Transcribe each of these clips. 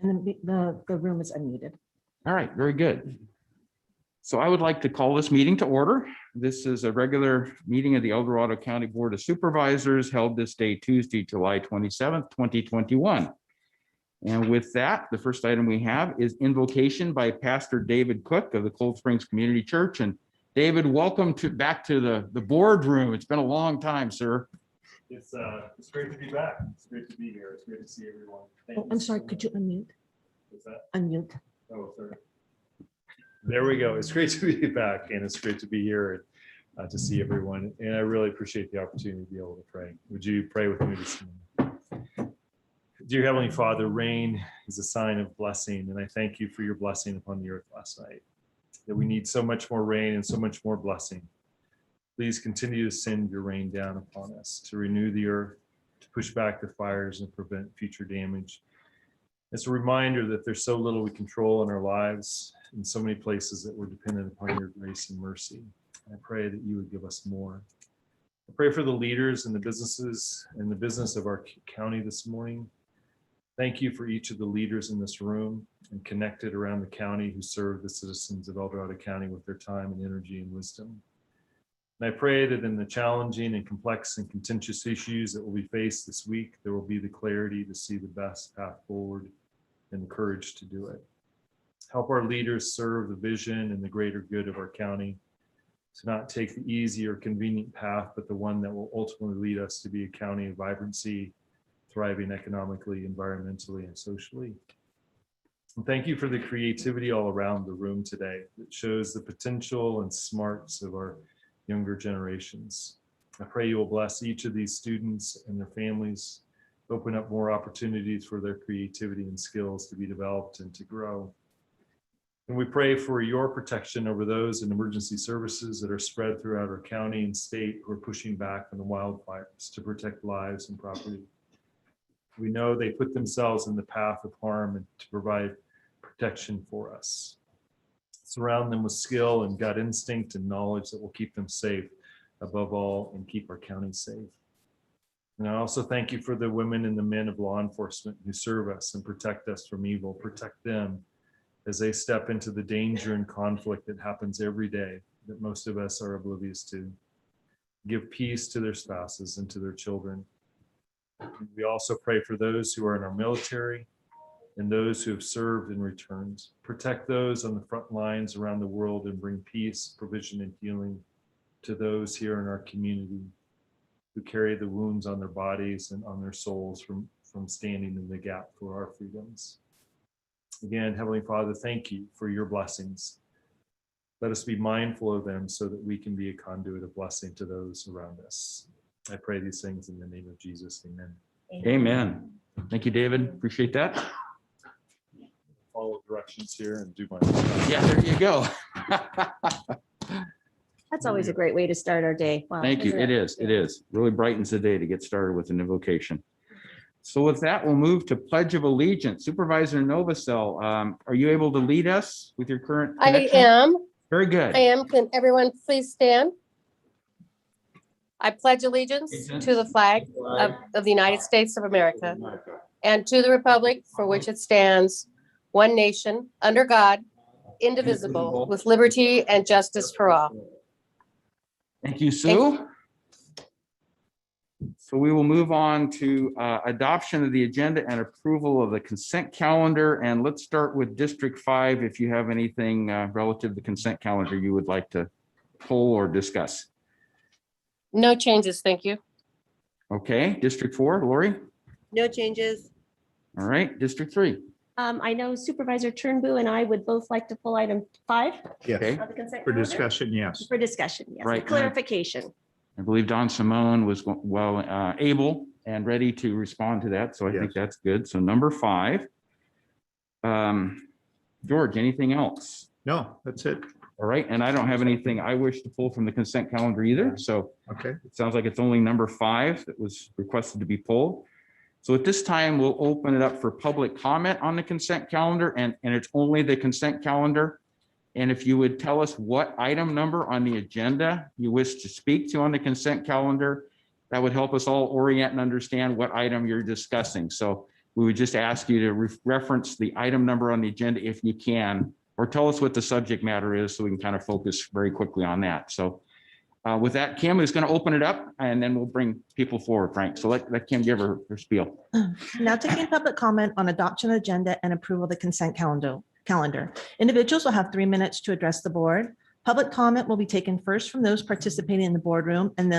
And the room is unmuted. All right, very good. So I would like to call this meeting to order. This is a regular meeting of the El Dorado County Board of Supervisors held this day, Tuesday, July 27th, 2021. And with that, the first item we have is invocation by Pastor David Cook of the Cold Springs Community Church. And David, welcome back to the boardroom. It's been a long time, sir. It's great to be back. It's great to be here. It's great to see everyone. Oh, I'm sorry, could you unmute? What's that? Unmute. Oh, sorry. There we go. It's great to be back, and it's great to be here and to see everyone. And I really appreciate the opportunity to be able to pray. Would you pray with me this morning? Dear Heavenly Father, rain is a sign of blessing, and I thank you for your blessing upon the earth last night. That we need so much more rain and so much more blessing. Please continue to send your rain down upon us to renew the earth, to push back the fires and prevent future damage. It's a reminder that there's so little we control in our lives, in so many places that we're dependent upon your grace and mercy. I pray that you would give us more. I pray for the leaders and the businesses and the business of our county this morning. Thank you for each of the leaders in this room and connected around the county who serve the citizens of El Dorado County with their time and energy and wisdom. And I pray that in the challenging and complex and contentious issues that will be faced this week, there will be the clarity to see the best path forward and the courage to do it. Help our leaders serve the vision and the greater good of our county, to not take the easy or convenient path, but the one that will ultimately lead us to be a county of vibrancy, thriving economically, environmentally, and socially. And thank you for the creativity all around the room today that shows the potential and smarts of our younger generations. I pray you will bless each of these students and their families, open up more opportunities for their creativity and skills to be developed and to grow. And we pray for your protection over those in emergency services that are spread throughout our county and state who are pushing back on the wildfires to protect lives and property. We know they put themselves in the path of harm and to provide protection for us. Surround them with skill and gut instinct and knowledge that will keep them safe above all and keep our county safe. And I also thank you for the women and the men of law enforcement who serve us and protect us from evil. Protect them as they step into the danger and conflict that happens every day that most of us are oblivious to. Give peace to their spouses and to their children. We also pray for those who are in our military and those who have served and returned. Protect those on the front lines around the world and bring peace, provision, and healing to those here in our community who carry the wounds on their bodies and on their souls from standing in the gap for our freedoms. Again, Heavenly Father, thank you for your blessings. Let us be mindful of them so that we can be a conduit of blessing to those around us. I pray these things in the name of Jesus. Amen. Amen. Thank you, David. Appreciate that. Follow directions here and do my. Yeah, there you go. That's always a great way to start our day. Wow, Thank you. isn't It is. It is. Really brightens the day to get started with an invocation. So with that, we'll move to Pledge of Allegiance. Supervisor Novacell, are you able to lead us with your current connection? I am. Very good. I am. Can everyone please stand? I pledge allegiance to the flag of the United States of America and to the republic for which it stands, one nation, under God, indivisible, with liberty and justice for all. Thank you, Sue. So we will move on to adoption of the agenda and approval of the consent calendar. And let's start with District 5. If you have anything relative to the consent calendar you would like to pull or discuss. No changes, thank you. Okay, District 4, Lori. No changes. All right, District 3. I know Supervisor Turnbull and I would both like to pull item 5 Okay, of the consent For calendar. discussion, yes. For discussion, yes. Right. Clarification. I believe Don Simone was able and ready to respond to that. So I think Yes. that's good. So number 5. George, anything else? No, that's it. All right, and I don't have anything I wish to pull from the consent calendar either. So Okay. it sounds like it's only number 5 that was requested to be pulled. So at this time, we'll open it up for public comment on the consent calendar, and it's only the consent calendar. And if you would tell us what item number on the agenda you wish to speak to on the consent calendar, that would help us all orient and understand what item you're discussing. So we would just ask you to reference the item number on the agenda if you can, or tell us what the subject matter is so we can kind of focus very quickly on that. So with that, Kim is going to open it up and then we'll bring people forward, Frank. So let Kim give her spiel. Now taking public comment on adoption agenda and approval of the consent calendar. Individuals will have 3 minutes to address the board. Public comment will be taken first from those participating in the boardroom and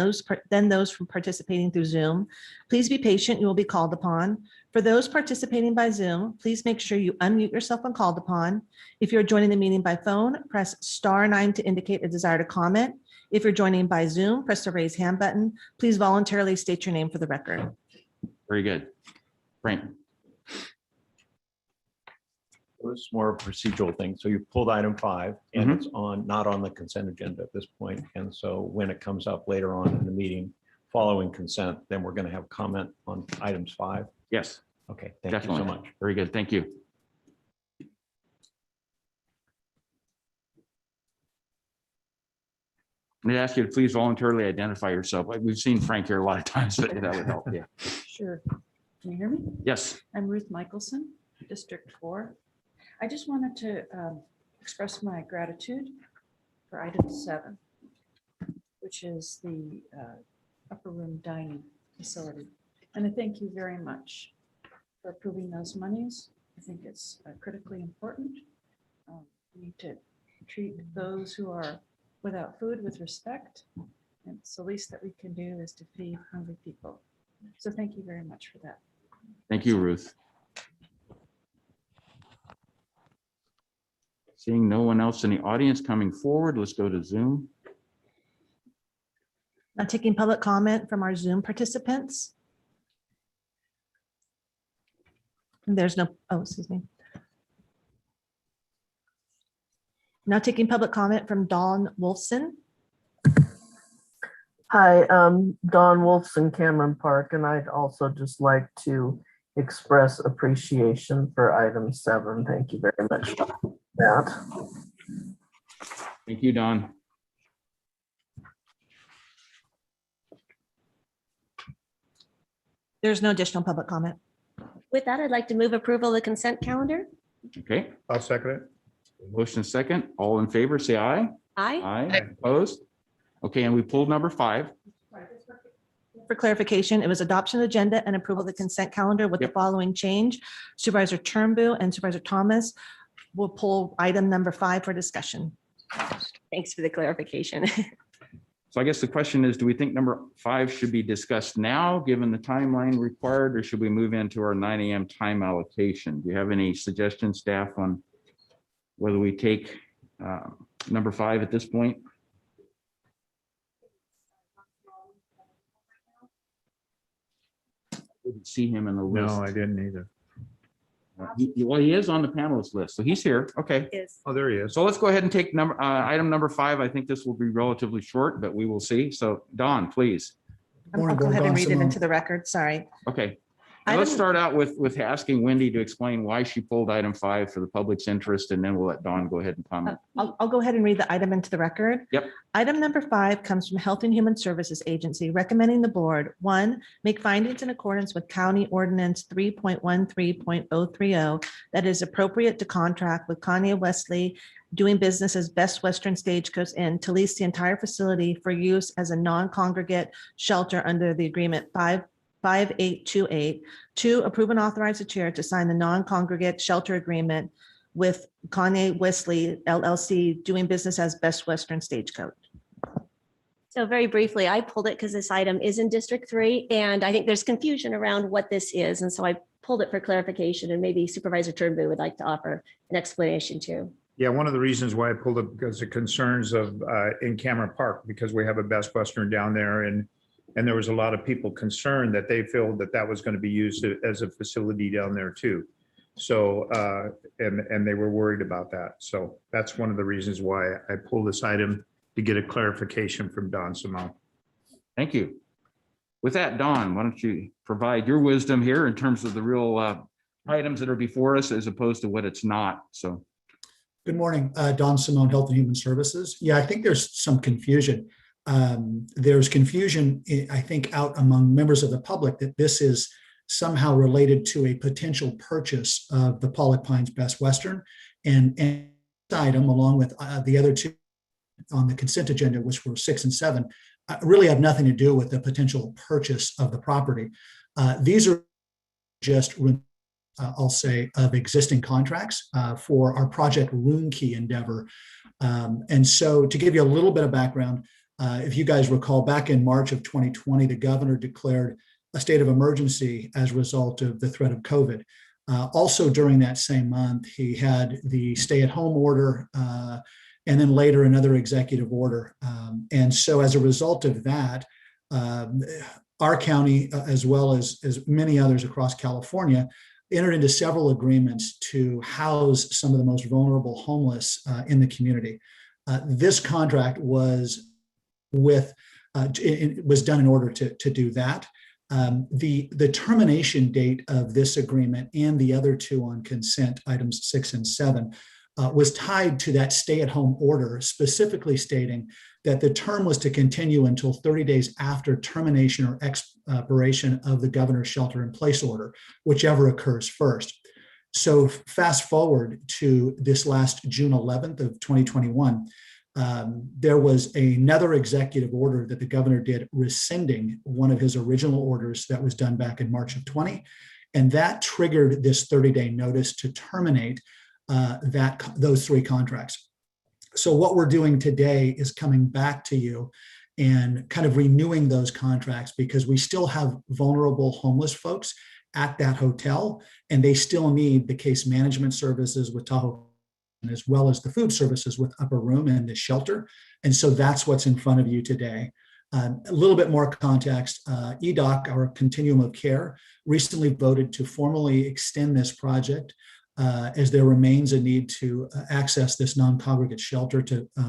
then those from participating through Zoom. Please be patient, you will be called upon. For those participating by Zoom, please make sure you unmute yourself when called upon. If you're joining the meeting by phone, press *9 to indicate a desire to comment. If you're joining by Zoom, press the raise hand button. Please voluntarily state your name for the record. Very good. Frank. It's more a procedural thing. So you pulled item 5 and it's not on the consent agenda at this point. And so when it comes up later on in the meeting following consent, then we're going to have comment on items 5. Yes, Okay, thank definitely. you so much. Very good. Thank you. I'm going to ask you to please voluntarily identify yourself. Like we've seen Frank here a lot of times, but that would help. Yeah. Sure. Can you hear me? Yes. I'm Ruth Michelson, District 4. I just wanted to express my gratitude for item 7, which is the upper room dining facility. And I thank you very much for approving those monies. I think it's critically important. We need to treat those who are without food with respect. And it's the least that we can do is to feed hungry people. So thank you very much for that. Thank you, Ruth. Seeing no one else in the audience coming forward, let's go to Zoom. Now taking public comment from our Zoom participants. There's no, excuse me. Now taking public comment from Dawn Wolfson. Hi, Dawn Wolfson, Cameron Park, and I'd also just like to express appreciation for item 7. Thank you very much for that. Thank you, Don. There's no additional public comment. With that, I'd like to move approval of the consent calendar. Okay, I'll second it. motion second. All in favor, say aye. Aye. Aye. Opposed? Okay, and we pulled number 5. For clarification, it was adoption agenda and approval of the consent calendar with the Yep. following change. Supervisor Turnbull and Supervisor Thomas will pull item number 5 for discussion. Thanks for the clarification. So I guess the question is, do we think number 5 should be discussed now, given the timeline required, or should we move into our 9 a.m. time allocation? Do you have any suggestions, staff, on whether we take number 5 at this point? Didn't see him in the list. No, I didn't either. Well, he is on the panelist list, so he's here. Okay. Oh, there he is. So let's go ahead and take item number 5. I think this will be relatively short, but we will see. So Don, please. I'll go ahead and read it into the record. Sorry. Okay. Now let's start out with asking Wendy to explain why she pulled item 5 for the public's interest, and then we'll let Don go ahead and comment. I'll go ahead and read the item into the record. Yep. Item number 5 comes from Health and Human Services Agency recommending the board, 1, make findings in accordance with County Ordinance 3.13.030 that is appropriate to contract with Kanye Wesley doing business as Best Western Stagecoach Inn to lease the entire facility for use as a non-congregate shelter under the agreement 5828. 2, approve and authorize the chair to sign the non-congregate shelter agreement with Kanye Wesley LLC doing business as Best Western Stagecoach. So very briefly, I pulled it because this item is in District 3, and I think there's confusion around what this is. And so I pulled it for clarification, and maybe Supervisor Turnbull would like to offer an explanation too. Yeah, one of the reasons why I pulled it because the concerns of in Cameron Park, because we have a Best Western down there, and there was a lot of people concerned that they feel that that was going to be used as a facility down there too. So and they were worried about that. So that's one of the reasons why I pulled this item, to get a clarification from Don Simone. Thank you. With that, Don, why don't you provide your wisdom here in terms of the real items that are before us as opposed to what it's not. So. Good morning, Don Simone, Health and Human Services. Yeah, I think there's some confusion. There's confusion, I think, out among members of the public that this is somehow related to a potential purchase of the Pollock Pines Best Western. And this item, along with the other two on the consent agenda, which were 6 and 7, really have nothing to do with the potential purchase of the property. These are just, I'll say, of existing contracts for our Project Room Key endeavor. And so to give you a little bit of background, if you guys recall, back in March of 2020, the governor declared a state of emergency as a result of the threat of COVID. Also during that same month, he had the stay-at-home order, and then later another executive order. And so as a result of that, our county, as well as many others across California, entered into several agreements to house some of the most vulnerable homeless in the community. This contract was it was done in order to do that. The termination date of this agreement and the other two on consent, items 6 and 7, was tied to that stay-at-home order, specifically stating that the term was to continue until 30 days after termination or expiration of the governor's shelter-in-place order, whichever occurs first. So fast forward to this last June 11th of 2021, there was another executive order that the governor did rescinding one of his original orders that was done back in March of 20, and that triggered this 30-day notice to terminate those 3 contracts. So what we're doing today is coming back to you and kind of renewing those contracts, because we still have vulnerable homeless folks at that hotel, and they still need the case management services with Tahoe, as well as the food services with Upper Room and the shelter. And so that's what's in front of you today. A little bit more context, EDOC, our Continuum of Care, recently voted to formally extend this project as there remains a need to access this non-congregate shelter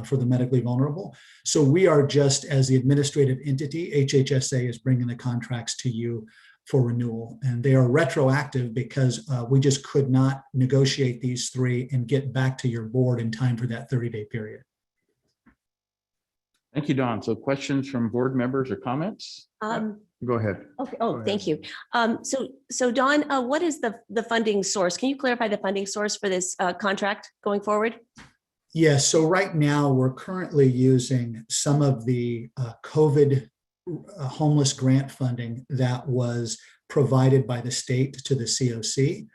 for the medically vulnerable. So we are just, as the administrative entity, HHSA is bringing the contracts to you for renewal, and they are retroactive because we just could not negotiate these 3 and get back to your board in time for that 30-day period. Thank you, Don. So questions from board members or comments? Go ahead. Okay. Oh, thank you. So Don, what is the funding source? Can you clarify the funding source for this contract going forward? Yes. So right now we're currently using some of the COVID homeless grant funding that was provided by the state to the COC.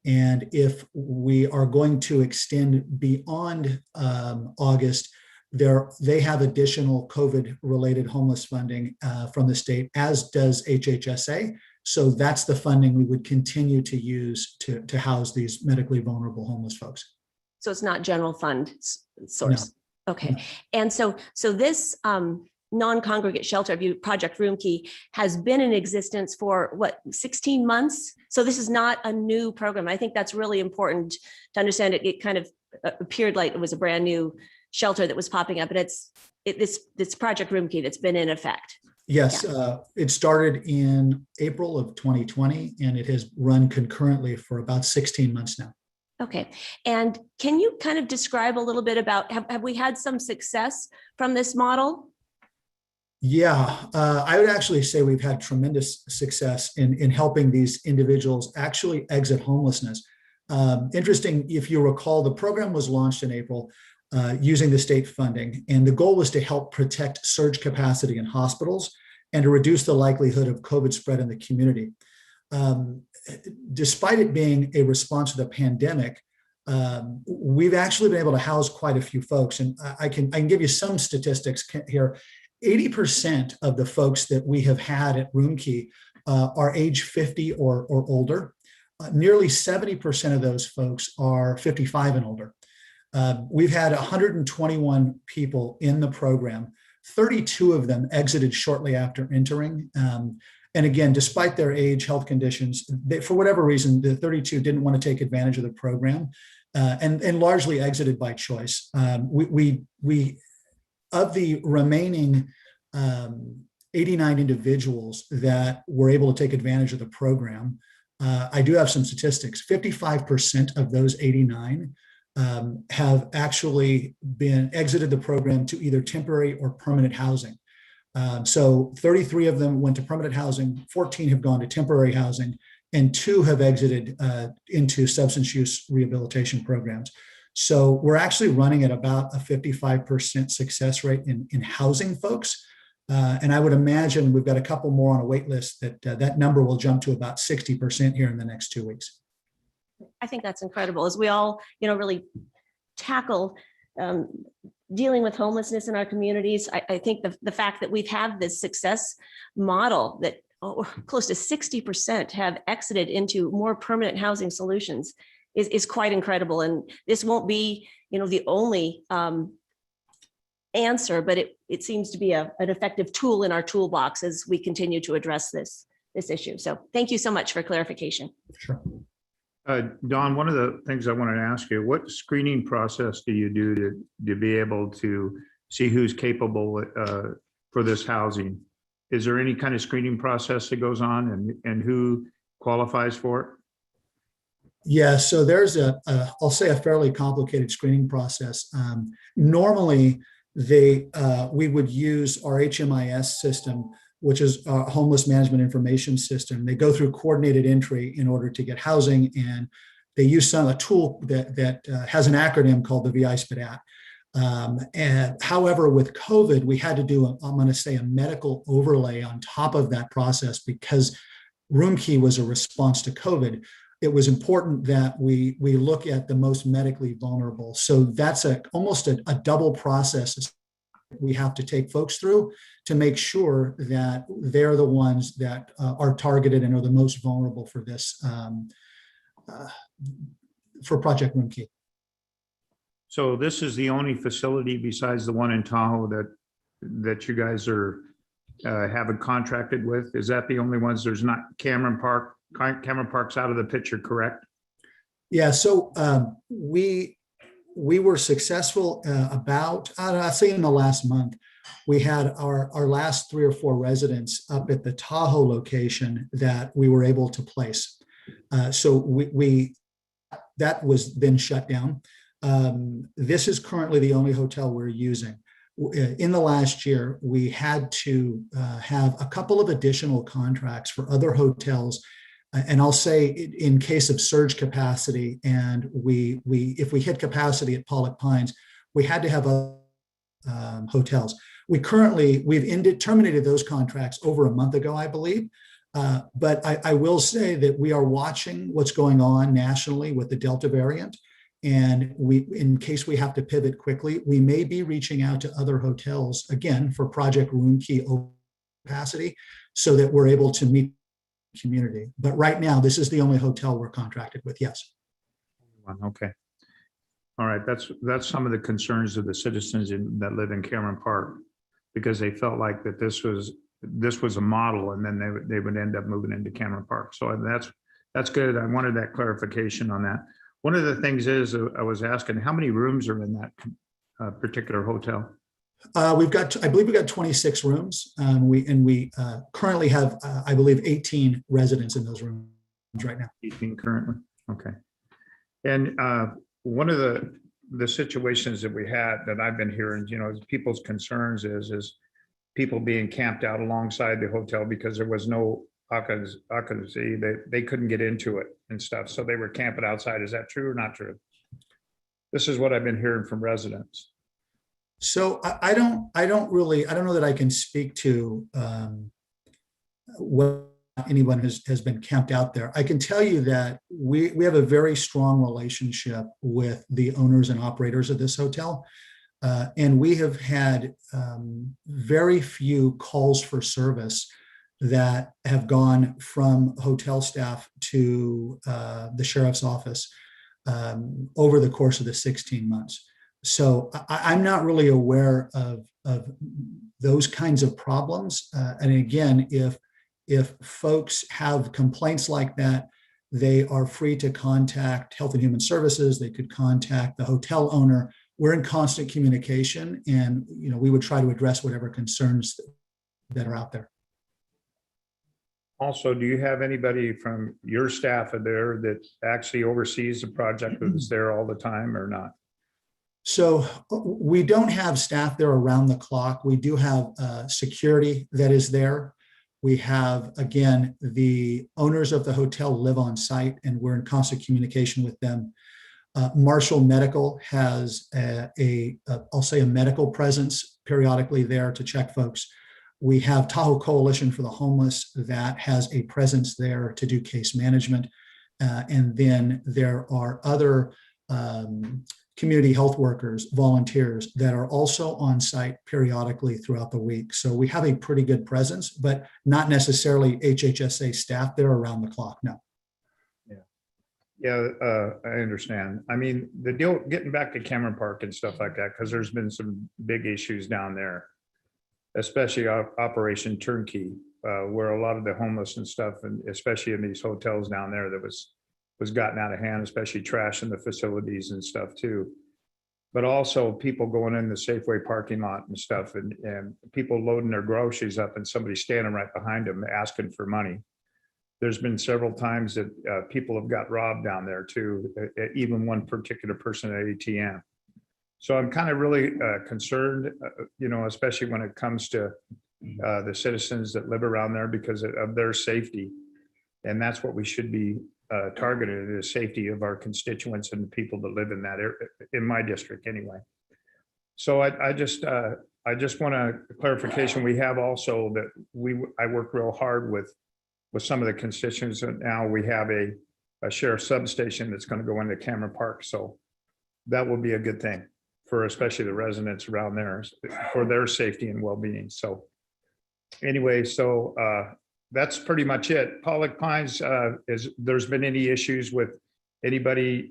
And if we are going to extend beyond August, they have additional COVID-related homeless funding from the state, as does HHSA. So that's the funding we would continue to use to house these medically vulnerable homeless folks. So it's not general fund source? No. Okay. No. And so this non-congregate shelter of you Project Room Key has been in existence for what, 16 months? So this is not a new program. I think that's really important to understand. It kind of appeared like it was a brand new shelter that was popping up, and it's this Project Room Key that's been in effect. Yes, it started in April of 2020, and it has run concurrently for about 16 months now. Okay. And can you kind of describe a little bit about, have we had some success from this model? Yeah, I would actually say we've had tremendous success in helping these individuals actually exit homelessness. Interesting, if you recall, the program was launched in April using the state funding, and the goal was to help protect surge capacity in hospitals and to reduce the likelihood of COVID spread in the community. Despite it being a response to the pandemic, we've actually been able to house quite a few folks, and I can give you some statistics here. 80% of the folks that we have had at Room Key are age 50 or older. Nearly 70% of those folks are 55 and older. We've had 121 people in the program. 32 of them exited shortly after entering. And again, despite their age, health conditions, for whatever reason, the 32 didn't want to take advantage of the program and largely exited by choice. We of the remaining 89 individuals that were able to take advantage of the program, I do have some statistics. 55% of those 89 have actually been exited the program to either temporary or permanent housing. So 33 of them went to permanent housing, 14 have gone to temporary housing, and 2 have exited into substance use rehabilitation programs. So we're actually running at about a 55% success rate in housing folks. And I would imagine we've got a couple more on a wait list that number will jump to about 60% here in the next 2 weeks. I think that's incredible as we all, really tackle dealing with homelessness in our communities. I think the fact that we've had this success model that close to 60% have exited into more permanent housing solutions is quite incredible. And this won't be, the only answer, but it seems to be an effective tool in our toolbox as we continue to address this issue. So thank you so much for clarification. Sure. Don, one of the things I wanted to ask you, what screening process do you do to be able to see who's capable for this housing? Is there any kind of screening process that goes on and who qualifies for it? Yeah, so there's I'll say a fairly complicated screening process. Normally, we would use our HMIS system, which is a homeless management information system. They go through coordinated entry in order to get housing, and they use a tool that has an acronym called the VI-SPDAT. And however, with COVID, we had to do, I'm going to say, a medical overlay on top of that process because Roomkey was a response to COVID. It was important that we look at the most medically vulnerable. So that's almost a double process we have to take folks through to make sure that they're the ones that are targeted and are the most vulnerable for this, for Project Roomkey. So this is the only facility besides the one in Tahoe that you guys are haven't contracted with? Is that the only ones? There's not Cameron Park? Cameron Park's out of the picture, correct? Yeah, so we were successful about, I'd say in the last month, we had our last 3 or 4 residents up at the Tahoe location that we were able to place. So that was then shut down. This is currently the only hotel we're using. In the last year, we had to have a couple of additional contracts for other hotels. And I'll say in case of surge capacity, and if we hit capacity at Pollock Pines, we had to have hotels. We've terminated those contracts over a month ago, I believe. But I will say that we are watching what's going on nationally with the Delta variant. And in case we have to pivot quickly, we may be reaching out to other hotels, again, for Project Roomkey capacity, so that we're able to meet the community. But right now, this is the only hotel we're contracted with, yes. Okay. All right, that's some of the concerns of the citizens that live in Cameron Park, because they felt like that this was a model, and then they would end up moving into Cameron Park. So that's good. I wanted that clarification on that. One of the things is I was asking, how many rooms are in that particular hotel? I believe we've got 26 rooms. We currently have, I believe, 18 residents in those rooms right now. 18 currently. Okay. And one of the situations that we had that I've been hearing, people's concerns is people being camped out alongside the hotel because there was no occupancy. They couldn't get into it and stuff. So they were camping outside. Is that true or not true? This is what I've been hearing from residents. So I don't know that I can speak to what anyone has been camped out there. I can tell you that we have a very strong relationship with the owners and operators of this hotel. And we have had very few calls for service that have gone from hotel staff to the sheriff's office over the course of the 16 months. So I'm not really aware of those kinds of problems. And again, if folks have complaints like that, they are free to contact Health and Human Services. They could contact the hotel owner. We're in constant communication, and we would try to address whatever concerns that are out there. Also, do you have anybody from your staff there that actually oversees the project that's there all the time or not? So we don't have staff there around the clock. We do have security that is there. We have, again, the owners of the hotel live on site and we're in constant communication with them. Marshall Medical has I'll say a medical presence periodically there to check folks. We have Tahoe Coalition for the Homeless that has a presence there to do case management. And then there are other community health workers, volunteers that are also on site periodically throughout the week. So we have a pretty good presence, but not necessarily HHSA staff there around the clock, no. Yeah, I understand. I mean, the deal, getting back to Cameron Park and stuff like that, because there's been some big issues down there, especially Operation Turnkey, where a lot of the homeless and stuff, and especially in these hotels down there, that was gotten out of hand, especially trash in the facilities and stuff too. But also people going in the Safeway parking lot and stuff, and people loading their groceries up and somebody standing right behind them asking for money. There's been several times that people have got robbed down there too, even one particular person at ATM. So I'm kind of really concerned, especially when it comes to the citizens that live around there because of their safety. And that's what we should be targeted, the safety of our constituents and the people that live in that area, in my district anyway. So I just want a clarification. We have also that I work real hard with some of the constituents, and now we have a sheriff substation that's going to go into Cameron Park. So that will be a good thing for especially the residents around there for their safety and well-being. So anyway, so that's pretty much it. Pollock Pines, there's been any issues with anybody,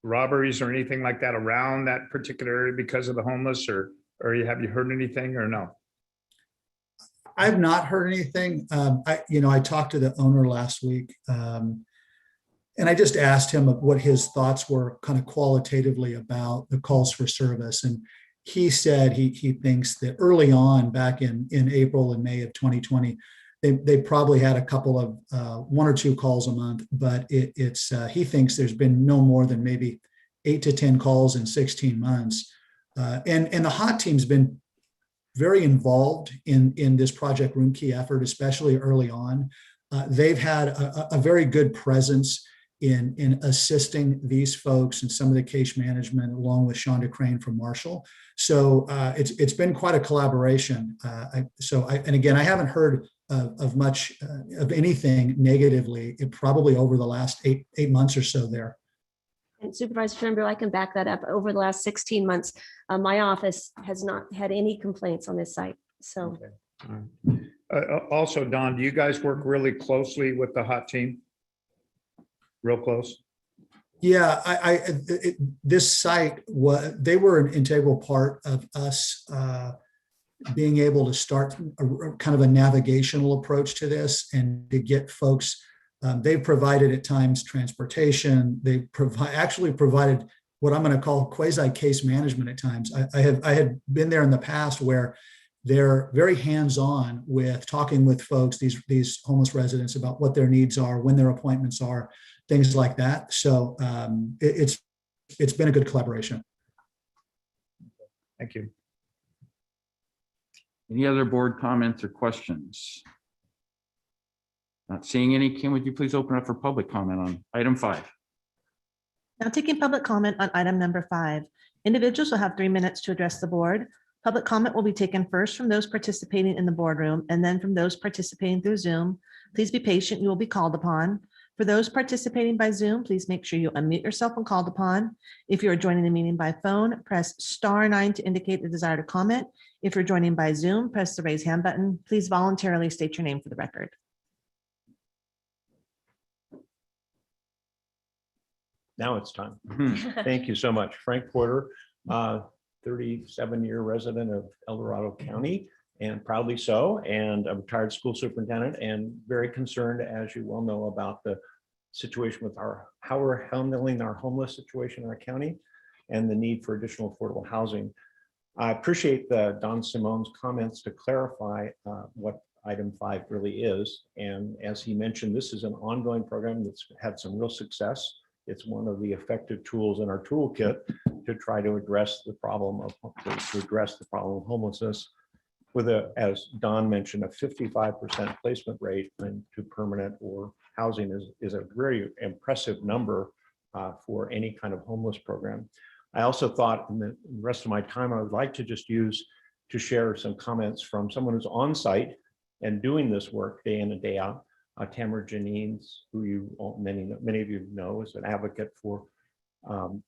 robberies or anything like that around that particular area because of the homeless, or have you heard anything or no? I've not heard anything. I talked to the owner last week, and I just asked him what his thoughts were kind of qualitatively about the calls for service. And he said he thinks that early on, back in April and May of 2020, they probably had a couple of 1 or 2 calls a month, but he thinks there's been no more than maybe 8 to 10 calls in 16 months. And the HOT team's been very involved in this Project Room Key effort, especially early on. They've had a very good presence in assisting these folks and some of the case management, along with Shonda Crane from Marshall. So it's been quite a collaboration. And again, I haven't heard of much of anything negatively, probably over the last eight months or so there. And Supervisor Turnbull, I can back that up. Over the last 16 months, my office has not had any complaints on this site. So, okay. Also, Don, do you guys work really closely with the HOT team? Real close? Yeah, this site they were an integral part of us being able to start kind of a navigational approach to this and to get folks. They've provided at times transportation. They actually provided what I'm going to call quasi case management at times. I had been there in the past where they're very hands-on with talking with folks, these homeless residents, about what their needs are, when their appointments are, things like that. So it's been a good collaboration. Thank you. Any other board comments or questions? Not seeing any. Kim, would you please open up for public comment on item 5? Now taking public comment on item number 5. Individuals will have 3 minutes to address the board. Public comment will be taken first from those participating in the boardroom and then from those participating through Zoom. Please be patient. You will be called upon. For those participating by Zoom, please make sure you unmute yourself when called upon. If you are joining the meeting by phone, press *9 to indicate the desire to comment. If you're joining by Zoom, press the raise hand button. Please voluntarily state your name for the record. Now it's time. Thank you so much. Frank Porter, 37-year resident of El Dorado County, and proudly so, and a retired school superintendent, and very concerned, as you well know, about the situation with how we're handling our homeless situation in our county and the need for additional affordable housing. I appreciate Don Simone's comments to clarify what item 5 really is. And as he mentioned, this is an ongoing program that's had some real success It's one of the effective tools in our toolkit to try to address the problem of homelessness with a, as Don mentioned, a 55% placement rate into permanent or housing is a very impressive number for any kind of homeless program. I also thought in the rest of my time, I would like to just use to share some comments from someone who's on site and doing this work day in and day out. Tamara Janines, who many of you know, is an advocate for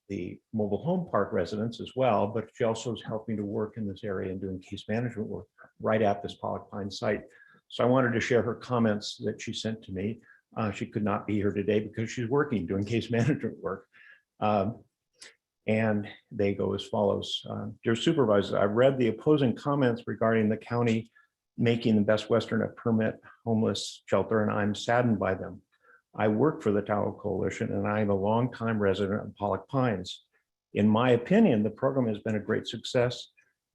the mobile home park residents as well, but she also is helping to work in this area and doing case management work right at this Pollock Pine site. So I wanted to share her comments that she sent to me. She could not be here today because she's working, doing case management work. And they go as follows. Dear supervisors, I read the opposing comments regarding the county making the Best Western a permit homeless shelter, and I'm saddened by them. I work for the Tahoe Coalition, and I'm a longtime resident of Pollock Pines. In my opinion, the program has been a great success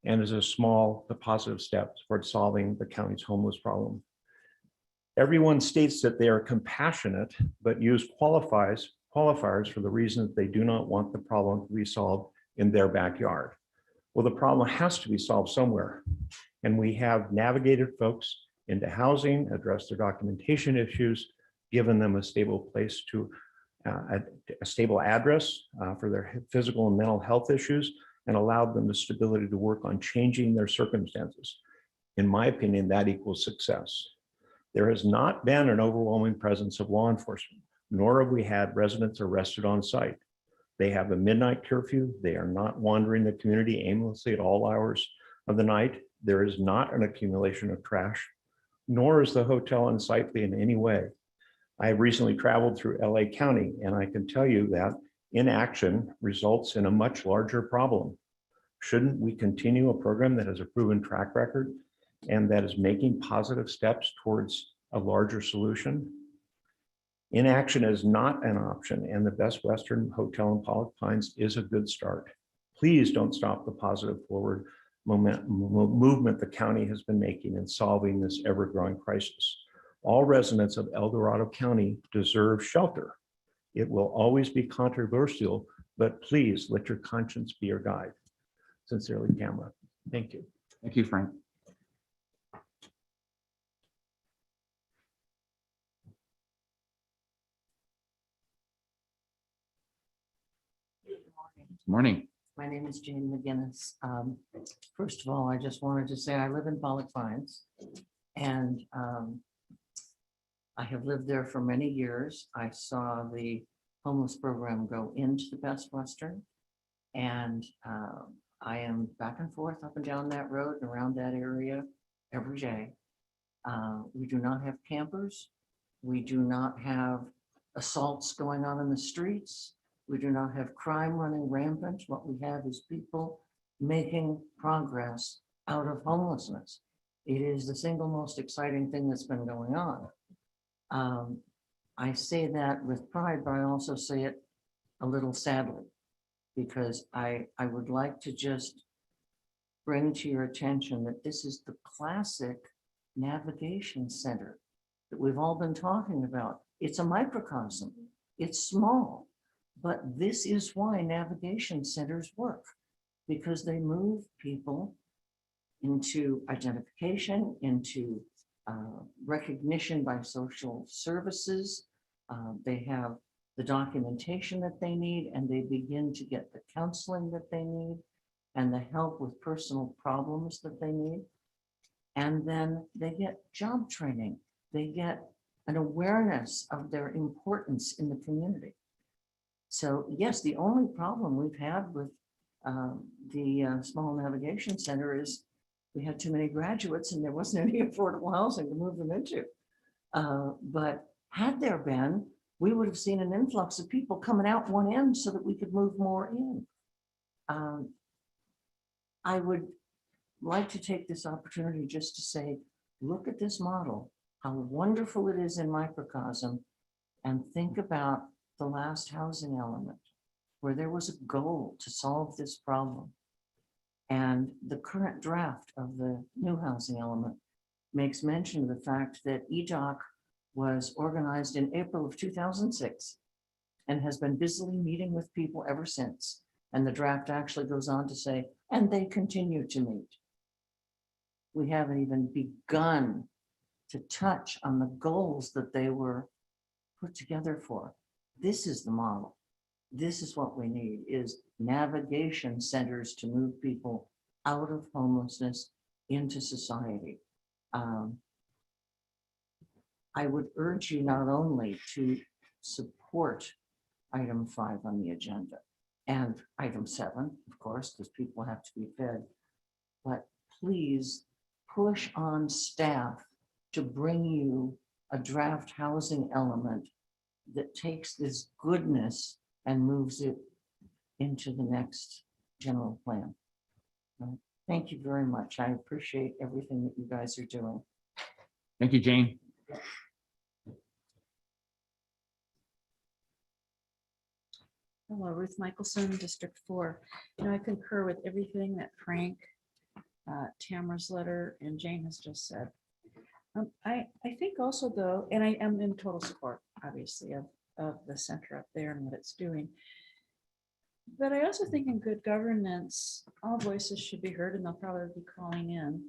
and is a small but positive step towards solving the county's homeless problem. Everyone states that they are compassionate, but use qualifiers for the reason that they do not want the problem to be solved in their backyard. Well, the problem has to be solved somewhere. And we have navigated folks into housing, addressed their documentation issues, given them a stable place to, a stable address for their physical and mental health issues, and allowed them the stability to work on changing their circumstances. In my opinion, that equals success. There has not been an overwhelming presence of law enforcement, nor have we had residents arrested on site. They have a midnight curfew. They are not wandering the community aimlessly at all hours of the night. There is not an accumulation of trash, nor is the hotel unsightly in any way. I have recently traveled through LA County, and I can tell you that inaction results in a much larger problem. Shouldn't we continue a program that has a proven track record and that is making positive steps towards a larger solution? Inaction is not an option, and the Best Western Hotel in Pollock Pines is a good start. Please don't stop the positive forward movement the county has been making in solving this ever-growing crisis. All residents of El Dorado County deserve shelter. It will always be controversial, but please let your conscience be your guide. Sincerely, Tamara. Thank you. Thank you, Frank. Morning. My name is Jane McGinnis. First of all, I just wanted to say I live in Pollock Pines, and I have lived there for many years. I saw the homeless program go into the Best Western, and I am back and forth up and down that road and around that area every day. We do not have campers. We do not have assaults going on in the streets. We do not have crime running rampant. What we have is people making progress out of homelessness. It is the single most exciting thing that's been going on. I say that with pride, but I also say it a little sadly, because I would like to just bring to your attention that this is the classic navigation center that we've all been talking about. It's a microcosm. It's small. But this is why navigation centers work, because they move people into identification, into recognition by social services. They have the documentation that they need, and they begin to get the counseling that they need and the help with personal problems that they need. And then they get job training. They get an awareness of their importance in the community. So yes, the only problem we've had with the small navigation center is we had too many graduates and there wasn't any affordable housing to move them into. But had there been, we would have seen an influx of people coming out one end so that we could move more in. I would like to take this opportunity just to say, look at this model, how wonderful it is in microcosm, and think about the last housing element, where there was a goal to solve this problem. And the current draft of the new housing element makes mention of the fact that EDOC was organized in April of 2006. and has been busily meeting with people ever since. And the draft actually goes on to say, and they continue to meet. We haven't even begun to touch on the goals that they were put together for. This is the model. This is what we need, is navigation centers to move people out of homelessness into society. I would urge you not only to support item 5 on the agenda and item 7, of course, because people have to be fed, but please push on staff to bring you a draft housing element that takes this goodness and moves it into the next general plan. Thank you very much. I appreciate everything that you guys are doing. Thank you, Jane. Hello, Ruth Michelson, District 4. I concur with everything that Frank, Tamara's letter, and Jane has just said. I think also though, and I am in total support, obviously, of the center up there and what it's doing. But I also think in good governance, all voices should be heard, and they'll probably be calling in.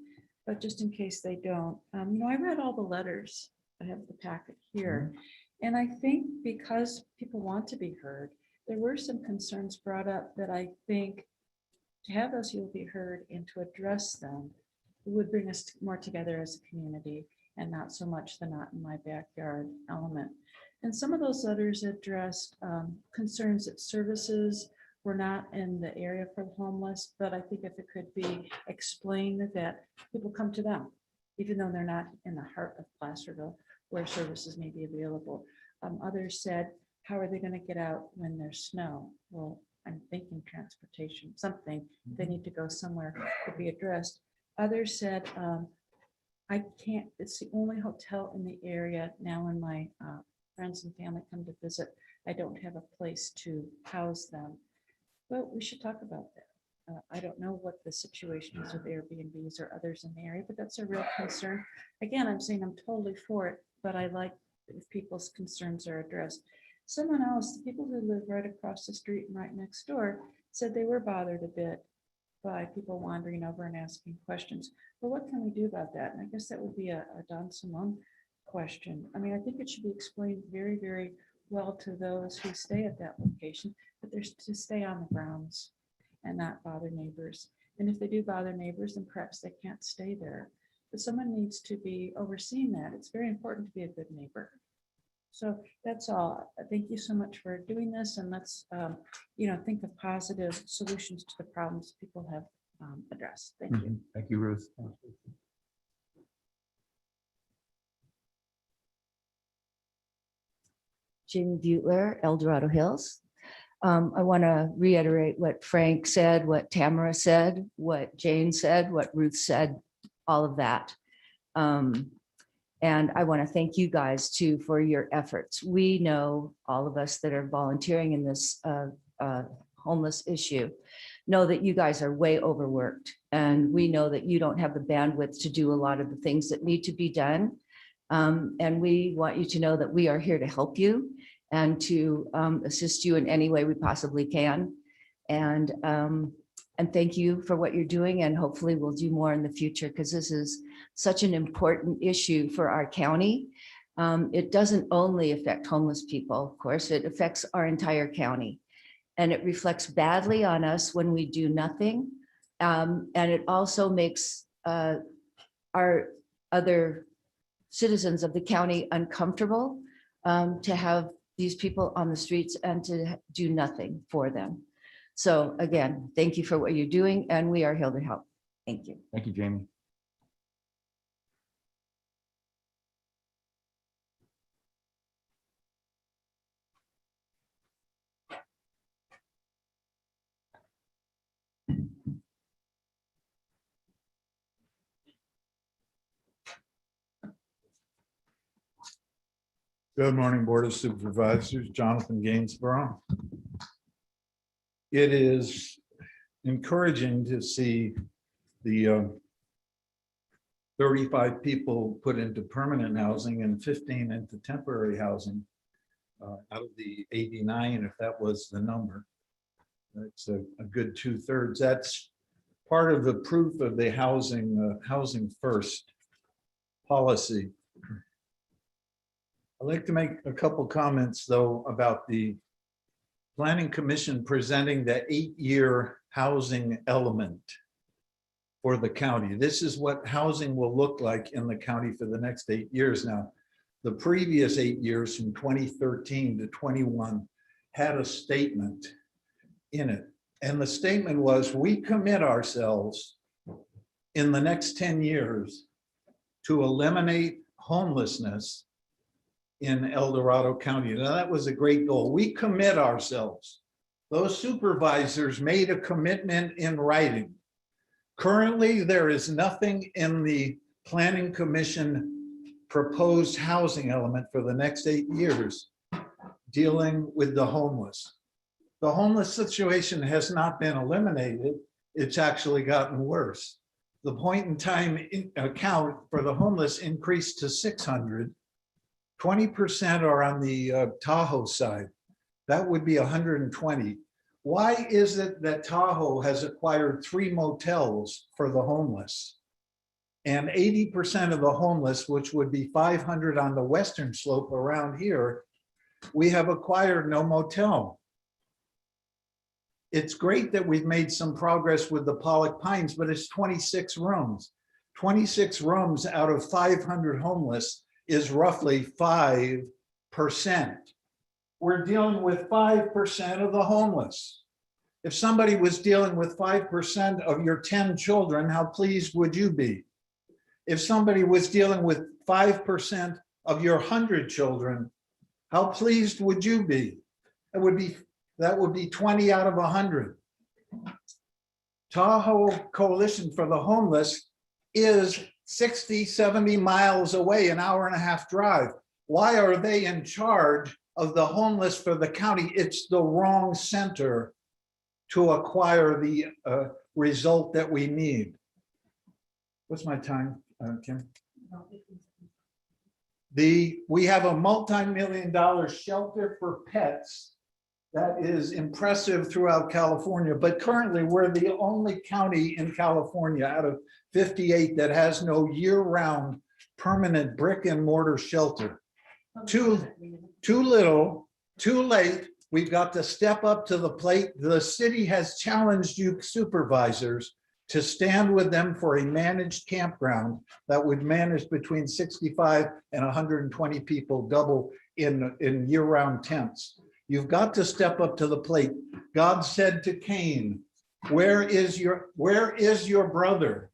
But just in case they don't, I read all the letters. I have the packet here. And I think because people want to be heard, there were some concerns brought up that I think to have those who will be heard and to address them would bring us more together as a community, and not so much the not in my backyard element. And some of those letters addressed concerns that services were not in the area for the homeless, but I think if it could be explained that people come to them, even though they're not in the heart of Placerville where services may be available. Others said, how are they going to get out when there's snow? Well, I'm thinking transportation, something, they need to go somewhere to be addressed. Others said, I can't, it's the only hotel in the area now when my friends and family come to visit, I don't have a place to house them. Well, we should talk about that. I don't know what the situation is with Airbnbs or others in the area, but that's a real concern. Again, I'm saying I'm totally for it, but I like if people's concerns are addressed. Someone else, the people who live right across the street and right next door, said they were bothered a bit by people wandering over and asking questions. Well, what can we do about that? And I guess that would be a Don Simone question. I mean, I think it should be explained very, very well to those who stay at that location, but they're to stay on the grounds and not bother neighbors. And if they do bother neighbors, then perhaps they can't stay there. But someone needs to be overseeing that. It's very important to be a good neighbor. So that's all. Thank you so much for doing this, and let's think of positive solutions to the problems people have addressed. Thank you. Thank you, Ruth. Jamie Butler, El Dorado Hills. I want to reiterate what Frank said, what Tamara said, what Jane said, what Ruth said, all of that. And I want to thank you guys too for your efforts. We know, all of us that are volunteering in this homeless issue, know that you guys are way overworked. And we know that you don't have the bandwidth to do a lot of the things that need to be done. And we want you to know that we are here to help you and to assist you in any way we possibly can. And thank you for what you're doing, and hopefully we'll do more in the future, because this is such an important issue for our county. It doesn't only affect homeless people, of course, it affects our entire county. And it reflects badly on us when we do nothing. And it also makes our other citizens of the county uncomfortable to have these people on the streets and to do nothing for them. So again, thank you for what you're doing, and we are here to help. Thank you. Thank you, Jamie. Good morning, Board of Supervisors, Jonathan Gainsborough. It is encouraging to see the 35 people put into permanent housing and 15 into temporary housing. out of the 89, if that was the number. That's a good 2/3. That's part of the proof of the housing first policy. I'd like to make a couple comments, though, about the Planning Commission presenting the 8-year housing element for the county. This is what housing will look like in the county for the next 8 years. Now, the previous 8 years from 2013 to 21 had a statement in it. And the statement was, we commit ourselves in the next 10 years to eliminate homelessness in El Dorado County. Now, that was a great goal. We commit ourselves. Those supervisors made a commitment in writing. Currently, there is nothing in the Planning Commission proposed housing element for the next 8 years dealing with the homeless. The homeless situation has not been eliminated. It's actually gotten worse. The point in time account for the homeless increased to 600. 20% are on the Tahoe side. That would be 120. Why is it that Tahoe has acquired 3 motels for the homeless? And 80% of the homeless, which would be 500 on the western slope around here, we have acquired no motel. It's great that we've made some progress with the Pollock Pines, but it's 26 rooms. 26 rooms out of 500 homeless is roughly 5%. We're dealing with 5% of the homeless. If somebody was dealing with 5% of your 10 children, how pleased would you be? If somebody was dealing with 5% of your 100 children, how pleased would you be? That would be 20 out of 100. Tahoe Coalition for the Homeless is 60, 70 miles away, an hour-and-a-half drive. Why are they in charge of the homeless for the county? It's the wrong center to acquire the result that we need. What's my time, Kim? We have a multi-million-dollar shelter for pets that is impressive throughout California, but currently we're the only county in California out of 58 that has no year-round permanent brick and mortar shelter. Too little, too late. We've got to step up to the plate. The city has challenged you supervisors to stand with them for a managed campground that would manage between 65 and 120 people, double in year-round tents. You've got to step up to the plate. God said to Cain, where is your brother?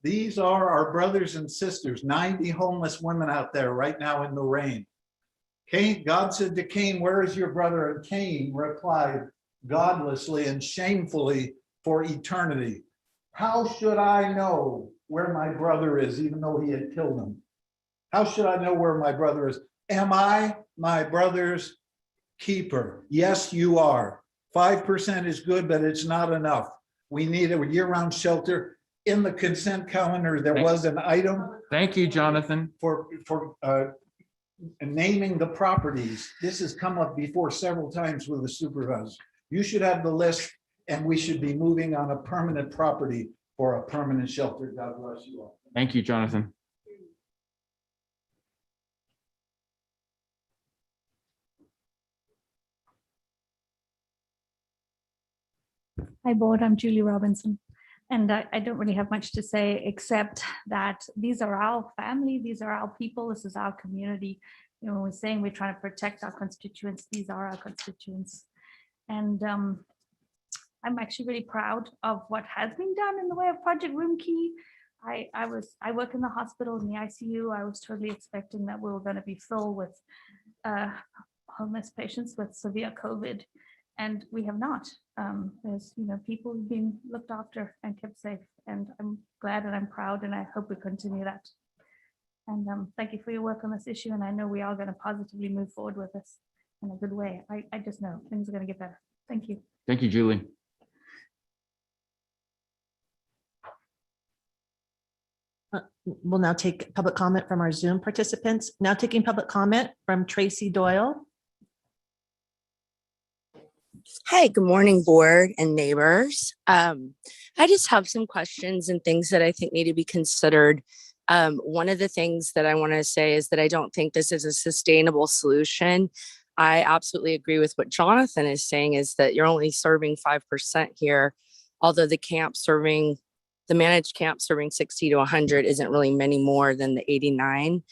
These are our brothers and sisters, 90 homeless women out there right now in the rain. God said to Cain, where is your brother? And Cain replied godlessly and shamefully for eternity. How should I know where my brother is, even though he had killed him? How should I know where my brother is? Am I my brother's keeper? Yes, you are. 5% is good, but it's not enough. We need a year-round shelter. In the consent calendar, there was an item. Thank you, Jonathan. For naming the properties. This has come up before several times with the supervisors. You should have the list, and we should be moving on a permanent property for a permanent shelter. God bless you all. Thank you, Jonathan. Hi, board. I'm Julie Robinson. And I don't really have much to say, except that these are our family. These are our people. This is our community. You know, when we're saying we're trying to protect our constituents, these are our constituents. And I'm actually really proud of what has been done in the way of Project Room Key. I work in the hospital in the ICU. I was totally expecting that we were going to be full with homeless patients with severe COVID. And we have not. There's, people who've been looked after and kept safe, and I'm glad and I'm proud, and I hope we continue that. And thank you for your work on this issue, and I know we are going to positively move forward with this in a good way. I just know things are going to get better. Thank you. Thank you, Julie. We'll now take public comment from our Zoom participants. Now taking public comment from Tracy Doyle. Hi, good morning, board and neighbors. I just have some questions and things that I think need to be considered. One of the things that I want to say is that I don't think this is a sustainable solution. I absolutely agree with what Jonathan is saying, is that you're only serving 5% here, although the managed camp serving 60 to 100 isn't really many more than the 89.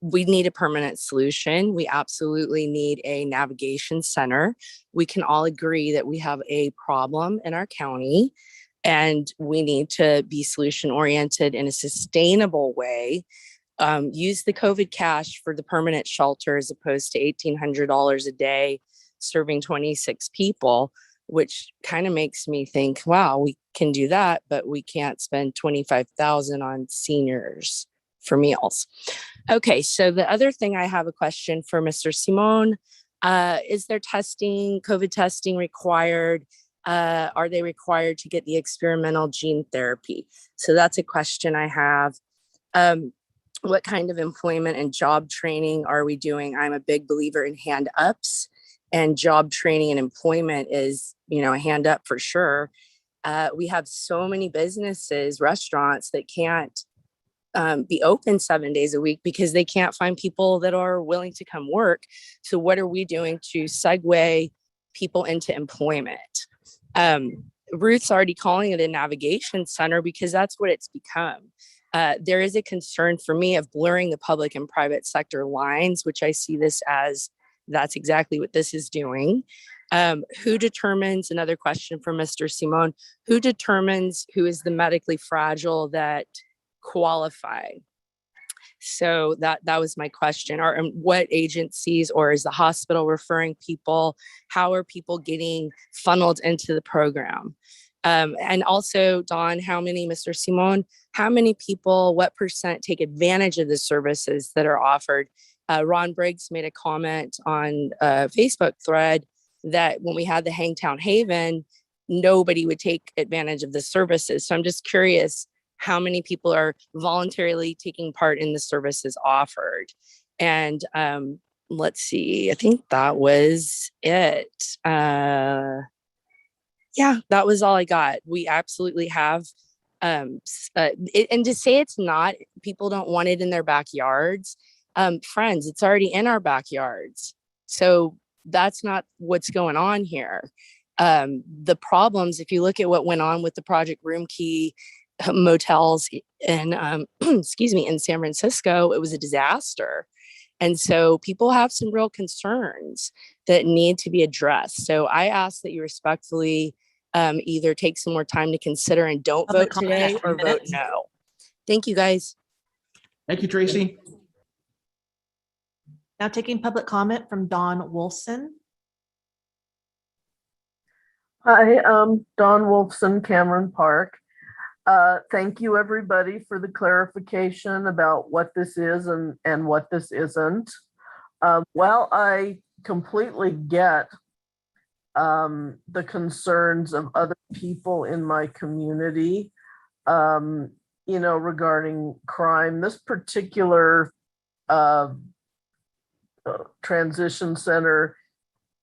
We need a permanent solution. We absolutely need a navigation center. We can all agree that we have a problem in our county and we need to be solution oriented in a sustainable way. Use the COVID cash for the permanent shelter as opposed to $1,800 a day serving 26 people, which kind of makes me think, wow, we can do that, but we can't spend $25,000 on seniors for meals. Okay, so the other thing I have a question for Mr. Simon, is there COVID testing required? Are they required to get the experimental gene therapy? So that's a question I have. What kind of employment and job training are we doing? I'm a big believer in hand ups, and job training and employment is, a hand up for sure. We have so many businesses, restaurants that can't be open 7 days a week because they can't find people that are willing to come work. So what are we doing to segue people into employment? Ruth's already calling it a navigation center because that's what it's become. There is a concern for me of blurring the public and private sector lines, which I see this as that's exactly what this is doing. Who determines, another question from Mr. Simon, who determines who is the medically fragile that qualify? So that was my question. Or what agencies, or is the hospital referring people? How are people getting funneled into the program? And also, Don, Mr. Simon, how many people, what percent take advantage of the services that are offered? Ron Briggs made a comment on a Facebook thread that when we had the Hangtown Haven, nobody would take advantage of the services. So I'm just curious how many people are voluntarily taking part in the services offered. And let's see, I think that was it. Yeah, that was all I got. We absolutely have, and to say it's not, people don't want it in their backyards. Friends, it's already in our backyards. So that's not what's going on here. The problems, if you look at what went on with the Project Room Key motels in, in San Francisco, it was a disaster. And so people have some real concerns that need to be addressed. So I ask that you respectfully either take some more time to consider and don't vote today or vote no. Thank you, guys. Thank you, Tracy. Now taking public comment from Don Wolfson. Hi, Dawn Wolfson, Cameron Park. Thank you, everybody, for the clarification about what this is and what this isn't. Well, I completely get the concerns of other people in my community, regarding crime. This particular transition center,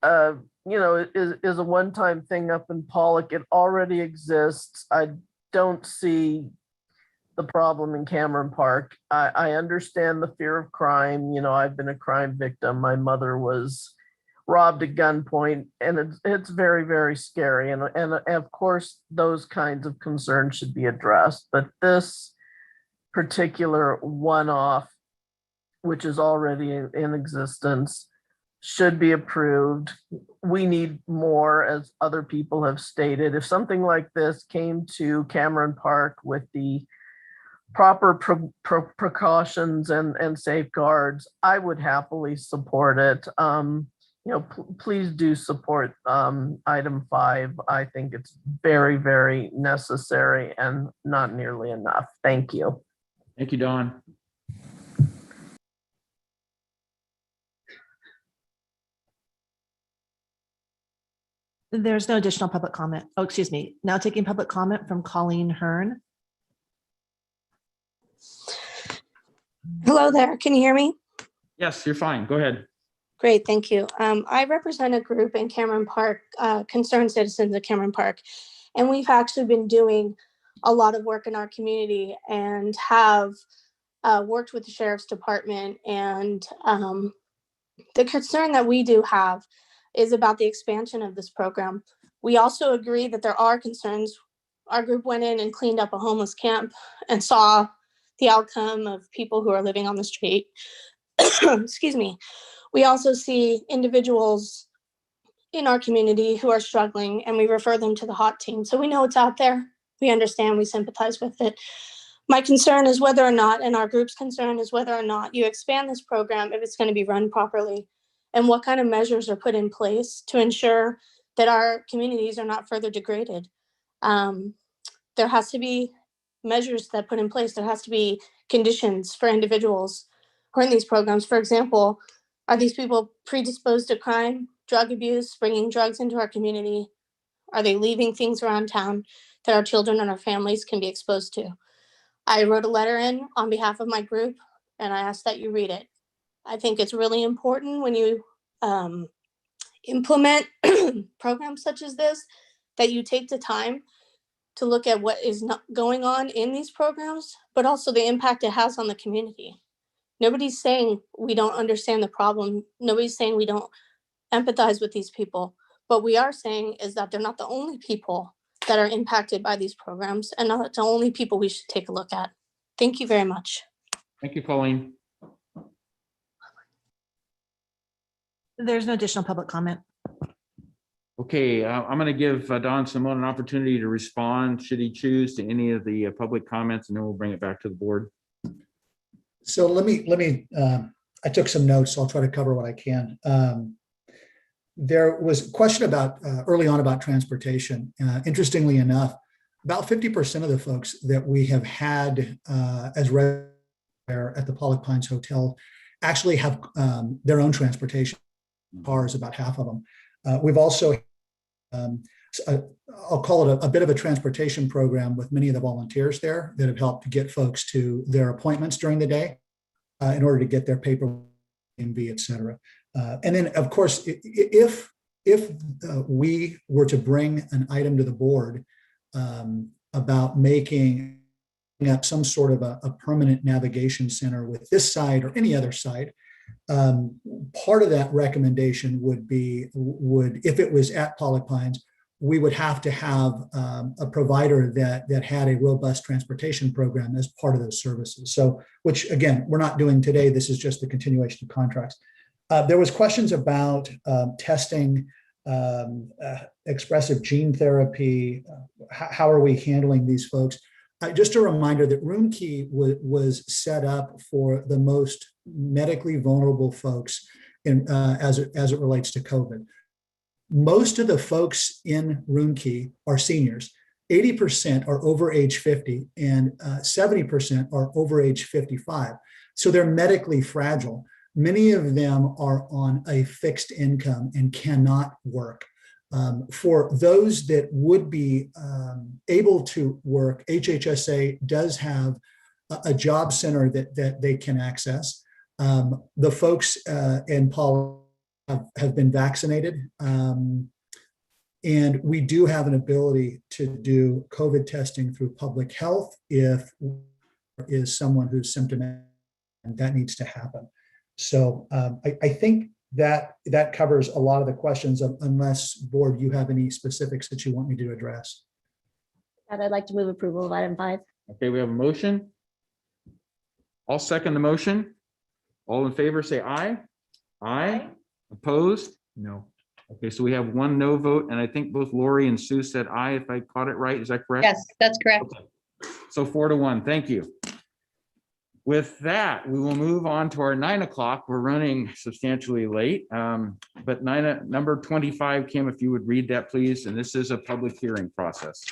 is a one-time thing up in Pollock. It already exists. I don't see the problem in Cameron Park. I understand the fear of crime. I've been a crime victim. My mother was robbed at gunpoint, and it's very, very scary. And of course, those kinds of concerns should be addressed. But this particular one-off, which is already in existence, should be approved. We need more, as other people have stated. If something like this came to Cameron Park with the proper precautions and safeguards, I would happily support it. Please do support item 5. I think it's very, very necessary and not nearly enough. Thank you. Thank you, Dawn. There's no additional public comment. Oh, excuse me. Now taking public comment from Colleen Hearn. Hello there. Can you hear me? Yes, you're fine. Go ahead. Great, thank you. I represent a group in Cameron Park, Concerned Citizens of Cameron Park, and we've actually been doing a lot of work in our community and have worked with the Sheriff's Department. And the concern that we do have is about the expansion of this program. We also agree that there are concerns. Our group went in and cleaned up a homeless camp and saw the outcome of people who are living on the street. Excuse me. We also see individuals in our community who are struggling, and we refer them to the HOT team. So we know it's out there. We understand, we sympathize with it. My concern is whether or not, and our group's concern is whether or not you expand this program, if it's going to be run properly, and what kind of measures are put in place to ensure that our communities are not further degraded. There has to be measures that put in place. There has to be conditions for individuals who are in these programs. For example, are these people predisposed to crime, drug abuse, bringing drugs into our community? Are they leaving things around town that our children and our families can be exposed to? I wrote a letter in on behalf of my group, and I ask that you read it. I think it's really important when you implement programs such as this, that you take the time to look at what is not going on in these programs, but also the impact it has on the community. Nobody's saying we don't understand the problem. Nobody's saying we don't empathize with these people. What we are saying is that they're not the only people that are impacted by these programs, and not the only people we should take a look at. Thank you very much. Thank you, Colleen. There's no additional public comment. Okay, I'm going to give Don Simone an opportunity to respond, should he choose, to any of the public comments, and then we'll bring it back to the board. So let me, I took some notes, so I'll try to cover what I can. There was a question about early on about transportation. Interestingly enough, about 50% of the folks that we have had as residents at the Pollock Pines Hotel actually have their own transportation cars, about half of them. We've also, I'll call it a bit of a transportation program with many of the volunteers there that have helped to get folks to their appointments during the day in order to get their paper, et cetera. And then, of course, if we were to bring an item to the board about making up some sort of a permanent navigation center with this site or any other site, part of that recommendation would be, if it was at Pollock Pines, we would have to have a provider that had a robust transportation program as part of those services. So, which again, we're not doing today. This is just the continuation of contracts. There was questions about testing, expressive gene therapy. How are we handling these folks? Just a reminder that Room Key was set up for the most medically vulnerable folks as it relates to COVID. Most of the folks in Room Key are seniors. 80% are over age 50 and 70% are over age 55. So they're medically fragile. Many of them are on a fixed income and cannot work. For those that would be able to work, HHSA does have a job center that they can access. The folks in Paul have been vaccinated. And we do have an ability to do COVID testing through public health if there is someone who's symptomatic, and that needs to happen. So I think that covers a lot of the questions, unless, board, you have any specifics that you want me to address. And I'd like to move approval of item 5. Okay, we have a motion. I'll second the motion. All in favor, say aye. Aye. Opposed? No. Okay, so we have one no vote, and I think both Lori and Sue said aye, if I caught it right. Is that correct? Yes, that's correct. Okay. So 4-1, thank you. With that, we will move on to our 9 o'clock. We're running substantially late, but number 25, Kim, if you would read that, please. And this is a public hearing process.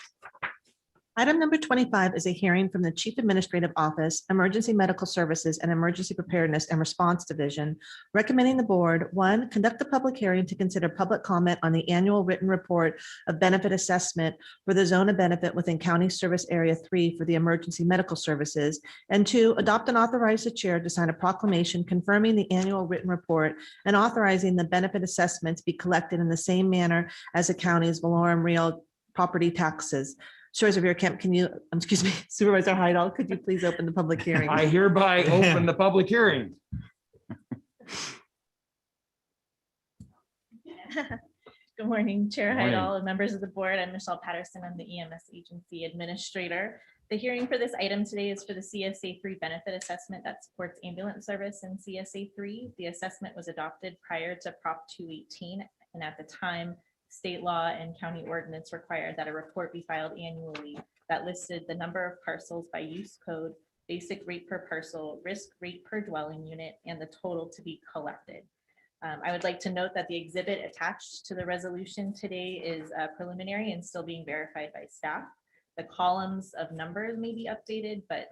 Item number 25 is a hearing from the Chief Administrative Office, Emergency Medical Services and Emergency Preparedness and Response Division, recommending the board, one, conduct a public hearing to consider public comment on the annual written report of benefit assessment for the zone of benefit within County Service Area 3 for the emergency medical services, and two, adopt and authorize the chair to sign a proclamation confirming the annual written report and authorizing the benefit assessments be collected in the same manner as the county's Valorum real property taxes. Supervisor Vera Kemp, can you, excuse me, Supervisor Heidel, could you please open the public hearing? I hereby open the public hearing. Good morning, Chair Morning. Heidel and members of the board. I'm Michelle Patterson. I'm the EMS Agency Administrator. The hearing for this item today is for the CSA 3 benefit assessment that supports ambulance service in CSA 3. The assessment was adopted prior to Prop 218, and at the time, state law and county ordinance required that a report be filed annually that listed the number of parcels by use code, basic rate per parcel, risk rate per dwelling unit, and the total to be collected. I would like to note that the exhibit attached to the resolution today is preliminary and still being verified by staff. The columns of numbers may be updated, but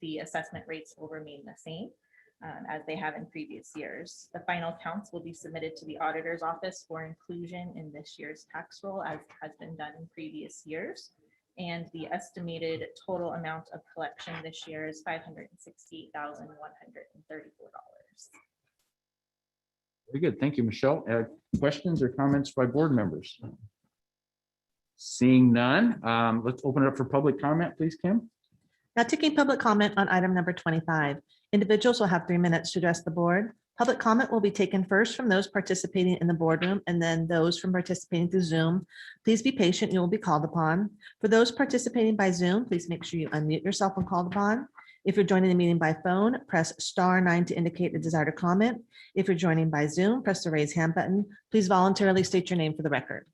the assessment rates will remain the same as they have in previous years. The final counts will be submitted to the auditor's office for inclusion in this year's tax roll, as has been done in previous years. And the estimated total amount of collection this year is $568,134. Very good. Thank you, Michelle. Questions or comments by board members? Seeing none, let's open it up for public comment, please, Kim. Now taking public comment on item number 25. Individuals will have 3 minutes to address the board. Public comment will be taken first from those participating in the boardroom and then those from participating through Zoom. Please be patient, you will be called upon. For those participating by Zoom, please make sure you unmute yourself when called upon. If you're joining the meeting by phone, press *9 to indicate the desire to comment. If you're joining by Zoom, press the raise hand button. Please voluntarily state your name for the record.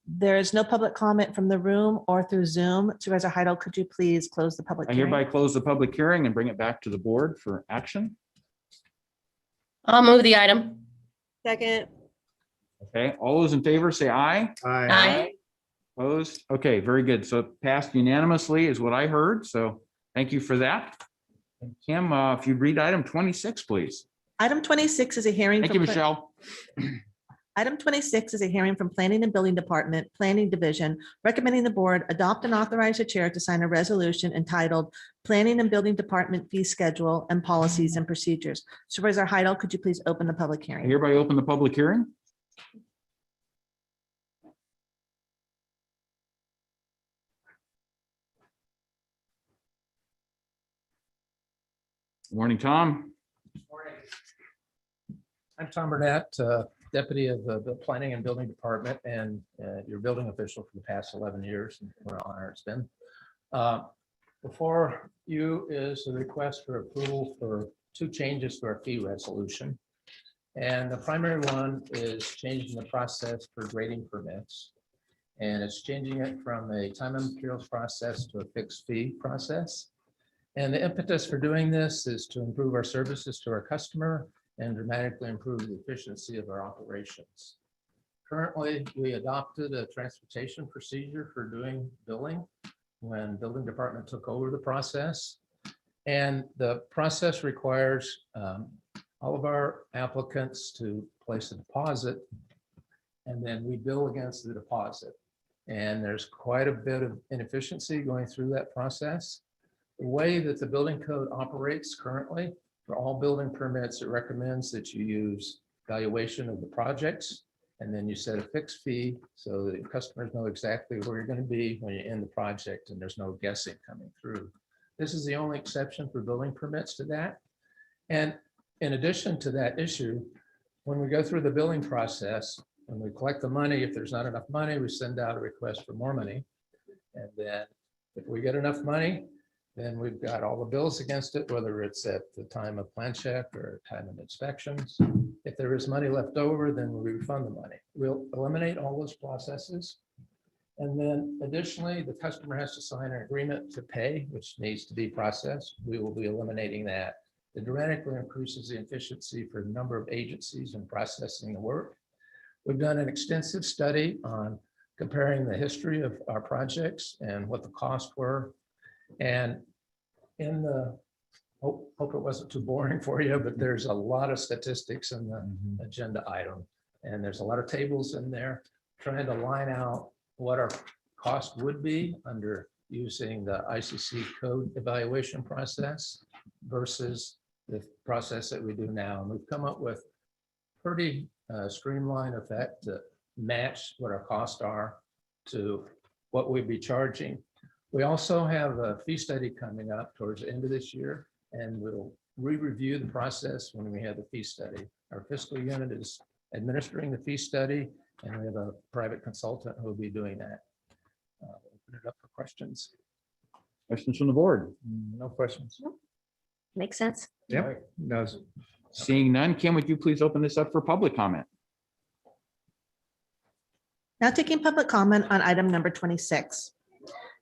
There is no public comment from the room or through Zoom. Supervisor Heidel, could you please close the public I hearing? hereby close the public hearing and bring it back to the board for action. I'll move the item. Second. Okay, all those in favor say aye. Aye. Opposed? Okay, very good. So it passed unanimously is what I heard. So thank you for that. And Kim, if you'd read item 26, please. Item 26 is a hearing. Thank from you, pla- Michelle. Item 26 is a hearing from Planning and Building Department, Planning Division, recommending the board adopt and authorize the chair to sign a resolution entitled Planning and Building Department Fee Schedule and Policies and Procedures. Supervisor Heidel, could you please open the public I hearing? hereby open the public hearing. Morning, Tom. I'm Tom Burnett, Deputy of the Planning and Building Department and your building official for the past 11 years. And what an honor it's been. Before you is a request for approval for 2 changes to our fee resolution. And the primary one is changing the process for grading permits. And it's changing it from a time and materials process to a fixed fee process. And the impetus for doing this is to improve our services to our customer and dramatically improve the efficiency of our operations. Currently, we adopted a transportation procedure for doing billing when building department took over the process. And the process requires all of our applicants to place a deposit, and then we bill against the deposit. And there's quite a bit of inefficiency going through that process. The way that the building code operates currently, for all building permits, it recommends that you use valuation of the projects, and then you set a fixed fee so that customers know exactly where you're going to be when you end the project and there's no guessing coming through. This is the only exception for building permits to that. And in addition to that issue, when we go through the billing process, when we collect the money, if there's not enough money, we send out a request for more money. And then if we get enough money, then we've got all the bills against it, whether it's at the time of plan check or time of inspections. If there is money left over, then we refund the money. We'll eliminate all those processes. And then additionally, the customer has to sign an agreement to pay, which needs to be processed. We will be eliminating that. It dramatically increases the efficiency for a number of agencies in processing the work. We've done an extensive study on comparing the history of our projects and what the costs were. And in the, hope it wasn't too boring for you, but there's a lot of statistics in the agenda item. And there's a lot of tables in there trying to line out what our cost would be under using the ICC code evaluation process versus the process that we do now. And we've come up with pretty streamlined effect to match what our costs are to what we'd be charging. We also have a fee study coming up towards the end of this year, and we'll re-review the process when we have the fee study. Our fiscal unit is administering the fee study, and we have a private consultant who will be doing that. Open it up for questions. Questions from the board? No questions. Makes sense. Yep, does. Seeing none, Kim, would you please open this up for public comment? Now taking public comment on item number 26.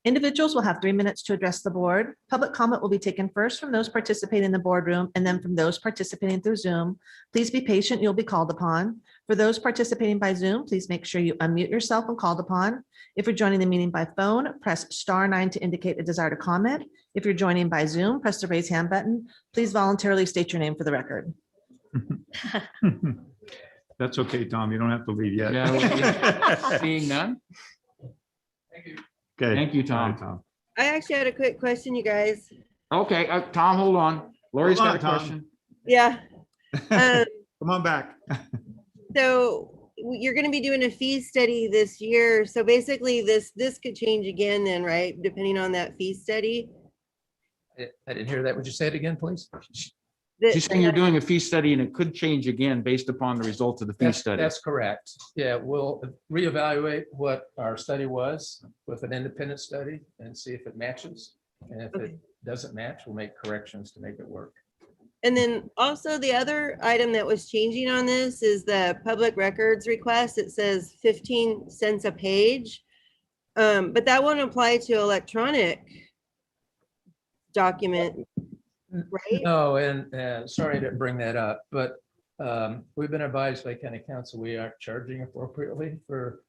Individuals will have 3 minutes to address the board. Public comment will be taken first from those participating in the boardroom and then from those participating through Zoom. Please be patient, you'll be called upon. For those participating by Zoom, please make sure you unmute yourself when called upon. If you're joining the meeting by phone, press *9 to indicate a desire to comment. If you're joining by Zoom, press the raise hand button. Please voluntarily state your name for the record. That's okay, Tom. You don't have to leave yet. Yeah, seeing none? Okay. Thank you, All Tom. right, Tom. I actually had a quick question, you guys. Okay, Tom, hold on. Lori's Hold got on, a Tom. question. Yeah. Come on back. So you're going to be doing a fee study this year. So basically this could change again then, right? Depending on that fee study. I didn't hear that. Would you say it again, please? She's saying you're doing a fee study and it could change again based upon the results of the fee study. That's correct. Yeah, we'll reevaluate what our study was with an independent study and see if it matches. And if it doesn't match, we'll make corrections to make it work. And then also the other item that was changing on this is the public records request. It says 15 cents a page. But that won't apply to electronic document, right? No, and sorry I didn't bring that up, but we've been advised by county council, we aren't charging appropriately for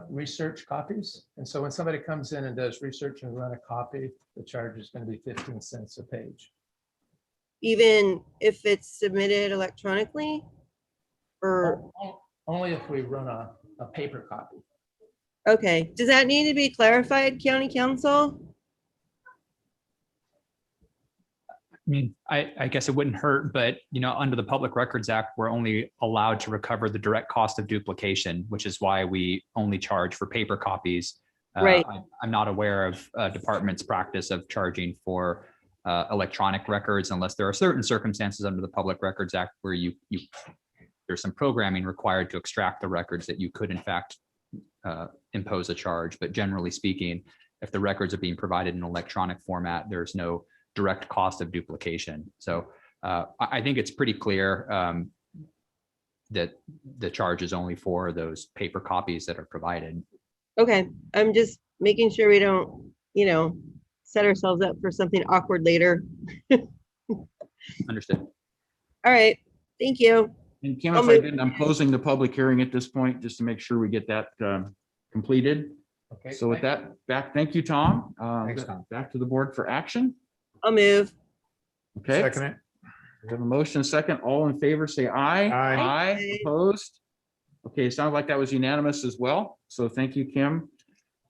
research copies. And so when somebody comes in and does research and run a copy, the charge is going to be 15 cents a page. Even if it's submitted electronically? Or only if we run a paper copy. okay, does that need to be clarified, county council? I mean, I guess it wouldn't hurt, but under the Public Records Act, we're only allowed to recover the direct cost of duplication, which is why we only charge for paper copies. Right. I'm not aware of a department's practice of charging for electronic records unless there are certain circumstances under the Public Records Act where there's some programming required to extract the records that you could in fact impose a charge. But generally speaking, if the records are being provided in electronic format, there's no direct cost of duplication. So I think it's pretty clear that the charge is only for those paper copies that are provided. Okay, I'm just making sure we don't, set ourselves up for something awkward later. Understood. All right, thank you. And Kim, if I didn't, I'm closing the public hearing at this point, just to make sure we get that completed. Okay. So with that, thank you, Tom. Thanks, Tom. Back to the board for action. I'll move. Okay. Second it. We have a motion second. All in favor, say aye. Aye. Aye. Opposed? Okay, it sounds like that was unanimous as well. So thank you, Kim,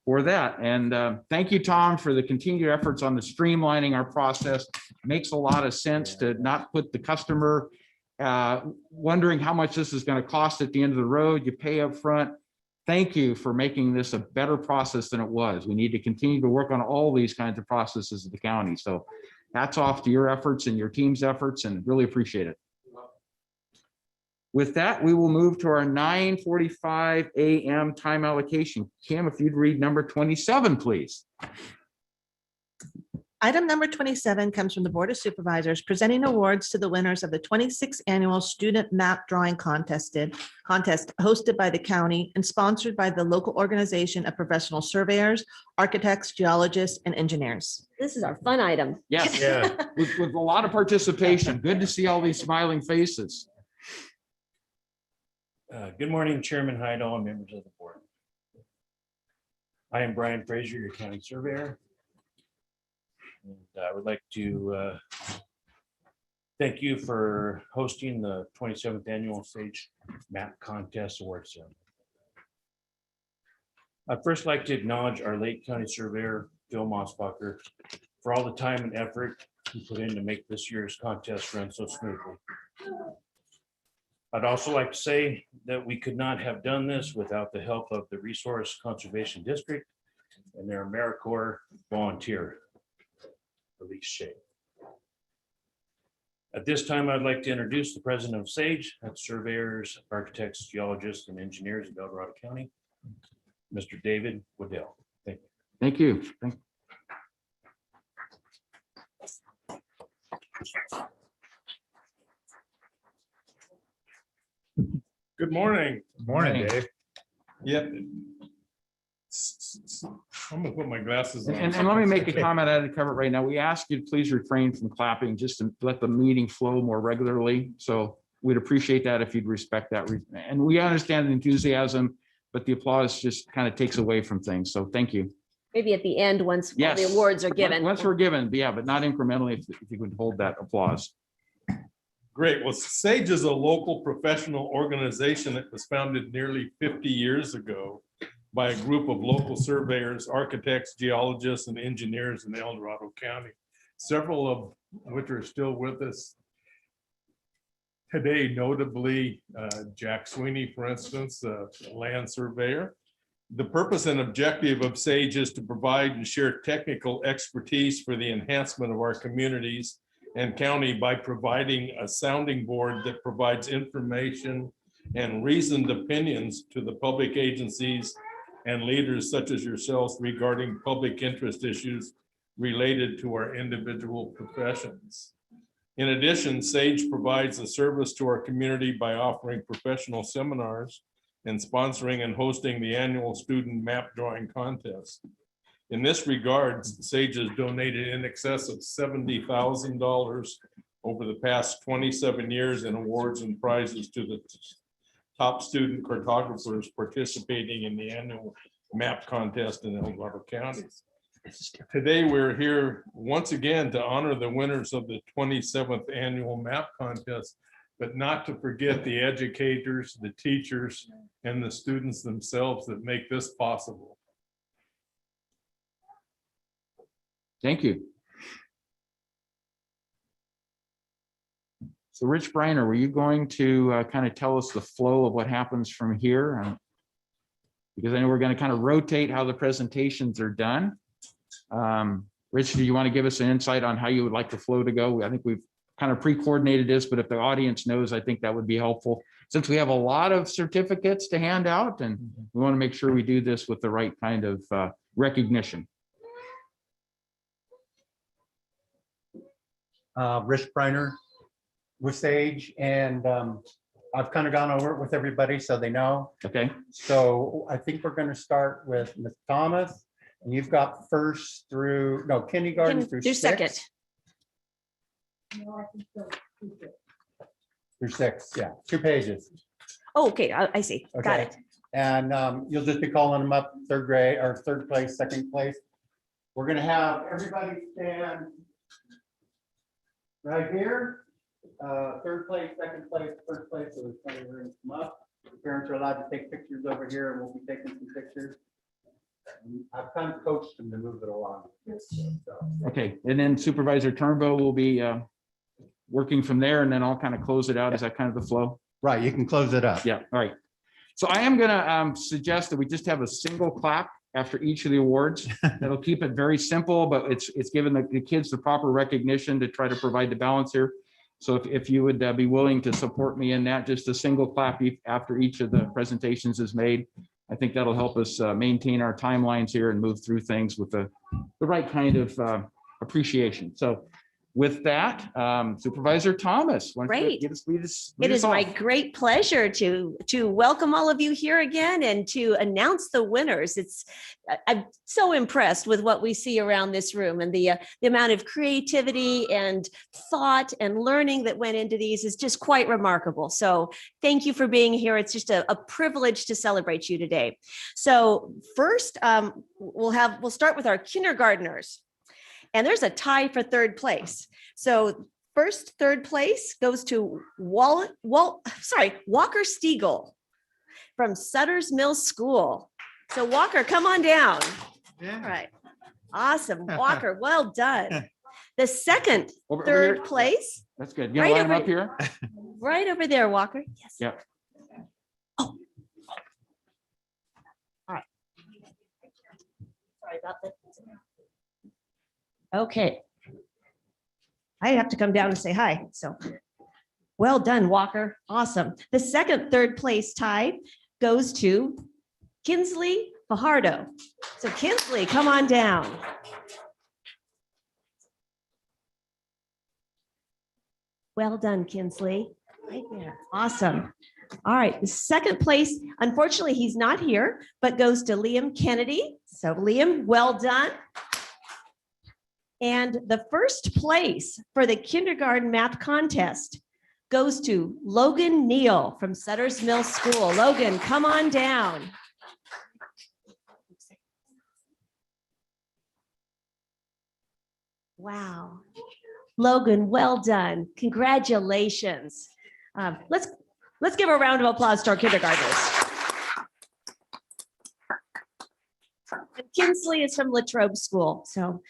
for that. And thank you, Tom, for the continued efforts on the streamlining our process. Makes a lot of sense to not put the customer wondering how much this is going to cost at the end of the road. You pay up front. Thank you for making this a better process than it was. We need to continue to work on all these kinds of processes at the county. So hats off to your efforts and your team's efforts, and really appreciate it. With that, we will move to our 9:45 a.m. time allocation. Kim, if you'd read number 27, please. Item number 27 comes from the Board of Supervisors presenting awards to the winners of the 26th Annual Student Map Drawing Contest hosted by the county and sponsored by the local organization of professional surveyors, architects, geologists, and engineers. This is our fun item. Yes, Yeah. with a lot of participation. Good to see all these smiling faces. Good morning, Chairman Heidel and members of the board. I am Brian Frazier, your county surveyor. And I would like to thank you for hosting the 27th Annual Sage Map Contest Award Ceremony. I'd first like to acknowledge our late county surveyor, Phil Mossbacher, for all the time and effort he put in to make this year's contest run so smoothly. I'd also like to say that we could not have done this without the help of the Resource Conservation District and their AmeriCorps volunteer, Elise Shea. At this time, I'd like to introduce the president of SAGE, that's surveyors, architects, geologists, and engineers of El Dorado County, Mr. David Waddell. Thank you. Thank you. Good morning. Morning, Dave. Yep. I'm gonna put my glasses on. And let me make a comment. I had to cover it right now. We ask you to please refrain from clapping just to let the meeting flow more regularly. So we'd appreciate that if you'd respect that. And we understand the enthusiasm, but the applause just kind of takes away from things. So thank you. Maybe at the end, once all Yes. the awards are given. Once we're given, yeah, but not incrementally, if you could hold that applause. Great. Well, SAGE is a local professional organization that was founded nearly 50 years ago by a group of local surveyors, architects, geologists, and engineers in El Dorado County, several of which are still with us today, notably Jack Sweeney, for instance, a land surveyor. The purpose and objective of SAGE is to provide and share technical expertise for the enhancement of our communities and county by providing a sounding board that provides information and reasoned opinions to the public agencies and leaders such as yourselves regarding public interest issues related to our individual professions. In addition, SAGE provides a service to our community by offering professional seminars and sponsoring and hosting the annual student map drawing contest. In this regard, SAGE has donated in excess of $70,000 over the past 27 years in awards and prizes to the top student cartographers participating in the annual map contest in El Dorado County. Today, we're here once again to honor the winners of the 27th annual map contest, but not to forget the educators, the teachers, and the students themselves that make this possible. Thank you. So Rich Briner, were you going to kind of tell us the flow of what happens from here? Because I know we're going to kind of rotate how the presentations are done. Rich, do you want to give us an insight on how you would like the flow to go? I think we've kind of pre-coordinated this, but if the audience knows, I think that would be helpful. Since we have a lot of certificates to hand out, and we want to make sure we do this with the right kind of recognition. Rich Briner with SAGE, and I've kind of gone over it with everybody so they know. Okay. So I think we're going to start with Ms. Thomas, and you've got first through, no, kindergarten through second. Through six, yeah, 2 pages. Oh, okay, I see. Got Okay. it. And you'll just be calling them up, third grade or third place, second place. We're going to have everybody stand right here. Third place, second place, first place, so there's plenty of room to come up. The parents are allowed to take pictures over here, and we'll be taking some pictures. I've kind of coached them to move it along. So, Okay, and then Supervisor Turnbow will be working from there, and then I'll kind of close it out. Is that kind of the flow? right, you can close it up. Yeah, all right. So I am gonna suggest that we just have a single clap after each of the awards. That'll keep it very simple, but it's given the kids the proper recognition to try to provide the balance here. So if you would be willing to support me in that, just a single clap after each of the presentations is made. I think that'll help us maintain our timelines here and move through things with the right kind of appreciation. So With that, Supervisor Thomas. why don't you Great. lead us It is my off? great pleasure to welcome all of you here again and to announce the winners. I'm so impressed with what we see around this room, and the amount of creativity and thought and learning that went into these is just quite remarkable. So thank you for being here. It's just a privilege to celebrate you today. So first, we'll start with our kindergartners. And there's a tie for third place. So third place goes to Walker Stiegel from Sutter's Mill School. So Walker, come on down. Yeah. All right. Awesome. Walker, well done. The second, Over third here. place, That's good. You Right line them over- up here? right over there, Walker. Yes. Yep. All right. Sorry about that. Okay. I have to come down and say hi. So well done, Walker. Awesome. The third place tie goes to Kinsley Fajardo. So Kinsley, come on down. Well done, Kinsley. Right there. Awesome. All right. The second place, unfortunately, he's not here, but goes to Liam Kennedy. So Liam, well done. And the first place for the kindergarten math contest goes to Logan Neal from Sutter's Mill School. Logan, come on down. Wow. Logan, well done. Congratulations. Let's give a round of applause to our kindergartners. And Kinsley is from Latrobe School. So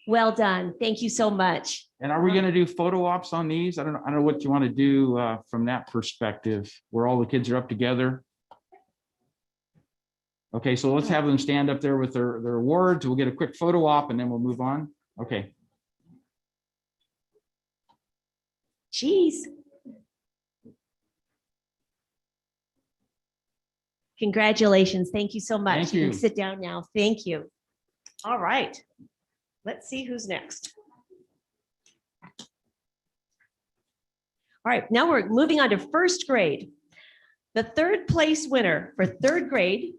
well done. Thank you so much. And are we going to do photo ops on these? I don't know what you want to do from that perspective, where all the kids are up together. Okay, so let's have them stand up there with their awards. We'll get a quick photo op and then we'll move on. Okay. Jeez. Congratulations. Thank you so much. Thank You you. can sit down now. Thank you. All right. Let's see who's next. All right, now we're moving on to first grade. The third place winner for third grade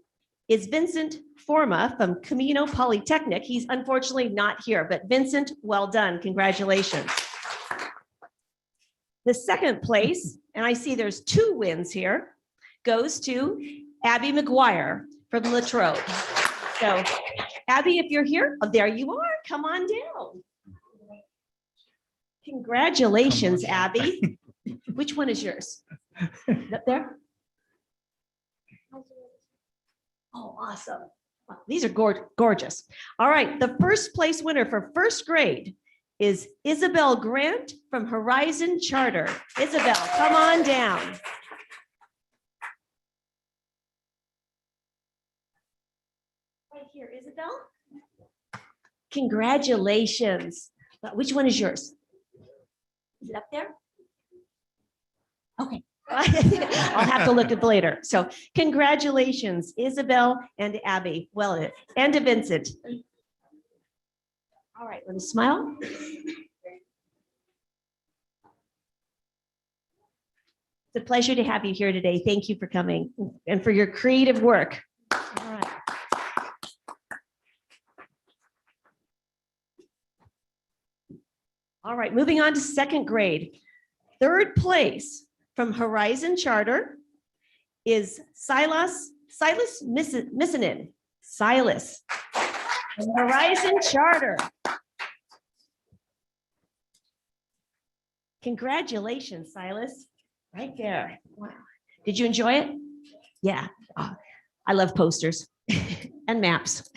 is Vincent Forma from Camino Polytechnic. He's unfortunately not here, but Vincent, well done. Congratulations. The second place, and I see there's 2 wins here, goes to Abby McGuire from Latrobe. So Abby, if you're here, oh, there you are. Come on down. Congratulations, Abby. Which one is yours? Up there? Oh, awesome. Wow, these are gorgeous. All right, the first place winner for first grade is Isabel Grant from Horizon Charter. Isabel, come on down. Right here, Isabel. Congratulations. Which one is yours? Is it up there? Okay. I'll have to look at it later. So congratulations, Isabel and Abby. Well, and to Vincent. All right, let me smile. It's a pleasure to have you here today. Thank you for coming and for your creative work. All right. All right, moving on to second grade. Third place from Horizon Charter is Silas Missinen. Silas from Horizon Charter. Congratulations, Silas. Right there. Wow. Did you enjoy it? Yeah. Oh, I love posters and maps.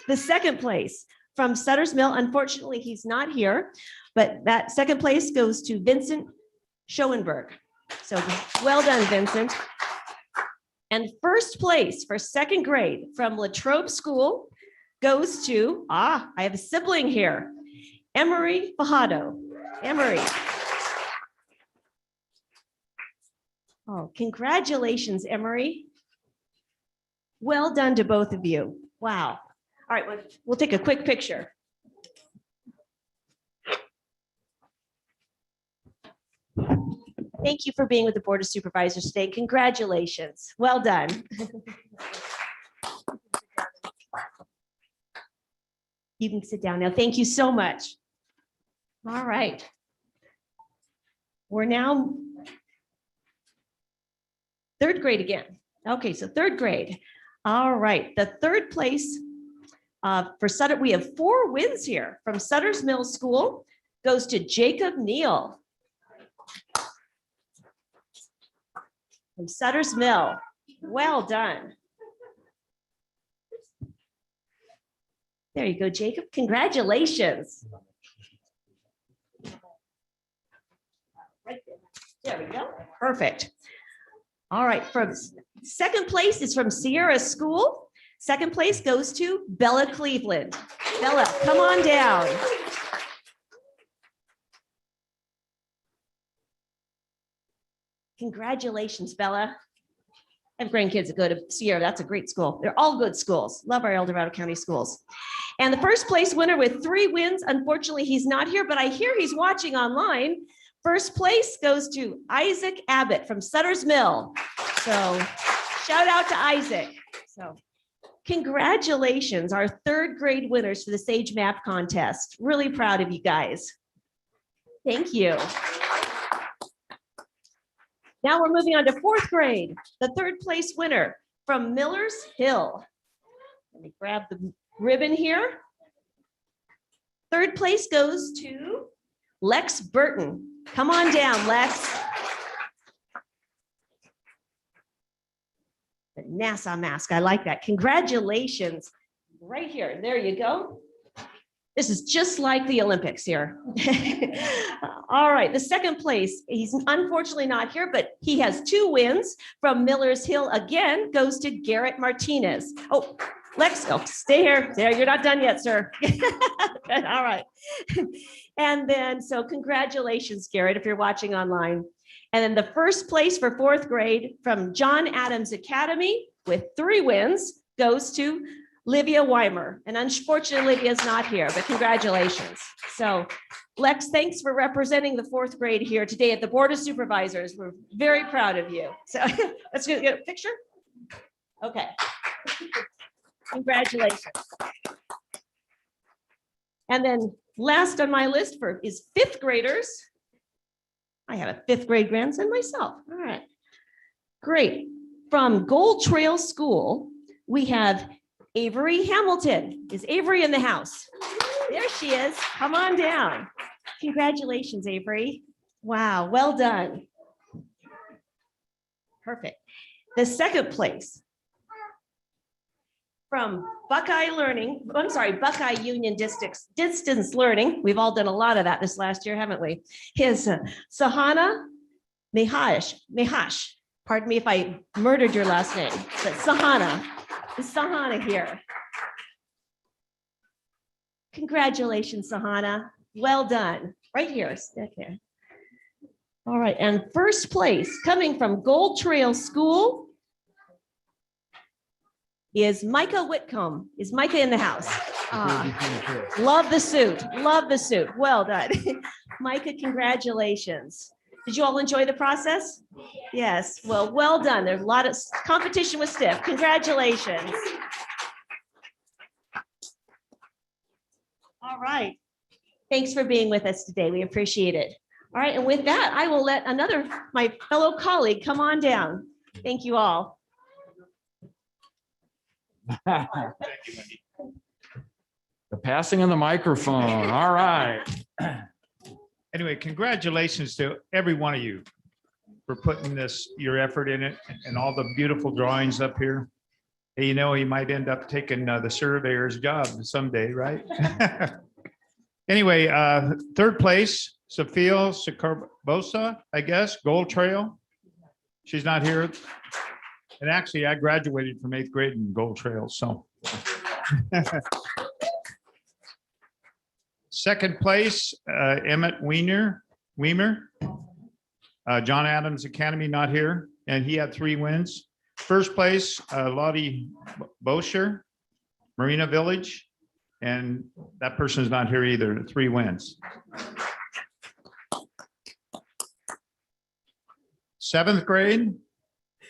The second place from Sutter's Mill, unfortunately, he's not here, but that second place goes to Vincent Schoenberg. So well done, Vincent. And first place for second grade from Latrobe School goes to, I have a sibling here, Emery Fajardo. Emery. Oh, congratulations, Emery. Well done to both of you. Wow. All right, we'll take a quick picture. Thank you for being with the Board of Supervisors today. Congratulations. Well done. You can sit down now. Thank you so much. All right. We're now third grade again. Okay, so third grade. All right, the third place for Sutter, we have 4 wins here from Sutter's Mill School goes to Jacob Neal. From Sutter's Mill. Well done. There you go, Jacob. Congratulations. Right there. There we go. Perfect. All right, from second place is from Sierra School. Second place goes to Bella Cleveland. Bella, come on down. Congratulations, Bella. I have grandkids that go to Sierra. That's a great school. They're all good schools. Love our El Dorado County schools. And the first place winner with 3 wins, unfortunately, he's not here, but I hear he's watching online. First place goes to Isaac Abbott from Sutter's Mill. So shout out to Isaac. So congratulations, our third grade winners for the Sage Map Contest. Really proud of you guys. Thank you. Now we're moving on to fourth grade, the third place winner from Miller's Hill. Let me grab the ribbon here. Third place goes to Lex Burton. Come on down, Lex. The NASA mask, I like that. Congratulations. Right here, there you go. This is just like the Olympics here. All right, the second place, he's unfortunately not here, but he has 2 wins from Miller's Hill again, goes to Garrett Martinez. Oh, Lex, oh, stay here. There, you're not done yet, sir. All right. And then, so congratulations, Garrett, if you're watching online. And then the first place for fourth grade from John Adams Academy with 3 wins goes to Livia Weimer. And unfortunately, Livia's not here, but congratulations. So Lex, thanks for representing the fourth grade here today at the Board of Supervisors. We're very proud of you. So let's get a picture. Okay. Congratulations. And then last on my list is 5th graders. I have a 5th grade grandson myself. All right, great. From Gold Trail School, we have Avery Hamilton. Is Avery in the house? There she is. Come on down. Congratulations, Avery. Wow, well done. Perfect. The second place from Buckeye Union Distance Learning. We've all done a lot of that this last year, haven't we? Is Sahana Mehash. Pardon me if I murdered your last name, but Sahana. Is Sahana here? Congratulations, Sahana. Well done. Right here. Okay. All right, and first place coming from Gold Trail School is Micah Whitcomb. Is Micah in the house? Love the suit. Love the suit. Well done. Micah, congratulations. Did you all enjoy the process? Yes. Well done. There's a lot of competition with stiff. Congratulations. All right. Thanks for being with us today. We appreciate it. All right. And with that, I will let my fellow colleague come on down. Thank you all. The passing of the microphone. All right. Anyway, congratulations to every one of you for putting your effort in it and all the beautiful drawings up here. Hey, you know, you might end up taking the surveyor's job someday, right? Anyway, third place, Sophia Sacarbosa, I guess, Gold Trail. She's not here. And actually, I graduated from 8th grade in Gold Trail, so. Second place, Emmett Weimer, John Adams Academy, not here, and he had 3 wins. First place, Lottie Bosher, Marina Village, and that person's not here either, 3 wins. Seventh grade,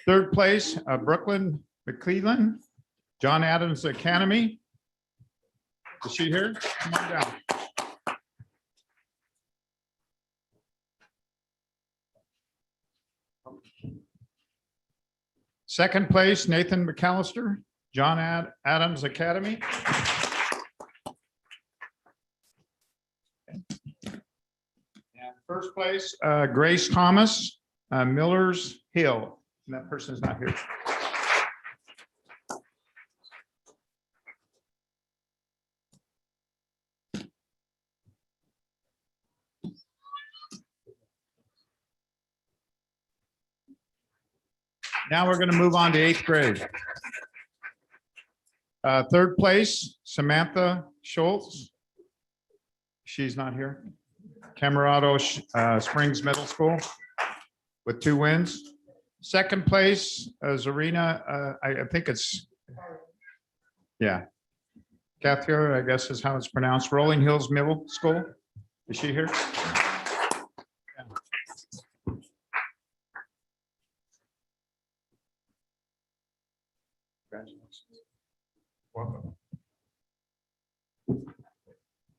third place, Brooklyn McClellan, John Adams Academy. Is she here? Come on down. Second place, Nathan McAllister, John Adams Academy. And first place, Grace Thomas, Miller's Hill. And that person's not here. Now we're going to move on to eighth grade. Third place, Samantha Schultz. She's not here. Camarado Springs Middle School with 2 wins. Second place, Zarina, I think it's, yeah. Kathia, I guess is how it's pronounced. Rolling Hills Middle School. Is she here? Welcome.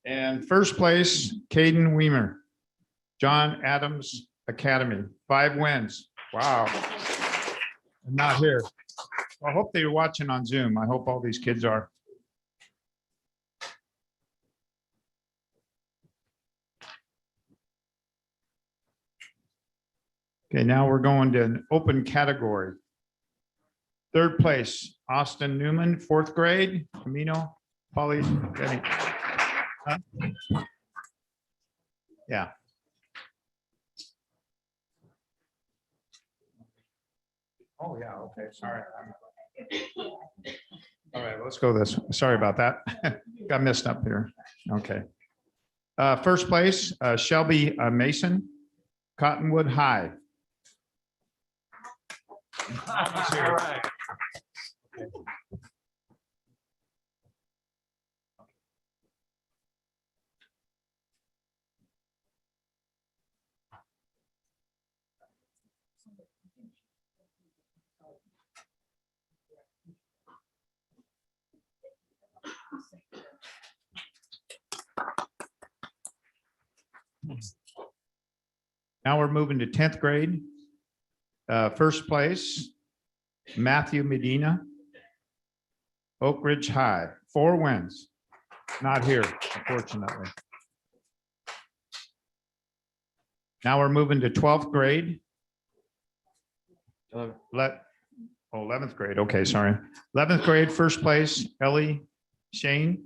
And first place, Caden Weimer, John Adams Academy, 5 wins. Wow. I'm not here. I hope they're watching on Zoom. I hope all these kids are. Okay, now we're going to an open category. Third place, Austin Newman, 4th grade, Camino Polytechnic. Huh? Yeah. Oh, yeah, okay, sorry. All right, let's go this. Sorry about that. Got messed up here. Okay. First place, Shelby Mason, Cottonwood High. All right. Now we're moving to 10th grade. First place, Matthew Medina, Oak Ridge High, 4 wins. Not here, unfortunately. Now we're moving to 12th grade. 11th grade, okay, sorry. 11th grade, first place, Ellie Shin,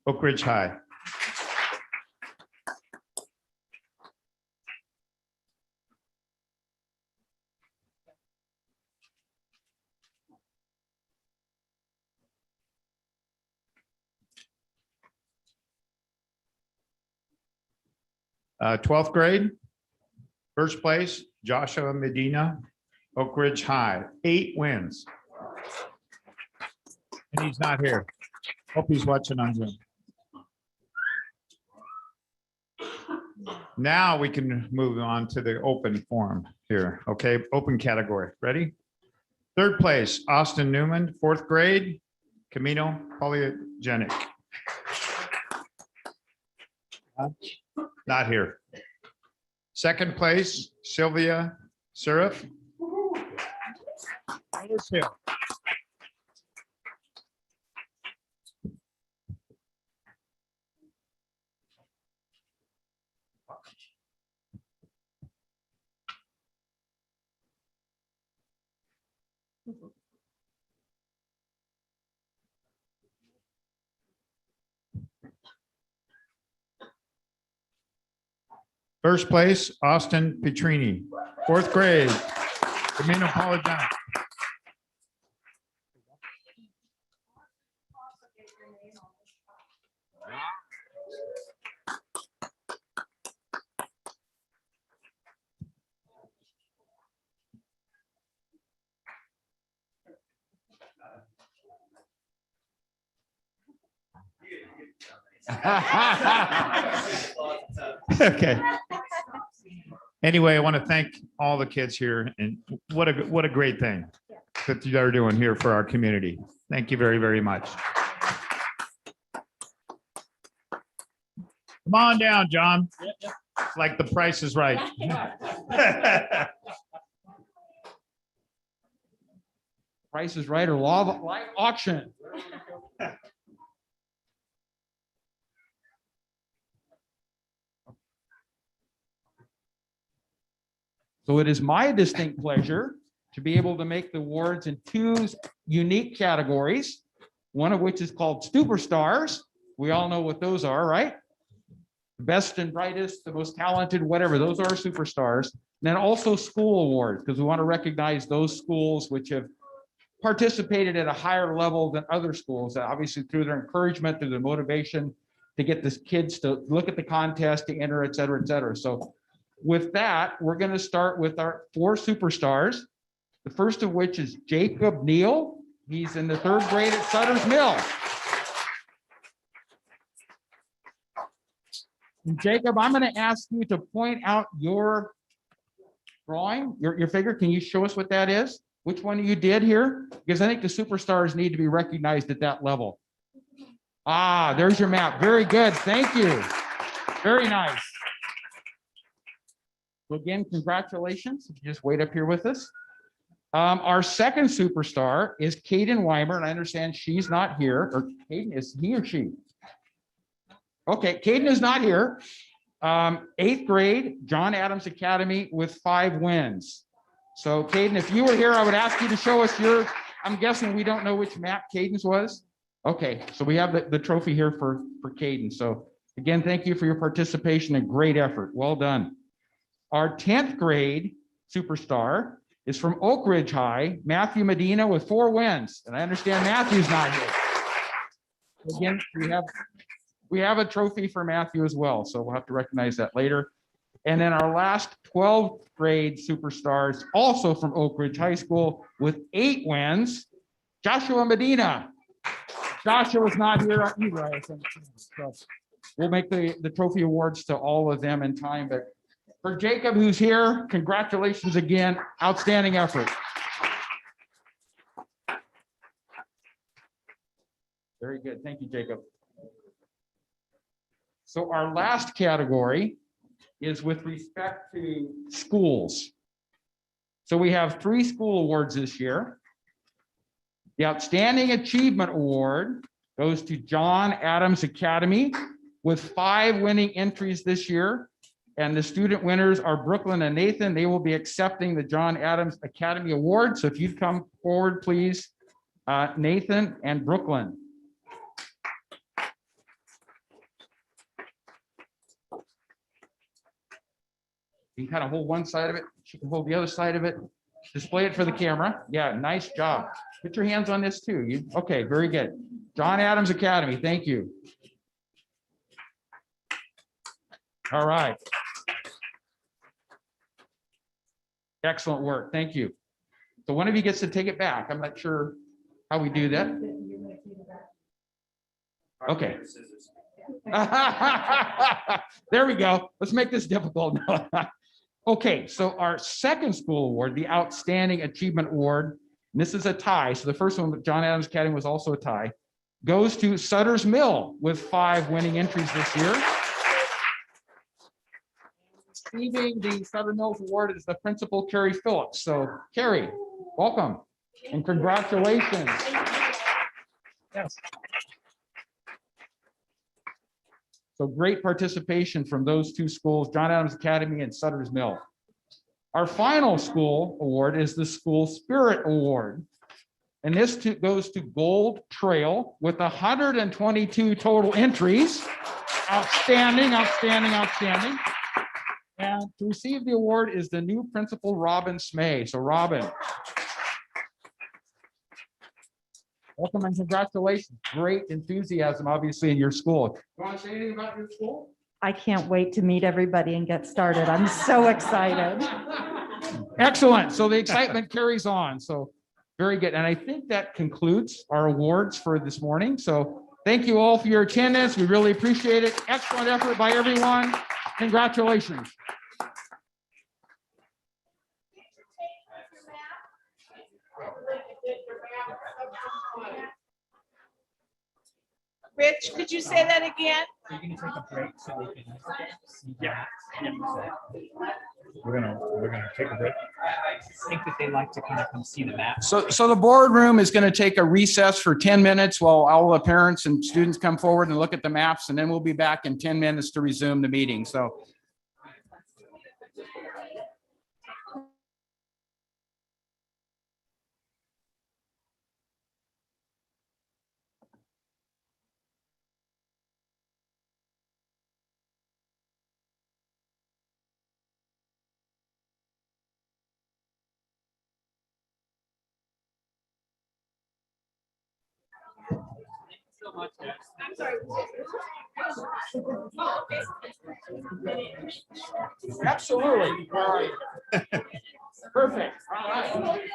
Oak Ridge High. Uh, 12th grade, first place, Joshua Medina, Oak Ridge High, 8 wins. And he's not here. Hope he's watching on Zoom. Now we can move on to the open forum here. Okay, open category. Ready? Third place, Austin Newman, 4th grade, Camino Polygenic. Not here. Second place, Sylvia Surif. First place, Austin Petrini, 4th grade, Camino Polygenic. Okay. Anyway, I want to thank all the kids here, and what a great thing that you are doing here for our community. Thank you very, very much. Come on down, John. It's like the price is right. Price is Right or Law of Live Auction. So it is my distinct pleasure to be able to make the awards in two unique categories, one of which is called Superstars. We all know what those are, right? The best and brightest, the most talented, whatever, those are superstars. And then also school awards, because we want to recognize those schools which have participated at a higher level than other schools, obviously through their encouragement, through their motivation to get the kids to look at the contest, to enter, et cetera, et cetera. So with that, we're going to start with our 4 superstars, the first of which is Jacob Neal. He's in the 3rd grade at Sutter's Mill. And Jacob, I'm going to ask you to point out your drawing, your figure. Can you show us what that is? Which one you did here? Because I think the superstars need to be recognized at that level. Ah, there's your map. Very good. Thank you. Very nice. So again, congratulations. If you just wait up here with us. Our second superstar is Caden Weimer, and I understand she's not here. Or Caden, is he or she? Okay, Caden is not here. 8th grade, John Adams Academy with 5 wins. So Caden, if you were here, I would ask you to show us your, I'm guessing we don't know which map Caden's was. Okay, so we have the trophy here for Caden. So again, thank you for your participation and great effort. Well done. Our 10th grade superstar is from Oak Ridge High, Matthew Medina with 4 wins. And I understand Matthew's not here. Again, we have a trophy for Matthew as well. So we'll have to recognize that later. And then our last 12th grade superstars, also from Oak Ridge High School with 8 wins, Joshua Medina. Joshua's not here either, I think. So we'll make the trophy awards to all of them in time. But for Jacob, who's here, congratulations again. Outstanding effort. Very good. Thank you, Jacob. So our last category is with respect to schools. So we have 3 school awards this year. The Outstanding Achievement Award goes to John Adams Academy with 5 winning entries this year. And the student winners are Brooklyn and Nathan. They will be accepting the John Adams Academy Award. So if you'd come forward, please, Nathan and Brooklyn. You can kind of hold one side of it. She can hold the other side of it. Display it for the camera. Yeah, nice job. Put your hands on this too. Okay, very good. John Adams Academy, thank you. All right. Excellent work, thank you. So one of you gets to take it back. I'm not sure how we do that. Okay. There we go. Let's make this difficult. Okay, so our second school award, the Outstanding Achievement Award, and this is a tie. So the first one with John Adams Academy was also a tie, goes to Sutter's Mill with 5 winning entries this year. Receiving the Sutter Mills Award is the principal, Carrie Phillips. So Carrie, welcome and congratulations. Yes. So great participation from those 2 schools, John Adams Academy and Sutter's Mill. Our final school award is the School Spirit Award. And this goes to Gold Trail with 122 total entries. Outstanding, outstanding, outstanding. And to receive the award is the new principal, Robin Smay. So Robin, welcome and congratulations. Great enthusiasm, obviously, in your school. You want to say anything about your school? I can't wait to meet everybody and get started. I'm so excited. Excellent. So the excitement carries on. So very good. And I think that concludes our awards for this morning. So thank you all for your attendance. We really appreciate it. Excellent effort by everyone. Congratulations. Rich, could you say that again? Are you gonna take a break so they can see that? We're gonna take a break. I think that they like to kind of come see the map. So the boardroom is going to take a recess for 10 minutes while all the parents and students come forward and look at the maps, and then we'll be back in 10 minutes to resume the meeting. So I'm sorry. absolutely. Perfect. All right.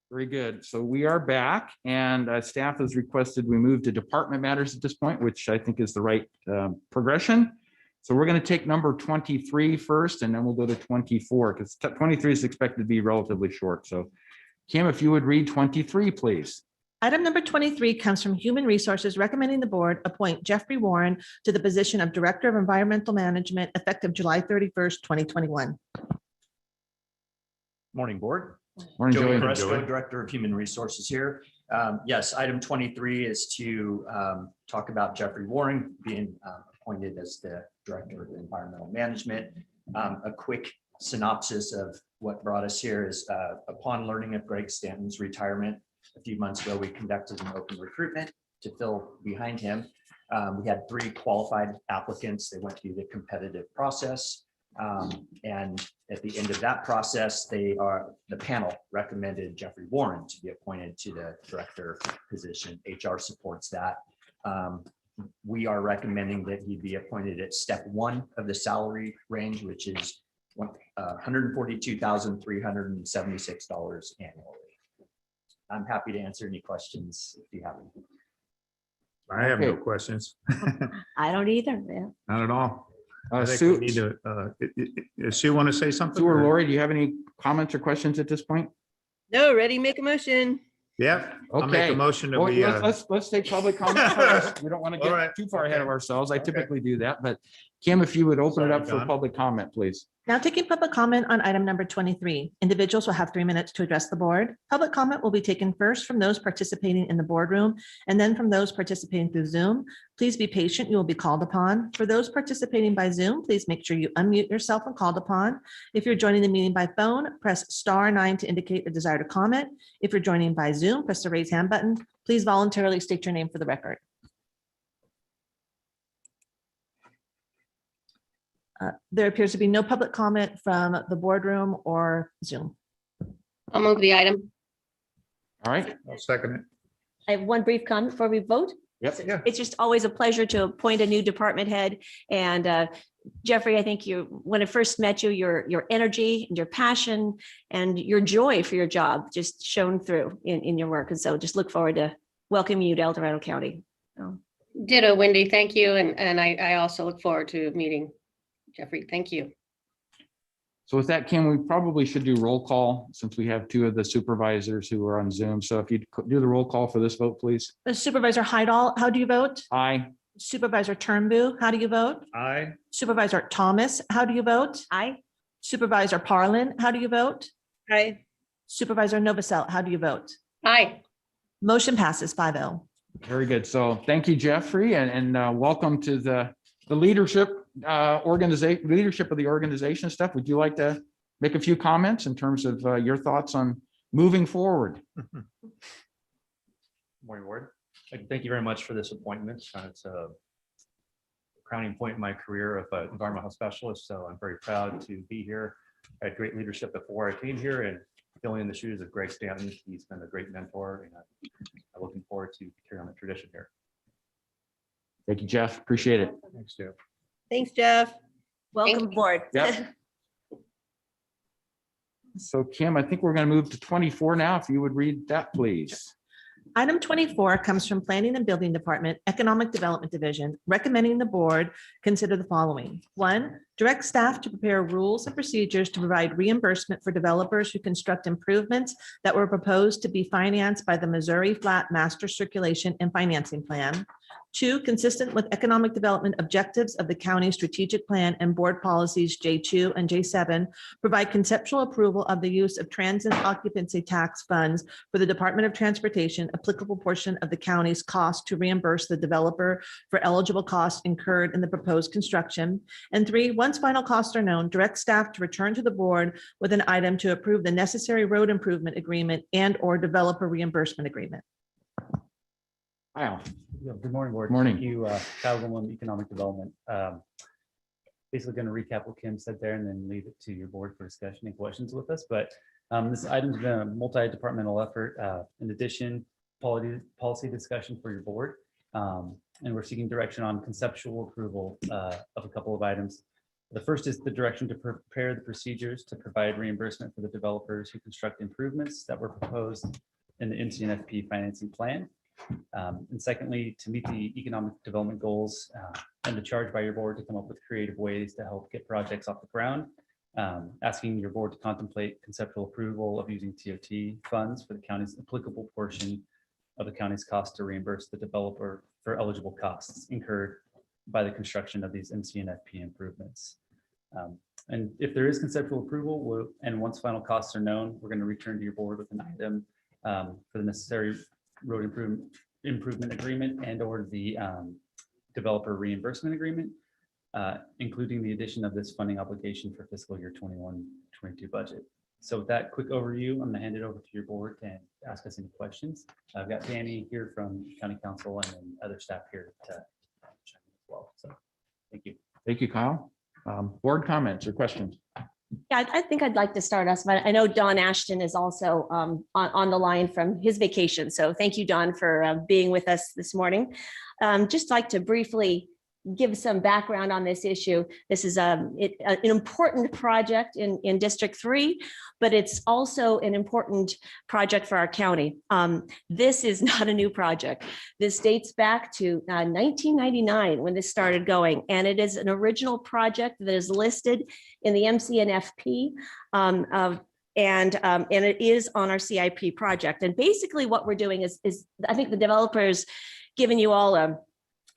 Very good. So we are back and staff has requested we move to department matters at this point, which I think is the right progression. So we're going to take number 23 first, and then we'll go to 24 because 23 is expected to be relatively short. So Kim, if you would read 23, please. Item number 23 comes from Human Resources, recommending the board appoint Jeffrey Warren to the position of Director of Environmental Management effective July 31st, 2021. Morning, board. Morning, Joey Joey. Cresco, Director of Human Resources here. Yes, item 23 is to talk about Jeffrey Warren being appointed as the Director of Environmental Management. A quick synopsis of what brought us here is upon learning of Greg Stanton's retirement a few months ago, we conducted an open recruitment to fill behind him. We had 3 qualified applicants. They went through the competitive process. And at the end of that process, the panel recommended Jeffrey Warren to be appointed to the director position. HR supports that. We are recommending that he be appointed at step 1 of the salary range, which is $142,376 annually. I'm happy to answer any questions if you have any. I have no questions. I don't either, man. Not at all. I think Sue, we need to, Sue, want to say something? Sue or Lori, do you have any comments or questions at this point? No, ready, make a motion. Yeah, I'll make Okay. a motion to Well, be. let's take public comment first. We don't want to All get right. too far ahead of Okay. ourselves. I Okay. typically do that, but Kim, if you would open it Sorry, up for Don. public comment, please. Now taking public comment on item number 23. Individuals will have 3 minutes to address the board. Public comment will be taken first from those participating in the boardroom and then from those participating through Zoom. Please be patient. You will be called upon. For those participating by Zoom, please make sure you unmute yourself when called upon. If you're joining the meeting by phone, press *9 to indicate a desire to comment. If you're joining by Zoom, press the raise hand button. Please voluntarily state your name for the record. There appears to be no public comment from the boardroom or Zoom. I'll move the item. All right. I'll second it. I have one brief comment before we vote. Yep. Yeah. It's just always a pleasure to appoint a new department head. And Jeffrey, I think when I first met you, your energy and your passion and your joy for your job just shone through in your work. And so just look forward to welcoming you to El Dorado County. So, Ditto, Wendy. Thank you. And I also look forward to meeting Jeffrey. Thank you. So with that, Kim, we probably should do roll call since we have 2 of the supervisors who are on Zoom. So if you do the roll call for this vote, please. Supervisor Hydall, how do you vote? Aye. Supervisor Turnbull, how do you vote? Aye. Supervisor Thomas, how do you vote? aye. Supervisor Parlin, how do you vote? Aye. Supervisor Novosel, how do you vote? Aye. Motion passes 5-0. Very good. So thank you, Jeffrey, and welcome to the leadership leadership of the organization stuff. Would you like to make a few comments in terms of your thoughts on moving forward? Morning, board. Thank you very much for this appointment. It's a crowning point in my career of an environmental health specialist, so I'm very proud to be here. I had great leadership before I came here, and filling in the shoes of Greg Stanton. He's been a great mentor, and I'm looking forward to carrying on the tradition here. Thank you, Jeff. Appreciate it. Thanks, Jeff. Thanks, Jeff. Welcome aboard. Yep. So Kim, I think we're going to move to 24 now. If you would read that, please. Item 24 comes from Planning and Building Department, Economic Development Division, recommending the board consider the following. 1, direct staff to prepare rules and procedures to provide reimbursement for developers who construct improvements that were proposed to be financed by the Missouri Flat Master Circulation and Financing Plan. 2, consistent with economic development objectives of the county strategic plan and board policies J2 and J7, provide conceptual approval of the use of transit occupancy tax funds for the Department of Transportation, applicable portion of the county's cost to reimburse the developer for eligible costs incurred in the proposed construction. And 3, once final costs are known, direct staff to return to the board with an item to approve the necessary road improvement agreement and/or developer reimbursement agreement. Wow. Yeah, good morning, board. Morning. Thank you, Kyle Gilman, Economic Development. Basically going to recap what Kim said there and then leave it to your board for discussion and questions with us. But this item's been a multi-departmental effort. In addition, policy discussion for your board. And we're seeking direction on conceptual approval of a couple of items. The first is the direction to prepare the procedures to provide reimbursement for the developers who construct improvements that were proposed in the MCNFP financing plan. And secondly, to meet the economic development goals and the charge by your board to come up with creative ways to help get projects off the ground. Asking your board to contemplate conceptual approval of using TOT funds for the county's applicable portion of the county's cost to reimburse the developer for eligible costs incurred by the construction of these MCNFP improvements. And if there is conceptual approval, and once final costs are known, we're going to return to your board with an item for the necessary road improvement agreement and or the developer reimbursement agreement, including the addition of this funding obligation for fiscal year 21-22 budget. So with that quick overview, I'm going to hand it over to your board and ask us any questions. I've got Danny here from County Council and then other staff here to chime in as well. So thank you. Thank you, Kyle. Board comments or questions? Yeah, I think I'd like to start us, but I know Don Ashton is also on the line from his vacation. So thank you, Don, for being with us this morning. Just like to briefly give some background on this issue. This is an important project in District 3, but it's also an important project for our county. This is not a new project. This dates back to 1999 when this started going, and it is an original project that is listed in the MCNFP and it is on our CIP project. And basically what we're doing is I think the developer's given you all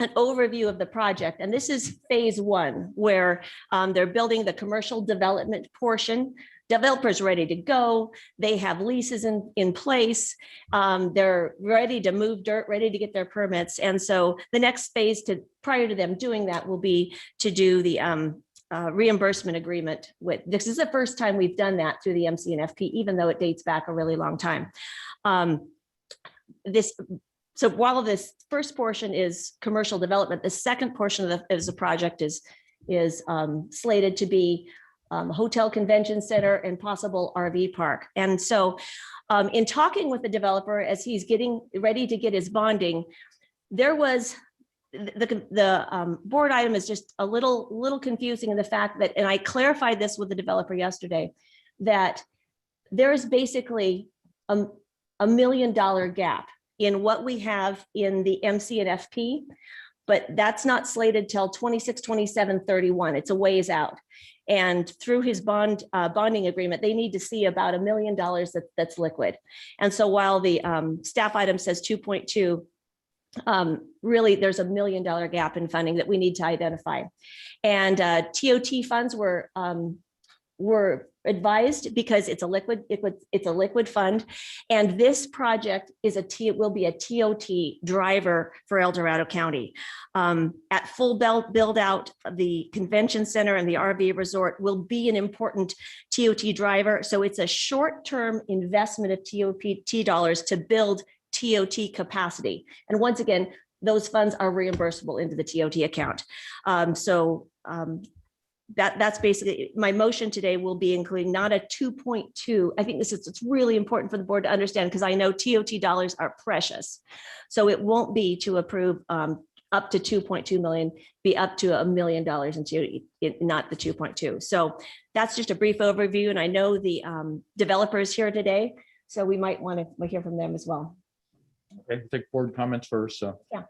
an overview of the project. And this is phase 1, where they're building the commercial development portion. Developers ready to go. They have leases in place. They're ready to move dirt, ready to get their permits. And so the next phase prior to them doing that will be to do the reimbursement agreement with. This is the first time we've done that through the MCNFP, even though it dates back a really long time. So while this first portion is commercial development, the second portion of the project is slated to be hotel, convention center, and possible RV park. And so in talking with the developer as he's getting ready to get his bonding, there was the board item is just a little confusing in the fact that, and I clarified this with the developer yesterday, that there is basically a $1 million gap in what we have in the MCNFP, but that's not slated till 26, 27, 31. It's a ways out. And through his bonding agreement, they need to see about $1 million that's liquid. And so while the staff item says 2.2, really there's $1 million gap in funding that we need to identify. And TOT funds were advised because it's a liquid fund, and this project will be a TOT driver for El Dorado County. At full build out, the convention center and the RV resort will be an important TOT driver. So it's a short-term investment of TOT dollars to build TOT capacity. And once again, those funds are reimbursable into the TOT account. That's basically my motion today. Will be including not a 2.2. I think it's really important for the board to understand, because I know TOT dollars are precious. So it won't be to approve up to 2.2 million, be up to $1 million in TOT, not the 2.2. So that's just a brief overview. And I know the developers here today, so we might want to hear from them as well. Okay, take board comments first. Yeah.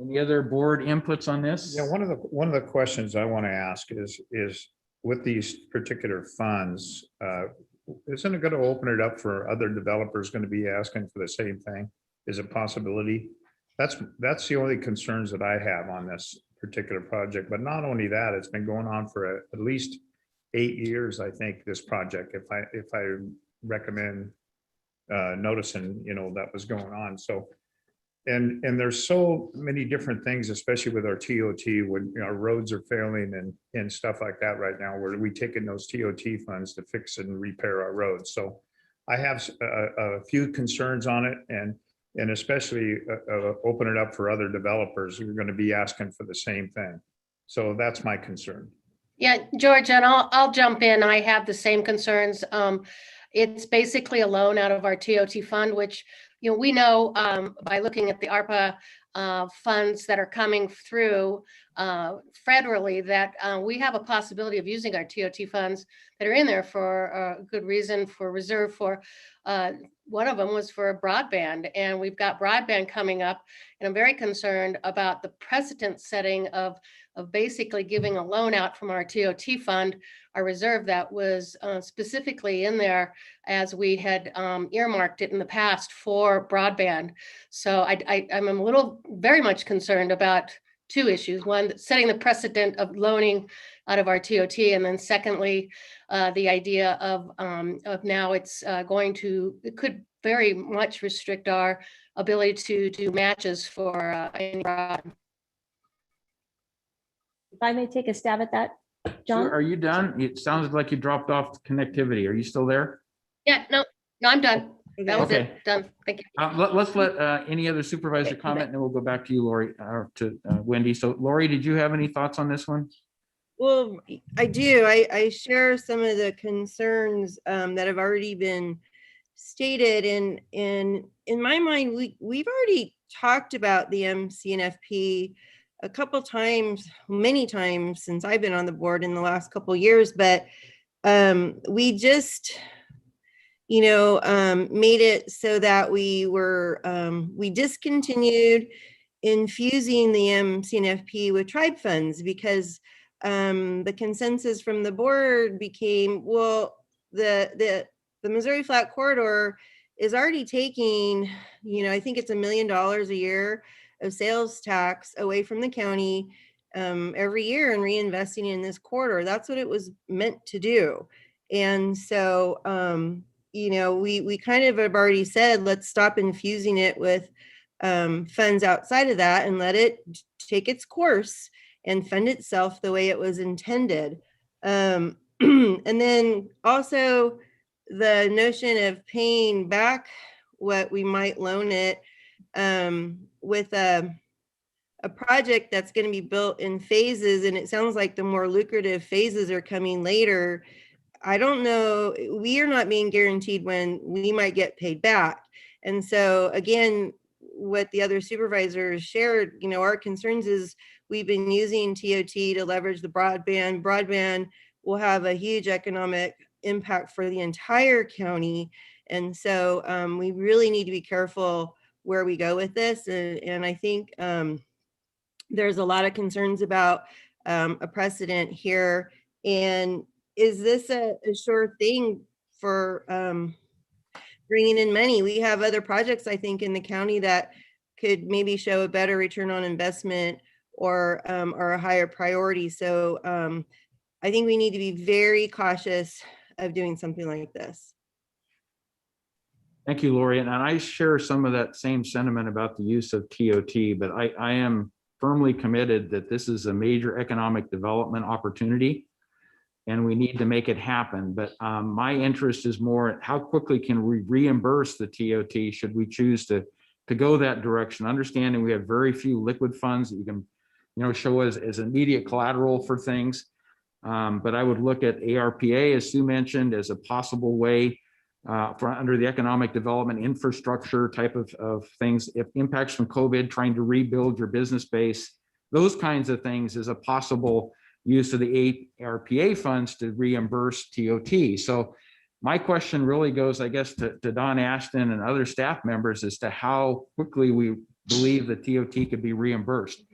Any other board inputs on this? Yeah, one of the questions I want to ask is with these particular funds, isn't it going to open it up for other developers going to be asking for the same thing? Is it a possibility? That's the only concerns that I have on this particular project. But not only that, it's been going on for at least 8 years, I think, this project, if I recommend noticing, that was going on. So and there's so many different things, especially with our TOT, when our roads are failing and stuff like that right now, where we taking those TOT funds to fix and repair our roads. So I have a few concerns on it, and especially open it up for other developers who are going to be asking for the same thing. So that's my concern. Yeah, George, and I'll jump in. I have the same concerns. It's basically a loan out of our TOT fund, which we know by looking at the ARPA funds that are coming through federally, that we have a possibility of using our TOT funds that are in there for a good reason, for reserve for, one of them was for broadband, and we've got broadband coming up. And I'm very concerned about the precedent setting of basically giving a loan out from our TOT fund, our reserve that was specifically in there as we had earmarked it in the past for broadband. So I'm a little, very much concerned about two issues. One, setting the precedent of loaning out of our TOT, and then secondly, the idea of now it's going to, it could very much restrict our ability to do matches for any broad. If I may take a stab at that, John? Are you done? It sounds like you dropped off connectivity. Are you still there? Yeah, no, I'm done. That was Okay. it. Done. Thank you. Let's let any other supervisor comment, and then we'll go back to you, Lori, or to Wendy. So Lori, did you have any thoughts on this one? Well, I do. I share some of the concerns that have already been stated. And in my mind, we've already talked about the MCNFP a couple times, many times since I've been on the board in the last couple of years, but we just, made it so that we discontinued infusing the MCNFP with tribe funds because the consensus from the board became, well, the Missouri Flat Corridor is already taking, I think it's $1 million a year of sales tax away from the county every year and reinvesting in this corridor. That's what it was meant to do. And so, we kind of have already said, let's stop infusing it with funds outside of that and let it take its course and fund itself the way it was intended. And then also the notion of paying back what we might loan it with a project that's going to be built in phases. And it sounds like the more lucrative phases are coming later. I don't know, we are not being guaranteed when we might get paid back. And so again, what the other supervisors shared, our concerns is we've been using TOT to leverage the broadband. Broadband will have a huge economic impact for the entire county. And so we really need to be careful where we go with this. And I think there's a lot of concerns about a precedent here. And is this a sure thing for bringing in money? We have other projects, I think, in the county that could maybe show a better return on investment or a higher priority. So I think we need to be very cautious of doing something like this. Thank you, Lori. And I share some of that same sentiment about the use of TOT, but I am firmly committed that this is a major economic development opportunity and we need to make it happen. But my interest is more how quickly can we reimburse the TOT should we choose to go that direction, understanding we have very few liquid funds that you can show as immediate collateral for things. But I would look at ARPA, as Sue mentioned, as a possible way for under the economic development infrastructure type of things. If impacts from COVID, trying to rebuild your business base, those kinds of things is a possible use of the ARPA funds to reimburse TOT. So my question really goes, I guess, to Don Ashton and other staff members as to how quickly we believe the TOT could be reimbursed.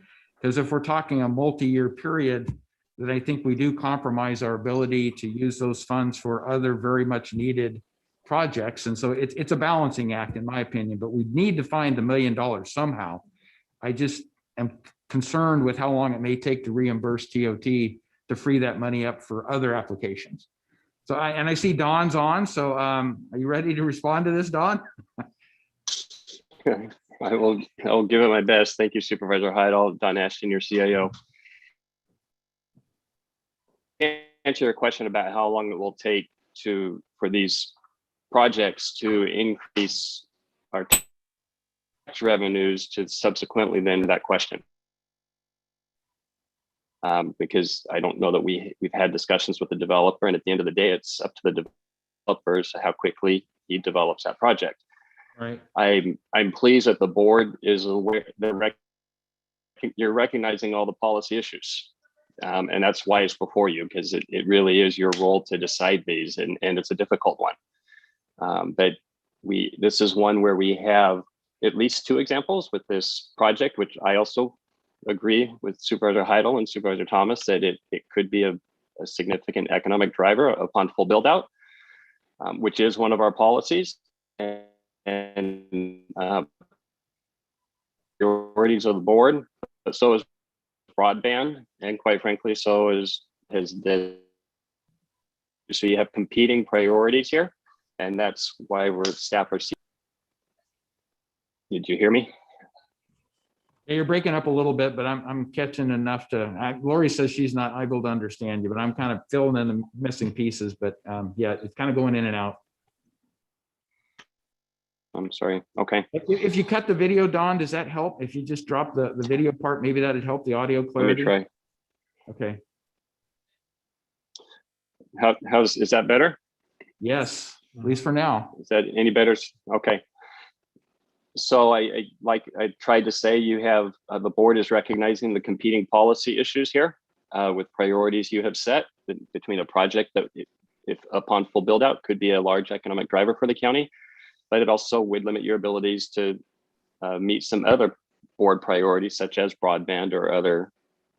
Because if we're talking a multi-year period, then I think we do compromise our ability to use those funds for other very much needed projects. And so it's a balancing act, in my opinion, but we need to find $1 million somehow. I just am concerned with how long it may take to reimburse TOT to free that money up for other applications. So I see Don's on. So are you ready to respond to this, Don? I'll give it my best. Thank you, Supervisor Heidel, Don Ashton, your CIO. Answer your question about how long it will take for these projects to increase our tax revenues to subsequently then that question. Because I don't know that we've had discussions with the developer, and at the end of the day, it's up to the developers how quickly he develops that project. Right. I'm pleased that the board is aware, that you're recognizing all the policy issues. And that's why it's before you, because it really is your role to decide these, and it's a difficult one. But this is one where we have at least 2 examples with this project, which I also agree with Supervisor Heidel and Supervisor Thomas that it could be a significant economic driver upon full build out, which is one of our policies. And priorities of the board, but so is broadband, and quite frankly, so is the. So you have competing priorities here, and that's why staff are. Did you hear me? Yeah, you're breaking up a little bit, but I'm catching enough to. Lori says she's not able to understand you, but I'm kind of filling in the missing pieces. But yeah, it's kind of going in and out. I'm sorry. Okay. If you cut the video, Don, does that help? If you just drop the video part, maybe that'd help the audio clarity. Let me try. Okay. Is that better? Yes, at least for now. Is that any better? Okay. So I tried to say, you have the board is recognizing the competing policy issues here with priorities you have set between a project that, if upon full build out, could be a large economic driver for the county, but it also would limit your abilities to meet some other board priorities, such as broadband or other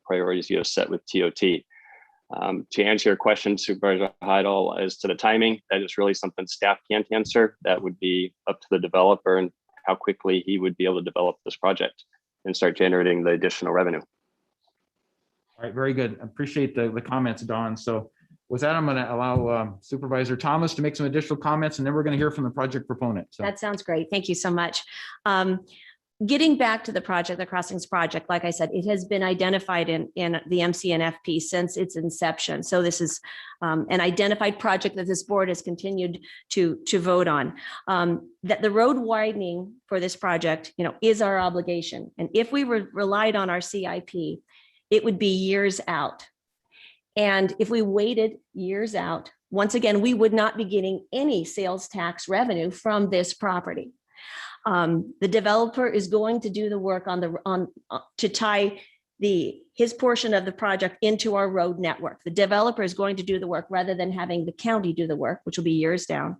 priorities you have set with TOT. To answer your question, Supervisor Heidel, as to the timing, that is really something staff can't answer. That would be up to the developer and how quickly he would be able to develop this project and start generating the additional revenue. All right, very good. I appreciate the comments, Don. So with that, I'm going to allow Supervisor Thomas to make some additional comments, and then we're going to hear from the project proponent. So. That sounds great. Thank you so much. Getting back to the project, the Crossings project, like I said, it has been identified in the MCNFP since its inception. So this is an identified project that this board has continued to vote on. That the road widening for this project, is our obligation. And if we relied on our CIP, it would be years out. And if we waited years out, once again, we would not be getting any sales tax revenue from this property. The developer is going to do the work to tie his portion of the project into our road network. The developer is going to do the work rather than having the county do the work, which will be years down.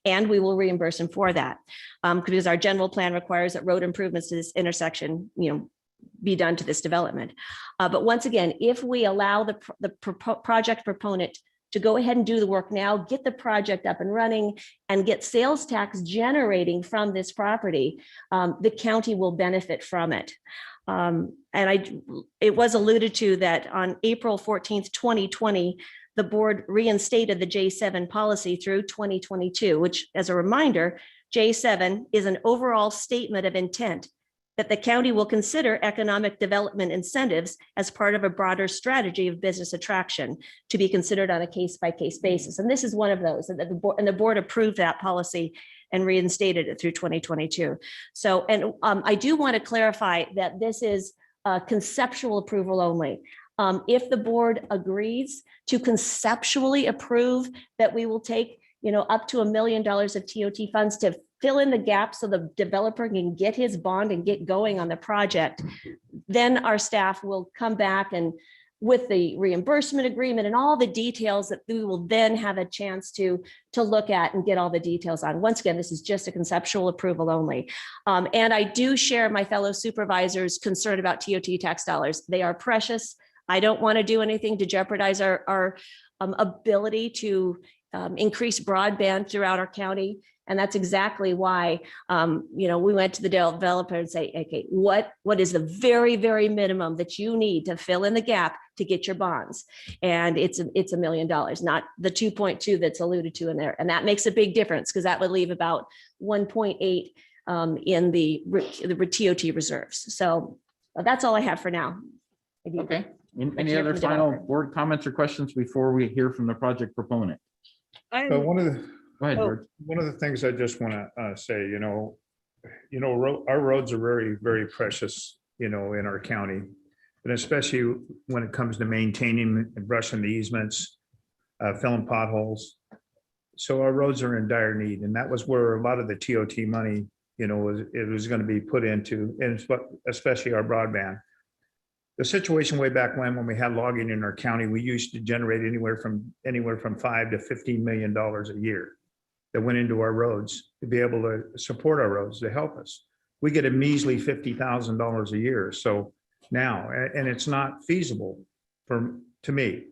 And we will reimburse him for that because our general plan requires that road improvements to this intersection, be done to this development. But once again, if we allow the project proponent to go ahead and do the work now, get the project up and running, and get sales tax generating from this property, the county will benefit from it. It was alluded to that on April 14th, 2020, the board reinstated the J7 policy through 2022, which, as a reminder, J7 is an overall statement of intent that the county will consider economic development incentives as part of a broader strategy of business attraction to be considered on a case-by-case basis. And this is one of those, and the board approved that policy and reinstated it through 2022. So, and I do want to clarify that this is conceptual approval only. If the board agrees to conceptually approve that we will take up to $1 million of TOT funds to fill in the gap so the developer can get his bond and get going on the project, then our staff will come back and with the reimbursement agreement and all the details that we will then have a chance to look at and get all the details on. Once again, this is just a conceptual approval only. And I do share my fellow supervisors' concern about TOT tax dollars. They are precious. I don't want to do anything to jeopardize our ability to increase broadband throughout our county. And that's exactly why, we went to the developer and say, okay, what is the very, very minimum that you need to fill in the gap to get your bonds? And it's $1 million, not the 2.2 that's alluded to in there. And that makes a big difference because that would leave about 1.8 in the TOT reserves. So that's all I have for now. Okay. Any other final board comments or questions before we hear from the project proponent? So one of the Go ahead, George. One of the things I just want to say, our roads are very, very precious, in our county, and especially when it comes to maintaining and brushing the easements, filling potholes. So our roads are in dire need, and that was where a lot of the TOT money, it was going to be put into, and especially our broadband. the situation way back when we had logging in our county, we used to generate anywhere from $5 to $15 million a year that went into our roads to be able to support our roads, to help us. We get a measly $50,000 a year. So now, and it's not feasible to me.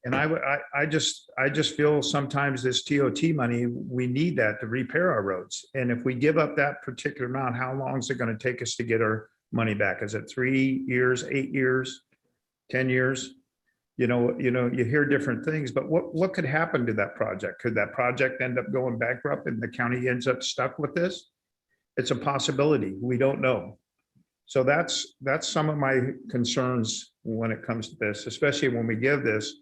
And I just feel sometimes this TOT money, we need that to repair our roads. And if we give up that particular amount, how long is it going to take us to get our money back? Is it 3 years, 8 years, 10 years? You hear different things, but what could happen to that project? Could that project end up going bankrupt and the county ends up stuck with this? It's a possibility. We don't know. So that's some of my concerns when it comes to this, especially when we give this.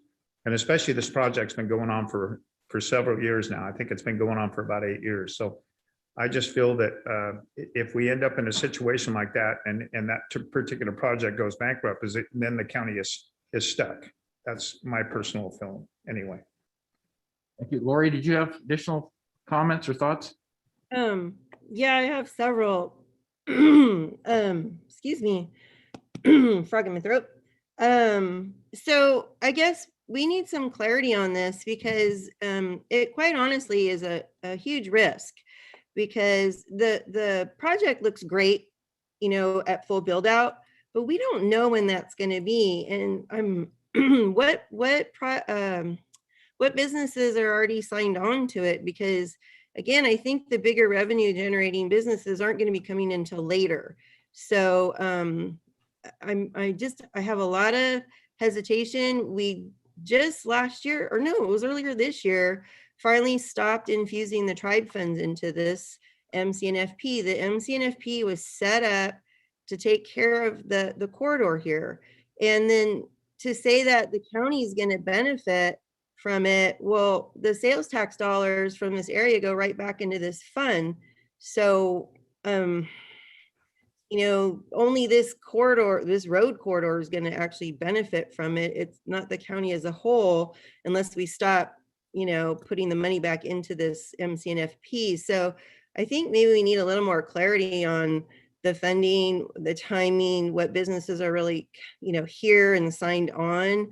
And especially this project's been going on for several years now. I think it's been going on for about 8 years. So I just feel that if we end up in a situation like that and that particular project goes bankrupt, then the county is stuck. That's my personal feeling anyway. Thank you. Lori, did you have additional comments or thoughts? Yeah, I have several. Excuse me, frog in my throat. So I guess we need some clarity on this because it quite honestly is a huge risk, because the project looks great, at full build out, but we don't know when that's going to be. And what businesses are already signed on to it? Because again, I think the bigger revenue generating businesses aren't going to be coming until later. So I have a lot of hesitation. We just last year, or no, it was earlier this year, finally stopped infusing the tribe funds into this MCNFP. The MCNFP was set up to take care of the corridor here. And then to say that the county is going to benefit from it, well, the sales tax dollars from this area go right back into this fund. So, only this corridor, this road corridor is going to actually benefit from it. It's not the county as a whole, unless we stop, putting the money back into this MCNFP. So I think maybe we need a little more clarity on the funding, the timing, what businesses are really, here and signed on.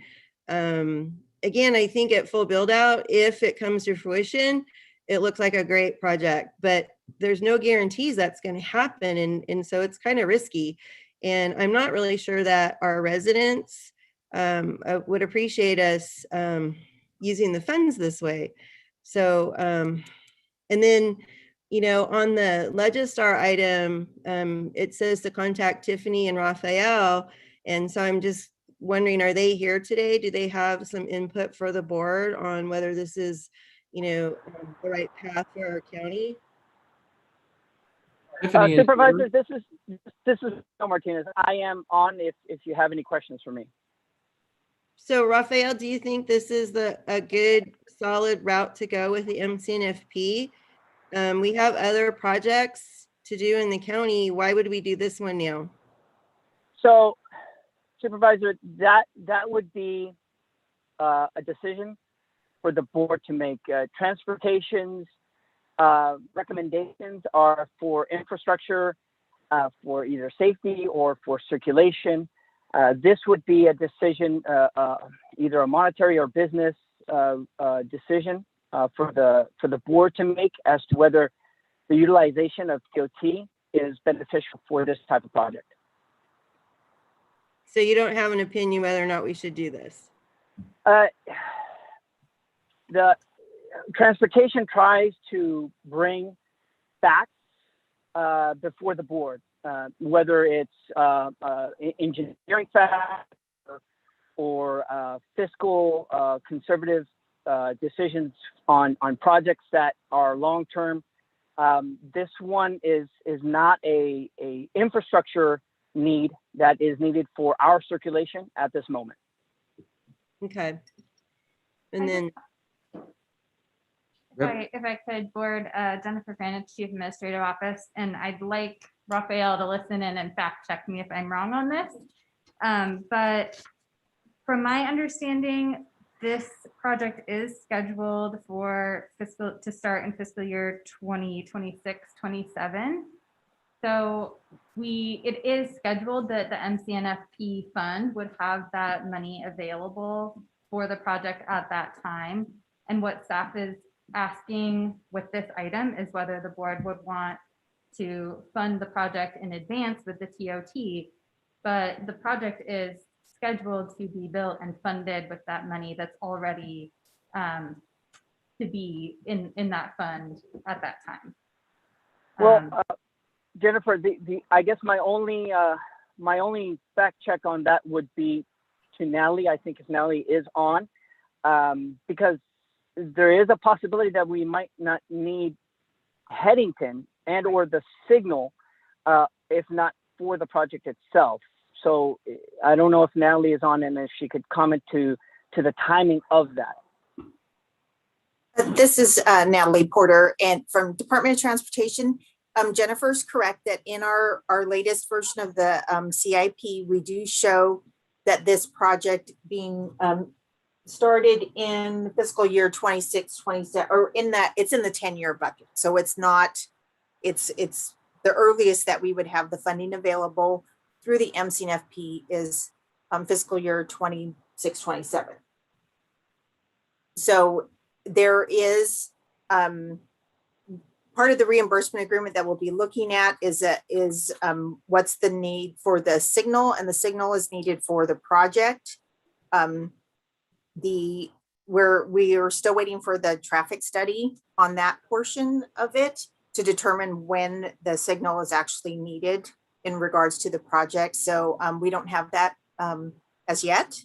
Again, I think at full build out, if it comes to fruition, it looks like a great project, but there's no guarantees that's going to happen. And so it's kind of risky. And I'm not really sure that our residents would appreciate us using the funds this way. So, and then, on the Legistar item, it says to contact Tiffany and Raphael. And so I'm just wondering, are they here today? Do they have some input for the board on whether this is, the right path for our county? Supervisor, this is Bill Martinez. I am on if you have any questions for me. So Raphael, do you think this is a good solid route to go with the MCNFP? We have other projects to do in the county. Why would we do this one now? So Supervisor, that would be a decision for the board to make. Transportation's recommendations are for infrastructure, for either safety or for circulation. This would be a decision, either a monetary or business decision for the board to make as to whether the utilization of TOT is beneficial for this type of project. So you don't have an opinion whether or not we should do this? The transportation tries to bring facts before the board, whether it's engineering facts or fiscal conservative decisions on projects that are long-term. This one is not a infrastructure need that is needed for our circulation at this moment. Okay. And then if I could, board, Jennifer Fanich, Chief Administrative Office, and I'd like Raphael to listen in and fact check me if I'm wrong on this. But from my understanding, this project is scheduled for to start in fiscal year 2026-27. So it is scheduled that the MCNFP fund would have that money available for the project at that time. And what staff is asking with this item is whether the board would want to fund the project in advance with the TOT, but the project is scheduled to be built and funded with that money that's already to be in that fund at that time. Well, Jennifer, I guess my only fact check on that would be to Natalie. I think if Natalie is on, because there is a possibility that we might not need Headington and or the signal, if not for the project itself. So I don't know if Natalie is on and if she could comment to the timing of that. This is Natalie Porter, and from Department of Transportation. Jennifer's correct that in our latest version of the CIP, we do show that this project being started in fiscal year 26, 27, or it's in the 10-year bucket. So it's not, it's the earliest that we would have the funding available through the MCNFP is fiscal year 26, 27. So there is part of the reimbursement agreement that we'll be looking at is what's the need for the signal, and the signal is needed for the project. We are still waiting for the traffic study on that portion of it to determine when the signal is actually needed in regards to the project. So we don't have that as yet.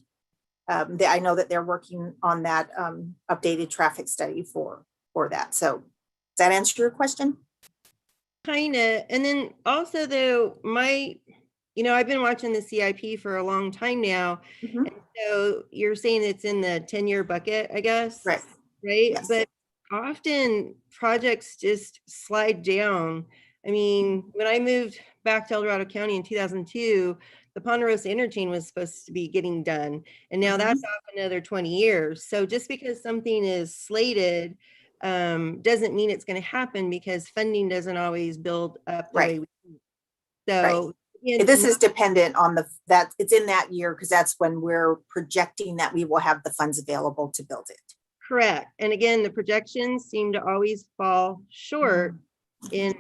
I know that they're working on that updated traffic study for that. So does that answer your question? Kinda. And then also though, I've been watching the CIP for a long time now. Mm-hmm. And so you're saying it's in the 10-year bucket, I guess? Right. Right? Yes. But often projects just slide down. I mean, when I moved back to El Dorado County in 2002, the Ponderosa interchange was supposed to be getting done. And now that's off another 20 years. So just because something is slated doesn't mean it's going to happen, because funding doesn't always build up the way we need. So this is dependent on that it's in that year, because that's when we're projecting that we will have the funds available to build it. Correct. And again, the projections seem to always fall short. In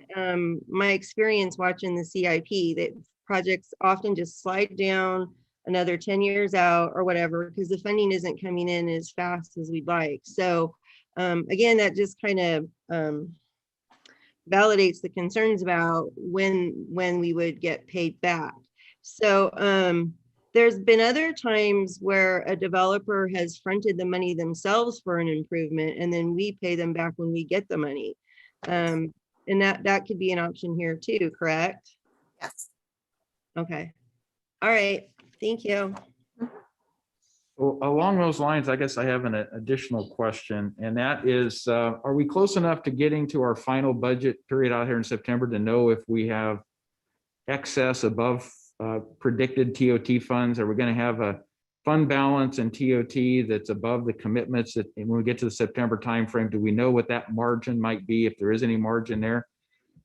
my experience watching the CIP, that projects often just slide down another 10 years out or whatever, because the funding isn't coming in as fast as we'd like. So again, that just kind of validates the concerns about when we would get paid back. So there's been other times where a developer has fronted the money themselves for an improvement, and then we pay them back when we get the money. And that could be an option here too, correct? Yes. Okay. All right. Thank you. Well, along those lines, I guess I have an additional question, and that is, are we close enough to getting to our final budget period out here in September to know if we have excess above predicted TOT funds? Are we going to have a fund balance and TOT that's above the commitments that when we get to the September timeframe, do we know what that margin might be, if there is any margin there?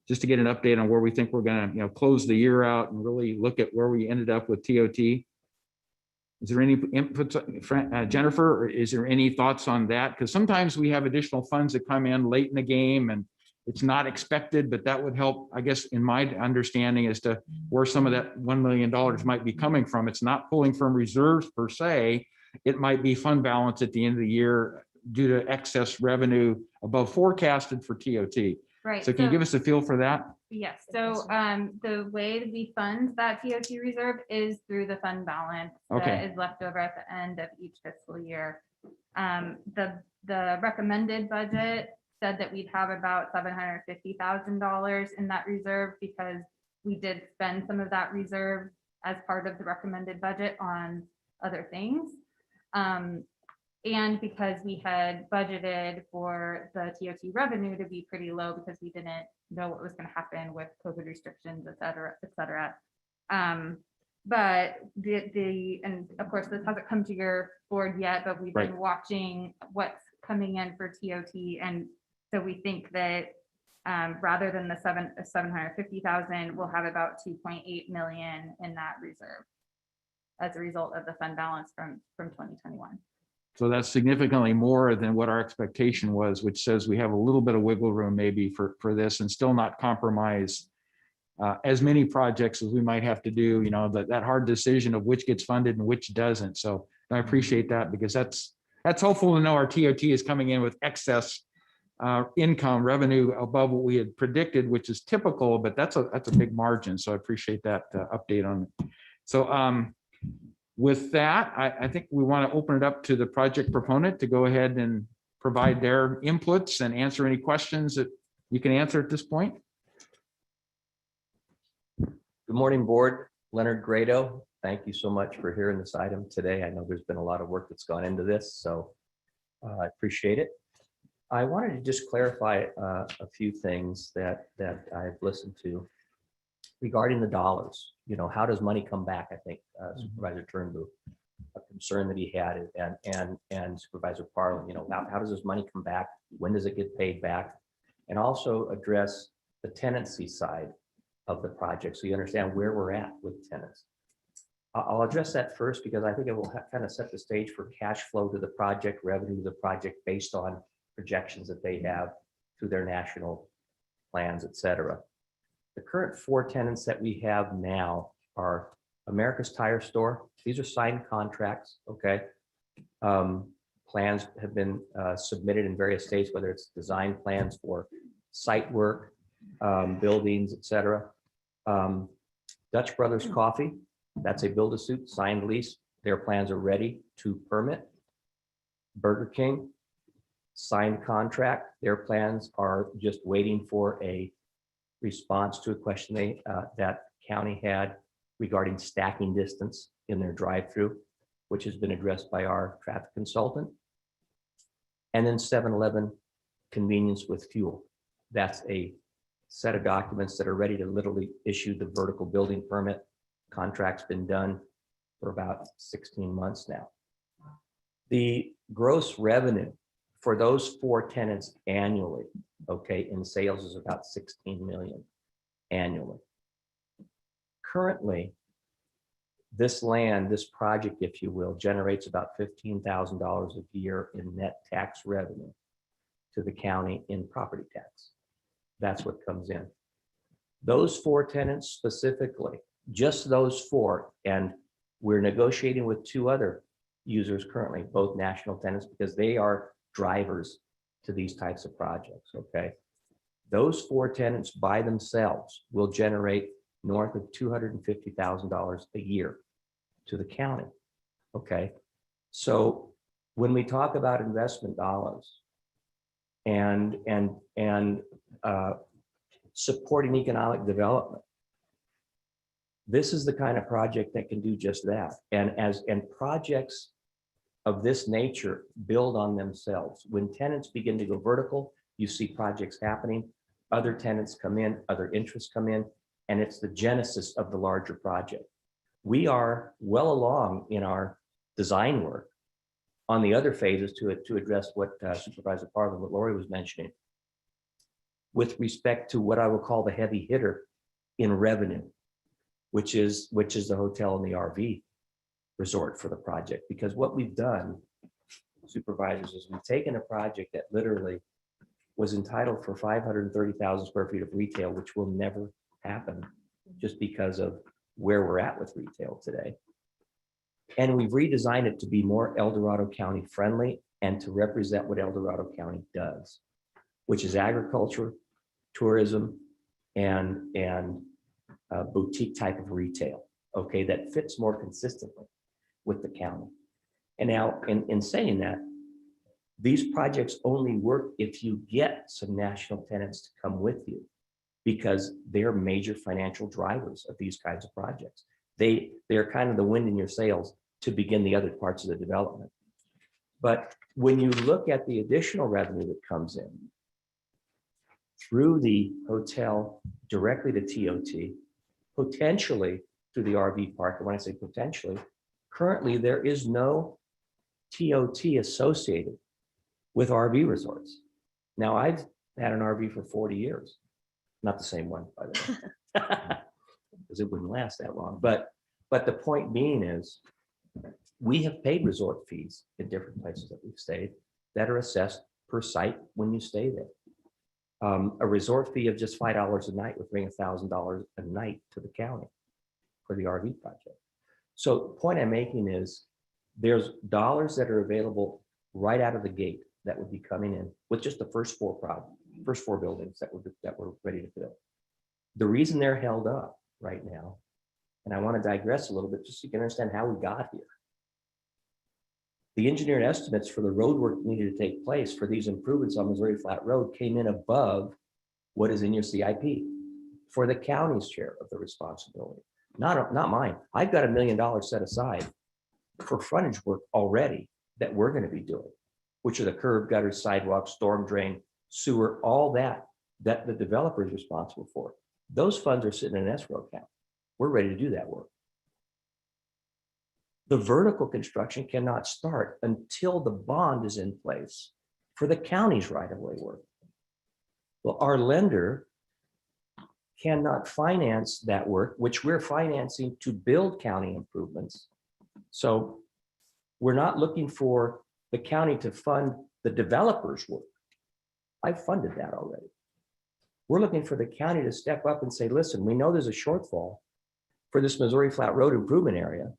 Just to get an update on where we think we're going to, close the year out and really look at where we ended up with TOT. Is there any input, Jennifer, or is there any thoughts on that? Because sometimes we have additional funds that come in late in the game and it's not expected, but that would help, I guess, in my understanding as to where some of that $1 million might be coming from. It's not pulling from reserves per se. It might be fund balance at the end of the year due to excess revenue above forecasted for TOT. Right. So can you give us a feel for that? Yes. So the way that we fund that TOT reserve is through the fund balance that is left over at the end of each fiscal year. The recommended budget said that we'd have about $750,000 in that reserve, because we did spend some of that reserve as part of the recommended budget on other things. And because we had budgeted for the TOT revenue to be pretty low, because we didn't know what was going to happen with COVID restrictions, et cetera, et cetera. But and of course, this hasn't come to your board yet, but we've been watching what's coming in for TOT. And so we think that Rather than the 750,000, we'll have about 2.8 million in that reserve as a result of the fund balance from 2021. So that's significantly more than what our expectation was, which says we have a little bit of wiggle room maybe for this and still not compromise as many projects as we might have to do, you know, that hard decision of which gets funded and which doesn't. So I appreciate that, because that's hopeful to know our TOT is coming in with excess income revenue above what we had predicted, which is typical, but that's a big margin. So I appreciate that update on it. So with that, I think we want to open it up to the project proponent to go ahead and provide their inputs and answer any questions that you can answer at this point. Good morning, board. Leonard Grado. Thank you so much for hearing this item today. I know there's been a lot of work that's gone into this, so I appreciate it. I wanted to just clarify a few things that I've listened to regarding the dollars. You know, how does money come back? I think Supervisor Turnbull, a concern that he had, and Supervisor Parlin, you know, how does this money come back? When does it get paid back? And also address the tenancy side of the project, so you understand where we're at with tenants. I'll address that first because I think it will kind of set the stage for cash flow to the project, revenue to the project based on projections that they have through their national plans, et cetera. The current 4 tenants that we have now are America's Tire Store. These are signed contracts, okay? Plans have been submitted in various states, whether it's design plans for site work, buildings, et cetera. Dutch Brothers Coffee, that's a build-a-suit signed lease. Their plans are ready to permit. Burger King, signed contract. Their plans are just waiting for a response to a question that county had regarding stacking distance in their drive-through, which has been addressed by our traffic consultant. And then 7-Eleven convenience with fuel. That's a set of documents that are ready to literally issue the vertical building permit. Contract's been done for about 16 months now. The gross revenue for those 4 tenants annually, okay, in sales is about 16 million annually. Currently, this land, this project, if you will, generates about $15,000 a year in net tax revenue to the county in property tax. That's what comes in. Those 4 tenants specifically, just those 4, and we're negotiating with 2 other users currently, both national tenants, because they are drivers to these types of projects, okay? Those 4 tenants by themselves will generate north of $250,000 a year to the county, okay? So when we talk about investment dollars and supporting economic development, this is the kind of project that can do just that. And projects of this nature build on themselves. When tenants begin to go vertical, you see projects happening, other tenants come in, other interests come in, and it's the genesis of the larger project. We are well along in our design work on the other phases to address what Supervisor Parlin, what Lori was mentioning, with respect to what I will call the heavy hitter in revenue, which is the hotel and the RV resort for the project. Because what we've done, supervisors, is we've taken a project that literally was entitled for 530,000 square feet of retail, which will never happen just because of where we're at with retail today. And we've redesigned it to be more El Dorado County friendly and to represent what El Dorado County does, which is agriculture, tourism, and boutique type of retail, okay, that fits more consistently with the county. And now in saying that, these projects only work if you get some national tenants to come with you, because they're major financial drivers of these kinds of projects. They're kind of the wind in your sails to begin the other parts of the development. But when you look at the additional revenue that comes in through the hotel directly to TOT, potentially through the RV park, and when I say potentially, currently there is no TOT associated with RV resorts. Now, I've I had an RV for 40 years. Not the same one, by the way. Because it wouldn't last that long. But the point being is, we have paid resort fees in different places that we've stayed that are assessed per site when you stay there. A resort fee of just $5 a night would bring $1,000 a night to the county for the RV project. So the point I'm making is there's dollars that are available right out of the gate that would be coming in with just the first four buildings that were ready to build. The reason they're held up right now, and I want to digress a little bit just so you can understand how we got here. The engineered estimates for the road work that needed to take place for these improvements on Missouri Flat Road came in above what is in your CIP for the county's share of the responsibility, not mine. I've got $1 million set aside for frontage work already that we're going to be doing, which are the curb, gutters, sidewalks, storm drain, sewer, all that the developer is responsible for. Those funds are sitting in an escrow account. We're ready to do that work. The vertical construction cannot start until the bond is in place for the county's right-of-way work. Well, our lender cannot finance that work, which we're financing to build county improvements. So we're not looking for the county to fund the developer's work. I've funded that already. We're looking for the county to step up and say, listen, we know there's a shortfall for this Missouri Flat Road improvement area.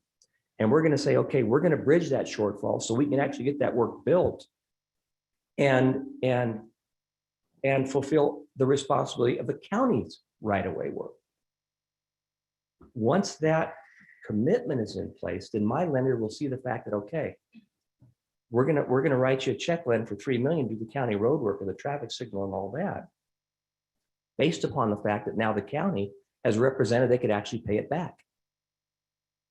And we're going to say, okay, we're going to bridge that shortfall so we can actually get that work built and fulfill the responsibility of the county's right-of-way work. Once that commitment is in place, then my lender will see the fact that, okay, we're going to write you a check, Len, for $3 million to do the county road work and the traffic signal and all that, based upon the fact that now the county has represented they could actually pay it back.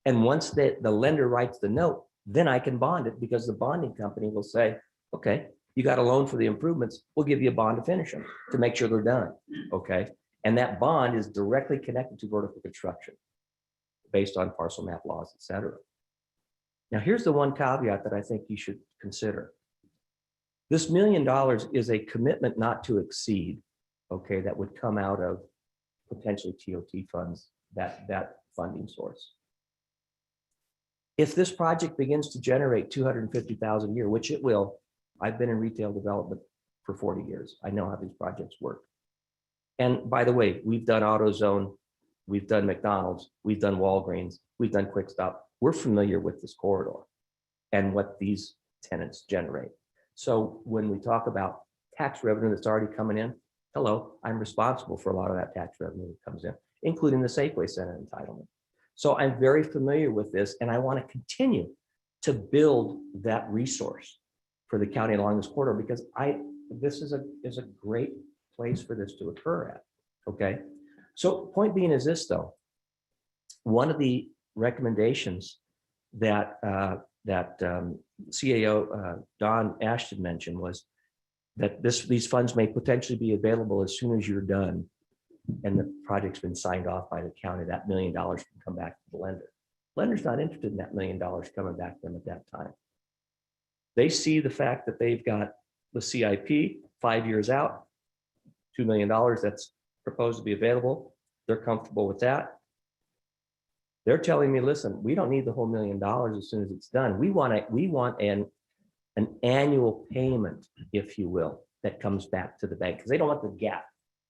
And once the lender writes the note, then I can bond it because the bonding company will say, okay, you got a loan for the improvements, we'll give you a bond to finish them, to make sure they're done, okay? And that bond is directly connected to vertical construction based on parcel map laws, et cetera. Now, here's the one caveat that I think you should consider. This $1 million is a commitment not to exceed, okay, that would come out of potentially TOT funds, that funding source. If this project begins to generate $250,000 a year, which it will, I've been in retail development for 40 years. I know how these projects work. And by the way, we've done AutoZone, we've done McDonald's, we've done Walgreens, we've done Quick Stop. We're familiar with this corridor and what these tenants generate. So when we talk about tax revenue that's already coming in, hello, I'm responsible for a lot of that tax revenue that comes in, including the Safeway Center entitlement. So I'm very familiar with this, and I want to continue to build that resource for the county along this corridor because this is a great place for this to occur at. Okay, so point being is this though, one of the recommendations that CAO Don Ashton mentioned was that these funds may potentially be available as soon as you're done and the project's been signed off by the county. That $1 million can come back to the lender. Lender's not interested in that $1 million coming back to them at that time. They see the fact that they've got the CIP 5 years out, $2 million that's proposed to be available. They're comfortable with that. They're telling me, listen, we don't need the whole $1 million as soon as it's done. We want an annual payment, if you will, that comes back to the bank because they don't want the gap.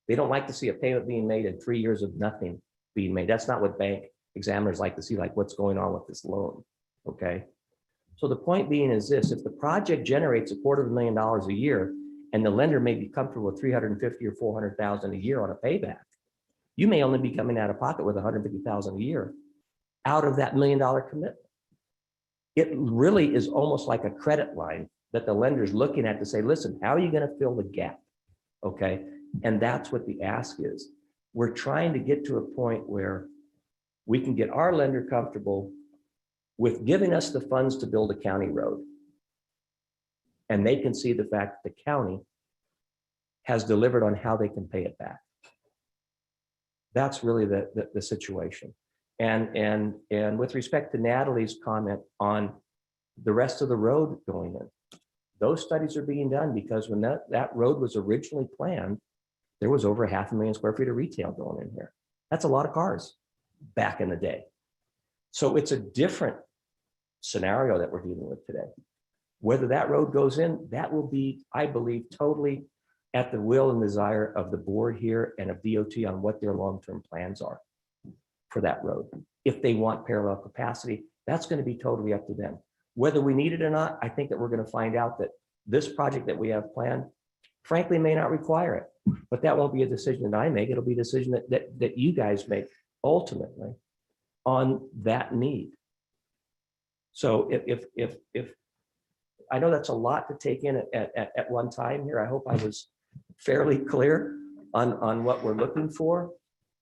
They don't like to see a payment being made and 3 years of nothing being made. That's not what bank examiners like to see, like what's going on with this loan, okay? So the point being is this, if the project generates $250,000 a year and the lender may be comfortable with $350,000 or $400,000 a year on a payback, you may only be coming out of pocket with $150,000 a year out of that $1 million commitment. It really is almost like a credit line that the lender's looking at to say, listen, how are you going to fill the gap, okay? And that's what the ask is. We're trying to get to a point where we can get our lender comfortable with giving us the funds to build a county road. And they can see the fact that the county has delivered on how they can pay it back. That's really the situation. And with respect to Natalie's comment on the rest of the road going in, Those studies are being done because when that road was originally planned, there was over 500,000 square feet of retail going in here. That's a lot of cars back in the day. So it's a different scenario that we're dealing with today. Whether that road goes in, that will be, I believe, totally at the will and desire of the board here and of DOT on what their long-term plans are for that road. If they want parallel capacity, that's going to be totally up to them. Whether we need it or not, I think that we're going to find out that this project that we have planned, frankly, may not require it. But that won't be a decision that I make. It'll be a decision that you guys make ultimately on that need. So if I know that's a lot to take in at one time here. I hope I was fairly clear on what we're looking for.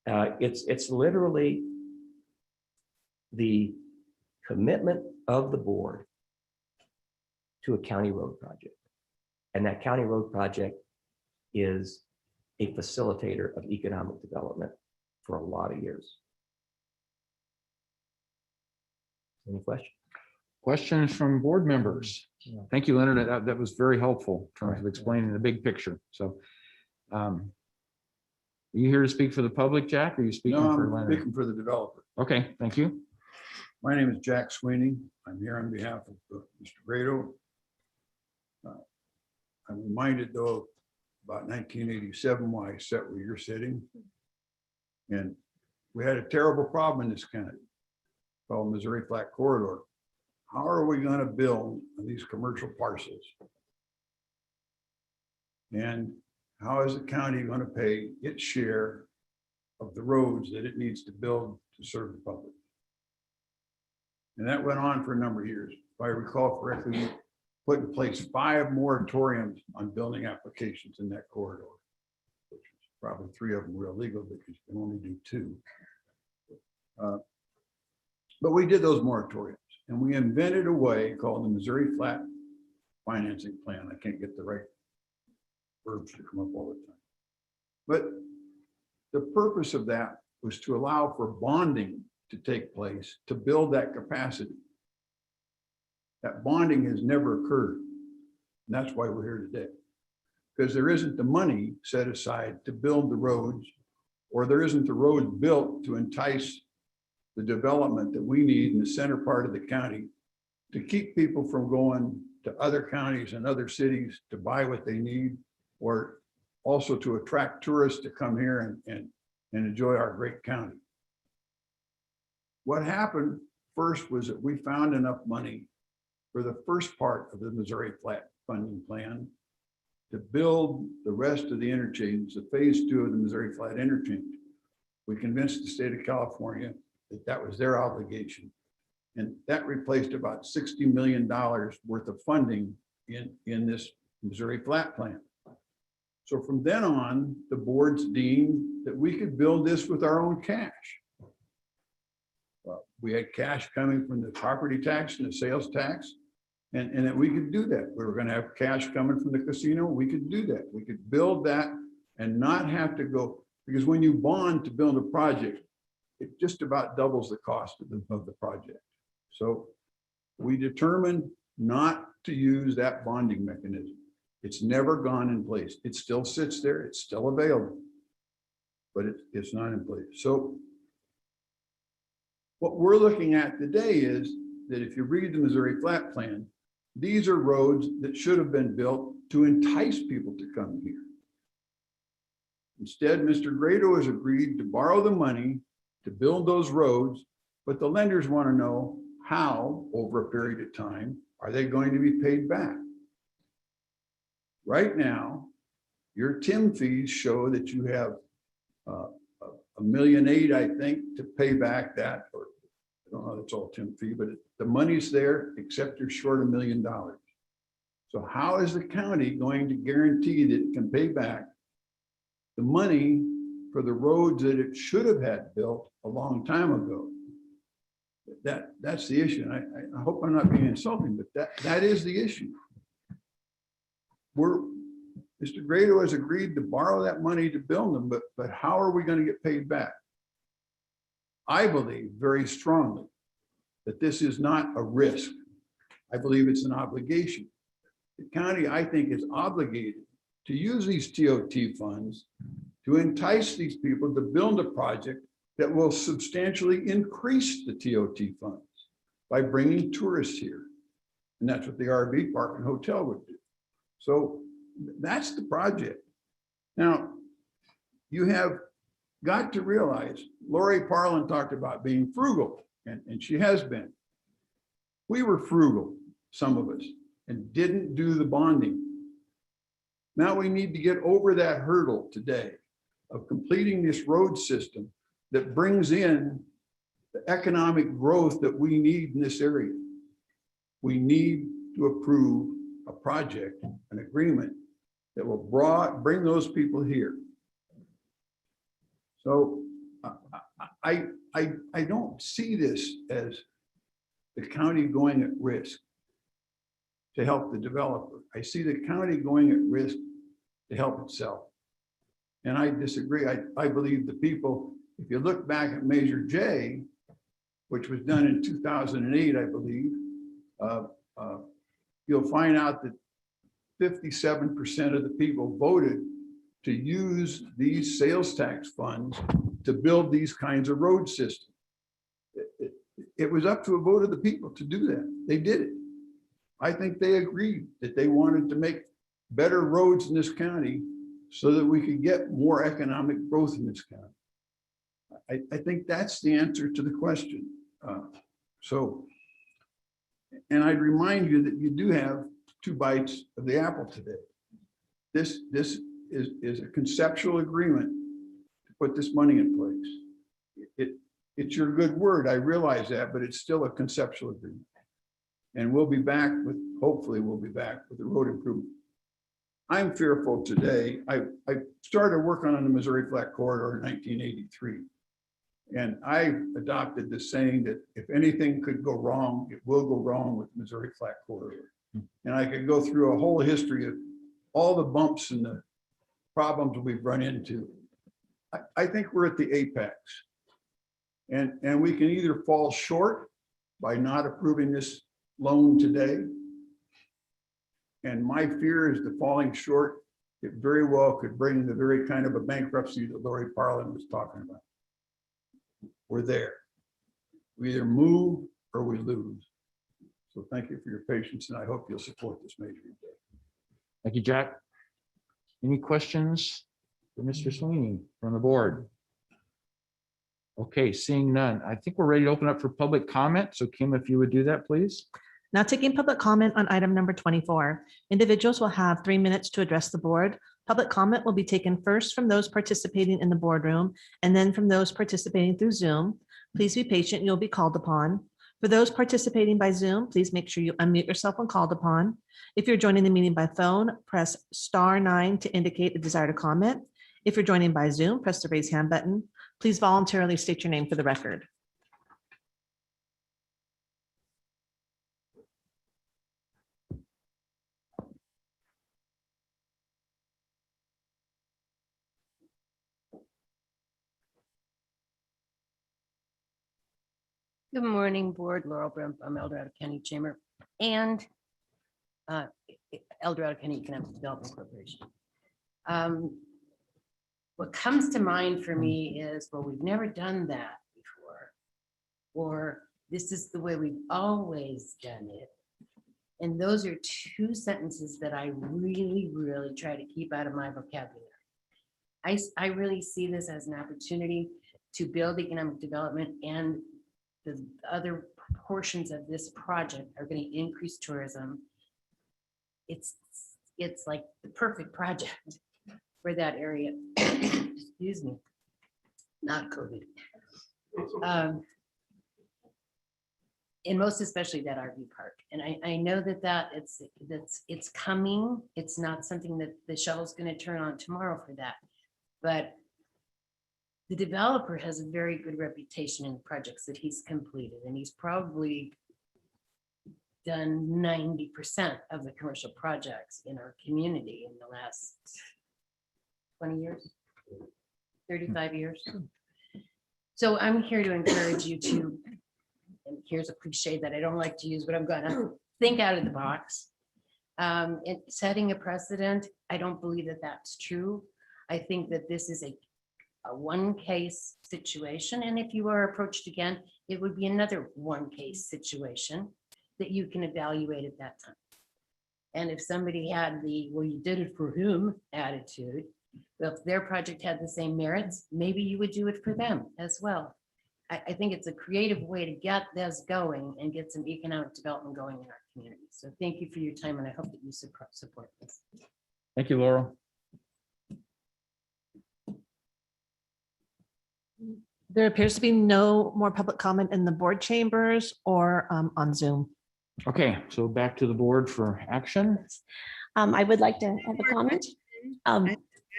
It's literally the commitment of the board to a county road project. And that county road project is a facilitator of economic development for a lot of years. Any questions? Questions from board members? Thank you, Leonard. That was very helpful in terms of explaining the big picture. So are you here to speak for the public, Jack? Or are you speaking No, for I'm Leonard? speaking for the developer. Okay, thank you. My name is Jack Sweeney. I'm here on behalf of Mr. Grado. I'm reminded though about 1987 why I sat where you're sitting. And we had a terrible problem in this county called Missouri Flat Corridor. How are we going to build on these commercial parcels? And how is the county going to pay its share of the roads that it needs to build to serve the public? And that went on for a number of years. If I recall correctly, we put in place 5 moratoriums on building applications in that corridor, which is probably 3 of them were illegal because you can only do 2. But we did those moratoriums and we invented a way called the Missouri Flat Financing Plan. I can't get the right verbs to come up all the time. But the purpose of that was to allow for bonding to take place to build that capacity. That bonding has never occurred. And that's why we're here today. Because there isn't the money set aside to build the roads, or there isn't the roads built to entice the development that we need in the center part of the county to keep people from going to other counties and other cities to buy what they need, or also to attract tourists to come here and enjoy our great county. What happened first was that we found enough money for the first part of the Missouri Flat Funding Plan to build the rest of the interchange, the phase 2 of the Missouri Flat interchange. We convinced the state of California that that was their obligation. And that replaced about $60 million worth of funding in this Missouri Flat Plan. So from then on, the boards deemed that we could build this with our own cash. We had cash coming from the property tax and the sales tax, and that we could do that. We were going to have cash coming from the casino. We could do that. We could build that and not have to go, because when you bond to build a project, it just about doubles the cost of the project. So we determined not to use that bonding mechanism. It's never gone in place. It still sits there. It's still available, but it's not in place. So what we're looking at today is that if you read the Missouri Flat Plan, these are roads that should have been built to entice people to come here. Instead, Mr. Grado has agreed to borrow the money to build those roads, but the lenders want to know how, over a period of time, are they going to be paid back? Right now, your TIM fees show that you have $1.8 million, I think, to pay back that, or I don't know, that's all TIM fee, but the money's there, except you're short $1 million. So how is the county going to guarantee that it can pay back the money for the roads that it should have had built a long time ago? That's the issue. And I hope I'm not being insulting, but that is the issue. Mr. Grado has agreed to borrow that money to build them, but how are we going to get paid back? I believe very strongly that this is not a risk. I believe it's an obligation. the county, I think, is obligated to use these TOT funds to entice these people to build a project that will substantially increase the TOT funds by bringing tourists here. And that's what the RV park and hotel would do. So that's the project. Now, you have got to realize, Lori Parlin talked about being frugal, and she has been. We were frugal, some of us, and didn't do the bonding. Now we need to get over that hurdle today of completing this road system that brings in the economic growth that we need in this area. We need to approve a project, an agreement that will bring those people here. So I don't see this as the county going at risk to help the developer. I see the county going at risk to help itself. And I disagree. I believe the people, if you look back at Measure J, which was done in 2008, I believe, you'll find out that 57% of the people voted to use these sales tax funds to build these kinds of road systems. It was up to a vote of the people to do that. They did it. I think they agreed that they wanted to make better roads in this county so that we could get more economic growth in this county. I think that's the answer to the question. And I'd remind you that you do have 2 bites of the apple today. This is a conceptual agreement to put this money in place. It's your good word, I realize that, but it's still a conceptual agreement. And we'll be back with, hopefully we'll be back with the road improvement. I'm fearful today. I started working on the Missouri Flat Corridor in 1983. And I adopted the saying that if anything could go wrong, it will go wrong with Missouri Flat Corridor. And I could go through a whole history of all the bumps and the problems we've run into. I think we're at the apex. And we can either fall short by not approving this loan today. And my fear is the falling short, it very well could bring the very kind of a bankruptcy that Lori Parlin was talking about. We're there. We either move or we lose. So thank you for your patience, and I hope you'll support this measure. Thank you, Jack. Any questions for Mr. Sweeney from the board? Okay, seeing none, I think we're ready to open up for public comment. So Kim, if you would do that, please. Now taking public comment on item number 24. Individuals will have 3 minutes to address the board. Public comment will be taken first from those participating in the boardroom and then from those participating through Zoom. Please be patient, you'll be called upon. For those participating by Zoom, please make sure you unmute yourself when called upon. If you're joining the meeting by phone, press *9 to indicate a desire to comment. If you're joining by Zoom, press the raise hand button. Please voluntarily state your name for the record. Good morning, board. Laurel Brim from El Dorado County Chamber and El Dorado County Economic Development Corporation. What comes to mind for me is, well, we've never done that before, or this is the way we've always done it. And those are 2 sentences that I really, really try to keep out of my vocabulary. I really see this as an opportunity to build economic development, and the other portions of this project are going to increase tourism. It's like the perfect project for that area. Excuse me, not COVID. And most especially that RV park. And I know that it's coming. It's not something that the shuttle's going to turn on tomorrow for that, but the developer has a very good reputation in the projects that he's completed, and he's probably done 90% of the commercial projects in our community in the last 20 years, 35 years. So I'm here to encourage you to, and here's a cliche that I don't like to use, but I'm gonna think out of the box. Setting a precedent, I don't believe that that's true. I think that this is a one case situation. And if you are approached again, it would be another one case situation that you can evaluate at that time. And if somebody had the, well, you did it for him attitude, well, if their project had the same merits, maybe you would do it for them as well. I think it's a creative way to get this going and get some economic development going in our community. So thank you for your time, and I hope that you support this. Thank you, Laurel. There appears to be no more public comment in the board chambers or on Zoom. Okay, so back to the board for action. I would like to have a comment. I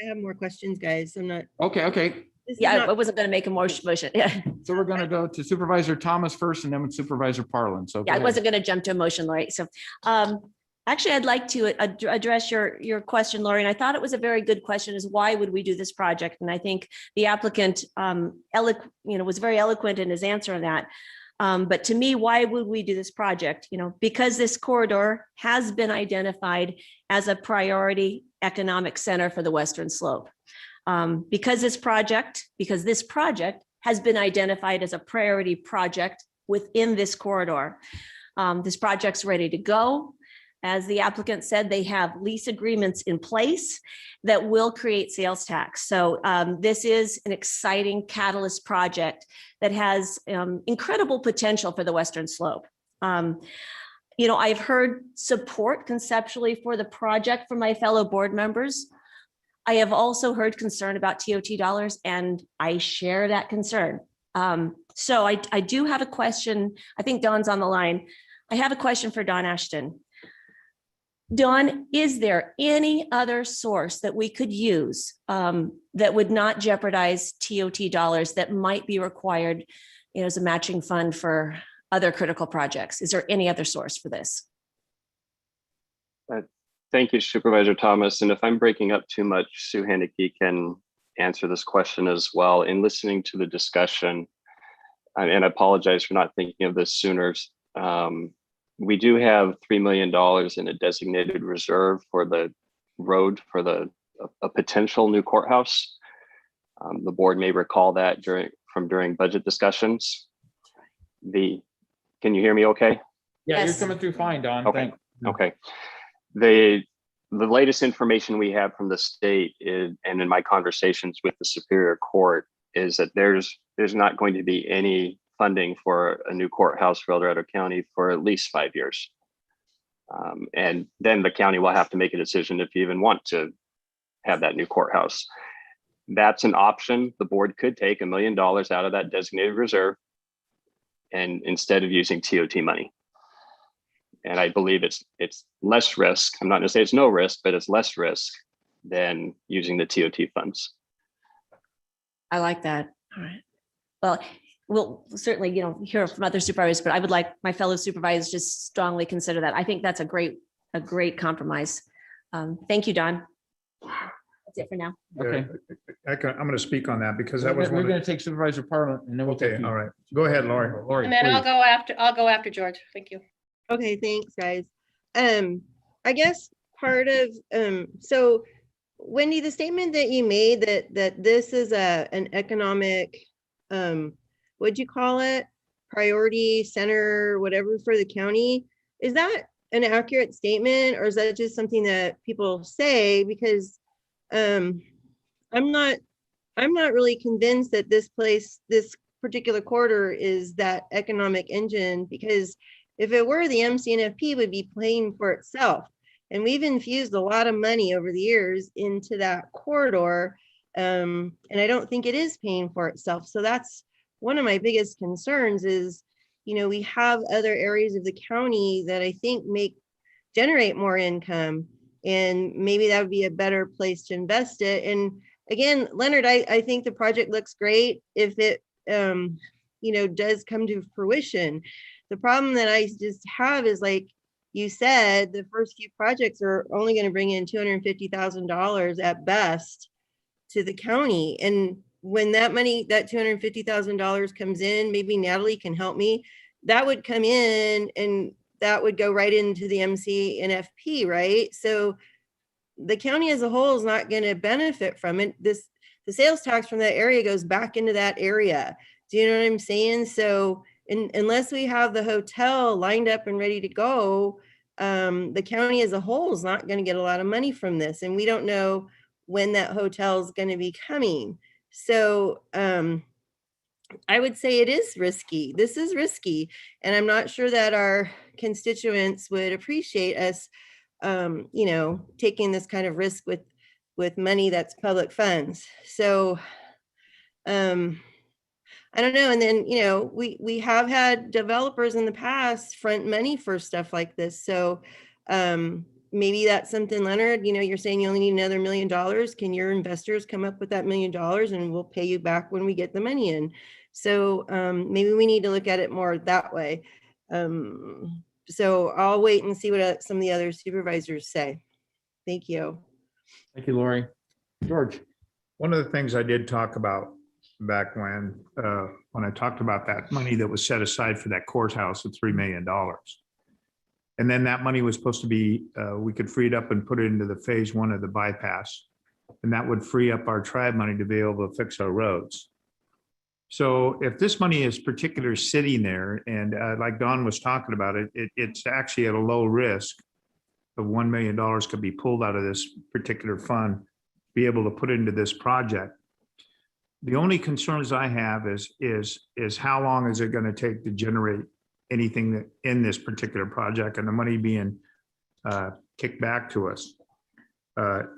have more questions, guys. I'm not. Okay. Yeah, I wasn't going to make a motion. Yeah, So we're going to go to Supervisor Thomas first and then with Supervisor Parlin. So go I ahead. wasn't going to jump to a motion, Lori. So actually, I'd like to address your question, Lori. And I thought it was a very good question, is why would we do this project? And I think the applicant was very eloquent in his answer on that. But to me, why would we do this project? Because this corridor has been identified as a priority economic center for the Western Slope. Because this project has been identified as a priority project within this corridor. This project's ready to go. As the applicant said, they have lease agreements in place that will create sales tax. So this is an exciting catalyst project that has incredible potential for the Western Slope. I've heard support conceptually for the project from my fellow board members. I have also heard concern about TOT dollars, and I share that concern. So I do have a question. I think Dawn's on the line. I have a question for Dawn Ashton. Dawn, is there any other source that we could use that would not jeopardize TOT dollars that might be required as a matching fund for other critical projects? Is there any other source for this? Thank you, Supervisor Thomas. And if I'm breaking up too much, Sue Haneke can answer this question as well. In listening to the discussion, and I apologize for not thinking of this sooner, we do have $3 million in a designated reserve for the road for a potential new courthouse. The board may recall that during budget discussions. Can you hear me okay? Yeah, Yes. You're coming through fine, Dawn. Okay. Thanks. Okay. The latest information we have from the state is, and in my conversations with the Superior Court, is that there's not going to be any funding for a new courthouse for El Dorado County for at least 5 years. And then the county will have to make a decision if you even want to have that new courthouse. That's an option. The board could take $1 million out of that designated reserve and instead of using TOT money. And I believe it's less risk. I'm not going to say it's no risk, but it's less risk than using the TOT funds. I like that. All right. Well, we'll certainly, hear from other supervisors, but I would like my fellow supervisors to strongly consider that. I think that's a great compromise. Thank you, Don. That's it for now. Okay. I'm going to speak on that because that was We're one going of to take Supervisor Parlin and then we'll Okay, take you. all right. Go ahead, Lori. Lori, And then please. I'll go after George. Thank you. Okay, thanks, guys. I guess part of, so Wendy, the statement that you made that this is an economic, what'd you call it? Priority center, whatever for the county. Is that an accurate statement, or is that just something that people say? Because I'm not really convinced that this particular corridor is that economic engine, because if it were, the MCNFP would be paying for itself. And we've infused a lot of money over the years into that corridor. And I don't think it is paying for itself. So that's one of my biggest concerns is, we have other areas of the county that I think generate more income, and maybe that would be a better place to invest it. And again, Leonard, I think the project looks great if it, does come to fruition. The problem that I just have is, like you said, the first few projects are only going to bring in $250,000 at best to the county. And when that money, that $250,000 comes in, maybe Natalie can help me, that would come in and that would go right into the MC and FP, right? So the county as a whole is not going to benefit from it. The sales tax from that area goes back into that area. Do you know what I'm saying? So unless we have the hotel lined up and ready to go, the county as a whole is not going to get a lot of money from this. And we don't know when that hotel is going to be coming. So I would say it is risky. This is risky. And I'm not sure that our constituents would appreciate us, taking this kind of risk with money that's public funds. So I don't know. And then, we have had developers in the past front money for stuff like this. So maybe that's something, Leonard, you're saying you only need another $1 million. Can your investors come up with that $1 million and we'll pay you back when we get the money in? So maybe we need to look at it more that way. So I'll wait and see what some of the other supervisors say. Thank you. Thank you, Lori. George. One of the things I did talk about back when I talked about that money that was set aside for that courthouse of $3 million. And then that money was supposed to be, we could free it up and put it into the phase 1 of the bypass. And that would free up our tribe money to be able to fix our roads. So if this money is particularly sitting there, and like Don was talking about it's actually at a low risk of $1 million could be pulled out of this particular fund, be able to put into this project. The only concerns I have is how long is it going to take to generate anything that in this particular project and the money being kicked back to us. So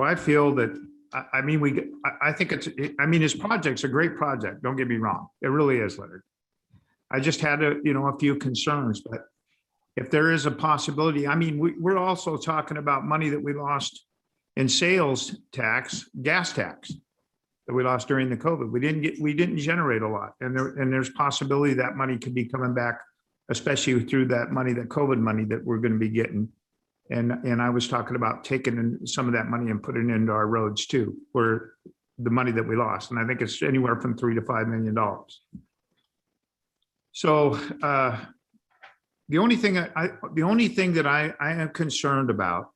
I feel that, I think this project's a great project. Don't get me wrong. It really is, Leonard. I just had a few concerns, but if there is a possibility, we're also talking about money that we lost in sales tax, gas tax that we lost during the COVID. We didn't generate a lot. And there's possibility that money could be coming back, especially through that money, that COVID money that we're going to be getting. And I was talking about taking some of that money and putting it into our roads too, where the money that we lost. And I think it's anywhere from $3 to $5 million. So the only thing that I am concerned about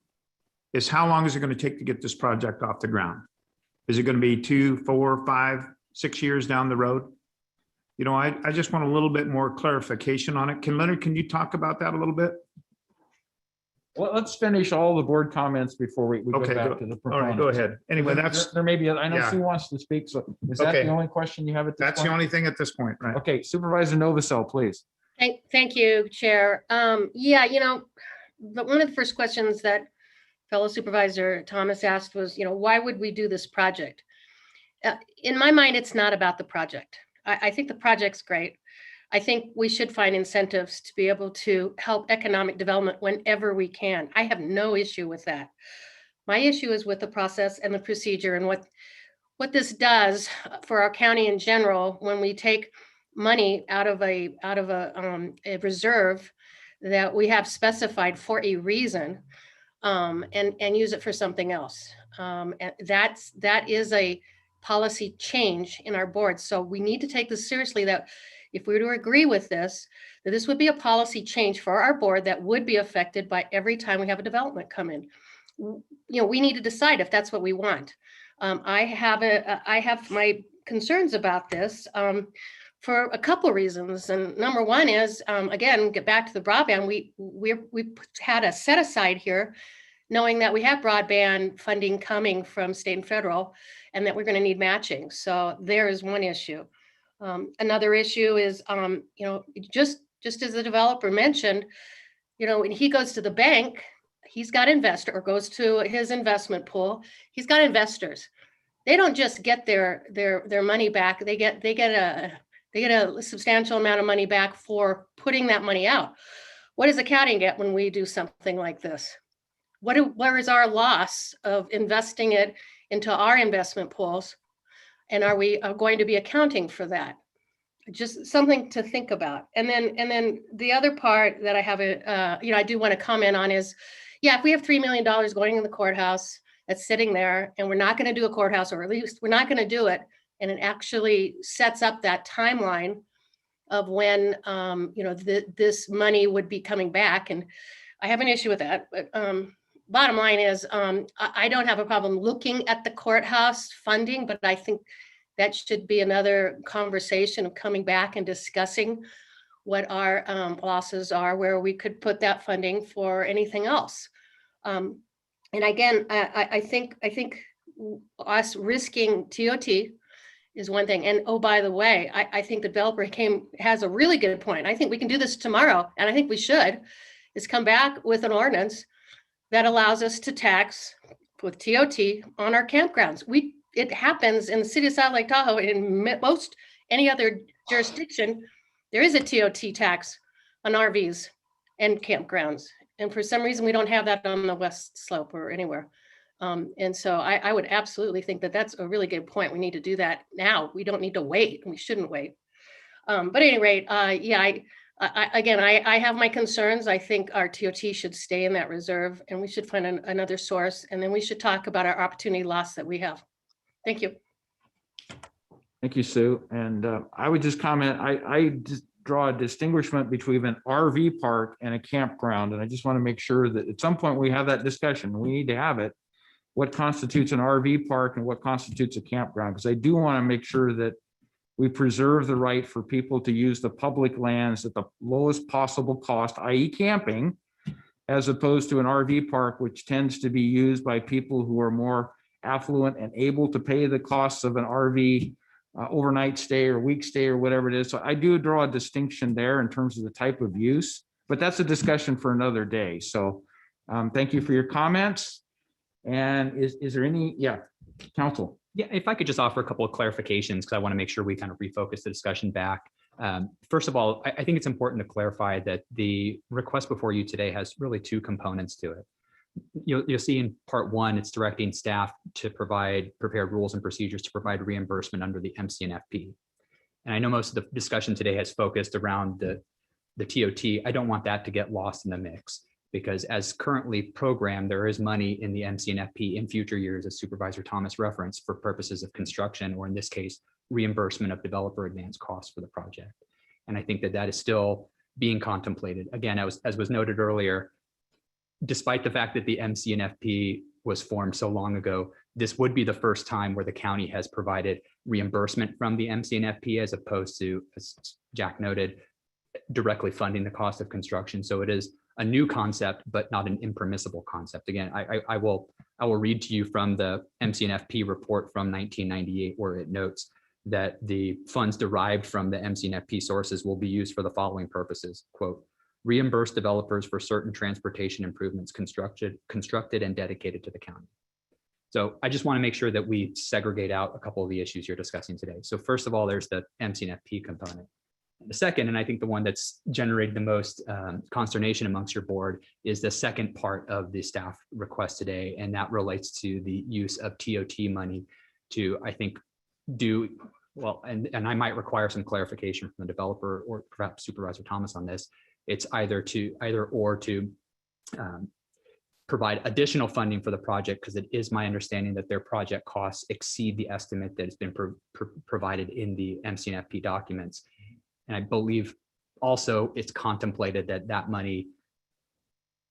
is how long is it going to take to get this project off the ground? Is it going to be 2, 4, 5, 6 years down the road? I just want a little bit more clarification on it. Leonard, can you talk about that a little bit? Well, let's finish all the board comments before we go Okay, back to the proponents. all right, go ahead. Anyway, there may be, I know yeah. Sue wants to speak, so is that Okay. the only question you have at this point? That's the only thing at this point, right? Okay, Supervisor Novacell, please. Thank you, Chair. But one of the first questions that fellow Supervisor Thomas asked was, why would we do this project? In my mind, it's not about the project. I think the project's great. I think we should find incentives to be able to help economic development whenever we can. I have no issue with that. My issue is with the process and the procedure and what this does for our county in general when we take money out of a reserve that we have specified for a reason and use it for something else. And that is a policy change in our board. So we need to take this seriously, that if we were to agree with this, that this would be a policy change for our board that would be affected by every time we have a development come in. We need to decide if that's what we want. I have my concerns about this for a couple of reasons. And number one is, again, get back to the broadband. We had a set aside here, knowing that we have broadband funding coming from state and federal, and that we're going to need matching. So there is one issue. Another issue is, just as the developer mentioned, when he goes to the bank, he's got investor, or goes to his investment pool, he's got investors. They don't just get their money back. They get a substantial amount of money back for putting that money out. What does the county get when we do something like this? Where is our loss of investing it into our investment pools? And are we going to be accounting for that? Just something to think about. And then the other part that I have, I do want to comment on is, if we have $3 million going in the courthouse that's sitting there, and we're not going to do a courthouse, or at least we're not going to do it, and it actually sets up that timeline of when, this money would be coming back. And I have an issue with that, but bottom line is, I don't have a problem looking at the courthouse funding, but I think that should be another conversation of coming back and discussing what our losses are, where we could put that funding for anything else. And again, I think us risking TOT is one thing. And oh, by the way, I think the developer has a really good point. I think we can do this tomorrow, and I think we should, is come back with an ordinance that allows us to tax with TOT on our campgrounds. It happens in the city of South Lake Tahoe, and in most any other jurisdiction, there is a TOT tax on RVs and campgrounds. And for some reason, we don't have that on the West Slope or anywhere. And so I would absolutely think that that's a really good point. We need to do that now. We don't need to wait. We shouldn't wait. But at any rate, yeah, I have my concerns. I think our TOT should stay in that reserve, and we should find another source. And then we should talk about our opportunity loss that we have. Thank you. Thank you, Sue. And I would just comment, I just draw a distinguishment between an RV park and a campground. And I just want to make sure that at some point we have that discussion. We need to have it. What constitutes an RV park and what constitutes a campground? Because I do want to make sure that we preserve the right for people to use the public lands at the lowest possible cost, i.e. camping, as opposed to an RV park, which tends to be used by people who are more affluent and able to pay the costs of an RV overnight stay or week stay or whatever it is. So I do draw a distinction there in terms of the type of use, but that's a discussion for another day. So thank you for your comments. And is there any, council? Yeah, if I could just offer a couple of clarifications, because I want to make sure we kind of refocus the discussion back. First of all, I think it's important to clarify that the request before you today has really two components to it. You'll see in part one, it's directing staff to provide prepared rules and procedures to provide reimbursement under the MCNFP. And I know most of the discussion today has focused around the TOT. I don't want that to get lost in the mix, because as currently programmed, there is money in the MCNFP in future years, as Supervisor Thomas referenced, for purposes of construction, or in this case, reimbursement of developer advance costs for the project. And I think that that is still being contemplated. Again, as was noted earlier, despite the fact that the MCNFP was formed so long ago, this would be the first time where the county has provided reimbursement from the MCNFP, as opposed to, as Jack noted, directly funding the cost of construction. So it is a new concept, but not an impermissible concept. Again, I will read to you from the MCNFP report from 1998, where it notes that the funds derived from the MCNFP sources will be used for the following purposes, quote, reimburse developers for certain transportation improvements constructed and dedicated to the county. So I just want to make sure that we segregate out a couple of the issues you're discussing today. So first of all, there's the MCNFP component. The second, and I think the one that's generated the most consternation amongst your board, is the second part of the staff request today, and that relates to the use of TOT money to, I think, do well, and I might require some clarification from the developer or perhaps Supervisor Thomas on this. It's either to provide additional funding for the project, because it is my understanding that their project costs exceed the estimate that has been provided in the MCNFP documents. And I believe also it's contemplated that that money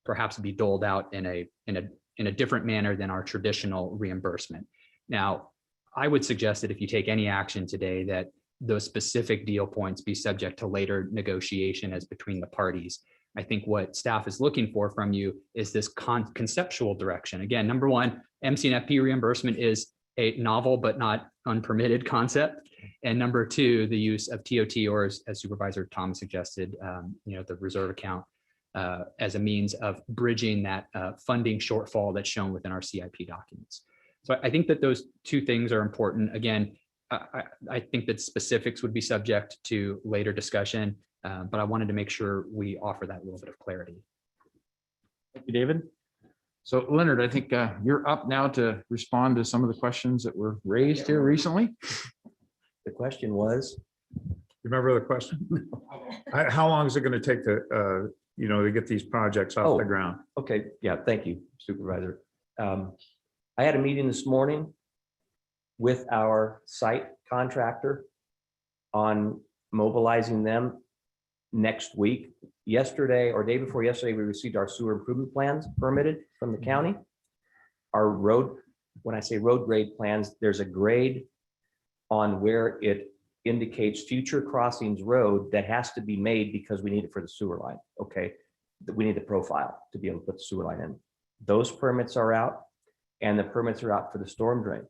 perhaps be doled out in a different manner than our traditional reimbursement. Now, I would suggest that if you take any action today, that those specific deal points be subject to later negotiation as between the parties. I think what staff is looking for from you is this conceptual direction. Again, number one, MCNFP reimbursement is a novel but not unpermitted concept. And number two, the use of TOT, or as Supervisor Thomas suggested, the reserve account as a means of bridging that funding shortfall that's shown within our CIP documents. So I think that those two things are important. Again, I think that specifics would be subject to later discussion, but I wanted to make sure we offer that little bit of clarity. Thank you, David. So Leonard, I think you're up now to respond to some of the questions that were raised here recently. The question was? Remember the question? How long is it going to take to, to get these projects off the ground? Okay, yeah, thank you, Supervisor. I had a meeting this morning with our site contractor on mobilizing them next week. Yesterday or day before yesterday, we received our sewer improvement plans permitted from the county. Our road, when I say road grade plans, there's a grade on where it indicates future crossings road that has to be made because we need it for the sewer line. Okay, we need the profile to be able to put the sewer line in. Those permits are out, and the permits are out for the storm drain.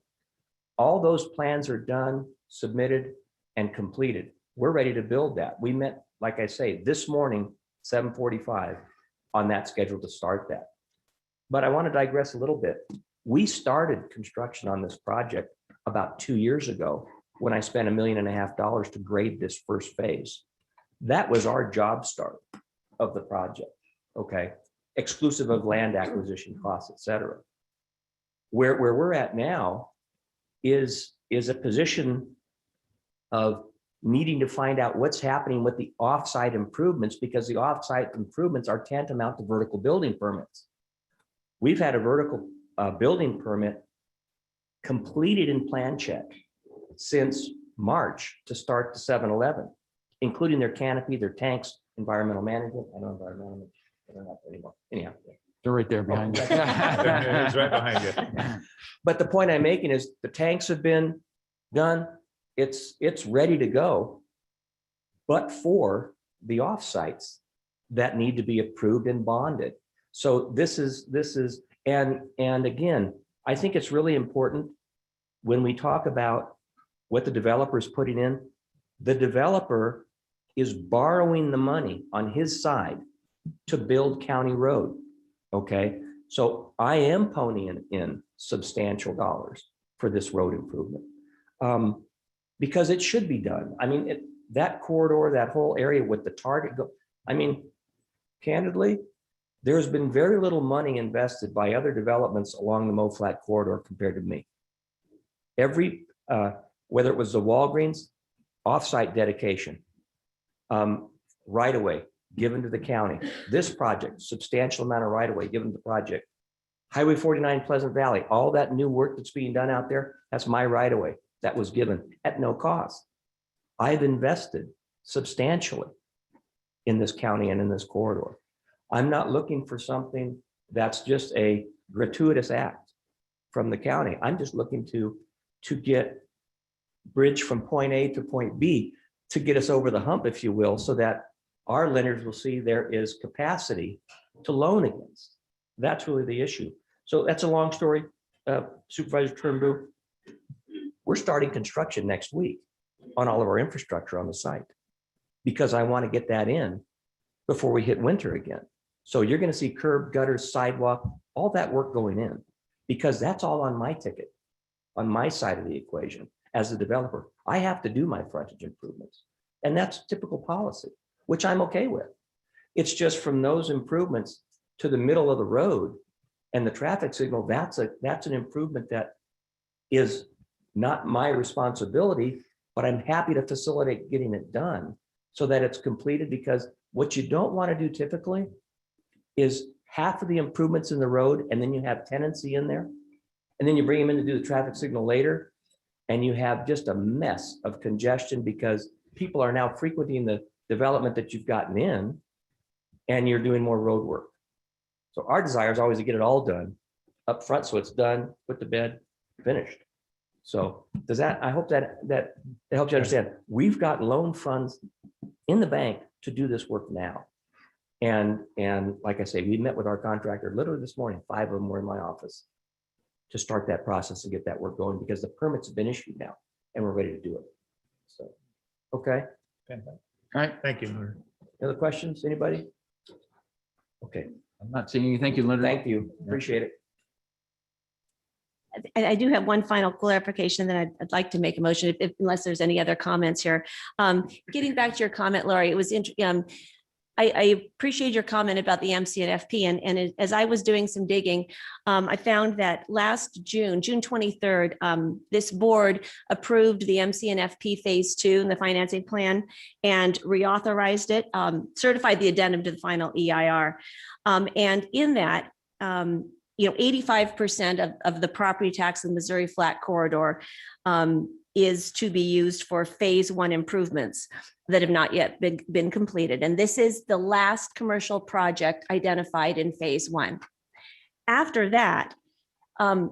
All those plans are done, submitted, and completed. We're ready to build that. We met, like I say, this morning, 7:45 on that schedule to start that. But I want to digress a little bit. We started construction on this project about 2 years ago when I spent $1.5 million to grade this first phase. That was our job start of the project, okay? Exclusive of land acquisition costs, et cetera. Where we're at now is a position of needing to find out what's happening with the offsite improvements, because the offsite improvements are tantamount to vertical building permits. We've had a vertical building permit completed in plan check since March to start the 7-Eleven, including their canopy, their tanks, environmental management. I know environmental, I don't have anymore. Anyhow. They're right there behind you. It's right behind you. But the point I'm making is the tanks have been done. It's ready to go, but for the offsites that need to be approved and bonded. So this is, and again, I think it's really important when we talk about what the developer is putting in, the developer is borrowing the money on his side to build county road. Okay, so I am ponying in substantial dollars for this road improvement. Because it should be done. I mean, that corridor, that whole area with the target, I mean, candidly, there's been very little money invested by other developments along the Mo Flat corridor compared to me. Every, whether it was the Walgreens, offsite dedication, right away given to the county. This project, substantial amount of right away given to the project. Highway 49 Pleasant Valley, all that new work that's being done out there, that's my right away. That was given at no cost. I've invested substantially in this county and in this corridor. I'm not looking for something that's just a gratuitous act from the county. I'm just looking to get bridge from point A to point B to get us over the hump, if you will, so that our lenders will see there is capacity to loan against. That's really the issue. So that's a long story, Supervisor Turnbull. We're starting construction next week on all of our infrastructure on the site because I want to get that in before we hit winter again. So you're going to see curb, gutters, sidewalk, all that work going in because that's all on my ticket, on my side of the equation. As a developer, I have to do my frontage improvements, and that's typical policy, which I'm okay with. It's just from those improvements to the middle of the road and the traffic signal, that's an improvement that is not my responsibility, but I'm happy to facilitate getting it done so that it's completed, because what you don't want to do typically is half of the improvements in the road and then you have tenancy in there and then you bring them in to do the traffic signal later and you have just a mess of congestion because people are now frequenting the development that you've gotten in and you're doing more road work. So our desire is always to get it all done up front so it's done, put to bed, finished. So does that, I hope that helps you understand. We've got loan funds in the bank to do this work now. And like I say, we met with our contractor literally this morning, 5 of them were in my office to start that process and get that work going because the permits have been issued now and we're ready to do it. So, okay. All right, thank you. Any other questions, anybody? Okay. I'm not seeing any. Thank you, Leonard. Thank you, appreciate it. I do have one final clarification that I'd like to make a motion, unless there's any other comments here. Getting back to your comment, Lori, it was I appreciate your comment about the MC&FP, and as I was doing some digging, I found that last June 23rd, this board approved the MC&FP Phase 2 in the financing plan and reauthorized it, certified the addendum to the final EIR. And in that, 85% of the property tax in the Missouri Flat corridor is to be used for phase one improvements that have not yet been completed. And this is the last commercial project identified in phase one. After that, 50%,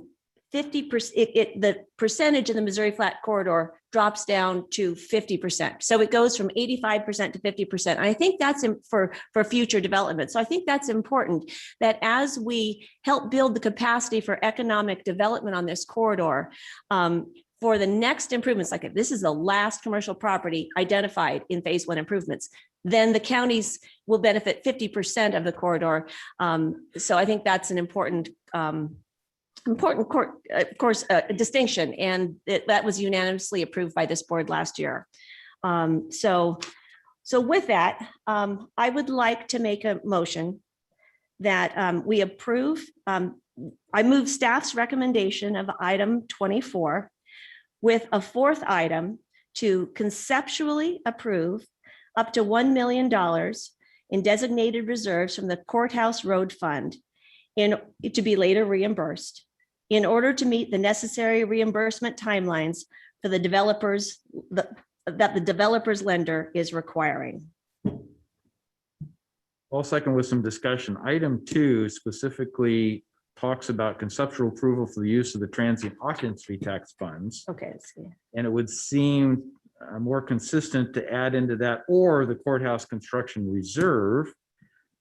the percentage in the Missouri Flat Corridor drops down to 50%. So it goes from 85% to 50%. And I think that's for future development. So I think that's important, that as we help build the capacity for economic development on this corridor, for the next improvements, like if this is the last commercial property identified in phase one improvements, then the counties will benefit 50% of the corridor. So I think that's an important distinction, and that was unanimously approved by this board last year. So with that, I would like to make a motion that we approve. I move staff's recommendation of item 24 with a fourth item to conceptually approve up to $1 million in designated reserves from the Courthouse Road Fund to be later reimbursed in order to meet the necessary reimbursement timelines for the developers that the developer's lender is requiring. I'll second with some discussion. Item 2 specifically talks about conceptual approval for the use of the transient occupancy tax funds. Okay, let's see. And it would seem more consistent to add into that or the courthouse construction reserve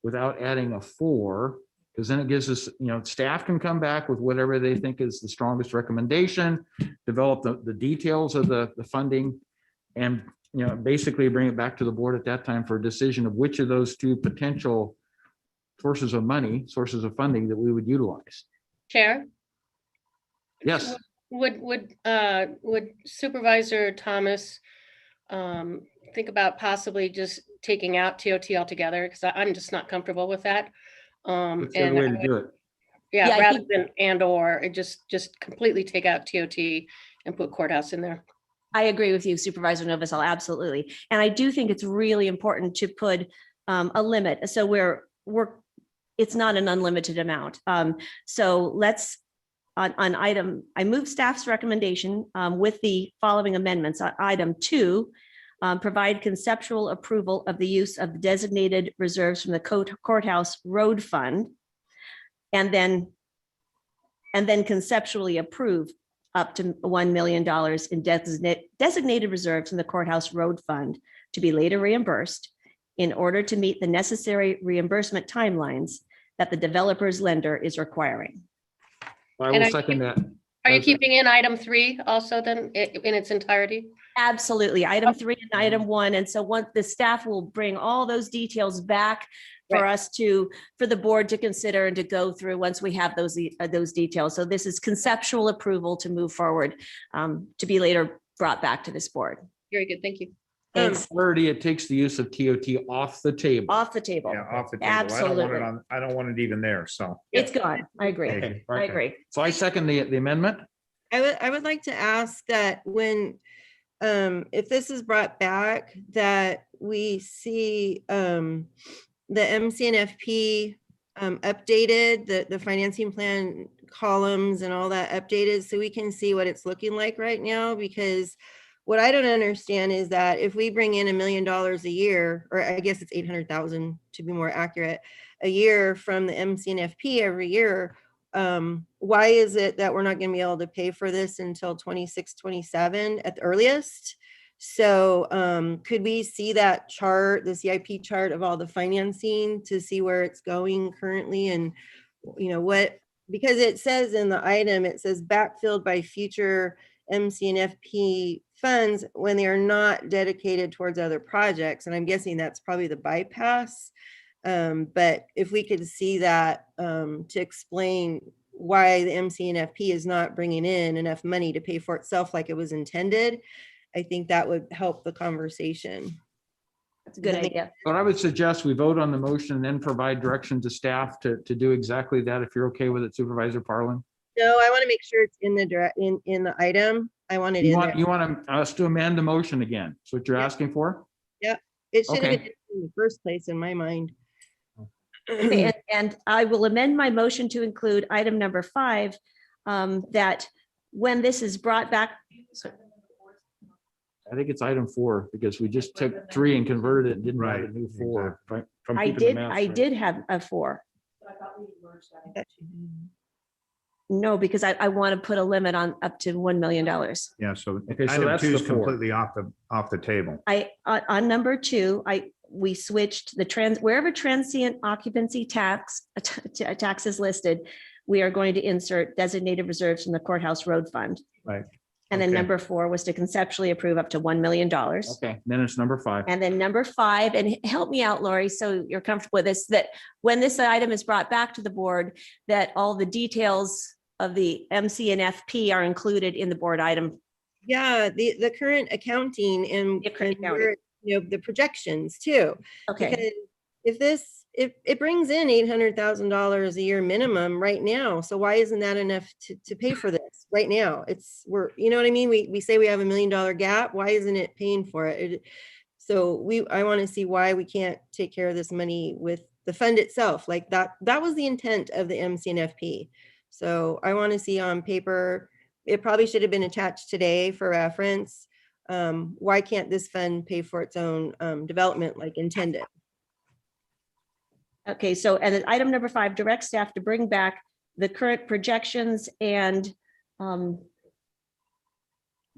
without adding a 4, because then it gives us, staff can come back with whatever they think is the strongest recommendation, develop the details of the funding, and basically bring it back to the board at that time for a decision of which of those 2 potential sources of funding that we would utilize. Chair, Yes. would Supervisor Thomas think about possibly just taking out TOT altogether? Because I'm just not comfortable with that. That's the other way to do it. Yeah, rather than and/or it just completely take out TOT and put courthouse in there. I agree with you, Supervisor Novosel, absolutely. And I do think it's really important to put a limit. So it's not an unlimited amount. So let's, on item, I move staff's recommendation with the following amendments. Item 2, provide conceptual approval of the use of designated reserves from the Courthouse Road Fund, and then conceptually approve up to $1 million in designated reserves in the Courthouse Road Fund to be later reimbursed in order to meet the necessary reimbursement timelines that the developer's lender is requiring. I will second that. Are you keeping in item 3 also then in its entirety? Absolutely. Item 3 and item 1. And so once the staff will bring all those details back for us for the board to consider and to go through once we have those details. So this is conceptual approval to move forward, to be later brought back to this board. Very good. Thank you. Thanks. Clarity, it takes the use of TOT off the table. Off the table. Yeah, off the table. Absolutely. I don't want it even there, so. It's gone. I agree. Okay. I agree. So I second the amendment. I would like to ask that when, if this is brought back, that we see the MCNFP updated, the financing plan columns and all that updated, so we can see what it's looking like right now. Because what I don't understand is that if we bring in $1 million a year, or I guess it's 800,000 to be more accurate, a year from the MCNFP every year, why is it that we're not going to be able to pay for this until 26, 27 at the earliest? So could we see that chart, the CIP chart of all the financing to see where it's going currently, and what, because it says in the item, it says backfilled by future MCNFP funds when they are not dedicated towards other projects. And I'm guessing that's probably the bypass. But if we could see that to explain why the MCNFP is not bringing in enough money to pay for itself like it was intended, I think that would help the conversation. That's a good idea. But I would suggest we vote on the motion and then provide direction to staff to do exactly that, if you're okay with it, Supervisor Parlin. No, I want to make sure it's in the in the item. I want it in there. You want us to amend the motion again? That's what you're asking for? Yep. It should have Okay. been in the first place in my mind. And I will amend my motion to include item number 5, that when this is brought back, I think it's item 4 because we just took 3 and converted it and didn't have a new 4. If I'm I keeping the did, math I straight. did have a 4. No, because I want to put a limit on up to $1 million. Yeah, so Okay, so item that's 2 is the 4. completely off the table. On number 2, we switched the wherever transient occupancy tax is listed, we are going to insert designated reserves from the courthouse road fund. Right. And then Okay. number 4 was to conceptually approve up to $1 million. Okay, then it's number 5. And then number 5, and help me out, Lori, so you're comfortable with this, that when this item is brought back to the board, that all the details of the MC and FP are included in the board item. Yeah, the current accounting and where, the projections too. Okay. Because if it brings in $800,000 a year minimum right now, so why isn't that enough to pay for this right now? You know what I mean? We say we have $1 million gap. Why isn't it paying for it? So I want to see why we can't take care of this money with the fund itself. Like that was the intent of the MCNFP. So I want to see on paper, it probably should have been attached today for reference. Why can't this fund pay for its own development like intended? Okay, so, and then item number 5, direct staff to bring back the current projections and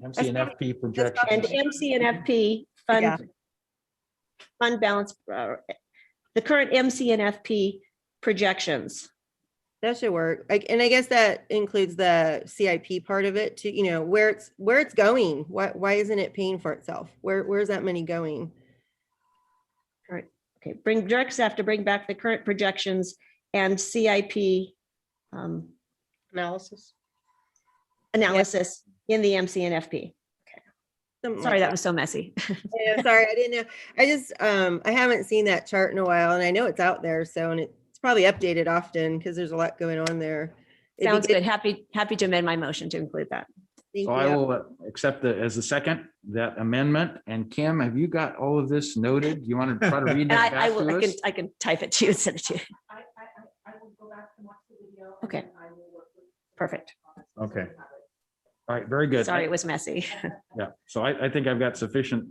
MC&FP projections. and MC&FP fund balance, the current MC&FP projections. That should work. And I guess that includes the CIP part of it too, where it's going. Why isn't it paying for itself? Where's that money going? All right. Okay, bring direct staff to bring back the current projections and CIP analysis in the MC&FP. Something Sorry, like that was so messy. Yeah, sorry, I didn't know. I just, I haven't seen that chart in a while and I know it's out there. So, and it's probably updated often because there's a lot going on there. Sounds good. Happy to amend my motion to include that. So I will accept as a second that amendment. And Kim, have you got all of this noted? You want to try to read that back to us? I can type it to you and send it to you. I will go back and watch the video. Okay. Perfect. Okay. All right, very good. Sorry, it was messy. Yeah, so I think I've got sufficient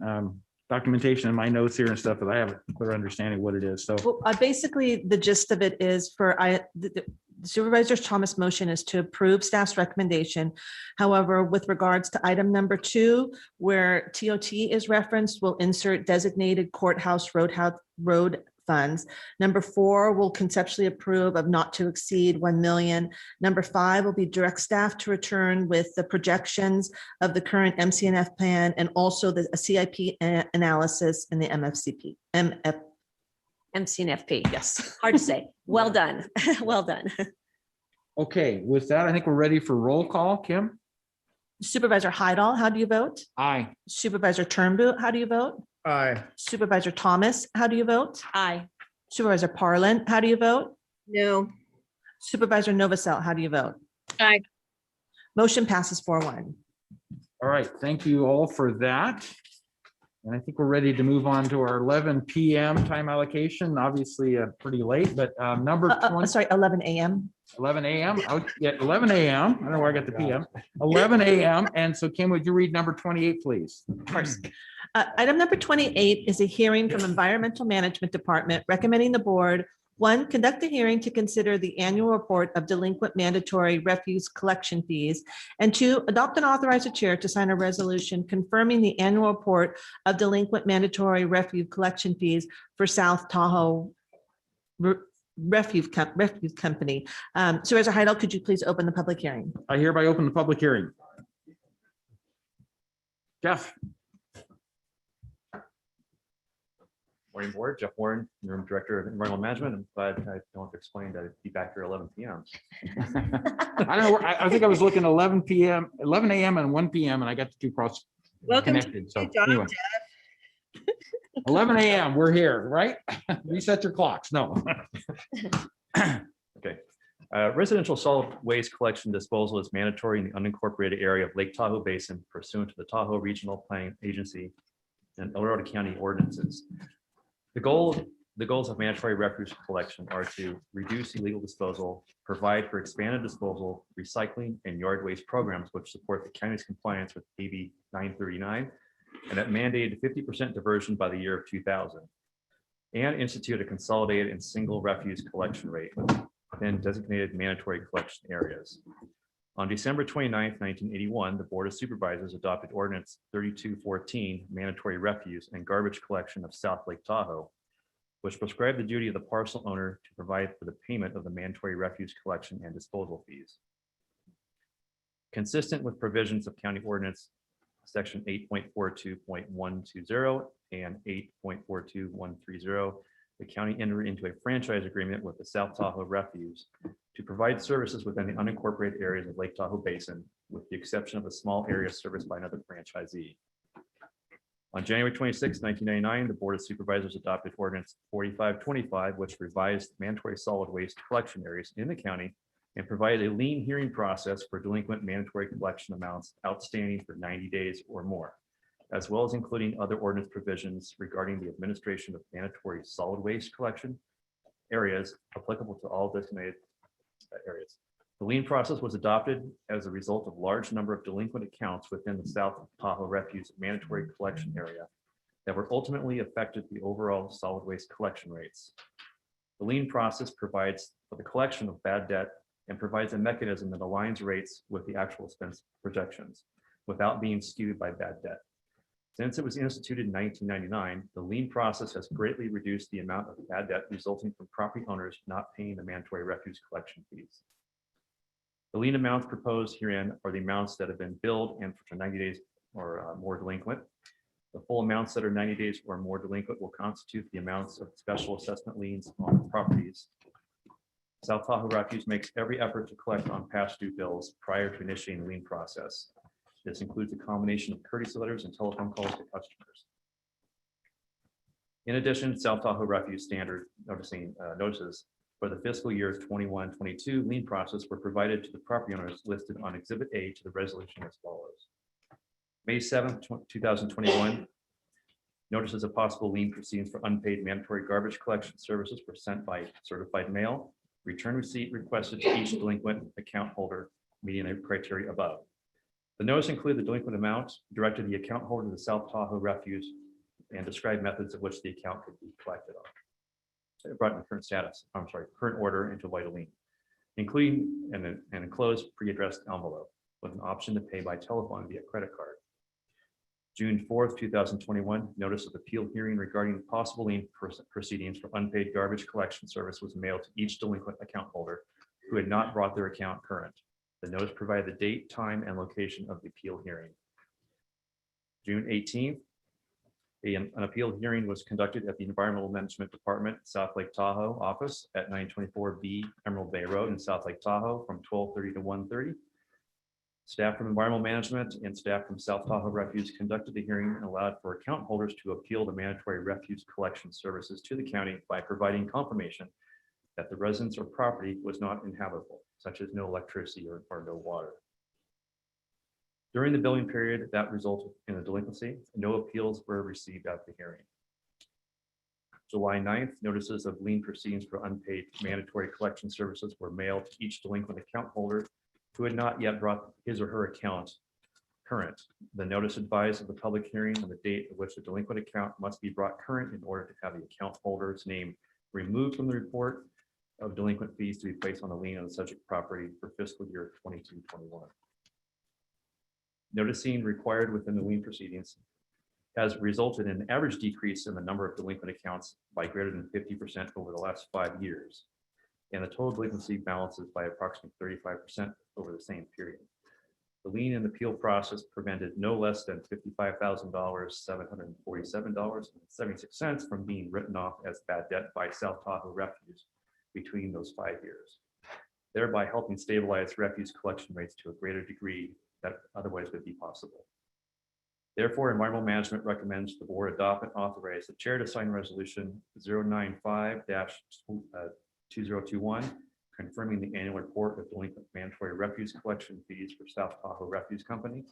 documentation in my notes here and stuff that I have a clear understanding what it is. So Well, basically, the gist of it is the Supervisor Thomas' motion is to approve staff's recommendation. However, with regards to item number 2, where TOT is referenced, we'll insert designated courthouse road funds. Number 4 will conceptually approve of not to exceed 1 million. Number 5 will be direct staff to return with the projections of the current MCNF plan and also the CIP analysis in the MCNFP. Yes. Hard to say. Well done. Well done. okay, with that, I think we're ready for roll call. Kim? Supervisor Hydall, how do you vote? Aye. Supervisor Turnbull, how do you vote? Aye. Supervisor Thomas, how do you vote? Aye. Supervisor Parlin, how do you vote? No. Supervisor Novacell, how do you vote? Aye. Motion passes 4-1. All right, thank you all for that. And I think we're ready to move on to our 11 p.m. time allocation. Obviously, pretty late, but number 20. Sorry, 11 a.m. 11 a.m. Yeah, 11 a.m. I don't know where I got the p.m. 11 a.m. And so, Kim, would you read number 28, please? Of course. Item number 28 is a hearing from Environmental Management Department recommending the board, 1, conduct a hearing to consider the annual report of delinquent mandatory refuse collection fees, and 2, adopt and authorize the chair to sign a resolution confirming the annual report of delinquent mandatory refuse collection fees for South Tahoe Refuse Company. Supervisor Heidel, could you please open the public hearing? I hereby open the public hearing. Jeff. Morning, board. Jeff Warren, Interim Director of Environmental Management. I'm glad I don't have to explain that I'd be back here at 11 p.m. I don't know. I think I was looking 11 p.m., 11 a.m. and 1 p.m. and I got the two cross connected. So anyway, 11 a.m. We're here, right? Reset your clocks. No. Okay. Residential solid waste collection disposal is mandatory in the unincorporated area of Lake Tahoe Basin pursuant to the Tahoe Regional Planning Agency and El Dorado County ordinances. The goals of mandatory refuse collection are to reduce illegal disposal, provide for expanded disposal, recycling, and yard waste programs which support the county's compliance with AB 939, and that mandated 50% diversion by the year of 2000, and institute a consolidated and single refuse collection rate within designated mandatory collection areas. On December 29th, 1981, the Board of Supervisors adopted Ordinance 3214, Mandatory Refuse and Garbage Collection of South Lake Tahoe, which prescribed the duty of the parcel owner to provide for the payment of the mandatory refuse collection and disposal fees. Consistent with provisions of County Ordinance Section 8.42.120 and 8.42130, the county entered into a franchise agreement with the South Tahoe Refuse to provide services within the unincorporated areas of Lake Tahoe Basin, with the exception of a small area serviced by another franchisee. On January 26, 1999, the Board of Supervisors adopted Ordinance 4525, which revised mandatory solid waste collection areas in the county and provided a lien hearing process for delinquent mandatory collection amounts outstanding for 90 days or more, as well as including other ordinance provisions regarding the administration of mandatory solid waste collection areas applicable to all designated areas. The lien process was adopted as a result of large number of delinquent accounts within the South Tahoe Refuse mandatory collection area that were ultimately affected the overall solid waste collection rates. The lien process provides for the collection of bad debt and provides a mechanism that aligns rates with the actual expense projections without being skewed by bad debt. Since it was instituted in 1999, the lien process has greatly reduced the amount of bad debt resulting from property owners not paying the mandatory refuse collection fees. The lien amounts proposed herein are the amounts that have been billed and for 90 days or more delinquent. The full amounts that are 90 days or more delinquent will constitute the amounts of special assessment liens on properties. South Tahoe Refuse makes every effort to collect on past due bills prior to initiating the lien process. This includes a combination of courtesy letters and telephone calls to customers. In addition, South Tahoe Refuse standard notices for the fiscal year 21-22 lien process were provided to the property owners listed on Exhibit A to the resolution as follows. May 7th, 2021, notices of possible lien proceedings for unpaid mandatory garbage collection services were sent by certified mail. Return receipt requested to each delinquent account holder meeting the criteria above. The notice included the delinquent amount, directed the account holder to the South Tahoe Refuse, and described methods of which the account could be collected on. It brought in current order into light of lien, including an enclosed pre-addressed envelope with an option to pay by telephone via credit card. June 4th, 2021, notice of appeal hearing regarding possible lien proceedings for unpaid garbage collection service was mailed to each delinquent account holder who had not brought their account current. The notice provided the date, time, and location of the appeal hearing. June 18th, an appeal hearing was conducted at the Environmental Management Department, South Lake Tahoe office at 924B Emerald Bay Road in South Lake Tahoe from 12:30 to 1:30. Staff from Environmental Management and staff from South Tahoe Refuse conducted the hearing and allowed for account holders to appeal the mandatory refuse collection services to the county by providing confirmation that the residence or property was not inhabitable, such as no electricity or no water. During the billing period that resulted in a delinquency, no appeals were received at the hearing. July 9th, notices of lien proceedings for unpaid mandatory collection services were mailed to each delinquent account holder who had not yet brought his or her account current. The notice advised of the public hearing and the date at which the delinquent account must be brought current in order to have the account holder's name removed from the report of delinquent fees to be placed on the lien on the subject property for fiscal year 22-21. Noticing required within the lien proceedings has resulted in an average decrease in the number of delinquent accounts by greater than 50% over the last 5 years, and the total delinquency balances by approximately 35% over the same period. The lien and appeal process prevented no less than $55,747.76 from being written off as bad debt by South Tahoe Refuse between those 5 years, thereby helping stabilize refuse collection rates to a greater degree that otherwise would be possible. Therefore, Environmental Management recommends the board adopt and authorize the chair to sign resolution 095-2021, confirming the annual report of delinquent mandatory refuse collection fees for South Tahoe Refuse Company,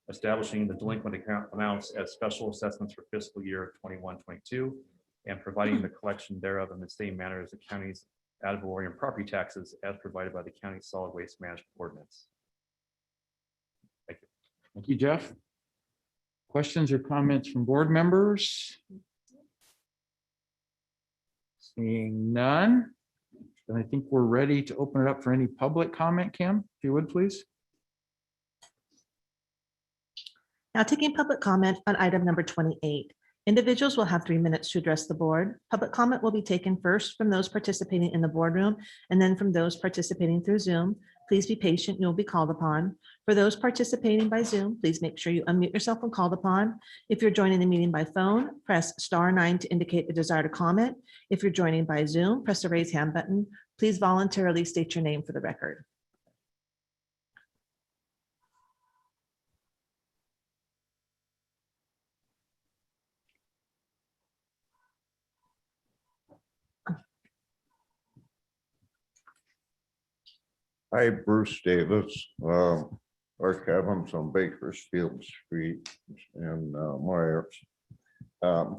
establishing the delinquent account amounts as special assessments for fiscal year 21-22, and providing the collection thereof in the same manner as the county's ad valorem property taxes as provided by the county solid waste management ordinance. Thank you. Thank you, Jeff. Questions or comments from board members? Seeing none, then I think we're ready to open it up for any public comment. Kim, if you would, please. Now taking public comment on item number 28. Individuals will have 3 minutes to address the board. Public comment will be taken first from those participating in the boardroom and then from those participating through Zoom. Please be patient, you'll be called upon. For those participating by Zoom, please make sure you unmute yourself when called upon. If you're joining the meeting by phone, press *9 to indicate a desire to comment. If you're joining by Zoom, press the raise hand button. Please voluntarily state your name for the record. Hi, Bruce Davis. Our cabin's on Bakersfield Street and Myers. I've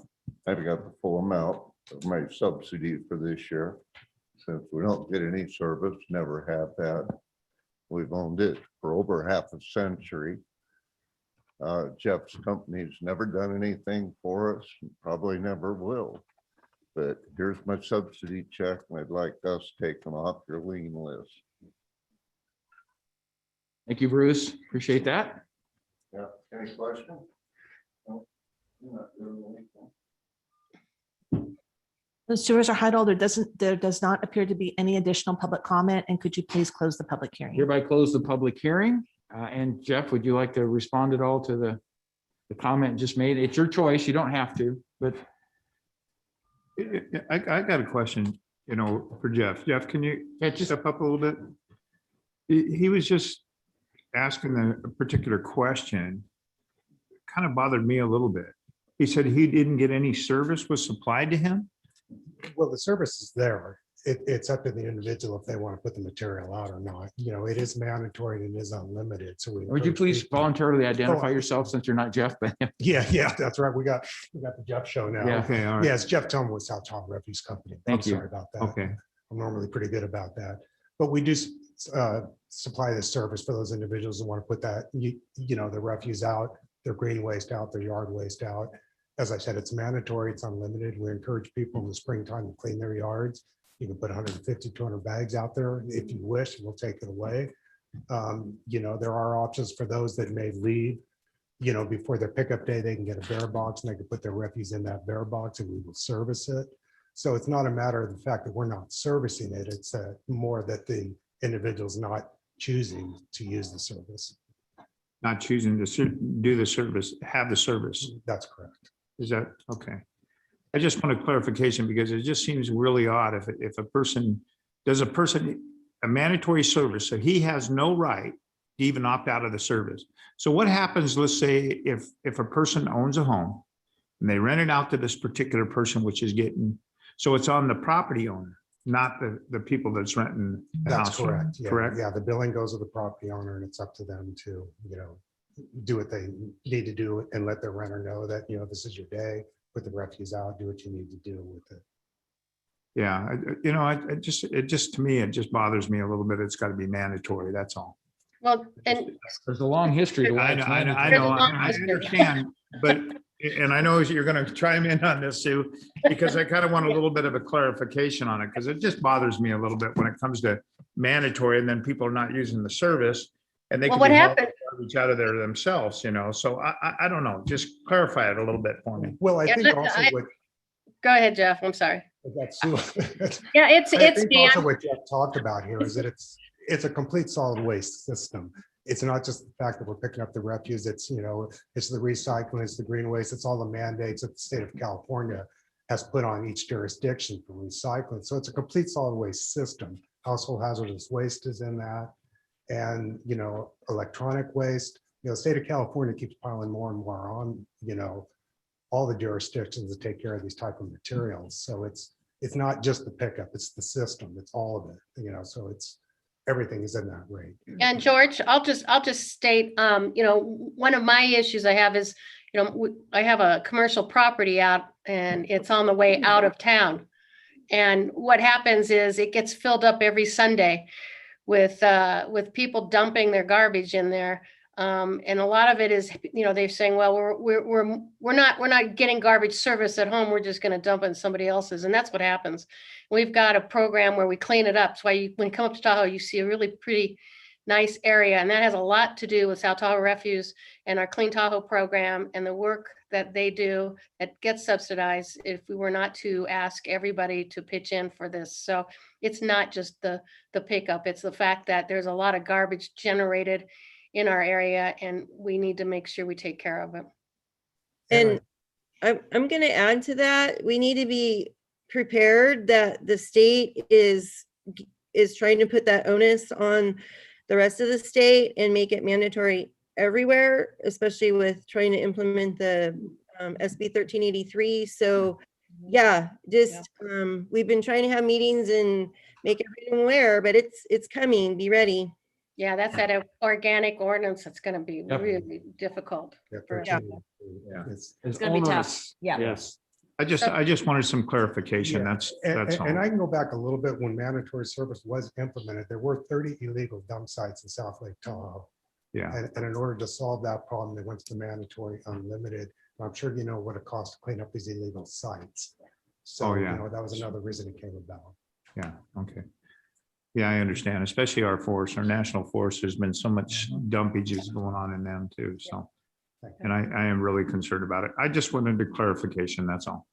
got the full amount of my subsidy for this year. Since we don't get any service, never have had. We've owned it for over half a century. Jeff's company's never done anything for us, probably never will. But here's my subsidy check, and I'd like us taken off your lien list. Thank you, Bruce. Appreciate that. Yeah, any questions? No, you're not doing anything. The sewers are idle. There does not appear to be any additional public comment. And could you please close the public hearing? Hereby close the public hearing. And Jeff, would you like to respond at all to the comment just made? It's your choice. You don't have to, but. I got a question, for Jeff. Jeff, can you just step up a little bit? He was just asking a particular question. Kind of bothered me a little bit. He said he didn't get any service was supplied to him. Well, the service is there. It's up to the individual if they want to put the material out or not. It is mandatory and it is unlimited. So Would you please voluntarily identify yourself since you're not Jeff? Yeah, that's right. We got the Jeff show now. Yeah. Okay, all right. Yeah, it's Jeff Tillman with South Tahoe Refuse Company. Thank you. Sorry about that. Okay. I'm normally pretty good about that, but we do supply the service for those individuals who want to put that, the refuse out, their green waste out, their yard waste out. As I said, it's mandatory, it's unlimited. We encourage people in the springtime to clean their yards. You can put 150, 200 bags out there if you wish, we'll take it away. There are options for those that may leave, before their pickup day, they can get a bear box and they can put their refuse in that bear box and we will service it. So it's not a matter of the fact that we're not servicing it. It's more that the individual's not choosing to use the service. Not choosing to do the service, have the service. That's correct. Is that okay? I just want a clarification because it just seems really odd if a person does a mandatory service, so he has no right to even opt out of the service. So what happens, let's say if a person owns a home and they rent it out to this particular person, which is getting, so it's on the property owner, not the people that's renting the house. That's correct. Yeah, correct. Yeah, the billing goes to the property owner and it's up to them to, do what they need to do and let their renter know that, this is your day, put the refuse out, do what you need to do with it. Yeah, it just, to me, it just bothers me a little bit. It's got to be mandatory. That's all. Well, and There's a long history to why it's mandatory. I understand, but, and I know you're going to chime in on this too, because I kind of want a little bit of a clarification on it, because it just bothers me a little bit when it comes to mandatory and then people are not using the service and they can be hauling garbage out of there themselves, so I don't know, just clarify it a little bit for me. Well, I think also with. Go ahead, Jeff. I'm sorry. Yeah, it's also what Jeff talked about here is that it's a complete solid waste system. It's not just the fact that we're picking up the refuse, it's it's the recycling, it's the green waste, it's all the mandates that the state of California has put on each jurisdiction for recycling. So it's a complete solid waste system. Household hazardous waste is in that. And electronic waste, the state of California keeps piling more and more on, all the jurisdictions that take care of these type of materials. So it's not just the pickup, it's the system, it's all of it, so it's everything is in that rate. And George, I'll just state, one of my issues I have is, I have a commercial property out and it's on the way out of town. And what happens is it gets filled up every Sunday with people dumping their garbage in there. And a lot of it is, they're saying, well, we're not getting garbage service at home. We're just going to dump it in somebody else's. And that's what happens. We've got a program where we clean it up. That's why when you come up to Tahoe, you see a really pretty nice area. And that has a lot to do with South Tahoe Refuse and our Clean Tahoe program and the work that they do that gets subsidized if we were not to ask everybody to pitch in for this. So it's not just the pickup. It's the fact that there's a lot of garbage generated in our area and we need to make sure we take care of it. And I'm going to add to that. We need to be prepared that the state is trying to put that onus on the rest of the state and make it mandatory everywhere, especially with trying to implement the SB 1383. So yeah, we've been trying to have meetings and make everyone aware, but it's coming. Be ready. Yeah, that's that organic ordinance. That's going to be really difficult. It's going to be tough. Yeah. Yes. I just wanted some clarification. That's all. And I can go back a little bit. When mandatory service was implemented, there were 30 illegal dump sites in South Lake Tahoe. Yeah. And in order to solve that problem, they went to the mandatory unlimited. I'm sure you know what it costs to clean up these illegal sites. So, that was another reason it came about. Yeah, okay. Yeah, I understand, especially our forest, our national forest, there's been so much dumpages going on in them too, so. And I am really concerned about it. I just wanted a clarification, that's all.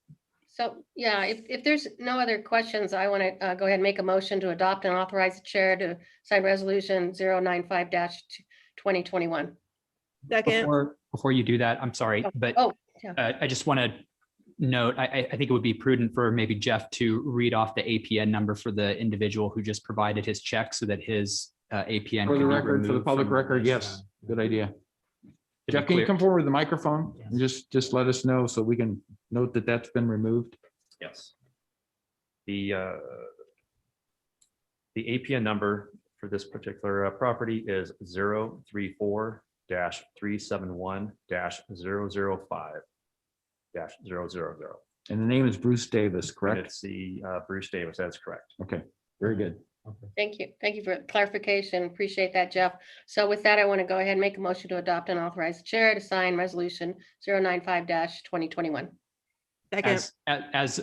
So, yeah, if there's no other questions, I want to go ahead and make a motion to adopt and authorize the chair to sign resolution 095-2021. Second. Before you do that, I'm sorry, but I just want to note, I think it would be prudent for maybe Jeff to read off the APN number for the individual who just provided his check so that his APN. For the can be record, for the removed public from record, this, yes, good idea. be Jeff, can you clear. come forward with the microphone and just let us know so we can note that that's been removed? Yes. The APN number for this particular property is 034-371-005-000. And the name is Bruce Davis, And correct? it's the Bruce Davis, that's correct. Okay, very good. Thank you. Thank you for clarification. Appreciate that, Jeff. So with that, I want to go ahead and make a motion to adopt and authorize the chair to sign resolution 095-2021. as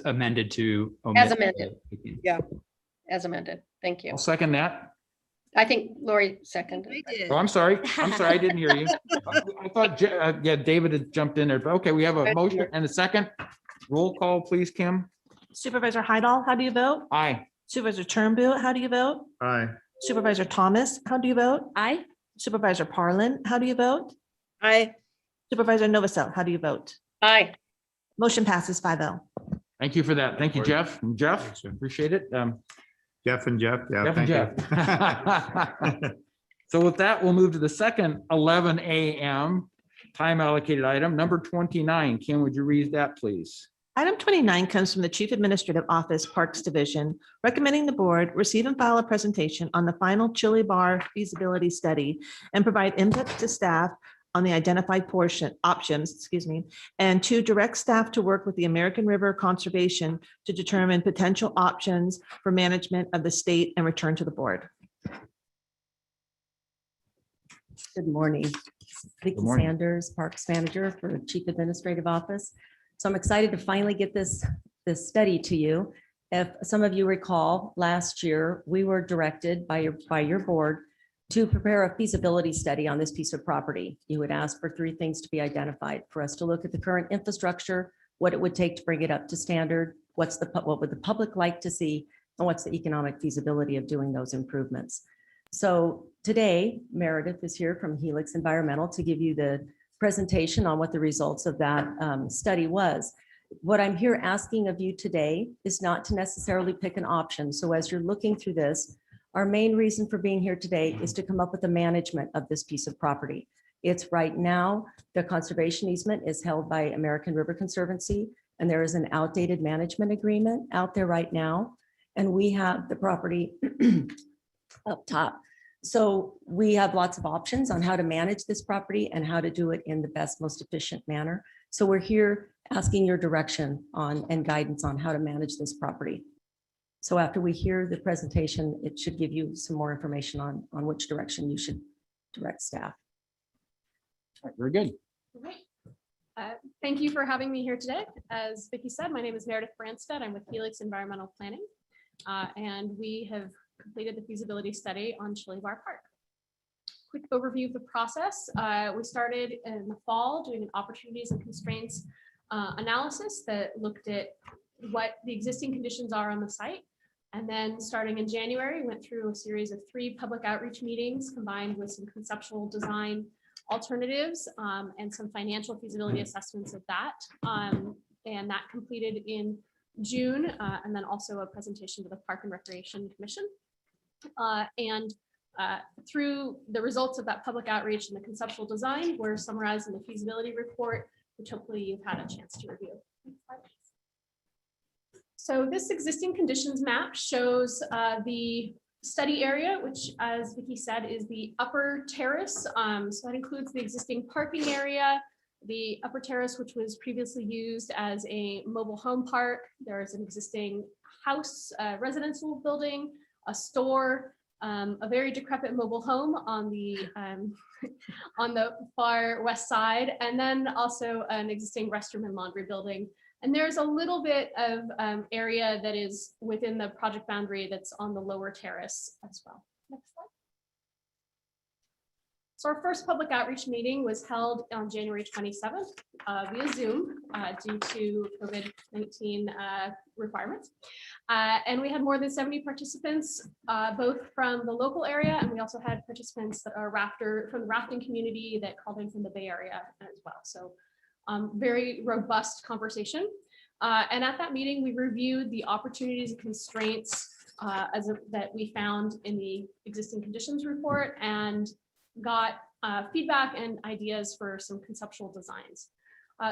amended to. As omit amended. the- Yeah. As amended. Thank you. I'll second that. I think Lori seconded. Oh, I'm sorry. I didn't hear you. I thought, David had jumped in there, but okay, we have a motion and a second. Roll call, please, Kim. Supervisor Hydal, how do you vote? Aye. Supervisor Turnbull, how do you vote? Aye. Supervisor Thomas, how do you vote? Aye. Supervisor Parlin, how do you vote? Aye. Supervisor Novosel, how do you vote? Aye. Motion passes 5-0. Thank you for that. Thank you, Jeff. And Jeff, appreciate it. Jeff and Jeff. Yeah, Jeff and thank you. So with that, we'll move to the second 11 a.m. time allocated item, number 29. Kim, would you read that, please? Item 29 comes from the Chief Administrative Office, Parks Division, recommending the board receive and file a presentation on the final Chili Bar feasibility study and provide input to staff on the identified options, and to direct staff to work with the American River Conservation to determine potential options for management of the state and return to the board. Good morning. Vicki morning. Sanders, Parks Manager for Chief Administrative Office. So I'm excited to finally get this study to you. If some of you recall, last year, we were directed by your board to prepare a feasibility study on this piece of property. You would ask for 3 things to be identified for us to look at the current infrastructure, what it would take to bring it up to standard, what would the public like to see, and what's the economic feasibility of doing those improvements. So today, Meredith is here from Helix Environmental to give you the presentation on what the results of that study was. What I'm here asking of you today is not to necessarily pick an option. So as you're looking through this, our main reason for being here today is to come up with the management of this piece of property. It's right now, the conservation easement is held by American River Conservancy, and there is an outdated management agreement out there right now. And we have the property up top. So we have lots of options on how to manage this property and how to do it in the best, most efficient manner. So we're here asking your direction on and guidance on how to manage this property. So after we hear the presentation, it should give you some more information on which direction you should direct staff. All right, very good. Great. Thank you for having me here today. As Vicki said, my name is Meredith Branstad. I'm with Helix Environmental Planning. And we have completed the feasibility study on Chili Bar Park. Quick overview of the process. We started in the fall doing an opportunities and constraints analysis that looked at what the existing conditions are on the site. And then starting in January, we went through a series of 3 public outreach meetings combined with some conceptual design alternatives and some financial feasibility assessments of that. And that completed in June, and then also a presentation to the Park and Recreation Commission. Through the results of that public outreach and the conceptual design were summarized in the feasibility report, which hopefully you've had a chance to review. So this existing conditions map shows the study area, which, as Vicki said, is the upper terrace. So that includes the existing parking area, the upper terrace, which was previously used as a mobile home park. There is an existing house, residential building, a store, a very decrepit mobile home on the far west side, and then also an existing restroom and laundry building. And there's a little bit of area that is within the project boundary that's on the lower terrace as well. Next slide. So our first public outreach meeting was held on January 27th via Zoom due to COVID-19 requirements. And we had more than 70 participants, both from the local area, and we also had participants that are from the rafting community that called in from the Bay Area as well. So very robust conversation. And at that meeting, we reviewed the opportunities and constraints that we found in the existing conditions report and got feedback and ideas for some conceptual designs.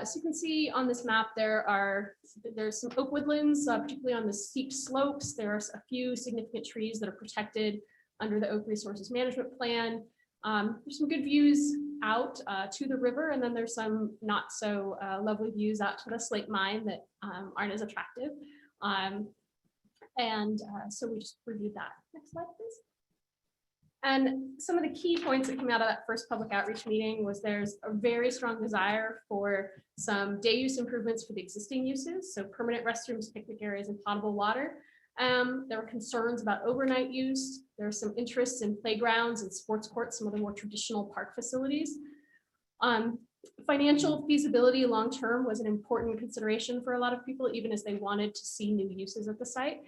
So you can see on this map, there's some oak woodlands, particularly on the steep slopes. There's a few significant trees that are protected under the Oak Resources Management Plan. There's some good views out to the river, and then there's some not so lovely views out to the slate mine that aren't as attractive. So we just reviewed that. Next slide, please. And some of the key points that came out of that first public outreach meeting was there's a very strong desire for some day use improvements for the existing uses. So permanent restrooms, picnic areas, and potable water. There were concerns about overnight use. There's some interest in playgrounds and sports courts, some of the more traditional park facilities. Financial feasibility long-term was an important consideration for a lot of people, even as they wanted to see new uses at the site.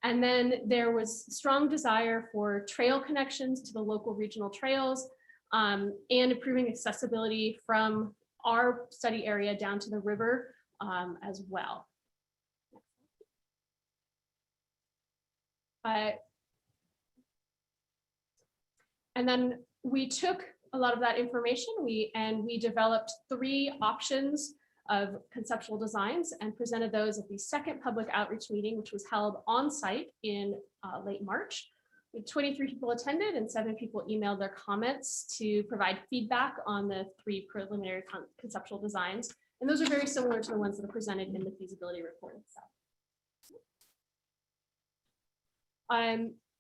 And then there was strong desire for trail connections to the local regional trails and improving accessibility from our study area down to the river as well. And then we took a lot of that information and we developed 3 options of conceptual designs and presented those at the second public outreach meeting, which was held on site in late March. 23 people attended and 7 people emailed their comments to provide feedback on the 3 preliminary conceptual designs. And those are very similar to the ones that are presented in the feasibility report itself.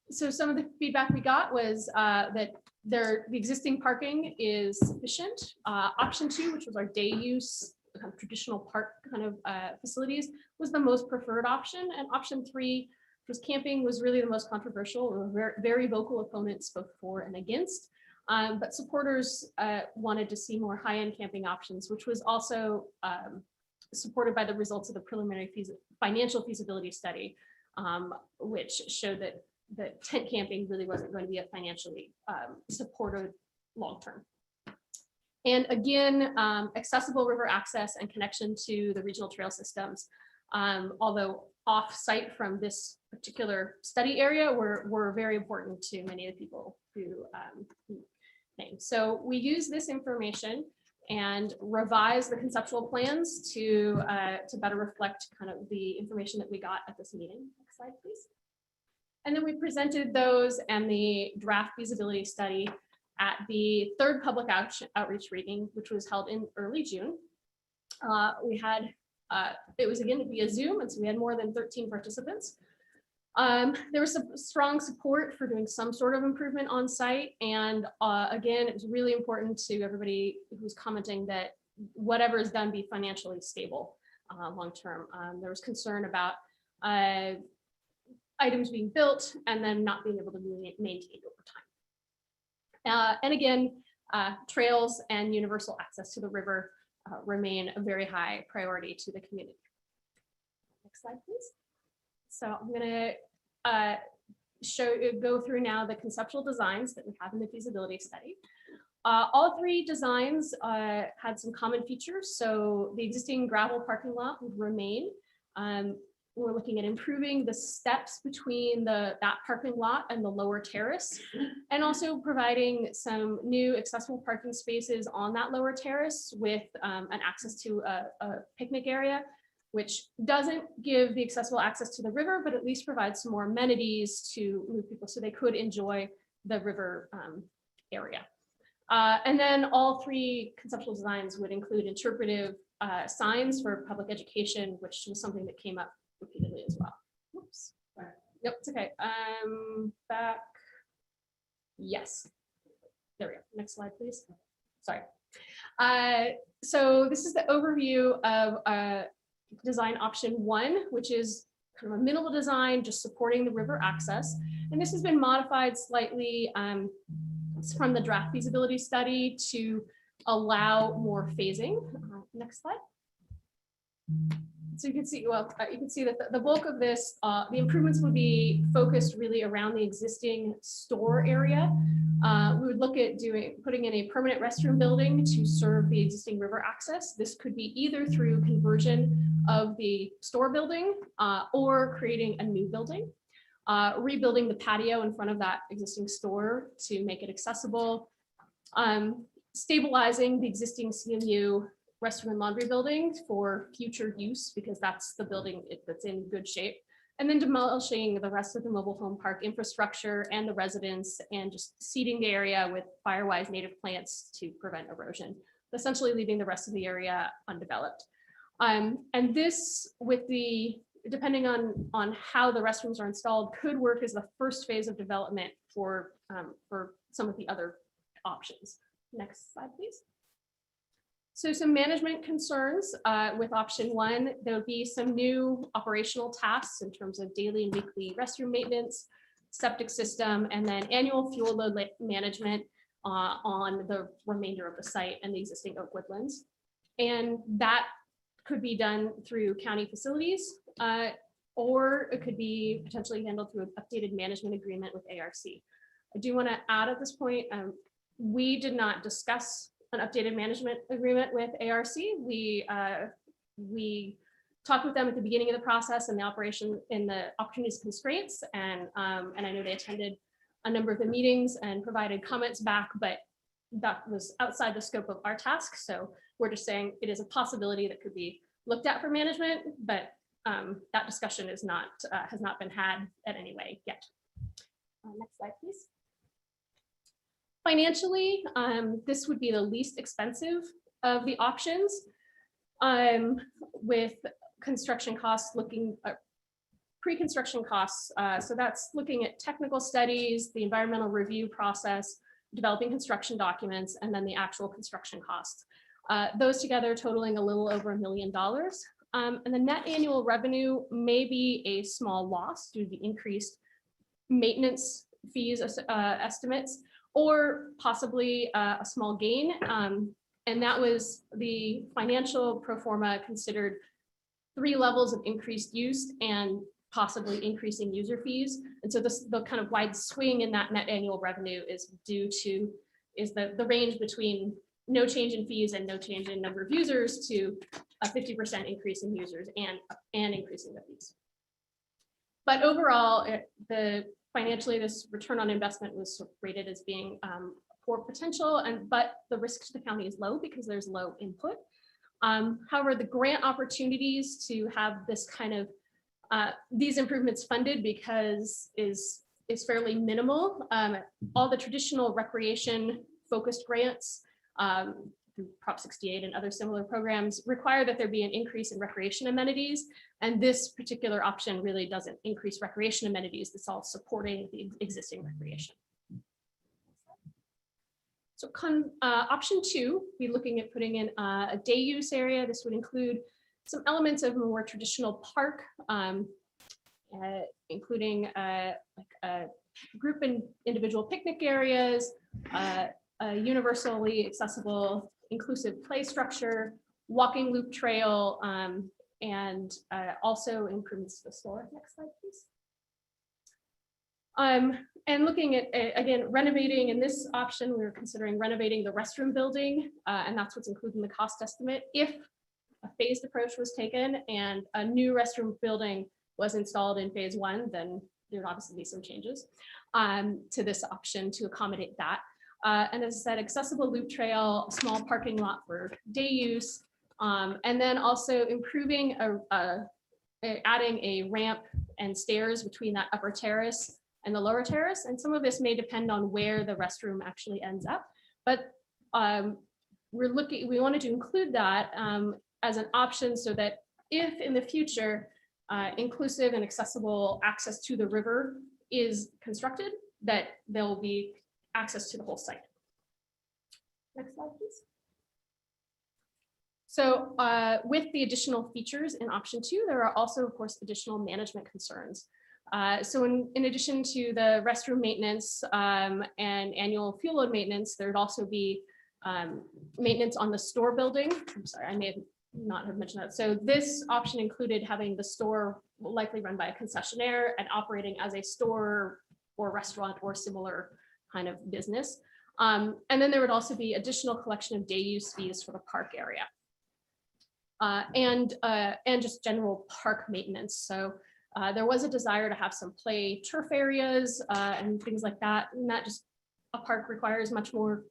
So some of the feedback we got was that the existing parking is sufficient. Option 2, which was our day use kind of traditional park kind of facilities, was the most preferred option. And option 3, which was camping, was really the most controversial. There were very vocal opponents both for and against. But supporters wanted to see more high-end camping options, which was also supported by the results of the preliminary financial feasibility study, which showed that tent camping really wasn't going to be a financially supported long-term. And again, accessible river access and connection to the regional trail systems, although off-site from this particular study area, were very important to many of the people who came. So we use this information and revise the conceptual plans to better reflect kind of the information that we got at this meeting. Next slide, please. And then we presented those and the draft feasibility study at the third public outreach meeting, which was held in early June. We had, it was again via Zoom, and so we had more than 13 participants. There was some strong support for doing some sort of improvement on site. And again, it was really important to everybody who's commenting that whatever is done be financially stable long-term. There was concern about items being built and then not being able to be maintained over time. And again, trails and universal access to the river remain a very high priority to the community. Next slide, please. So I'm going to go through now the conceptual designs that we have in the feasibility study. All three designs had some common features. So the existing gravel parking lot would remain. We're looking at improving the steps between that parking lot and the lower terrace, and also providing some new accessible parking spaces on that lower terrace with an access to a picnic area, which doesn't give the accessible access to the river, but at least provides some more amenities to move people so they could enjoy the river area. And then all three conceptual designs would include interpretive signs for public education, which was something that came up repeatedly as well. Whoops. Yep, it's okay. Back. Yes. There we go. Next slide, please. Sorry. So this is the overview of design option 1, which is kind of a minimal design, just supporting the river access. And this has been modified slightly from the draft feasibility study to allow more phasing. Next slide. So you can see, well, you can see that the bulk of this, the improvements would be focused really around the existing store area. We would look at putting in a permanent restroom building to serve the existing river access. This could be either through conversion of the store building or creating a new building. Rebuilding the patio in front of that existing store to make it accessible. Stabilizing the existing CMU restroom and laundry buildings for future use, because that's the building that's in good shape. And then demolishing the rest of the mobile home park infrastructure and the residents, and just seeding the area with Firewise native plants to prevent erosion, essentially leaving the rest of the area undeveloped. And this, depending on how the restrooms are installed, could work as the first phase of development for some of the other options. Next slide, please. So some management concerns with option 1, there would be some new operational tasks in terms of daily and weekly restroom maintenance, septic system, and then annual fuel load management on the remainder of the site and the existing oak woodlands. And that could be done through county facilities, or it could be potentially handled through an updated management agreement with ARC. I do want to add at this point, we did not discuss an updated management agreement with ARC. We talked with them at the beginning of the process and the operation in the opportunities constraints, and I know they attended a number of the meetings and provided comments back, but that was outside the scope of our task. So we're just saying it is a possibility that could be looked at for management, but that discussion is not has not been had at any way yet. Next slide, please. Financially, this would be the least expensive of the options, with construction costs looking pre-construction costs. So that's looking at technical studies, the environmental review process, developing construction documents, and then the actual construction costs. Those together totaling a little over $1 million. And the net annual revenue may be a small loss due to the increased maintenance fees estimates, or possibly a small gain. And that was the financial pro forma considered 3 levels of increased use and possibly increasing user fees. And so the kind of wide swing in that net annual revenue is due to the range between no change in fees and no change in number of users to a 50% increase in users and increasing the fees. But overall, financially, this return on investment was rated as being poor potential, but the risk to the county is low because there's low input. However, the grant opportunities to have this kind of these improvements funded because is fairly minimal. All the traditional recreation focused grants through Prop 68 and other similar programs require that there be an increase in recreation amenities. And this particular option really doesn't increase recreation amenities. It's all supporting the existing recreation. So option 2, we're looking at putting in a day use area. This would include some elements of a more traditional park, including like group and individual picnic areas, a universally accessible inclusive play structure, walking loop trail, and also improvements to the store. Next slide, please. And looking at, again, renovating, in this option, we were considering renovating the restroom building, and that's what's included in the cost estimate. If a phased approach was taken and a new restroom building was installed in phase 1, then there would obviously be some changes to this option to accommodate that. And as I said, accessible loop trail, small parking lot for day use, and then also improving, adding a ramp and stairs between that upper terrace and the lower terrace. And some of this may depend on where the restroom actually ends up. But we wanted to include that as an option so that if in the future inclusive and accessible access to the river is constructed, that there will be access to the whole site. Next slide, please. So with the additional features in option 2, there are also, of course, additional management concerns. So in addition to the restroom maintenance and annual fuel load maintenance, there'd also be maintenance on the store building. I'm sorry, I may not have mentioned that. So this option included having the store likely run by a concessionaire and operating as a store or restaurant or similar kind of business. And then there would also be additional collection of day use fees for the park area. And just general park maintenance. So there was a desire to have some play turf areas and things like that. And that just, a park requires much more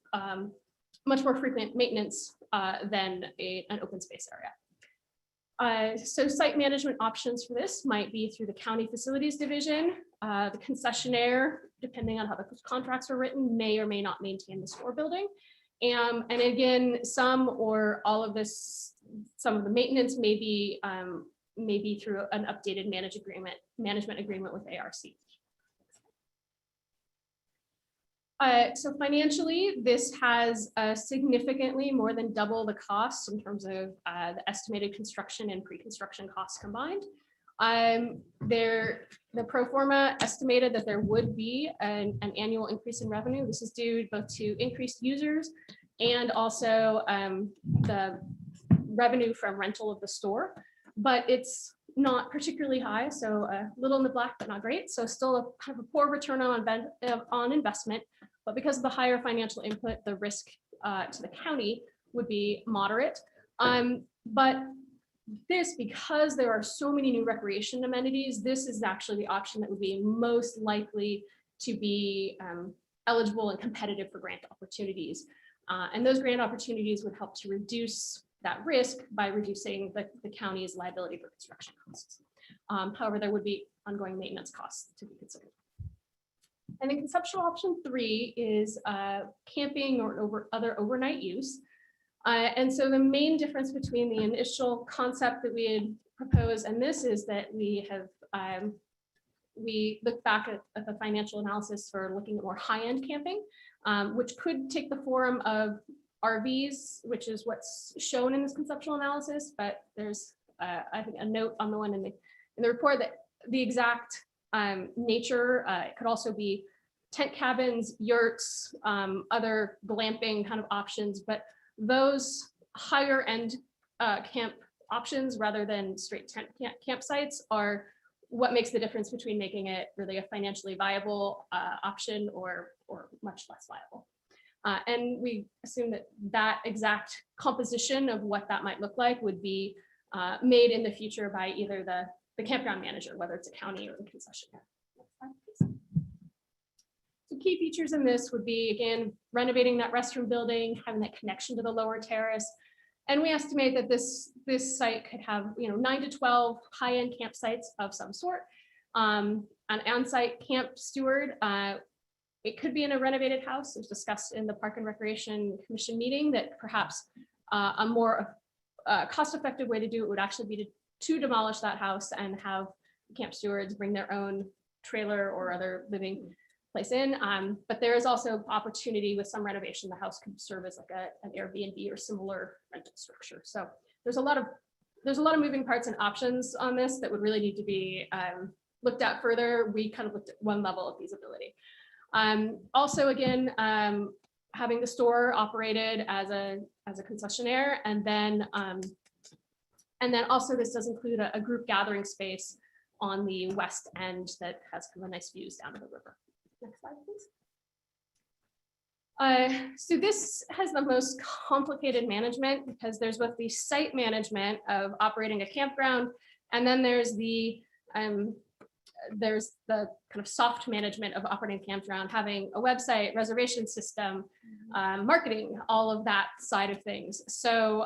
frequent maintenance than an open space area. So site management options for this might be through the county facilities division. The concessionaire, depending on how the contracts are written, may or may not maintain the store building. And again, some or all of this, some of the maintenance may be through an updated management agreement with ARC. So financially, this has significantly more than double the cost in terms of the estimated construction and pre-construction costs combined. The pro forma estimated that there would be an annual increase in revenue. This is due both to increased users and also the revenue from rental of the store, but it's not particularly high, so a little in the black, but not great. So still a kind of a poor return on investment, but because of the higher financial input, the risk to the county would be moderate. But this, because there are so many new recreation amenities, this is actually the option that would be most likely to be eligible and competitive for grant opportunities. And those grant opportunities would help to reduce that risk by reducing the county's liability for construction costs. However, there would be ongoing maintenance costs to be considered. And then conceptual option 3 is camping or other overnight use. And so the main difference between the initial concept that we had proposed and this is that we look back at the financial analysis for looking at more high-end camping, which could take the form of RVs, which is what's shown in this conceptual analysis, but there's I think a note on the one in the report that the exact nature, it could also be tent cabins, yurts, other glamping kind of options, but those higher end camp options rather than straight tent campsites are what makes the difference between making it really a financially viable option or much less viable. And we assume that that exact composition of what that might look like would be made in the future by either the campground manager, whether it's a county or a concessionaire. So key features in this would be, again, renovating that restroom building, having that connection to the lower terrace. And we estimate that this site could have 9 to 12 high-end campsites of some sort. An on-site camp steward It could be in a renovated house. It was discussed in the Park and Recreation Commission meeting that perhaps a more cost-effective way to do it would actually be to demolish that house and have camp stewards bring their own trailer or other living place in. But there is also opportunity with some renovation. The house could serve as like an Airbnb or similar rental structure. So there's a lot of moving parts and options on this that would really need to be looked at further. We kind of looked at one level of feasibility. Also, again, having the store operated as a concessionaire, and then also this does include a group gathering space on the west end that has kind of nice views down to the river. Next slide, please. So this has the most complicated management because there's both the site management of operating a campground, and then there's the kind of soft management of operating a campground, having a website, reservation system, marketing, all of that side of things. So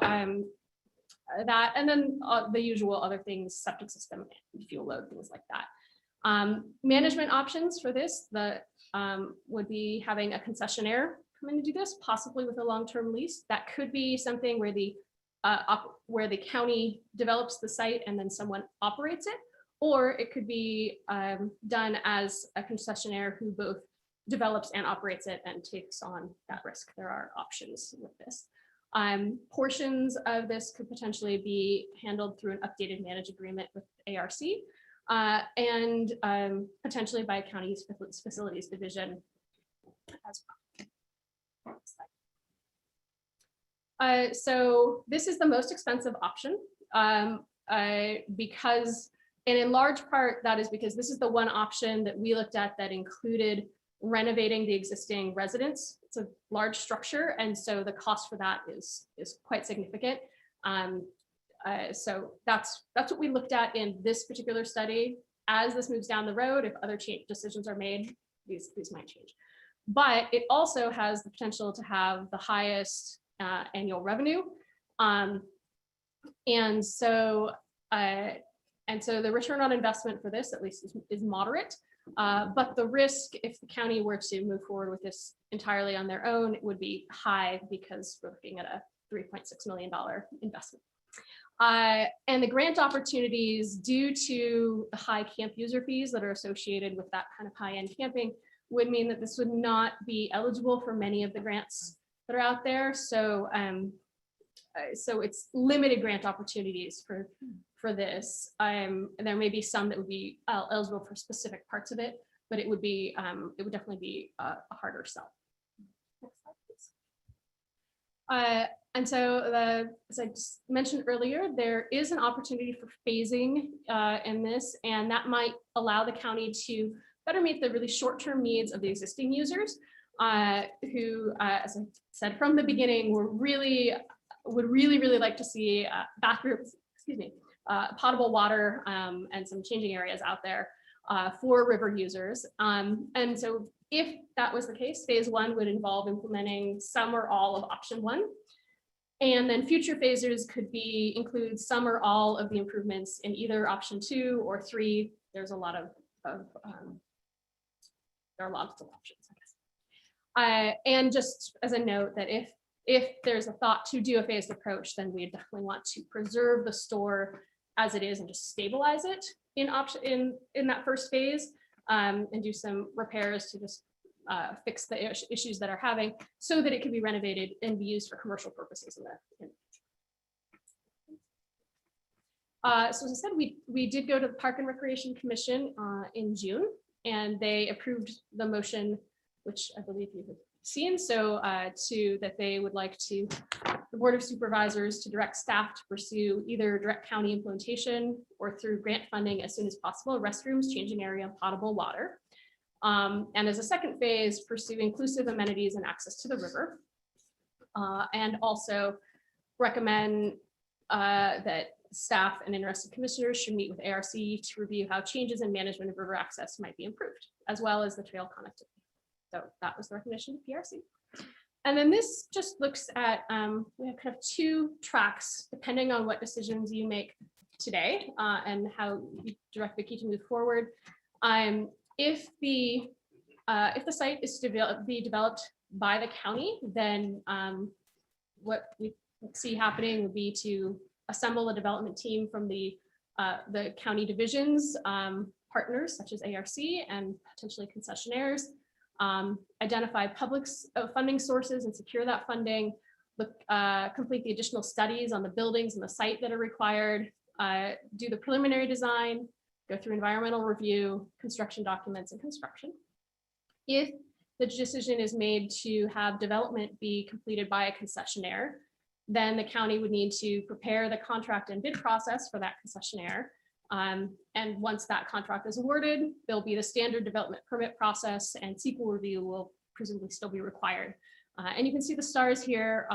that, and then the usual other things, septic system, fuel load, things like that. Management options for this would be having a concessionaire come in to do this, possibly with a long-term lease. That could be something where the county develops the site and then someone operates it, or it could be done as a concessionaire who both develops and operates it and takes on that risk. There are options with this. Portions of this could potentially be handled through an updated managed agreement with ARC and potentially by county's facilities division as well. So this is the most expensive option because, and in large part, that is because this is the one option that we looked at that included renovating the existing residence. It's a large structure, and so the cost for that is quite significant. So that's what we looked at in this particular study. As this moves down the road, if other decisions are made, these might change. But it also has the potential to have the highest annual revenue, and so the return on investment for this, at least, is moderate. But the risk, if the county were to move forward with this entirely on their own, it would be high because we're looking at a $3.6 million investment. And the grant opportunities, due to the high camp user fees that are associated with that kind of high-end camping, would mean that this would not be eligible for many of the grants that are out there. So, so it's limited grant opportunities for this. And there may be some that would be eligible for specific parts of it, but it would definitely be a harder sell. Next slide, please. And so as I just mentioned earlier, there is an opportunity for phasing in this, and that might allow the county to better meet the really short-term needs of the existing users who, as I said from the beginning, would really like to see bathrooms, potable water and some changing areas out there for river users. And so if that was the case, phase one would involve implementing some or all of option one. And then future phases could include some or all of the improvements in either option 2 or 3. There's a lot of there are lots of options, I guess. And just as a note that if there's a thought to do a phased approach, then we definitely want to preserve the store as it is and just stabilize it in that first phase, and do some repairs to just fix the issues that are having, so that it can be renovated and be used for commercial purposes in the so as I said, we did go to the Park and Recreation Commission in June, and they approved the motion, which I believe you have seen. So that they would like the Board of Supervisors to direct staff to pursue either direct county implementation or through grant funding as soon as possible, restrooms, changing area, and potable water. And as a second phase, pursue inclusive amenities and access to the river. And also recommend that staff and interested commissioners should meet with ARC to review how changes in management of river access might be improved, as well as the trail connectivity. So that was the recommendation of PRC. And then this just looks at, we have kind of 2 tracks, depending on what decisions you make today and how you direct Vicki to move forward. If the if the site is to be developed by the county, then what we see happening would be to assemble a development team from the county divisions, partners such as ARC and potentially concessionaires, identify public funding sources and secure that funding, complete the additional studies on the buildings and the site that are required, do the preliminary design, go through environmental review, construction documents, and construction. If the decision is made to have development be completed by a concessionaire, then the county would need to prepare the contract and bid process for that concessionaire. And once that contract is awarded, there'll be the standard development permit process, and SQL review will presumably still be required. And you can see the stars here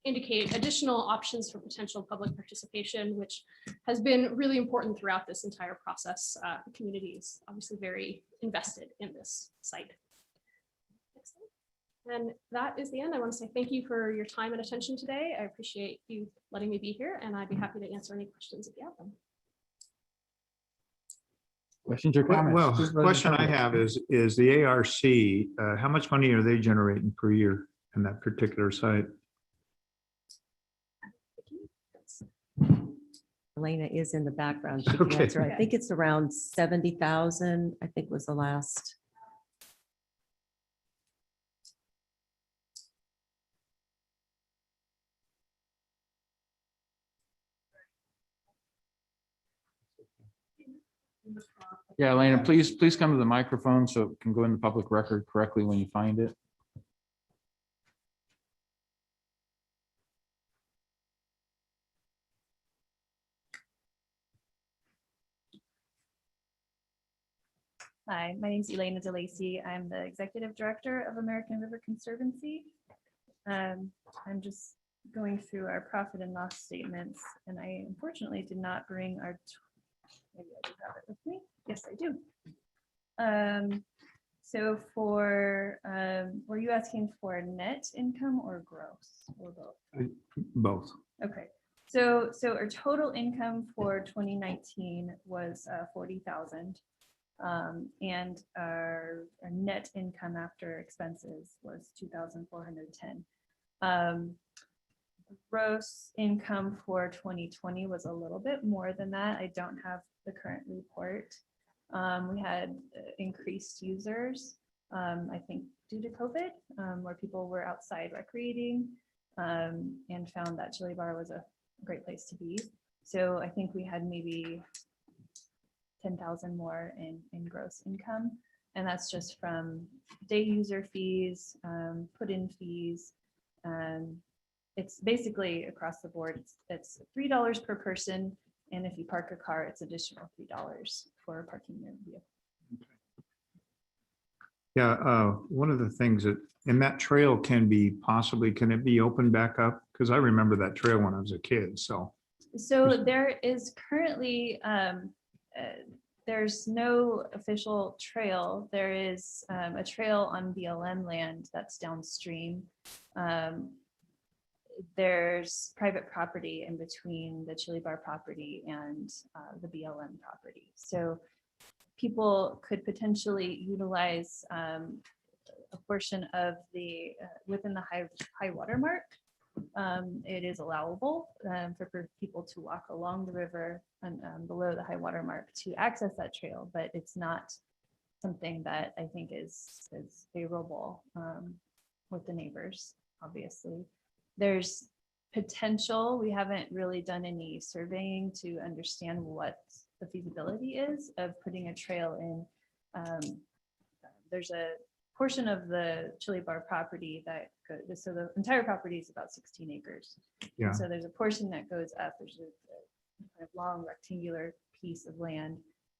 indicate additional options for potential public participation, which has been really important throughout this entire process. The community is obviously very invested in this site. And that is the end. I want to say thank you for your time and attention today. I appreciate you letting me be here, and I'd be happy to answer any questions if you have them. Questions or comments? Well, the question I have is the ARC, how much money are they generating per year in that particular site? Elena is in the background. She can Okay. answer. I think it's around 70,000, I think was the last. Yeah, Elena, please come to the microphone so it can go in the public record correctly when you find it. Hi, my name is Elena DeLacy. I'm the Executive Director of American River Conservancy. I'm just going through our profit and loss statements, and I unfortunately did not bring our, maybe I do have it with me. Yes, I do. So for, were you asking for net income or gross or both? Both. Okay, so our total income for 2019 was 40,000. And our net income after expenses was 2,410. Gross income for 2020 was a little bit more than that. I don't have the current report. We had increased users, I think due to COVID, where people were outside recreating and found that Chili Bar was a great place to be. So I think we had maybe 10,000 more in gross income. And that's just from day user fees, put-in fees. It's basically across the board. It's $3 per person. And if you park a car, it's additional $3 for parking your vehicle. Yeah, one of the things that, and that trail can it be opened back up? Because I remember that trail when I was a kid, so. So there is currently, there's no official trail. There is a trail on BLM land that's downstream. There's private property in between the Chili Bar property and the BLM property. So people could potentially utilize a portion of the, within the high water mark. It is allowable for people to walk along the river and below the high water mark to access that trail, but it's not something that I think is favorable with the neighbors, obviously. There's potential. We haven't really done any surveying to understand what the feasibility is of putting a trail in. There's a portion of the Chili Bar property that goes, so the entire property is about 16 acres. Yeah. So there's a portion that goes up. There's a kind of long rectangular piece of land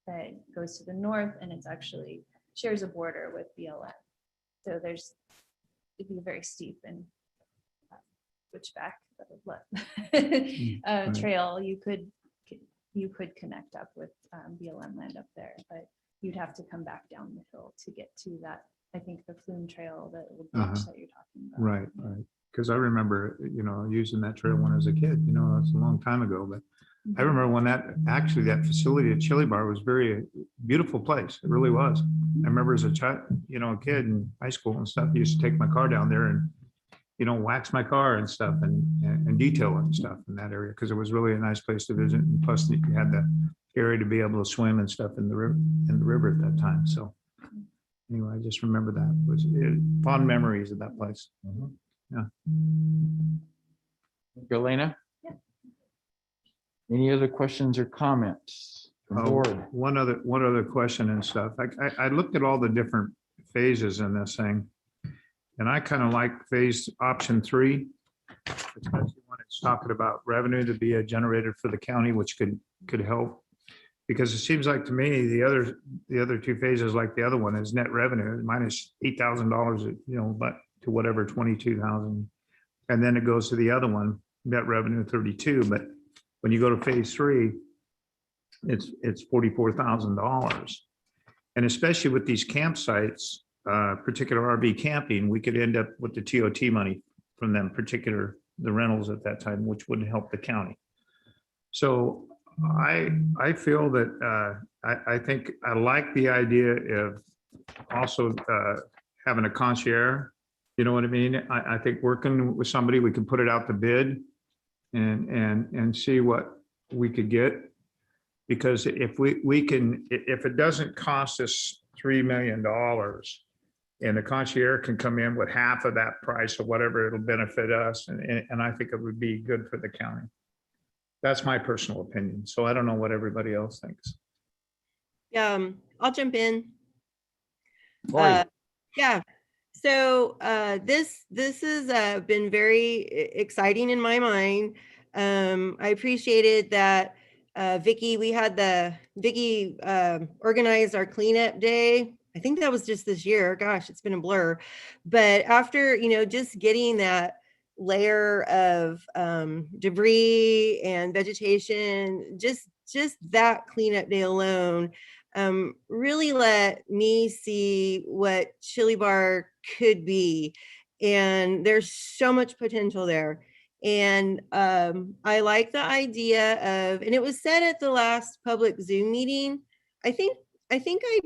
that goes to the north, and it's actually shares a border with BLM. So it'd be very steep and switchback trail. You could connect up with BLM land up there, but you'd have to come back down the hill to get to that. I think the Flume Trail, that you're talking about. Right. Because I remember, using that trail when I was a kid. That's a long time ago, but I remember when that facility at Chili Bar was very beautiful place. It really was. I remember as a child, a kid in high school and stuff, I used to take my car down there and, wax my car and stuff and detail it and stuff in that area, because it was really a nice place to visit. And plus you had the area to be able to swim and stuff in the river at that time. So anyway, I just remember that fond memories of that place. Yeah. Elena? Any other questions or comments from board? One other question and stuff. I looked at all the different phases in this thing. And I kind of like phase option 3, especially when it's talking about revenue to be generated for the county, which could help. Because it seems like to me, the other 2 phases, like the other one, is net revenue minus $8,000, but to whatever 22,000. And then it goes to the other one, net revenue 32. But when you go to phase 3, it's $44,000. And especially with these campsites, particular RV camping, we could end up with the TOT money from them, the rentals at that time, which would help the county. So I feel that I think I like the idea of also having a concierge. You know what I mean? I think working with somebody, we can put it out to bid and see what we could get. Because if if it doesn't cost us $3 million and the concierge can come in with half of that price or whatever, it'll benefit us. And I think it would be good for the county. That's my personal opinion. So I don't know what everybody else thinks. Yeah, I'll jump in. Lori. Yeah. So this has been very exciting in my mind. I appreciated that Vicky organized our cleanup day. I think that was just this year. Gosh, it's been a blur. But after, just getting that layer of debris and vegetation, just that cleanup day alone really let me see what Chili Bar could be. And there's so much potential there. And I like the idea of, and it was said at the last public Zoom meeting, I think I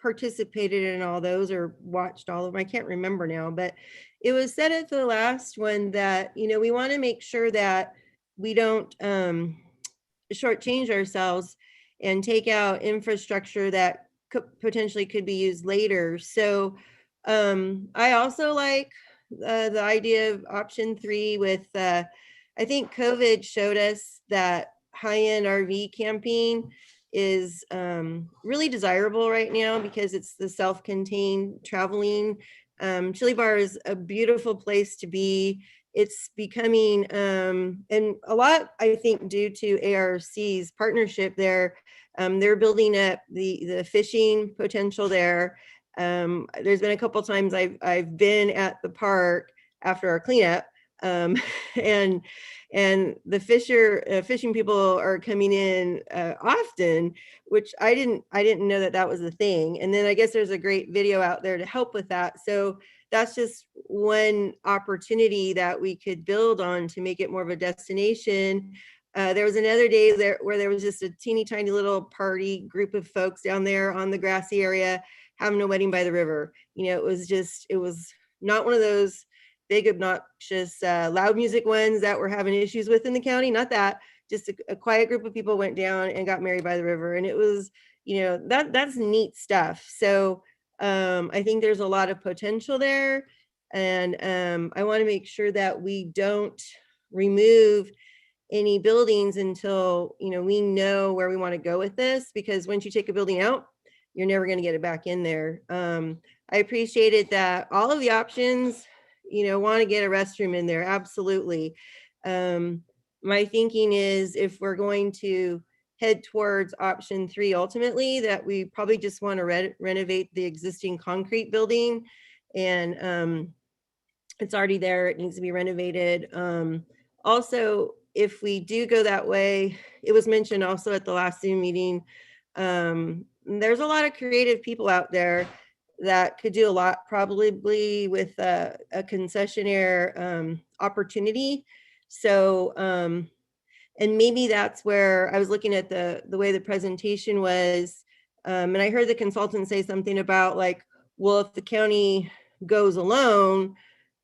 participated in all those or watched all of them. I can't remember now, but it was said at the last one that, we want to make sure that we don't shortchange ourselves and take out infrastructure that potentially could be used later. So I also like the idea of option 3 with, I think COVID showed us that high-end RV camping is really desirable right now because it's the self-contained traveling. Chili Bar is a beautiful place to be. It's becoming, and a lot, I think, due to ARC's partnership there. They're building up the fishing potential there. There's been a couple times I've been at the park after our cleanup, and the fishing people are coming in often, which I didn't know that was a thing. And then I guess there's a great video out there to help with that. So that's just one opportunity that we could build on to make it more of a destination. There was another day where there was just a teeny tiny little party group of folks down there on the grassy area having a wedding by the river. It was not one of those big, obnoxious, loud music ones that we're having issues with in the county. Not that, just a quiet group of people went down and got married by the river. And it was, that's neat stuff. So I think there's a lot of potential there. And I want to make sure that we don't remove any buildings until, we know where we want to go with this, because once you take a building out, you're never going to get it back in there. I appreciated that all of the options, want to get a restroom in there. Absolutely. My thinking is if we're going to head towards option 3, ultimately, that we probably just want to renovate the existing concrete building. And it's already there. It needs to be renovated. Also, if we do go that way, it was mentioned also at the last Zoom meeting, there's a lot of creative people out there that could do a lot, probably with a concessionaire opportunity. So, And maybe that's where I was looking at the way the presentation was. And I heard the consultant say something about like, well, if the county goes alone,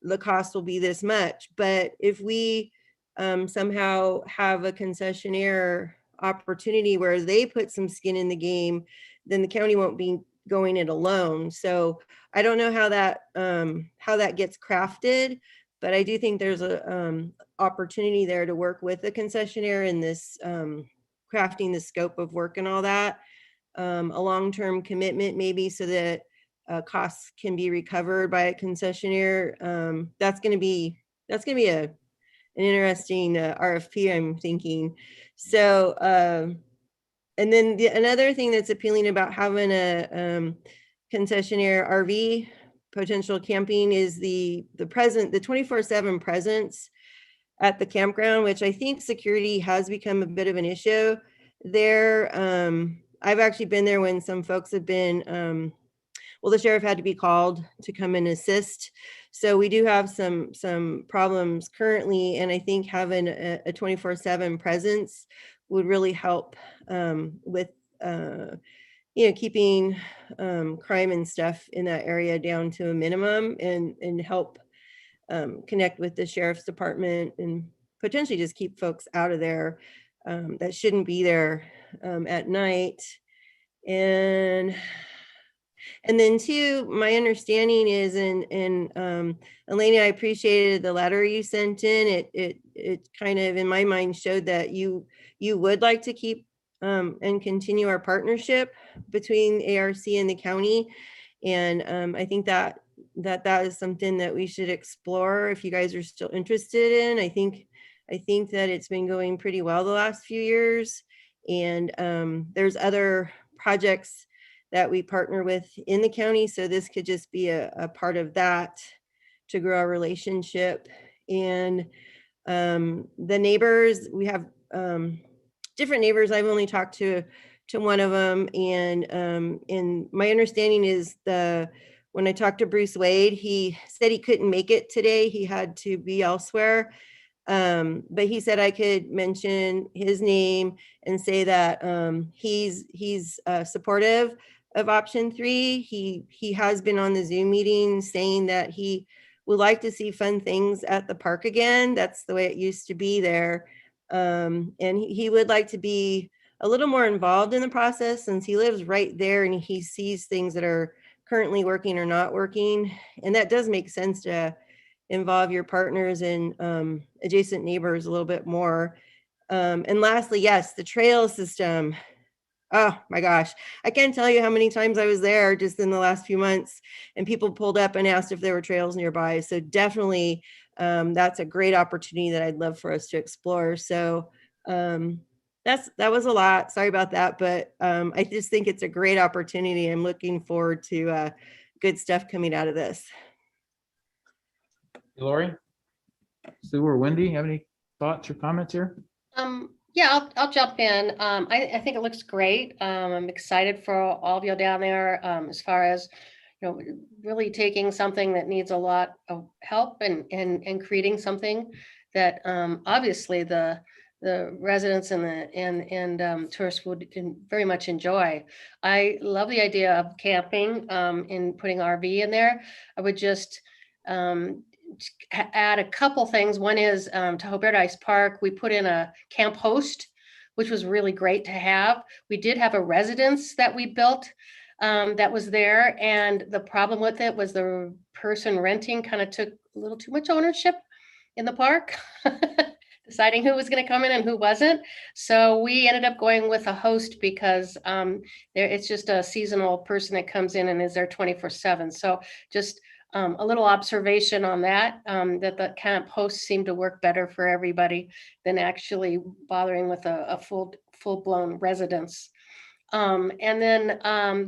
the cost will be this much. But if we somehow have a concessionaire opportunity where they put some skin in the game, then the county won't be going it alone. So I don't know how that gets crafted, but I do think there's a opportunity there to work with the concessionaire in this crafting the scope of work and all that. A long-term commitment maybe so that costs can be recovered by a concessionaire. That's going to be an interesting RFP, I'm thinking. So, and then another thing that's appealing about having a concessionaire RV potential camping is the 24/7 presence at the campground, which I think security has become a bit of an issue there. I've actually been there when some folks have been, well, the sheriff had to be called to come and assist. So we do have some problems currently, and I think having a 24/7 presence would really help with keeping crime and stuff in that area down to a minimum, and help connect with the sheriff's department and potentially just keep folks out of there that shouldn't be there at night. And then two, my understanding is, and Elena, I appreciated the letter you sent in. It kind of, in my mind, showed that you would like to keep and continue our partnership between ARC and the county. And I think that is something that we should explore if you guys are still interested in. I think that it's been going pretty well the last few years. And there's other projects that we partner with in the county. So this could just be a part of that to grow our relationship. And the neighbors, we have different neighbors. I've only talked to one of them. And my understanding is when I talked to Bruce Wade, he said he couldn't make it today. He had to be elsewhere. But he said I could mention his name and say that he's supportive of option 3. He has been on the Zoom meeting saying that he would like to see fun things at the park again. That's the way it used to be there. And he would like to be a little more involved in the process since he lives right there and he sees things that are currently working or not working. And that does make sense to involve your partners and adjacent neighbors a little bit more. And lastly, yes, the trail system. Oh my gosh, I can't tell you how many times I was there just in the last few months and people pulled up and asked if there were trails nearby. So definitely that's a great opportunity that I'd love for us to explore. So that was a lot. Sorry about that, but I just think it's a great opportunity. I'm looking forward to good stuff coming out of this. Lori, Sue or Wendy, have any thoughts or comments here? Yeah, I'll jump in. I think it looks great. I'm excited for all of you down there as far as, really taking something that needs a lot of help and creating something that obviously the residents and tourists would very much enjoy. I love the idea of camping and putting RV in there. I would just add a couple things. One is Tahoe Paradise Park, we put in a camp host, which was really great to have. We did have a residence that we built that was there. And the problem with it was the person renting kind of took a little too much ownership in the park, deciding who was going to come in and who wasn't. So we ended up going with a host because it's just a seasonal person that comes in and is there 24/7. So just a little observation on that, that the camp hosts seem to work better for everybody than actually bothering with a full-blown residence. And then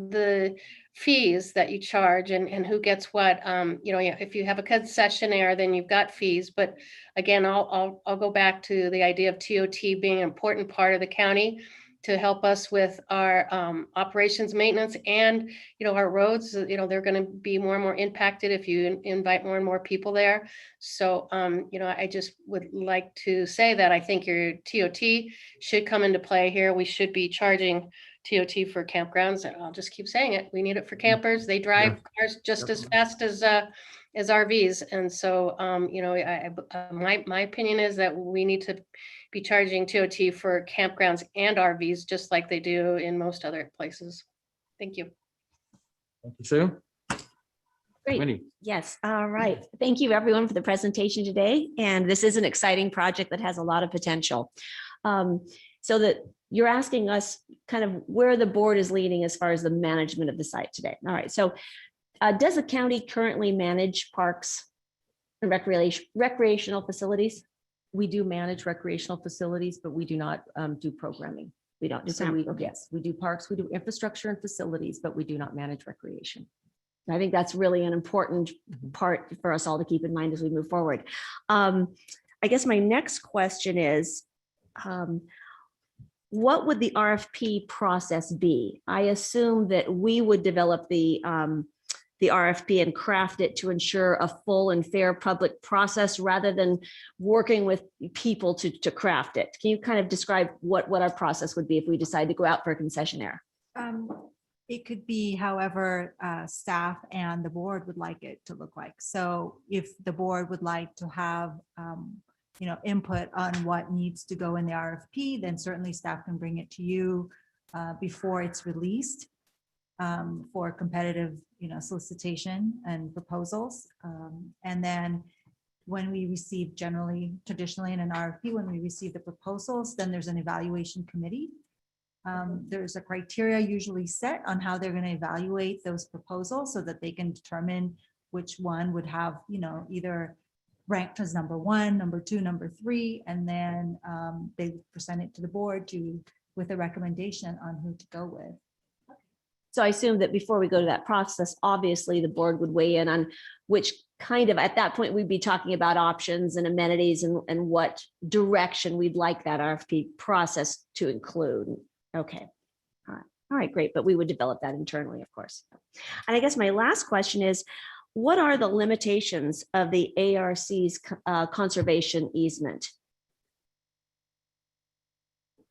the fees that you charge and who gets what, if you have a concessionaire, then you've got fees. But again, I'll go back to the idea of TOT being an important part of the county. to help us with our operations maintenance and, our roads, they're going to be more and more impacted if you invite more and more people there. So, I just would like to say that I think your TOT should come into play here. We should be charging TOT for campgrounds. And I'll just keep saying it. We need it for campers. They drive cars just as fast as RVs. And so, my opinion is that we need to be charging TOT for campgrounds and RVs, just like they do in most other places. Thank you. Thank you, Sue. Great. Winnie. Yes. All right. Thank you everyone for the presentation today. And this is an exciting project that has a lot of potential. So that you're asking us kind of where the board is leaning as far as the management of the site today. All right. So does the county currently manage parks and recreational facilities? We do manage recreational facilities, but we do not do programming. We don't do So programming. yes, we do parks, we do infrastructure and facilities, but we do not manage recreation. I think that's really an important part for us all to keep in mind as we move forward. I guess my next question is, what would the RFP process be? I assume that we would develop the RFP and craft it to ensure a full and fair public process rather than working with people to craft it. Can you kind of describe what our process would be if we decide to go out for a concessionaire? It could be however staff and the board would like it to look like. So if the board would like to have input on what needs to go in the RFP, then certainly staff can bring it to you before it's released for competitive solicitation and proposals. And then when we receive traditionally in an RFP, when we receive the proposals, then there's an evaluation committee. There's a criteria usually set on how they're going to evaluate those proposals so that they can determine which one would have, either ranked as number 1, number 2, number 3, and then they present it to the board with a recommendation on who to go with. So I assume that before we go to that process, obviously the board would weigh in on which kind of, at that point, we'd be talking about options and amenities and what direction we'd like that RFP process to include. Okay. All right, great. But we would develop that internally, of course. And I guess my last question is, what are the limitations of the ARC's conservation easement?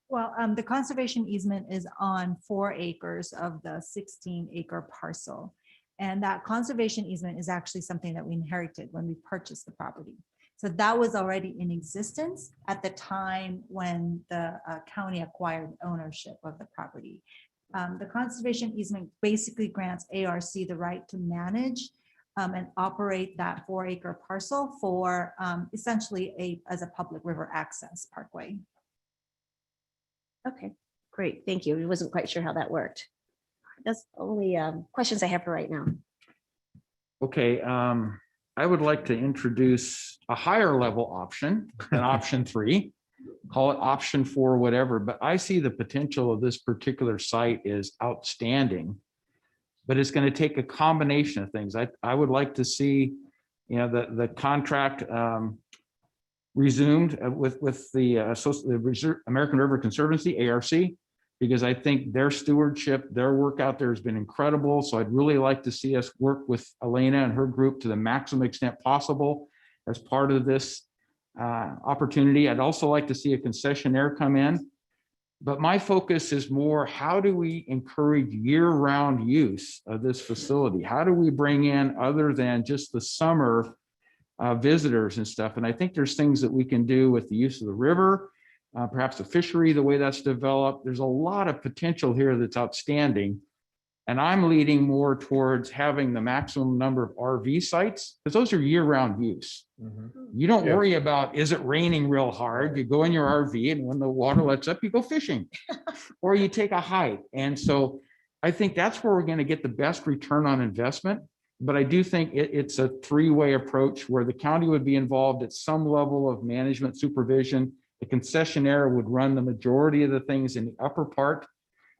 Well, the conservation easement is on 4 acres of the 16-acre parcel. And that conservation easement is actually something that we inherited when we purchased the property. So that was already in existence at the time when the county acquired ownership of the property. The conservation easement basically grants ARC the right to manage and operate that 4-acre parcel for essentially as a public river access parkway. Okay, great. Thank you. I wasn't quite sure how that worked. That's the only questions I have for right now. Okay, I would like to introduce a higher level option than option 3. Call it option 4, whatever, but I see the potential of this particular site is outstanding. But it's going to take a combination of things. I would like to see, the contract resumed with the American River Conservancy, ARC, because I think their stewardship, their work out there has been incredible. So I'd really like to see us work with Elena and her group to the maximum extent possible as part of this opportunity. I'd also like to see a concessionaire come in. But my focus is more, how do we encourage year-round use of this facility? How do we bring in other than just the summer visitors and stuff? And I think there's things that we can do with the use of the river, perhaps the fishery, the way that's developed. There's a lot of potential here that's outstanding. And I'm leading more towards having the maximum number of RV sites, because those are year-round use. You don't worry about, is it raining real hard? You go in your RV and when the water lets up, you go fishing or you take a hike. And so I think that's where we're going to get the best return on investment. But I do think it's a 3-way approach where the county would be involved at some level of management supervision. The concessionaire would run the majority of the things in the upper part.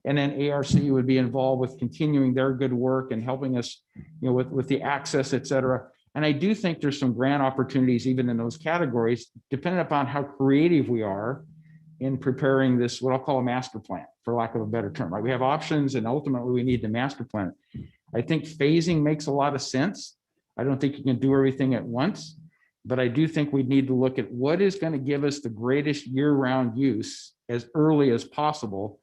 And then ARC would be involved with continuing their good work and helping us, with the access, et cetera. And I do think there's some grant opportunities even in those categories, depending upon how creative we are in preparing this, what I'll call a master plan, for lack of a better term, right? We have options and ultimately we need the master plan. I think phasing makes a lot of sense. I don't think you can do everything at once, but I do think we need to look at what is going to give us the greatest year-round use as early as possible.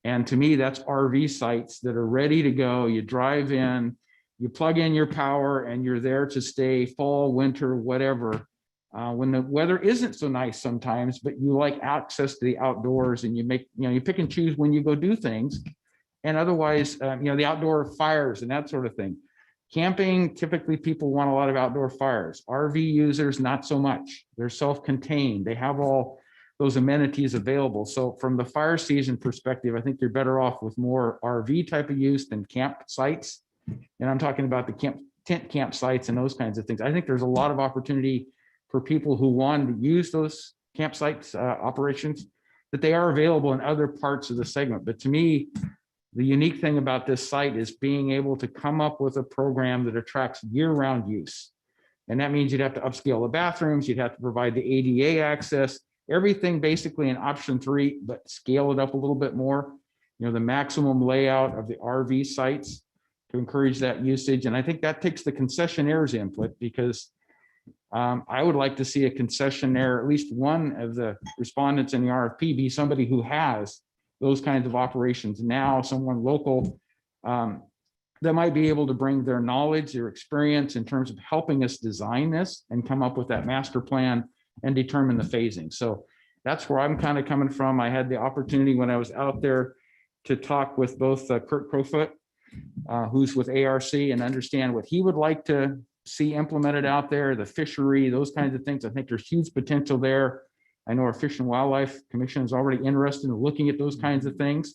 And to me, that's RV sites that are ready to go. You drive in, you plug in your power, and you're there to stay fall, winter, whatever. When the weather isn't so nice sometimes, but you like access to the outdoors, and you make, you pick and choose when you go do things. And otherwise, the outdoor fires and that sort of thing. Camping, typically people want a lot of outdoor fires. RV users, not so much. They're self-contained. They have all those amenities available. So from the fire season perspective, I think you're better off with more RV type of use than campsites. And I'm talking about the tent campsites and those kinds of things. I think there's a lot of opportunity for people who want to use those campsites operations, that they are available in other parts of the segment. But to me, the unique thing about this site is being able to come up with a program that attracts year-round use. And that means you'd have to upscale the bathrooms, you'd have to provide the ADA access, everything basically in option 3, but scale it up a little bit more. The maximum layout of the RV sites to encourage that usage. And I think that takes the concessionaire's input, because I would like to see a concessionaire, at least one of the respondents in the RFP, be somebody who has those kinds of operations now, someone local that might be able to bring their knowledge, their experience in terms of helping us design this and come up with that master plan and determine the phasing. So that's where I'm kind of coming from. I had the opportunity when I was out there to talk with both Kurt Crowfoot, who's with ARC, and understand what he would like to see implemented out there, the fishery, those kinds of things. I think there's huge potential there. I know our Fish and Wildlife Commission is already interested in looking at those kinds of things.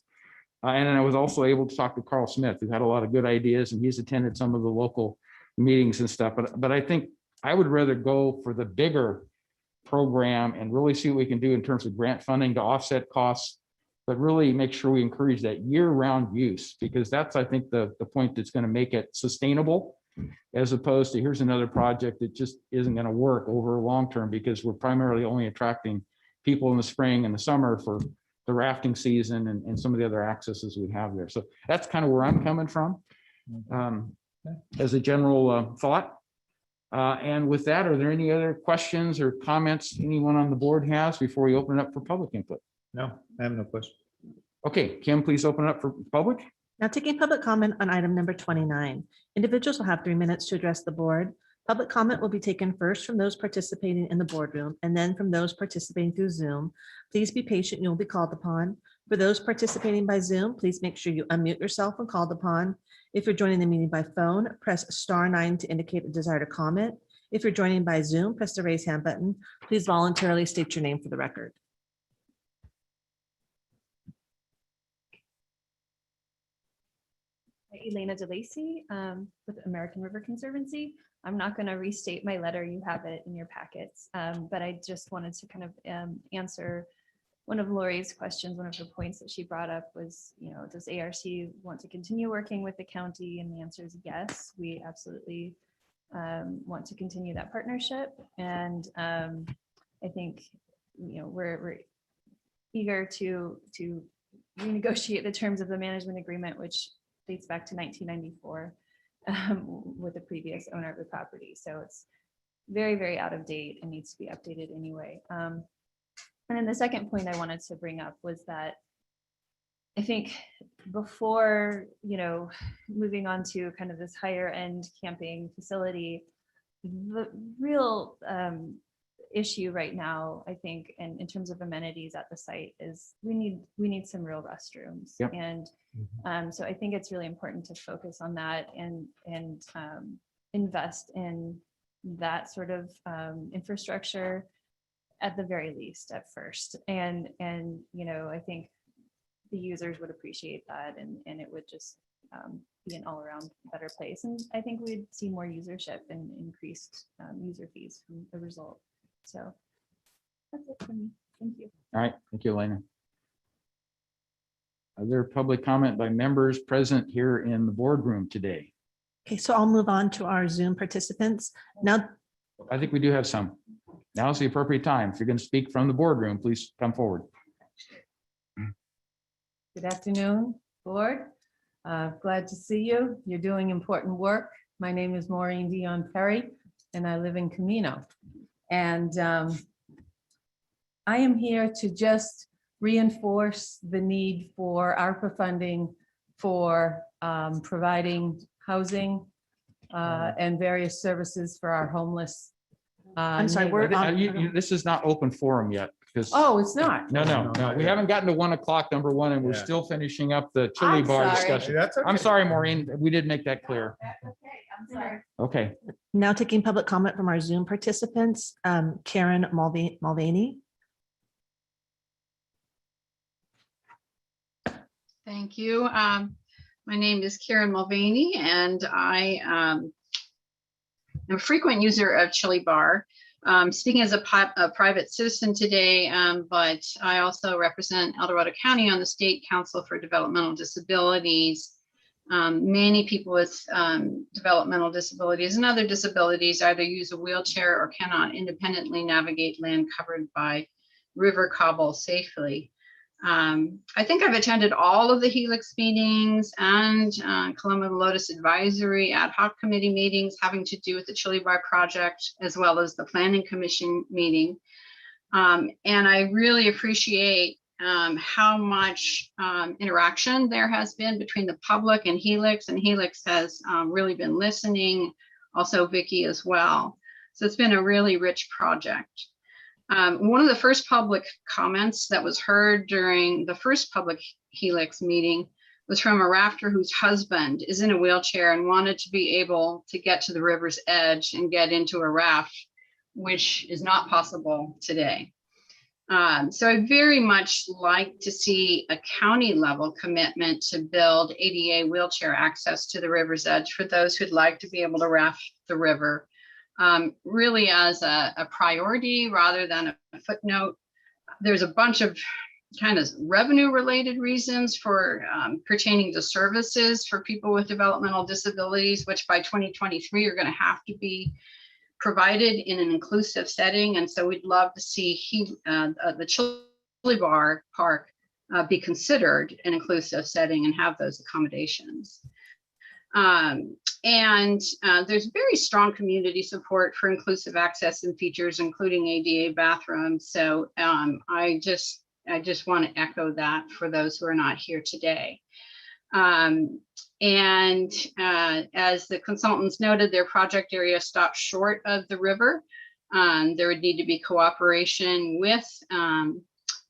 And then I was also able to talk to Carl Smith, who had a lot of good ideas, and he's attended some of the local meetings and stuff. But I think I would rather go for the bigger program and really see what we can do in terms of grant funding to offset costs, but really make sure we encourage that year-round use, because that's, I think, the point that's going to make it sustainable, as opposed to here's another project that just isn't going to work over long term, because we're primarily only attracting people in the spring and the summer for the rafting season and some of the other accesses we have there. So that's kind of where I'm coming from as a general thought. And with that, are there any other questions or comments anyone on the board has before we open it up for public input? No, I have no question. Okay, Kim, please open it up for public. Now taking public comment on item number 29. Individuals will have 3 minutes to address the board. Public comment will be taken first from those participating in the boardroom and then from those participating through Zoom. Please be patient, you will be called upon. For those participating by Zoom, please make sure you unmute yourself when called upon. If you're joining the meeting by phone, press *9 to indicate a desire to comment. If you're joining by Zoom, press the raise hand button. Please voluntarily state your name for the record. Elena DeLacy with American River Conservancy. I'm not going to restate my letter. You have it in your packets, but I just wanted to kind of answer one of Lori's questions. One of the points that she brought up was, does ARC want to continue working with the county? And the answer is yes. We absolutely want to continue that partnership. And I think, we're eager to renegotiate the terms of the management agreement, which dates back to 1994 with the previous owner of the property. So it's very, very out of date and needs to be updated anyway. And then the second point I wanted to bring up was that I think before, moving on to kind of this higher end camping facility, the real issue right now, I think, and in terms of amenities at the site, is we need some real restrooms. Yep. And so I think it's really important to focus on that and invest in that sort of infrastructure at the very least at first. And I think the users would appreciate that, and it would just be an all around better place. And I think we'd see more usership and increased user fees from the result. So that's it for me. Thank you. All right, thank you, Elena. Other public comment by members present here in the boardroom today? Okay, so I'll move on to our Zoom participants. Now, I think we do have some. Now is the appropriate time. If you're going to speak from the boardroom, please come forward. Good afternoon, board. Glad to see you. You're doing important work. My name is Maureen Dion Perry, and I live in Camino. And I am here to just reinforce the need for ARPA funding for providing housing and various services for our homeless. I'm sorry, neighbors. This is not open forum yet. Because Oh, it's not. No. We haven't gotten to 1 o'clock, number one, and we're Yeah. still finishing up the chili I'm bar sorry. discussion. That's okay. I'm sorry, Maureen. We did make that clear. I'm sorry. Okay. Now taking public comment from our Zoom participants, Karen Mulvaney. Thank you. My name is Karen Mulvaney, and I am a frequent user of Chili Bar. Speaking as a private citizen today, but I also represent El Dorado County on the State Council for Developmental Disabilities. Many people with developmental disabilities and other disabilities either use a wheelchair or cannot independently navigate land covered by river cobble safely. I think I've attended all of the Helix meetings and Colombo Lotus Advisory Ad Hoc Committee meetings having to do with the Chili Bar project, as well as the Planning Commission meeting. And I really appreciate how much interaction there has been between the public and Helix has really been listening, also Vicky as well. So it's been a really rich project. One of the first public comments that was heard during the first public Helix meeting was from a rafter whose husband is in a wheelchair and wanted to be able to get to the river's edge and get into a raft, which is not possible today. So I very much like to see a county level commitment to build ADA wheelchair access to the river's edge for those who'd like to be able to raft the river. Really as a priority rather than a footnote. There's a bunch of kind of revenue related reasons for pertaining to services for people with developmental disabilities, which by 2023 are going to have to be provided in an inclusive setting. And so we'd love to see the Chili Bar Park be considered an inclusive setting and have those accommodations. There's very strong community support for inclusive access and features, including ADA bathrooms. So I just want to echo that for those who are not here today. As the consultants noted, their project area stops short of the river. There would need to be cooperation with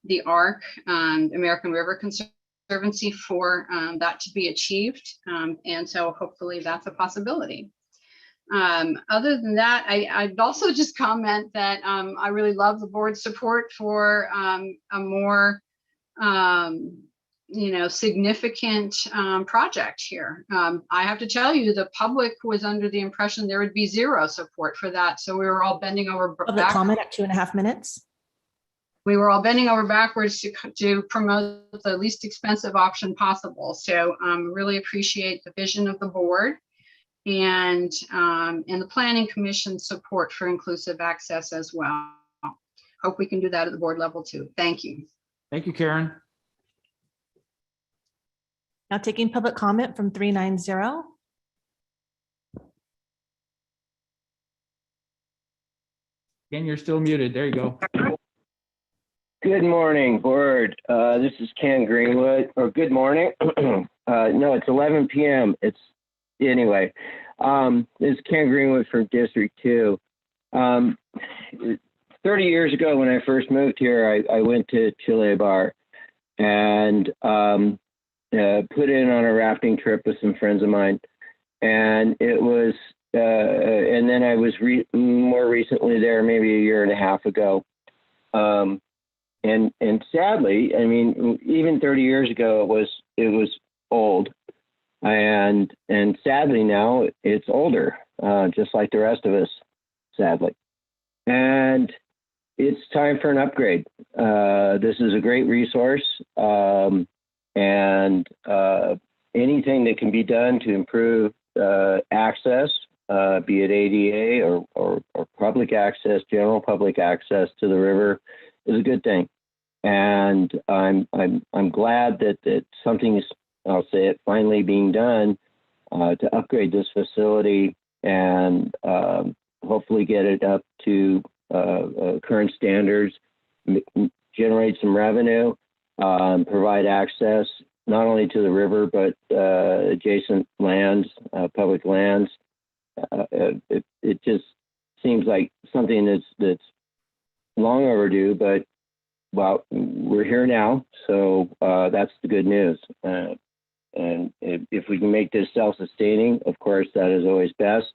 the ARC, American River Conservancy, for that to be achieved. And so hopefully that's a possibility. Other than that, I'd also just comment that I really love the board's support for a more significant project here. I have to tell you, the public was under the impression there would be zero support for that. So we were all bending over Public comment at 2.5 minutes. We were all bending over backwards to promote the least expensive option possible. So really appreciate the vision of the board and the Planning Commission support for inclusive access as well. Hope we can do that at the board level too. Thank you. Thank you, Karen. Now taking public comment from 390. Ken, you're still muted. There you go. Good morning, board. This is Ken Greenwood, or good morning. No, it's 11 p.m. Anyway. This is Ken Greenwood from District 2. 30 years ago, when I first moved here, I went to Chili Bar and put in on a rafting trip with some friends of mine. And it was, and then I was more recently there, maybe a year and a half ago. And sadly, I mean, even 30 years ago, it was old, and sadly now it's older, just like the rest of us, sadly. And it's time for an upgrade. This is a great resource, and anything that can be done to improve access, be it ADA or public access, general public access to the river, is a good thing. And I'm glad that something is, I'll say it, finally being done to upgrade this facility and hopefully get it up to current standards, generate some revenue, provide access not only to the river, but adjacent lands, public lands. It just seems like something that's long overdue, but well, we're here now, so that's the good news. And if we can make this self-sustaining, of course, that is always best.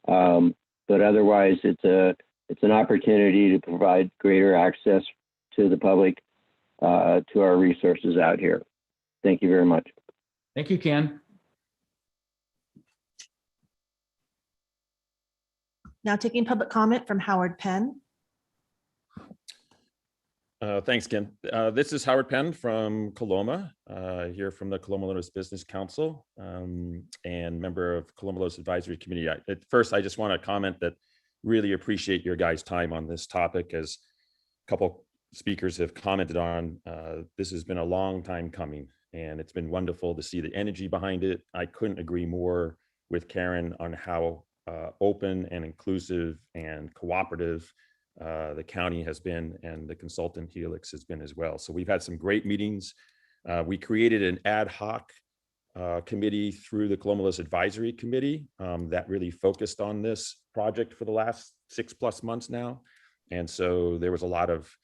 But otherwise, it's an opportunity to provide greater access to the public, to our resources out here. Thank you very much. Thank you, Ken. Now taking public comment from Howard Penn. Thanks, Ken. This is Howard Penn from Coloma, here from the Coloma Lotus Business Council, and member of Coloma Lotus Advisory Committee. At first, I just want to comment that really appreciate your guys' time on this topic. As a couple speakers have commented on, this has been a long time coming, and it's been wonderful to see the energy behind it. I couldn't agree more with Karen on how open and inclusive and cooperative the county has been, and the consultant Helix has been as well. So we've had some great meetings. We created an ad hoc committee through the Coloma Lotus Advisory Committee that really focused on this project for the last 6+ months now. And so there was a lot of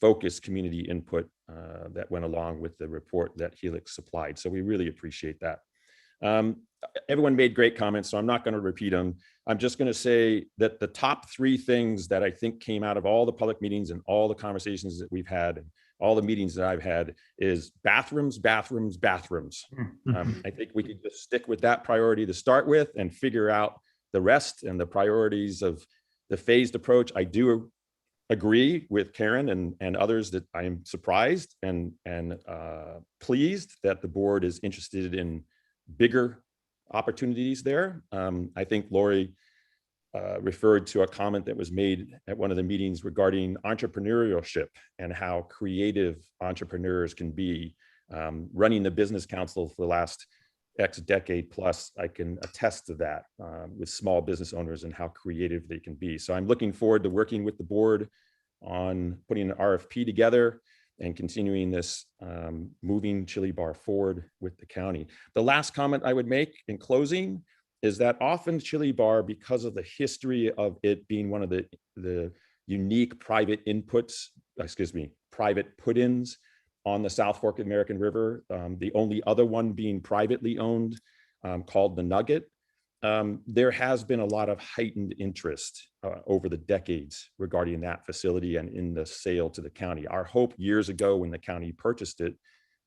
focused community input that went along with the report that Helix supplied. So we really appreciate that. Everyone made great comments, so I'm not going to repeat them. I'm just going to say that the top 3 things that I think came out of all the public meetings and all the conversations that we've had and all the meetings that I've had is bathrooms, bathrooms, bathrooms. I think we could just stick with that priority to start with and figure out the rest and the priorities of the phased approach. I do agree with Karen and others that I am surprised and pleased that the board is interested in bigger opportunities there. I think Lori referred to a comment that was made at one of the meetings regarding entrepreneurship and how creative entrepreneurs can be. Running the business council for the last X decade plus, I can attest to that with small business owners and how creative they can be. So I'm looking forward to working with the board on putting an RFP together and continuing this moving Chili Bar forward with the county. The last comment I would make in closing is that often Chili Bar, because of the history of it being one of the unique private inputs, private put-ins on the South Fork of the American River, the only other one being privately owned, called the Nugget, there has been a lot of heightened interest over the decades regarding that facility and in the sale to the county. Our hope years ago when the county purchased it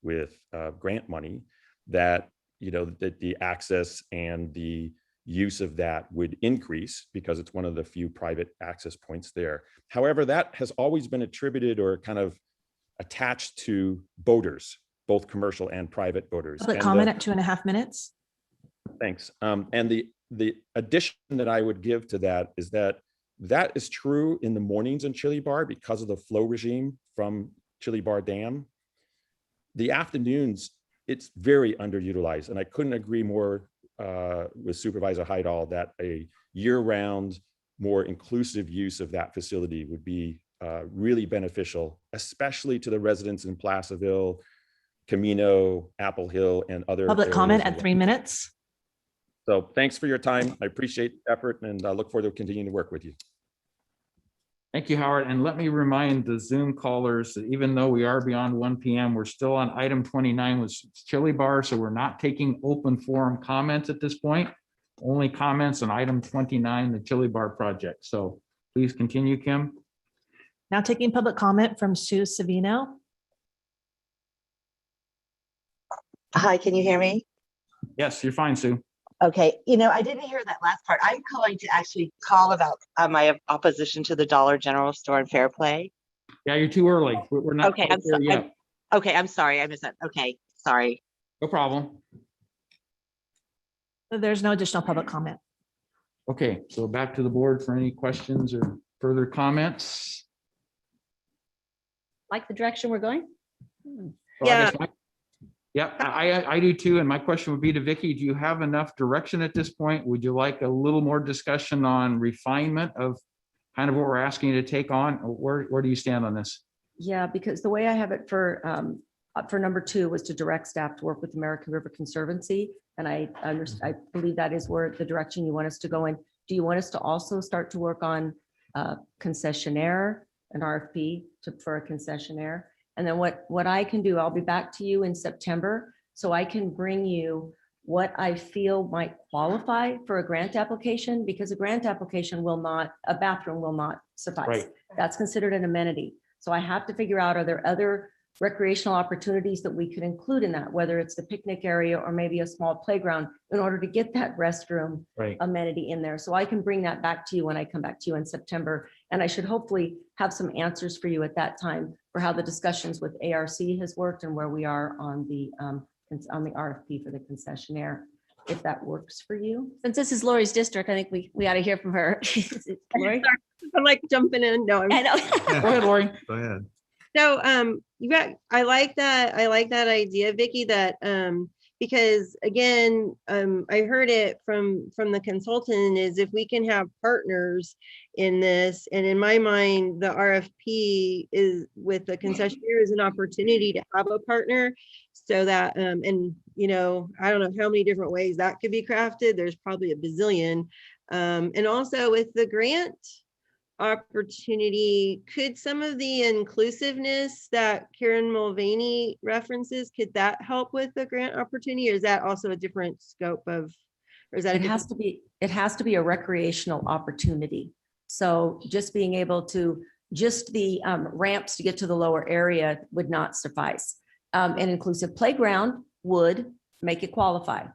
with grant money that, that the access and the use of that would increase because it's one of the few private access points there. However, that has always been attributed or kind of attached to boaters, both commercial and private boaters. Public comment at 2.5 minutes. Thanks. And the addition that I would give to that is that that is true in the mornings in Chili Bar because of the flow regime from Chili Bar Dam. The afternoons, it's very underutilized. And I couldn't agree more with Supervisor Heidel that a year-round, more inclusive use of that facility would be really beneficial, especially to the residents in Placerville, Camino, Apple Hill, and other Public comment at areas. 3 minutes. So thanks for your time. I appreciate the effort and I look forward to continuing to work with you. Thank you, Howard. And let me remind the Zoom callers that even though we are beyond 1 p.m., we're still on item 29 with Chili Bar. So we're not taking open forum comments at this point, only comments on item 29, the Chili Bar project. So please continue, Kim. Now taking public comment from Sue Savino. Hi, can you hear me? Yes, you're fine, Sue. Okay, I didn't hear that last part. I'm going to actually call about my opposition to the Dollar General store and Fair Play. Yeah, you're too early. We're not Okay, quite there yet. Okay, I'm sorry. I missed that. Okay, sorry. No problem. There's no additional public comment. Okay, so back to the board for any questions or further comments. like the direction we're going. Well, I Yeah. guess Yeah, I do too. And my question would be to Vicky, do you have enough direction at this point? Would you like a little more discussion on refinement of kind of what we're asking you to take on? Where do you stand on this? Yeah, because the way I have it for number 2 was to direct staff to work with American River Conservancy. And I believe that is where the direction you want us to go in. Do you want us to also start to work on concessionaire, an RFP for a concessionaire? And then what I can do, I'll be back to you in September, so I can bring you what I feel might qualify for a grant application, because a grant application a bathroom will not suffice. Right. That's considered an amenity. So I have to figure out, are there other recreational opportunities that we could include in that, whether it's the picnic area or maybe a small playground, in order to get that restroom Right. amenity in there. So I can bring that back to you when I come back to you in September. And I should hopefully have some answers for you at that time for how the discussions with ARC has worked and where we are on the RFP for the concessionaire, if that works for you. Since this is Lori's district, I think we ought to hear from her. Lori? I'm like jumping in. No, I know. Go ahead, Lori. Go ahead. So I like that idea, Vicky, that because again, I heard it from the consultant, is if we can have partners in this, and in my mind, the RFP is with the concessionaire is an opportunity to have a partner, so that and you know, I don't know how many different ways that could be crafted. There's probably a bazillion. And also with the grant opportunity, could some of the inclusiveness that Karen Mulvaney references, could that help with the grant opportunity, or is that also a different scope of, or is that It has to be a recreational opportunity. So just being able to, just the ramps to get to the lower area would not suffice. An inclusive playground would make it qualify.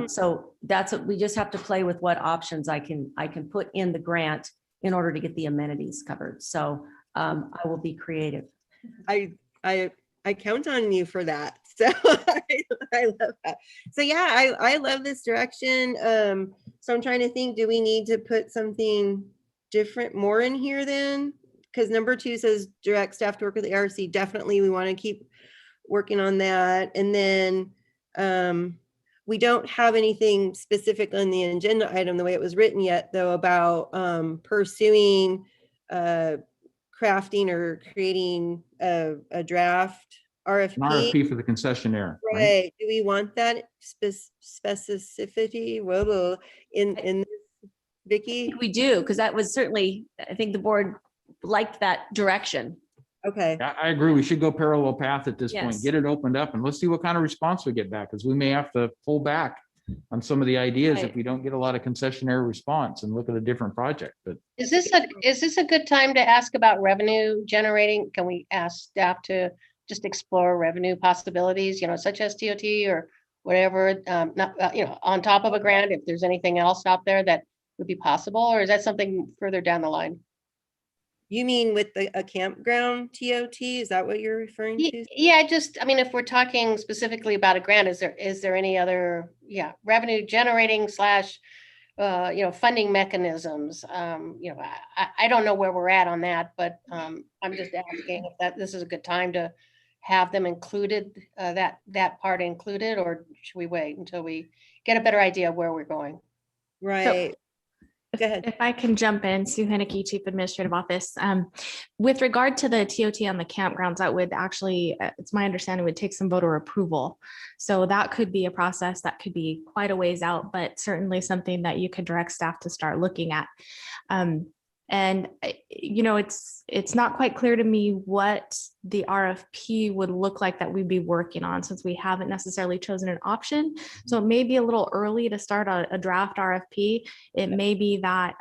So that's what we just have to play with, what options I can put in the grant in order to get the amenities covered. So I will be creative. I count on you for that. So I love that. So yeah, I love this direction. So I'm trying to think, do we need to put something different more in here then? Because number 2 says direct staff to work with the ARC. Definitely we want to keep working on that. And then we don't have anything specific on the agenda item the way it was written yet, though, about pursuing crafting or creating a draft RFP. An RFP for the concessionaire. Right. Do we want that specificity? Whoa, in this, Vicky? We do, because that was certainly, I think the board liked that direction. Okay. I agree. We should go parallel path at this point, Yes. get it opened up, and let's see what kind of response we get back, because we may have to pull back on some of the ideas if Right. we don't get a lot of concessionaire response and look at a different project. But Is this a good time to ask about revenue generating? Can we ask staff to just explore revenue possibilities, you know, such as TOT or whatever, not, you know, on top of a grant, if there's anything else out there that would be possible, or is that something further down the line? You mean with a campground TOT? Is that what you're referring to? Yeah, just, I mean, if we're talking specifically about a grant, is there any other, revenue generating slash, funding mechanisms? I don't know where we're at on that, but I'm just asking if this is a good time to have them included, that part included, or should we wait until we get a better idea of where we're going? Right. Go ahead. If I can jump in, Sue Henneke, Chief Administrative Office. With regard to the TOT on the campgrounds, that would actually, it's my understanding, would take some voter approval. So that could be a process that could be quite a ways out, but certainly something that you could direct staff to start looking at. And it's not quite clear to me what the RFP would look like that we'd be working on, since we haven't necessarily chosen an option. So it may be a little early to start a draft RFP. It may be that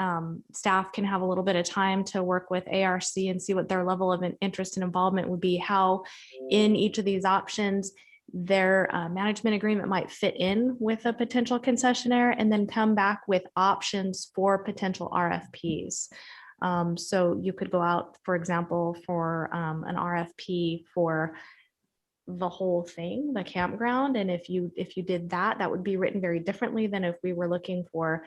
staff can have a little bit of time to work with ARC and see what their level of interest and involvement would be, how in each of these options their management agreement might fit in with a potential concessionaire, and then come back with options for potential RFPs. So you could go out, for example, for an RFP for the whole thing, the campground. And if you did that, that would be written very differently than if we were looking for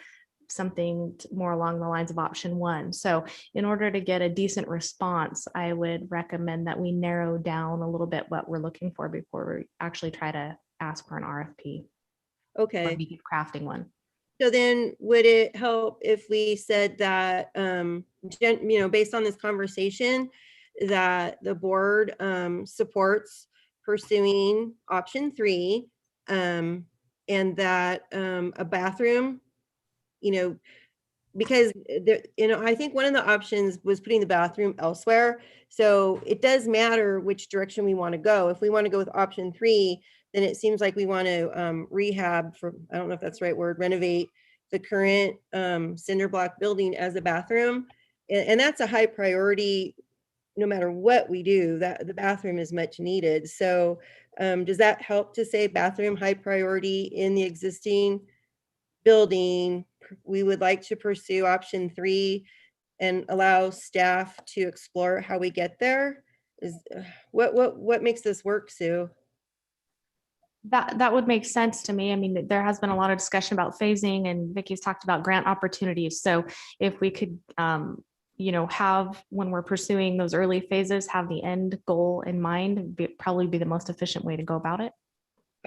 something more along the lines of option 1. So in order to get a decent response, I would recommend that we narrow down a little bit what we're looking for before we actually try to ask for an RFP. Okay. Or begin crafting one. So then would it help if we said that, based on this conversation, that the board supports pursuing option 3, and that a bathroom, because there, I think one of the options was putting the bathroom elsewhere. So it does matter which direction we want to go. If we want to go with option 3, then it seems like we want to rehab, for, I don't know if that's the right word, renovate the current cinder block building as a bathroom. And that's a high priority, no matter what we do, that the bathroom is much needed. So does that help to say bathroom high priority in the existing building? We would like to pursue option 3 and allow staff to explore how we get there. Is what makes this work, Sue? That would make sense to me. I mean, there has been a lot of discussion about phasing, and Vicky's talked about grant opportunities. So if we could, have, when we're pursuing those early phases, have the end goal in mind, probably be the most efficient way to go about it.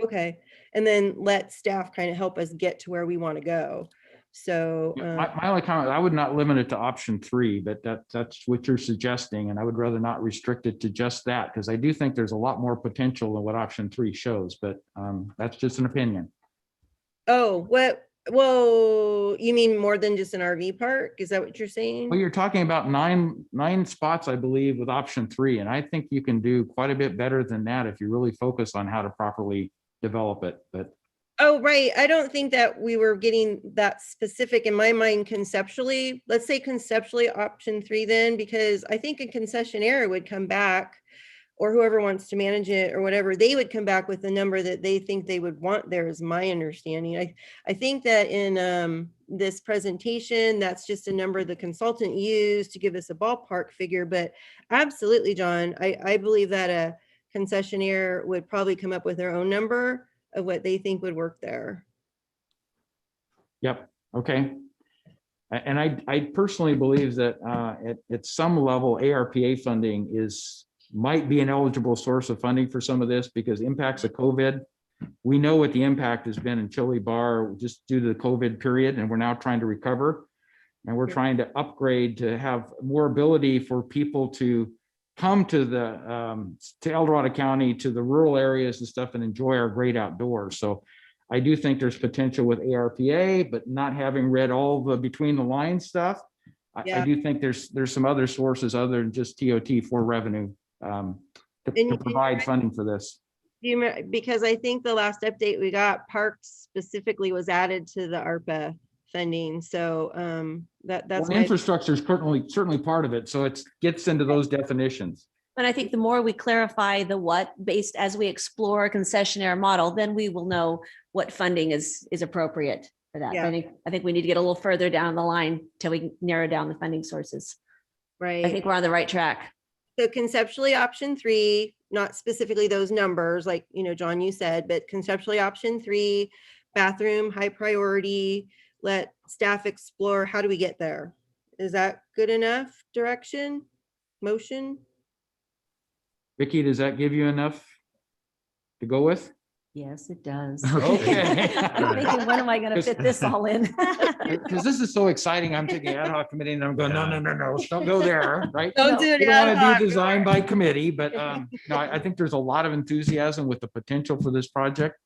Okay. And then let staff kind of help us get to where we want to go. So My only comment, I would not limit it to option 3, but that's what you're suggesting. And I would rather not restrict it to just that, because I do think there's a lot more potential than what option 3 shows, but that's just an opinion. Oh, whoa, you mean more than just an RV park? Is that what you're saying? Well, you're talking about nine spots, I believe, with option 3. And I think you can do quite a bit better than that if you really focus on how to properly develop it. But Oh, right. I don't think that we were getting that specific in my mind conceptually. Let's say conceptually option 3 then, because I think a concessionaire would come back, or whoever wants to manage it or whatever, they would come back with the number that they think they would want there, is my understanding. I think that in this presentation, that's just a number the consultant used to give us a ballpark figure, but absolutely, John, I believe that a concessionaire would probably come up with their own number of what they think would work there. Yep. Okay. And I personally believe that at some level, ARPA funding might be an eligible source of funding for some of this, because impacts of COVID, we know what the impact has been in Chili Bar just due to the COVID period, and we're now trying to recover, and we're trying to upgrade to have more ability for people to come to to El Dorado County, to the rural areas and stuff, and enjoy our great outdoors. So I do think there's potential with ARPA, but not having read all the between the lines stuff, I do think there's some other sources other than just TOT for revenue to provide funding for this. Because I think the last update we got, parks specifically was added to the ARPA funding. So that's Well, infrastructure is certainly part of it. So it gets into those definitions. And I think the more we clarify the what, based as we explore a concessionaire model, then we will know what funding is appropriate for that. Yeah. I think we need to get a little further down the line till we narrow down the funding sources. Right. I think we're on the right track. So conceptually option 3, not specifically those numbers like, John, you said, but conceptually option 3, bathroom, high priority, let staff explore. How do we get there? Is that good enough direction, motion? Vicky, does that give you enough to go with? Yes, it does. Okay. I'm thinking, when am I going to fit this all in? Because this is so exciting. I'm taking ad hoc committee and I'm going, no, don't go there, right? Don't do it We don't ad want hoc. to do design by committee, but no, I think there's a lot of enthusiasm with the potential for this project.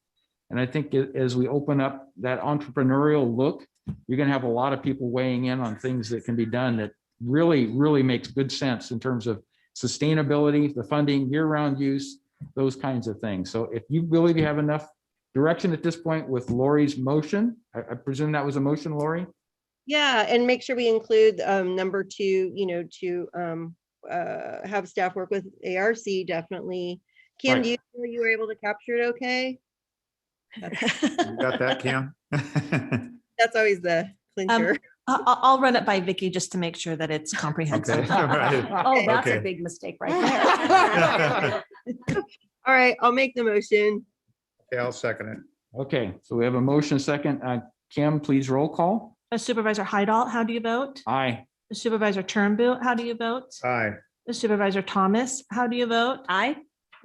And I think as we open up that entrepreneurial look, you're going to have a lot of people weighing in on things that can be done that really, really makes good sense in terms of sustainability, the funding, year-round use, those kinds of things. So if you really have enough direction at this point with Lori's motion, I presume that was a motion, Lori? Yeah, and make sure we include number 2, to have staff work with ARC, definitely. Kim, Right. do you feel you were able to capture it okay? You got that, Cam? That's always the clincher. I'll run it by Vicky just to make sure that it's comprehensive. Okay, all right. Oh, that's Okay. a big mistake right there. All right, I'll make the motion. Okay, I'll second it. Okay, so we have a motion second. Kim, please roll call. Supervisor Hydal, how do you vote? Aye. Supervisor Turnbull, how do you vote? Aye. Supervisor Thomas, how do you vote? Aye.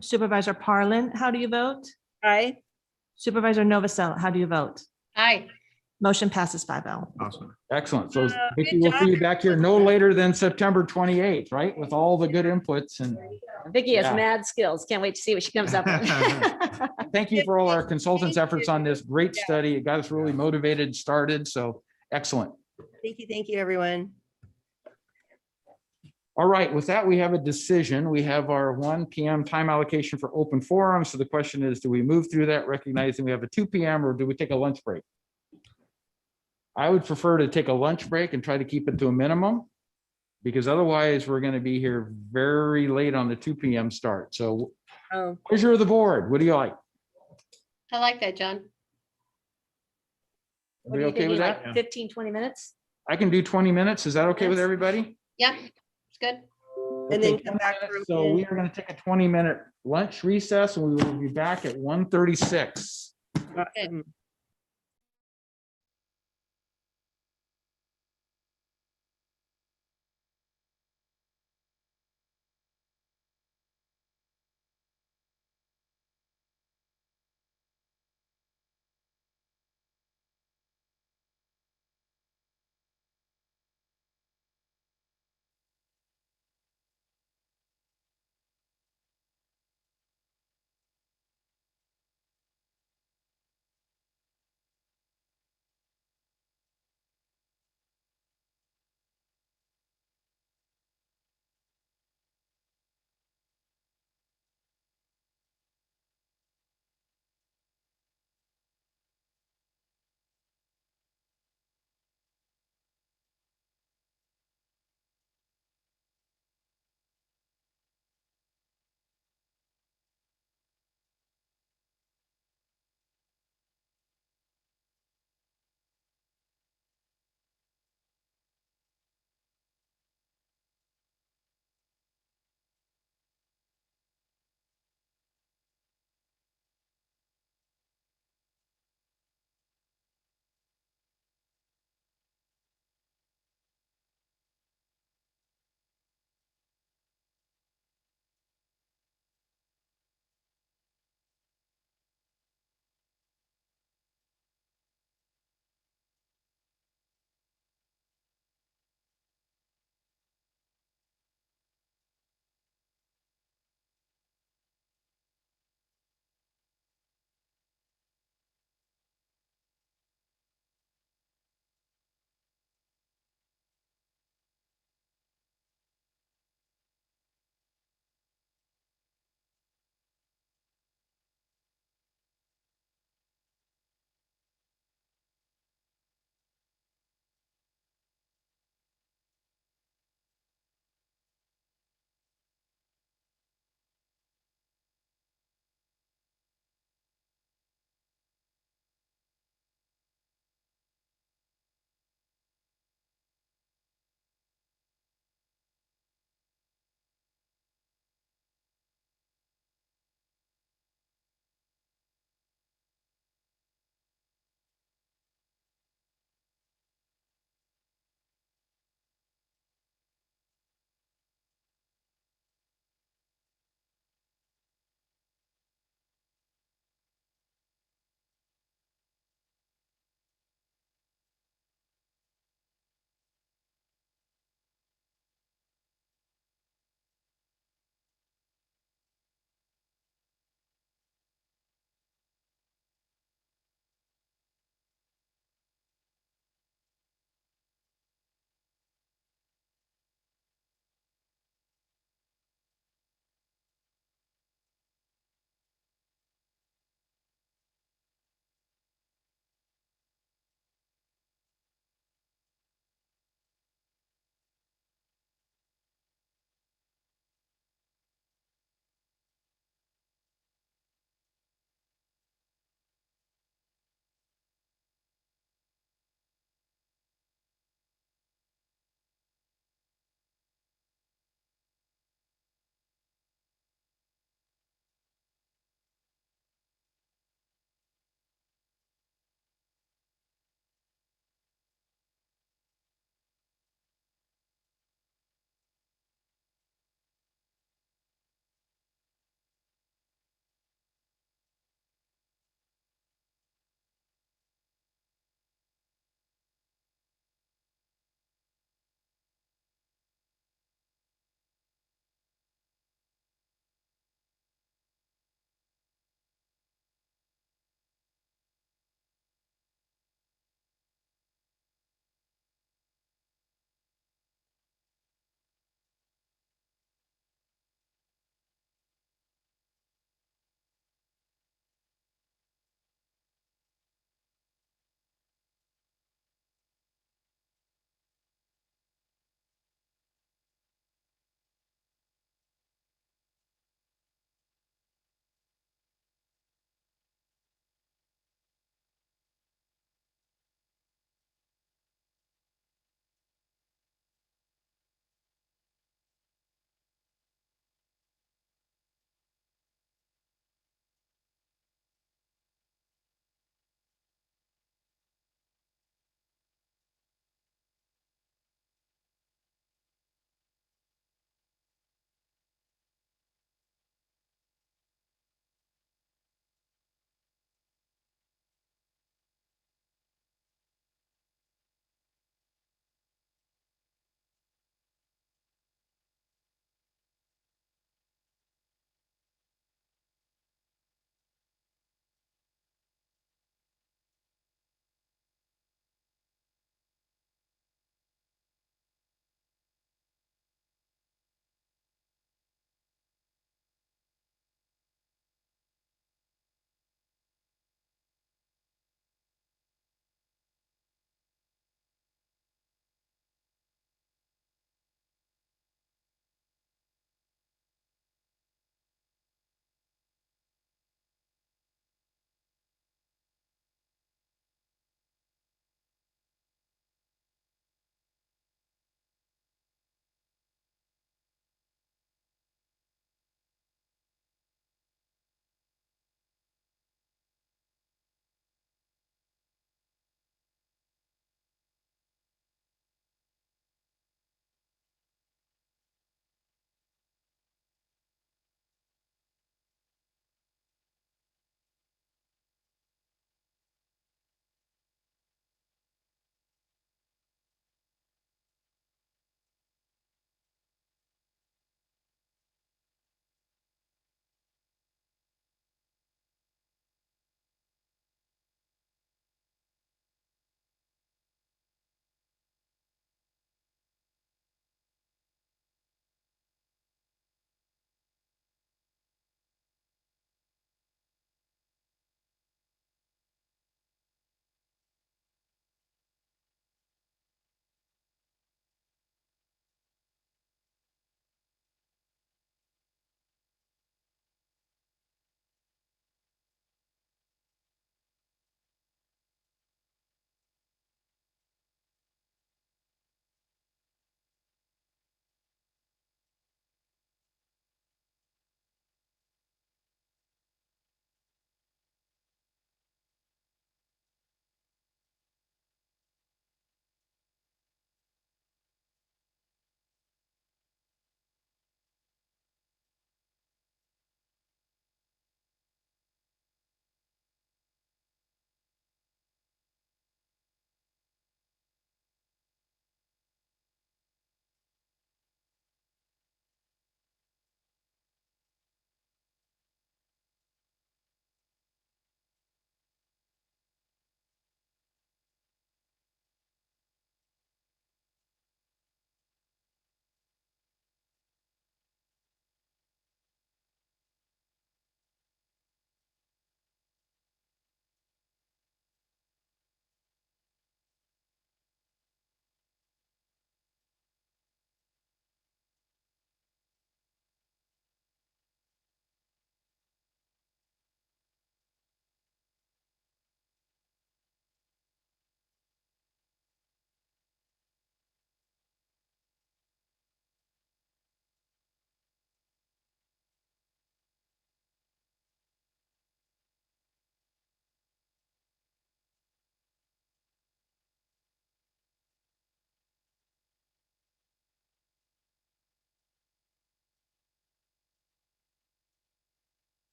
Supervisor Parlin, how do you vote? Aye. Supervisor Novosel, how do you vote? Aye. Motion passes 5-0. Awesome. Excellent. So Good Vicky, we'll see you back here no later than September 28th, right? With all the good inputs and Vicky has Yeah. mad skills. Can't wait to see what she comes up with. thank you for all our consultants' Thank efforts you. on this great Yeah. study. It got us really motivated, started. So excellent. Thank you, everyone. All right, with that, we have a decision. We have our 1 PM time allocation for open forum. So the question is, do we move through that recognizing we have a 2 PM or do we take a lunch break? I would prefer to take a lunch break and try to keep it to a minimum because otherwise we're going to be here very late on the 2 PM start. So Oh, pleasure of the board. What do you like? I like that, John. What Everybody are you okay thinking, with like that? 15, 20 minutes? I can do 20 minutes. Is that okay with Yes. everybody? Yep, it's good. and then Okay, come back. 20 for minutes. So open. we are going to take a 20-minute lunch recess and we will be back at 1:36. Awesome.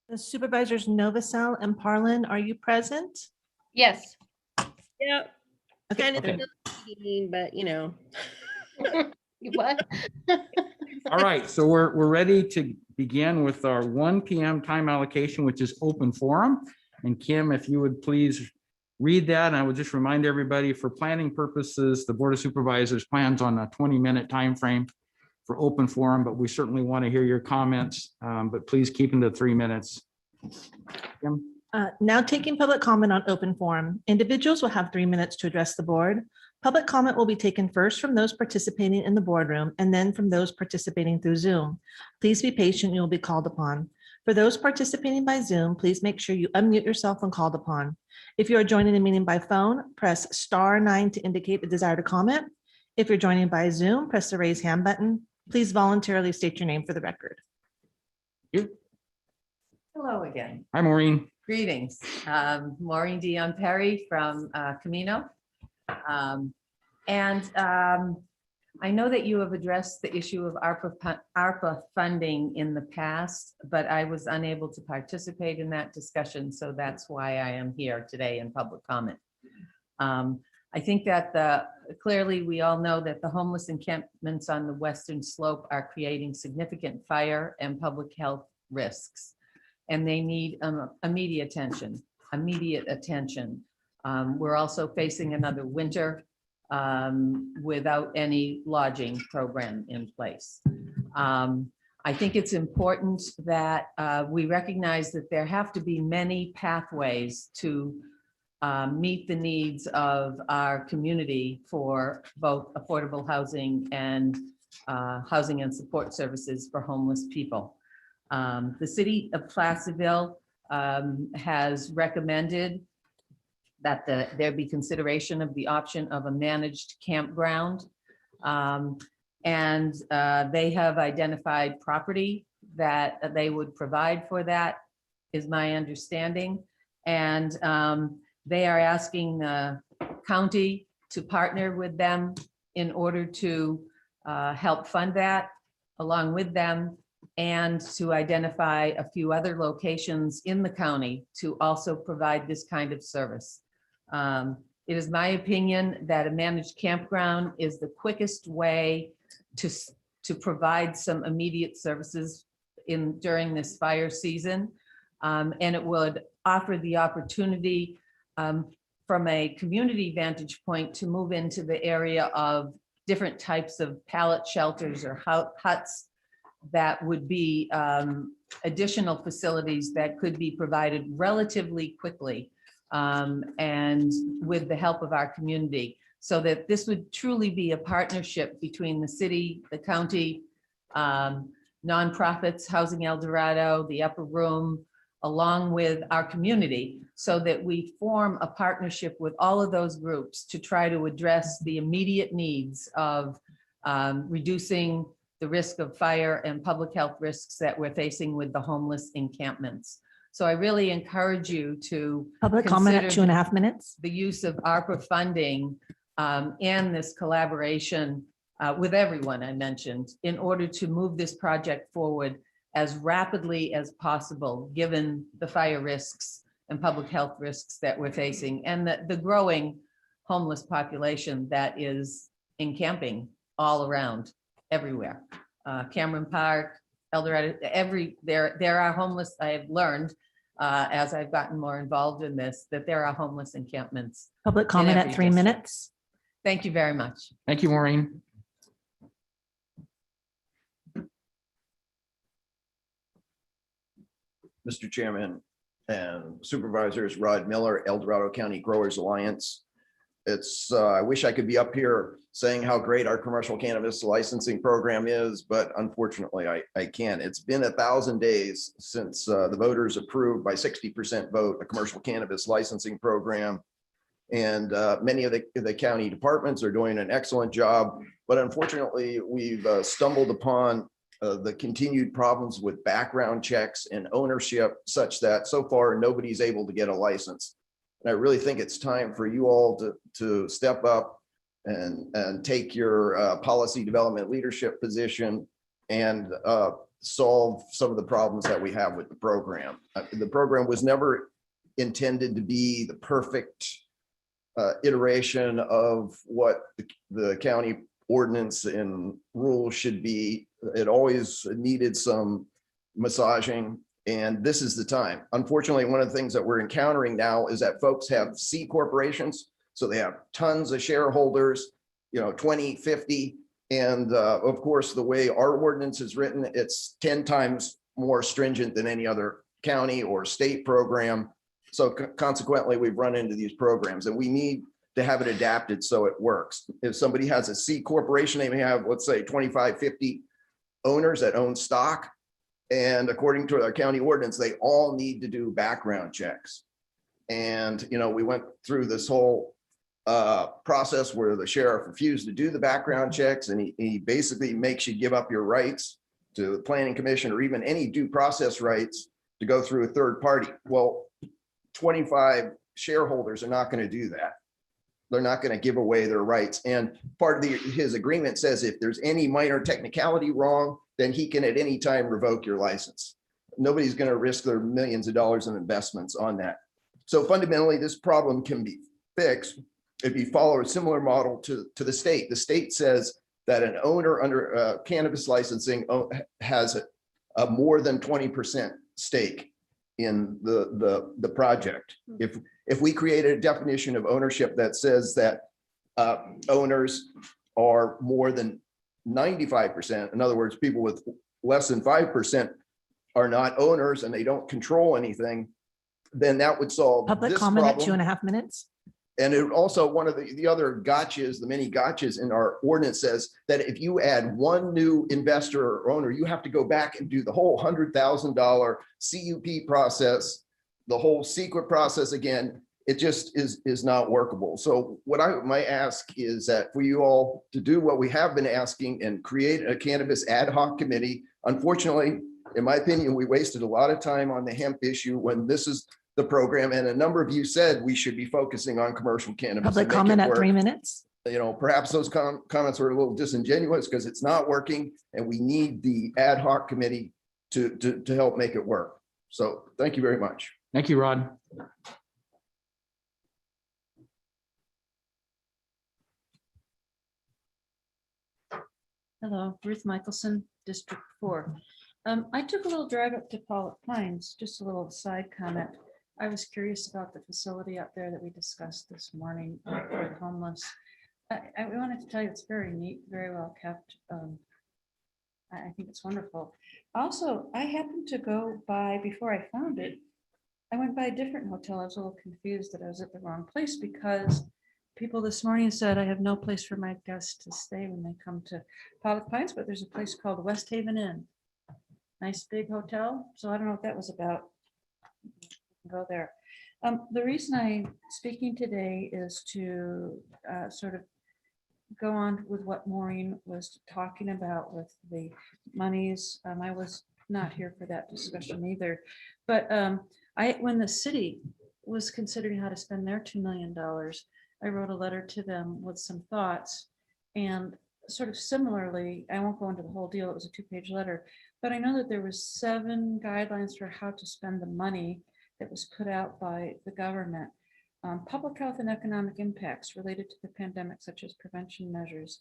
The Supervisors Novacell and Parlin, are you present? Yes. Yep. Okay, Kind of, Okay. mean, but you know. What? All right, so we're ready to begin with our 1 PM time allocation, which is open forum. And Kim, if you would please read that, and I would just remind everybody, for planning purposes, the Board of Supervisors plans on a 20-minute time frame for open forum, but we certainly want to hear your comments, but please keep them to 3 minutes. Kim? Now taking public comment on open forum. Individuals will have 3 minutes to address the board. Public comment will be taken first from those participating in the boardroom and then from those participating through Zoom. Please be patient, you will be called upon. For those participating by Zoom, please make sure you unmute yourself when called upon. If you are joining the meeting by phone, press *9 to indicate the desire to comment. If you're joining by Zoom, press the raise hand button. Please voluntarily state your name for the record. Hello again. Hi, Maureen. Greetings. Maureen Dion Perry from Camino. I know that you have addressed the issue of ARPA funding in the past, but I was unable to participate in that discussion, so that's why I am here today in public comment. I think that clearly we all know that the homeless encampments on the western slope are creating significant fire and public health risks, and they need immediate attention. We're also facing another winter without any lodging program in place. I think it's important that we recognize that there have to be many pathways to meet the needs of our community for both affordable housing and housing and support services for homeless people. The city of Placerville has recommended that there be consideration of the option of a managed campground. And they have identified property that they would provide for that, is my understanding. And they are asking the county to partner with them in order to help fund that along with them, and to identify a few other locations in the county to also provide this kind of service. It is my opinion that a managed campground is the quickest way to provide some immediate services during this fire season. And it would offer the opportunity from a community vantage point to move into the area of different types of pallet shelters or huts that would be additional facilities that could be provided relatively quickly and with the help of our community, so that this would truly be a partnership between the city, the county, nonprofits, Housing El Dorado, the Upper Room, along with our community, so that we form a partnership with all of those groups to try to address the immediate needs of reducing the risk of fire and public health risks that we're facing with the homeless encampments. So I really encourage you to Public comment at consider 2.5 minutes. the use of ARPA funding and this collaboration with everyone I mentioned in order to move this project forward as rapidly as possible, given the fire risks and public health risks that we're facing and the growing homeless population that is encamping all around, everywhere. Cameron Park, El Dorado, there are homeless. I have learned as I've gotten more involved in this, that there are homeless encampments. Public in comment at every 3 district. minutes. Thank you very much. Thank you, Maureen. Mr. Chairman and Supervisors, Rod Miller, El Dorado County Growers Alliance. I wish I could be up here saying how great our commercial cannabis licensing program is, but unfortunately I can't. It's been 1,000 days since the voters approved by 60% vote a commercial cannabis licensing program. And many of the county departments are doing an excellent job, but unfortunately we've stumbled upon the continued problems with background checks and ownership, such that so far nobody's able to get a license. And I really think it's time for you all to step up and take your policy development leadership position and solve some of the problems that we have with the program. The program was never intended to be the perfect iteration of what the county ordinance and rules should be. It always needed some massaging, and this is the time. Unfortunately, one of the things that we're encountering now is that folks have C corporations, so they have tons of shareholders, 20, 50. And of course, the way our ordinance is written, it's 10 times more stringent than any other county or state program. So consequently, we've run into these programs, and we need to have it adapted so it works. If somebody has a C corporation, they may have, let's say, 25, 50 owners that own stock. And according to our county ordinance, they all need to do background checks. And, we went through this whole process where the sheriff refused to do the background checks, and he basically makes you give up your rights to the planning commission or even any due process rights to go through a third party. Well, 25 shareholders are not going to do that. They're not going to give away their rights. And part of his agreement says if there's any minor technicality wrong, then he can at any time revoke your license. Nobody's going to risk their millions of dollars in investments on that. So fundamentally, this problem can be fixed if you follow a similar model to the state. The state says that an owner under cannabis licensing has a more than 20% stake in the project. If we created a definition of ownership that says that owners are more than 95%, in other words, people with less than 5% are not owners and they don't control anything, then that would solve Public this comment at problem. 2.5 minutes. And it also, one of the other gotchas, the many gotchas in our ordinance says that if you add one new investor or owner, you have to go back and do the whole $100,000 CUP process, the whole secret process again. It just is not workable. So what I might ask is that for you all to do what we have been asking and create a cannabis ad hoc committee. Unfortunately, in my opinion, we wasted a lot of time on the hemp issue when this is the program, and a number of you said we should be focusing on commercial cannabis. Public and make comment it at work. 3 minutes. Perhaps those comments were a little disingenuous because it's not working, and we need the ad hoc committee to help make it work. So thank you very much. Thank you, Rod. Hello, Ruth Michelson, District 4. I took a little drive up to Pollock Pines, just a little side comment. I was curious about the facility out there that we discussed this morning for the homeless. I wanted to tell you it's very neat, very well kept. I think it's wonderful. Also, I happened to go by, before I found it, I went by a different hotel. I was a little confused that I was at the wrong place because people this morning said I have no place for my guests to stay when they come to Pollock Pines, but there's a place called West Haven Inn. Nice big hotel. So I don't know what that was about. Go there. The reason I'm speaking today is to sort of go on with what Maureen was talking about with the monies. I was not here for that discussion either, but when the city was considering how to spend their $2 million, I wrote a letter to them with some thoughts, and sort of similarly, I won't go into the whole deal. It was a 2-page letter, but I know that there was 7 guidelines for how to spend the money that was put out by the government. Public health and economic impacts related to the pandemic, such as prevention measures.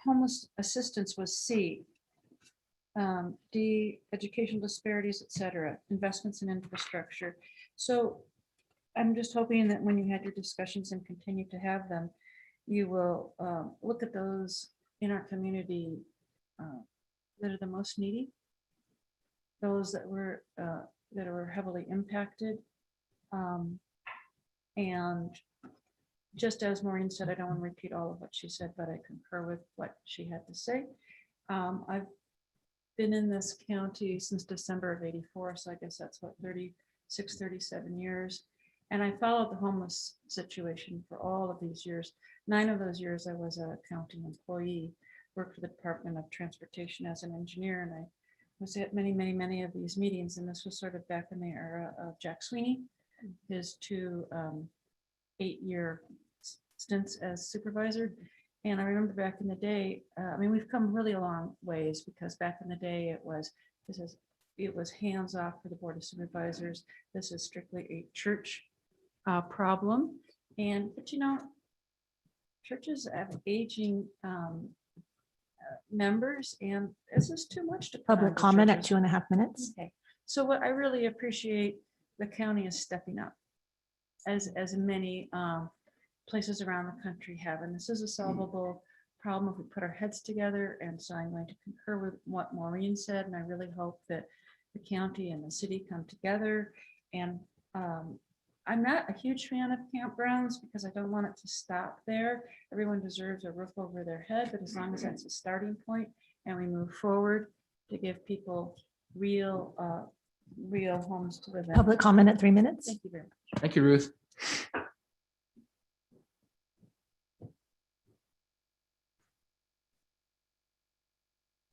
Homeless assistance was C. D, educational disparities, etc. Investments in infrastructure. So I'm just hoping that when you had your discussions and continue to have them, you will look at those in our community that are the most needy, those that were heavily impacted. And just as Maureen said, I don't want to repeat all of what she said, but I concur with what she had to say. I've been in this county since December of '84, so I guess that's what, 36, 37 years. And I followed the homeless situation for all of these years. 9 of those years I was a county employee, worked for the Department of Transportation as an engineer, and I was at many of these meetings, and this was sort of back in the era of Jack Sweeney, his 2 8-year stints as supervisor. And I remember back in the day, I mean, we've come really a long ways because back in the day it was hands off for the Board of Supervisors. This is strictly a church problem. But you know, churches have aging members, and this is too much to put Public on the comment at churches. 2.5 minutes. Okay, so what I really appreciate, the county is stepping up, as many places around the country have, and this is a solvable problem if we put our heads together. And so I'm going to concur with what Maureen said, and I really hope that the county and the city come together. And I'm not a huge fan of campgrounds because I don't want it to stop there. Everyone deserves a roof over their head, but as long as that's a starting point and we move forward to give people real homes to live in. Public comment at 3 minutes. Thank you very much. Thank you, Ruth.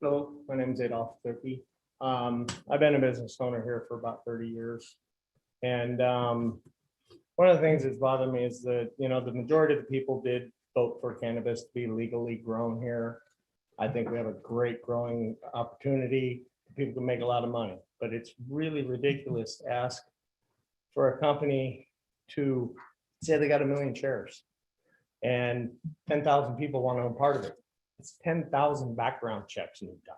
Hello, my name is Adolph Thurkey. I've been a business owner here for about 30 years. And one of the things that's bothered me is that, you know, the majority of the people did vote for cannabis to be legally grown here. I think we have a great growing opportunity. People can make a lot of money, but it's really ridiculous to ask for a company to say they got 1 million shares and 10,000 people want to be part of it. It's 10,000 background checks need done.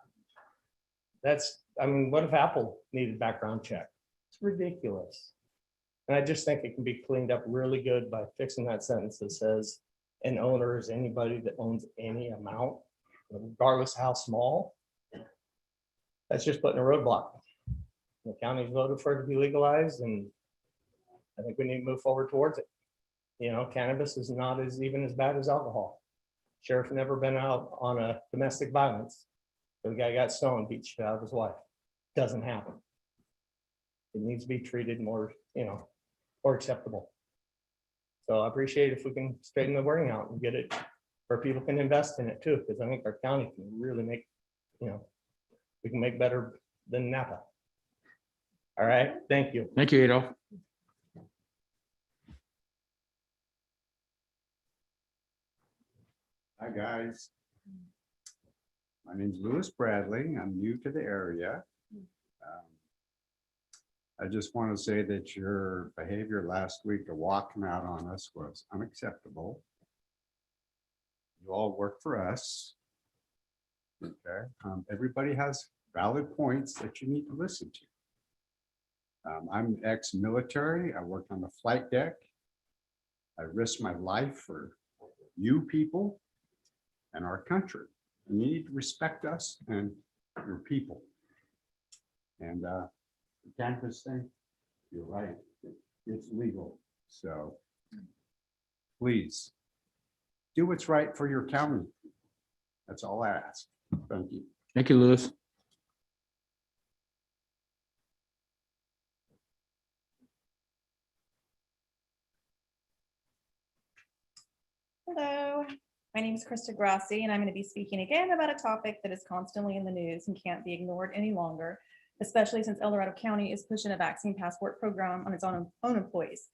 That's, I mean, what if Apple needed background check? It's ridiculous. And I just think it can be cleaned up really good by fixing that sentence that says an owner is anybody that owns any amount, regardless of how small. That's just putting a roadblock. The county's voted for it to be legalized, and I think we need to move forward towards it. You know, cannabis is not even as bad as alcohol. Sheriff never been out on a domestic violence. The guy got stoned, beat shit out of his wife. Doesn't happen. It needs to be treated more, you know, more acceptable. So I appreciate if we can straighten the wording out and get it where people can invest in it too, because I think our county can really make, you know, we can make better than Napa. All right, thank you. Thank you, Adolph. Hi, guys. My name is Louis Bradley. I'm new to the area. I just want to say that your behavior last week of walking out on us was unacceptable. You all work for us. Okay. Everybody has valid points that you need to listen to. I'm ex-military. I worked on the flight deck. I risked my life for you people and our country. And you need to respect us and your people. And the cannabis thing, you're right, it's legal. So please do what's right for your county. That's all I ask. Thank you. Thank you, Louis. Hello, my name is Krista Grassi, and I'm going to be speaking again about a topic that is constantly in the news and can't be ignored any longer, especially since El Dorado County is pushing a vaccine passport program on its own employees.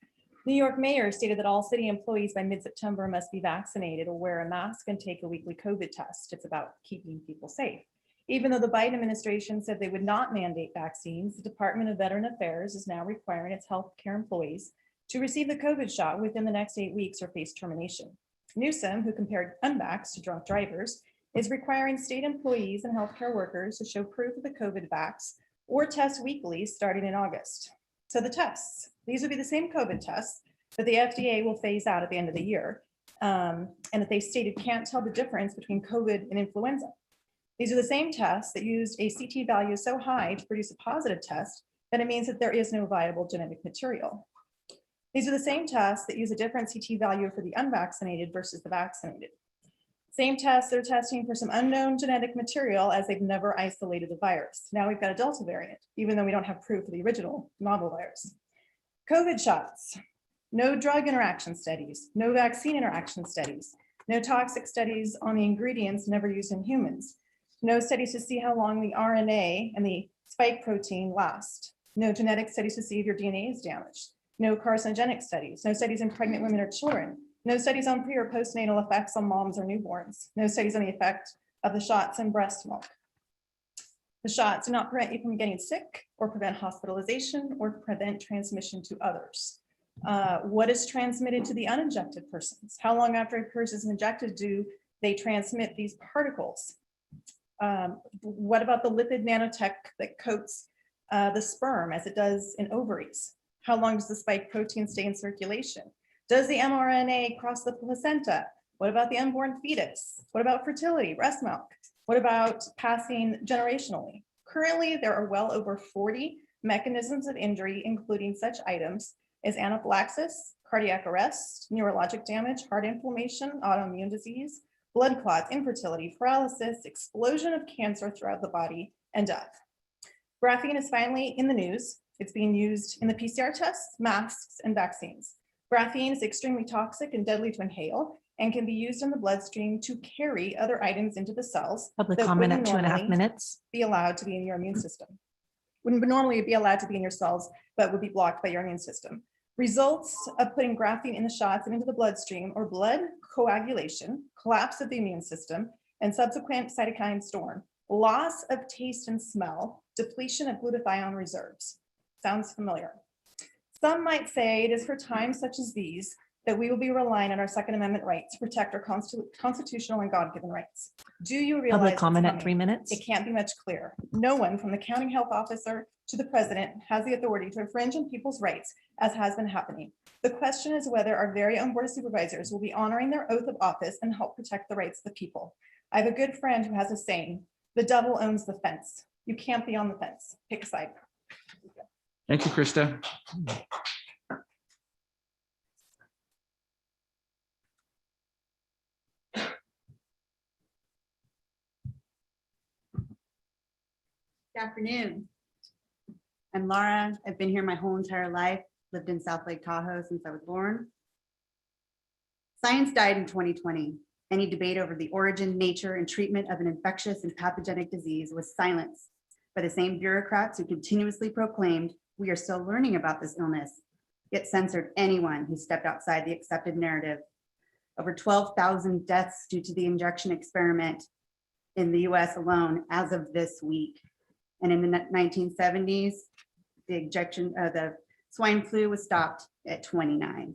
New York mayor stated that all city employees by mid-September must be vaccinated or wear a mask and take a weekly COVID test. It's about keeping people safe. Even though the Biden administration said they would not mandate vaccines, the Department of Veteran Affairs is now requiring its healthcare employees to receive the COVID shot within the next 8 weeks or face termination. Newsom, who compared unvaxxed to drunk drivers, is requiring state employees and healthcare workers to show proof of the COVID vax or test weekly starting in August. So the tests, these would be the same COVID tests that the FDA will phase out at the end of the year, and that they stated can't tell the difference between COVID and influenza. These are the same tests that used a CT value so high to produce a positive test that it means that there is no viable genetic material. These are the same tests that use a different CT value for the unvaccinated versus the vaccinated. Same tests, they're testing for some unknown genetic material as they've never isolated the virus. Now we've got a Delta variant, even though we don't have proof of the original novel virus. COVID shots, no drug interaction studies, no vaccine interaction studies, no toxic studies on the ingredients never used in humans, no studies to see how long the RNA and the spike protein last, no genetic studies to see if your DNA is damaged, no carcinogenic studies, no studies in pregnant women or children, No studies on pre or postnatal effects on moms or newborns. No studies on the effect of the shots in breast milk. The shots do not prevent you from getting sick or prevent hospitalization or prevent transmission to others. What is transmitted to the uninjected persons? How long after a person is injected do they transmit these particles? What about the lipid nanotech that coats the sperm as it does in ovaries? How long does the spike protein stay in circulation? Does the mRNA cross the placenta? What about the unborn fetus? What about fertility, breast milk? What about passing generationally? Currently, there are well over 40 mechanisms of injury, including such items as anaphylaxis, cardiac arrest, neurologic damage, heart inflammation, autoimmune disease, blood clots, infertility, paralysis, explosion of cancer throughout the body, and death. Graphene is finally in the news. It's being used in the PCR tests, masks, and vaccines. Graphene is extremely toxic and deadly to inhale and can be used in the bloodstream to carry other items into the cells. Public that comment at wouldn't 2.5 normally minutes. Be allowed to be in your immune system. Wouldn't normally be allowed to be in your cells, but would be blocked by your immune system. Results of putting graphene in the shots and into the bloodstream or blood coagulation, collapse of the immune system, and subsequent cytokine storm, loss of taste and smell, depletion of glutathione reserves. Sounds familiar. Some might say it is for times such as these that we will be relying on our Second Amendment rights to protect our constitutional and God-given rights. Do you realize? Public comment what's at 3 coming? minutes. It can't be much clearer. No one from the county health officer to the president has the authority to infringe on people's rights, as has been happening. The question is whether our very own Board of Supervisors will be honoring their oath of office and help protect the rights of the people. I have a good friend who has a saying, the devil owns the fence. You can't be on the fence. Pick a side. Thank you, Krista. Good afternoon. I'm Laura. I've been here my whole entire life, lived in South Lake Tahoe since I was born. Science died in 2020. Any debate over the origin, nature, and treatment of an infectious and pathogenic disease was silenced by the same bureaucrats who continuously proclaimed we are still learning about this illness, yet censored anyone who stepped outside the accepted narrative. Over 12,000 deaths due to the injection experiment in the US alone as of this week. And in the 1970s, the swine flu was stopped at 29.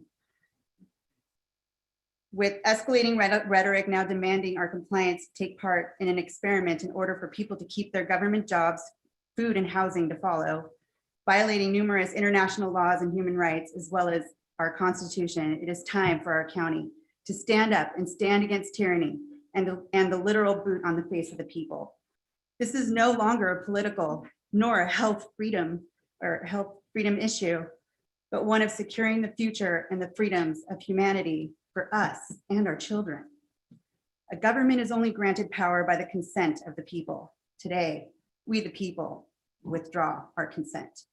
With escalating rhetoric now demanding our compliance to take part in an experiment in order for people to keep their government jobs, food and housing to follow, violating numerous international laws and human rights, as well as our Constitution, it is time for our county to stand up and stand against tyranny and the literal boot on the face of the people. This is no longer a political nor a health freedom issue, but one of securing the future and the freedoms of humanity for us and our children. A government is only granted power by the consent of the people. Today, we the people withdraw our consent.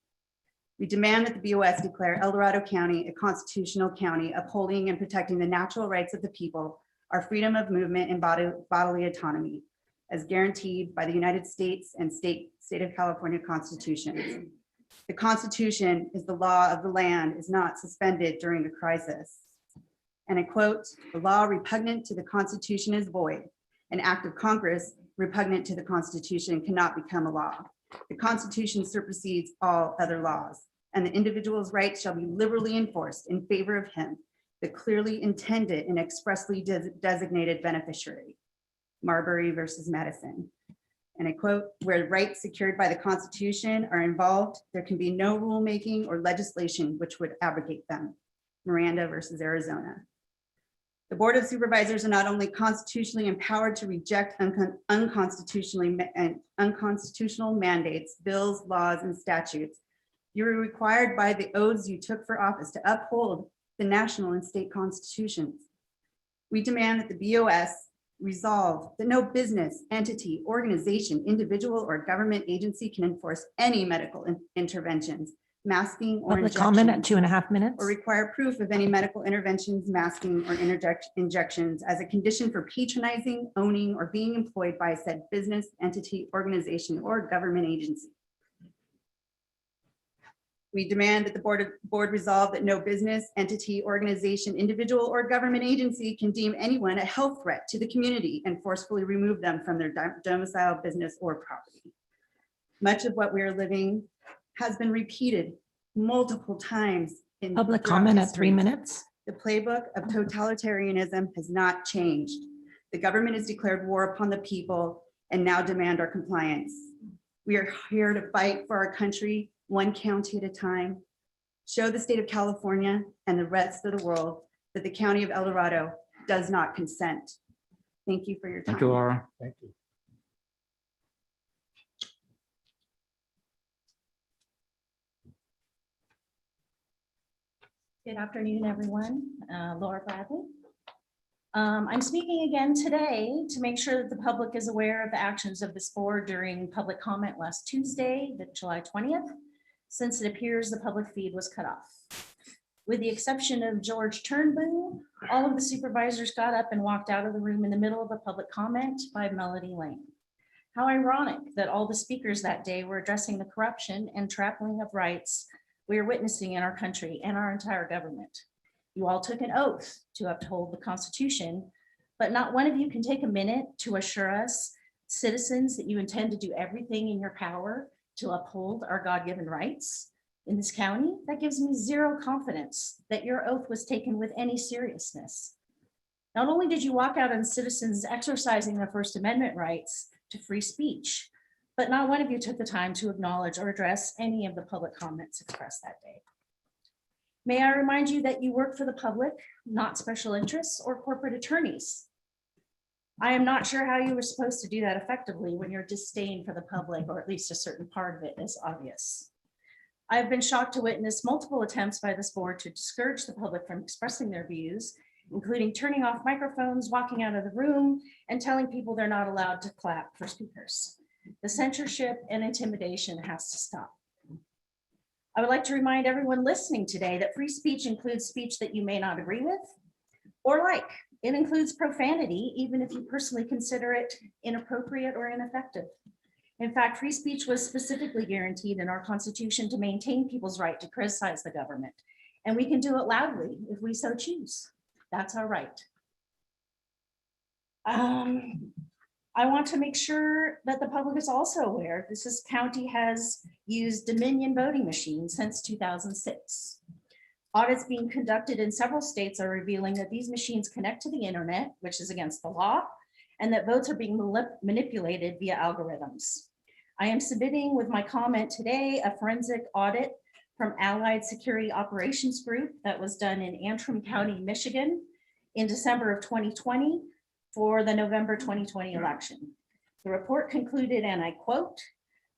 We demand that the BOS declare El Dorado County a constitutional county upholding and protecting the natural rights of the people, our freedom of movement and bodily autonomy, as guaranteed by the United States and state of California constitutions. The Constitution is the law of the land, is not suspended during a crisis. And I quote, the law repugnant to the Constitution is void. An act of Congress repugnant to the Constitution cannot become a law. The Constitution supersedes all other laws, and the individual's rights shall be liberally enforced in favor of him, the clearly intended and expressly designated beneficiary. Marbury versus Madison. And I quote, where rights secured by the Constitution are involved, there can be no rulemaking or legislation which would abrogate them. Miranda versus Arizona. The Board of Supervisors are not only constitutionally empowered to reject unconstitutional mandates, bills, laws, and statutes. You are required by the oaths you took for office to uphold the national and state constitutions. We demand that the BOS resolve that no business, entity, organization, individual, or government agency can enforce any medical interventions, masking or Public comment at 2.5 minutes. or require proof of any medical interventions, masking, or injections as a condition for patronizing, owning, or being employed by said business, entity, organization, or government agency. We demand that the board resolve that no business, entity, organization, individual, or government agency can deem anyone a health threat to the community and forcefully remove them from their domicile, business, or property. Much of what we are living has been repeated multiple times in Public throughout comment at history. 3 minutes. The playbook of totalitarianism has not changed. The government has declared war upon the people and now demand our compliance. We are here to fight for our country, one county at a time, show the state of California and the rest of the world that the county of El Dorado does not consent. Thank you for your time. Thank you, Laura. Thank you. Good afternoon, everyone. Laura Bradley. I'm speaking again today to make sure that the public is aware of the actions of this board during public comment last Tuesday, the July 20th, since it appears the public feed was cut off. With the exception of George Turnbull, all of the supervisors got up and walked out of the room in the middle of a public comment by Melody Lane. How ironic that all the speakers that day were addressing the corruption and trampling of rights we are witnessing in our country and our entire government. You all took an oath to uphold the Constitution, but not one of you can take a minute to assure us, citizens, that you intend to do everything in your power to uphold our God-given rights in this county. That gives me zero confidence that your oath was taken with any seriousness. Not only did you walk out on citizens exercising their First Amendment rights to free speech, but not one of you took the time to acknowledge or address any of the public comments expressed that day. May I remind you that you work for the public, not special interests or corporate attorneys. I am not sure how you were supposed to do that effectively when your disdain for the public, or at least a certain part of it, is obvious. I've been shocked to witness multiple attempts by this board to discourage the public from expressing their views, including turning off microphones, walking out of the room, and telling people they're not allowed to clap for speakers. The censorship and intimidation has to stop. I would like to remind everyone listening today that free speech includes speech that you may not agree with or like. It includes profanity, even if you personally consider it inappropriate or ineffective. In fact, free speech was specifically guaranteed in our Constitution to maintain people's right to criticize the government. And we can do it loudly if we so choose. That's our right. I want to make sure that the public is also aware this county has used Dominion voting machines since 2006. Audits being conducted in several states are revealing that these machines connect to the internet, which is against the law, and that votes are being manipulated via algorithms. I am submitting with my comment today a forensic audit from Allied Security Operations Group that was done in Antrim County, Michigan in December of 2020 for the November 2020 election. The report concluded, and I quote,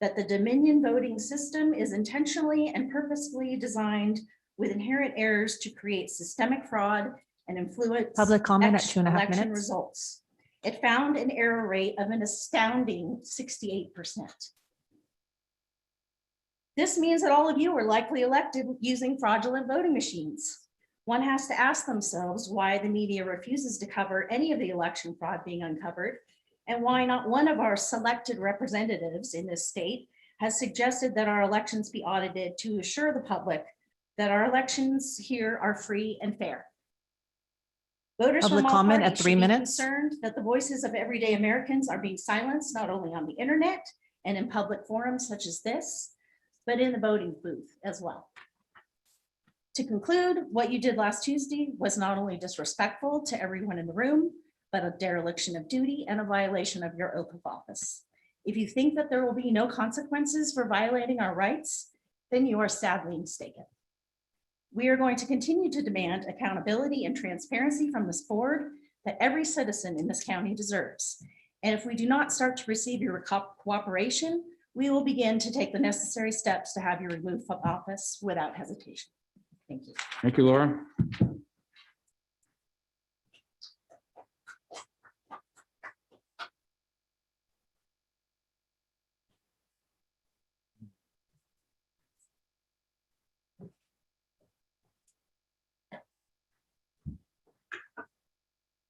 that the Dominion voting system is intentionally and purposefully designed with inherent errors to create systemic fraud and influence Public comment at 2.5 election minutes. results. It found an error rate of an astounding 68%. This means that all of you were likely elected using fraudulent voting machines. One has to ask themselves why the media refuses to cover any of the election fraud being uncovered, and why not one of our selected representatives in this state has suggested that our elections be audited to assure the public that our elections here are free and fair. Voters Public from all comment parties at 3 should be minutes. concerned that the voices of everyday Americans are being silenced, not only on the internet and in public forums such as this, but in the voting booth as well. To conclude, what you did last Tuesday was not only disrespectful to everyone in the room, but a dereliction of duty and a violation of your oath of office. If you think that there will be no consequences for violating our rights, then you are sadly mistaken. We are going to continue to demand accountability and transparency from this board that every citizen in this county deserves. And if we do not start to receive your cooperation, we will begin to take the necessary steps to have you removed from office without hesitation. Thank you. Thank you, Laura.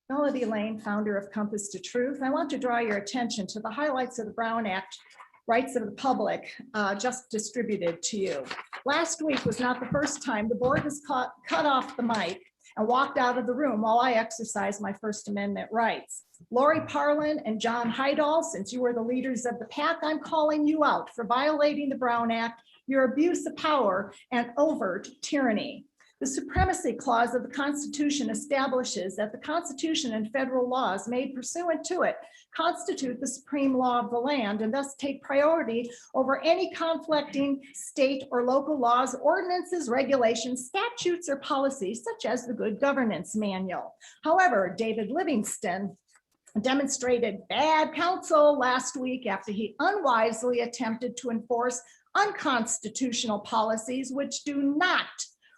Melody Lane, founder of Compass to Truth. I want to draw your attention to the highlights of the Brown Act rights of the public just distributed to you. Last week was not the first time the board has cut off the mic and walked out of the room while I exercised my First Amendment rights. Lori Parlin and John Hydall, since you were the leaders of the pack, I'm calling you out for violating the Brown Act, your abuse of power, and overt tyranny. The Supremacy Clause of the Constitution establishes that the Constitution and federal laws made pursuant to it constitute the supreme law of the land and thus take priority over any conflicting state or local laws, ordinances, regulations, statutes, or policies, such as the Good Governance Manual. However, David Livingston demonstrated bad counsel last week after he unwisely attempted to enforce unconstitutional policies which do not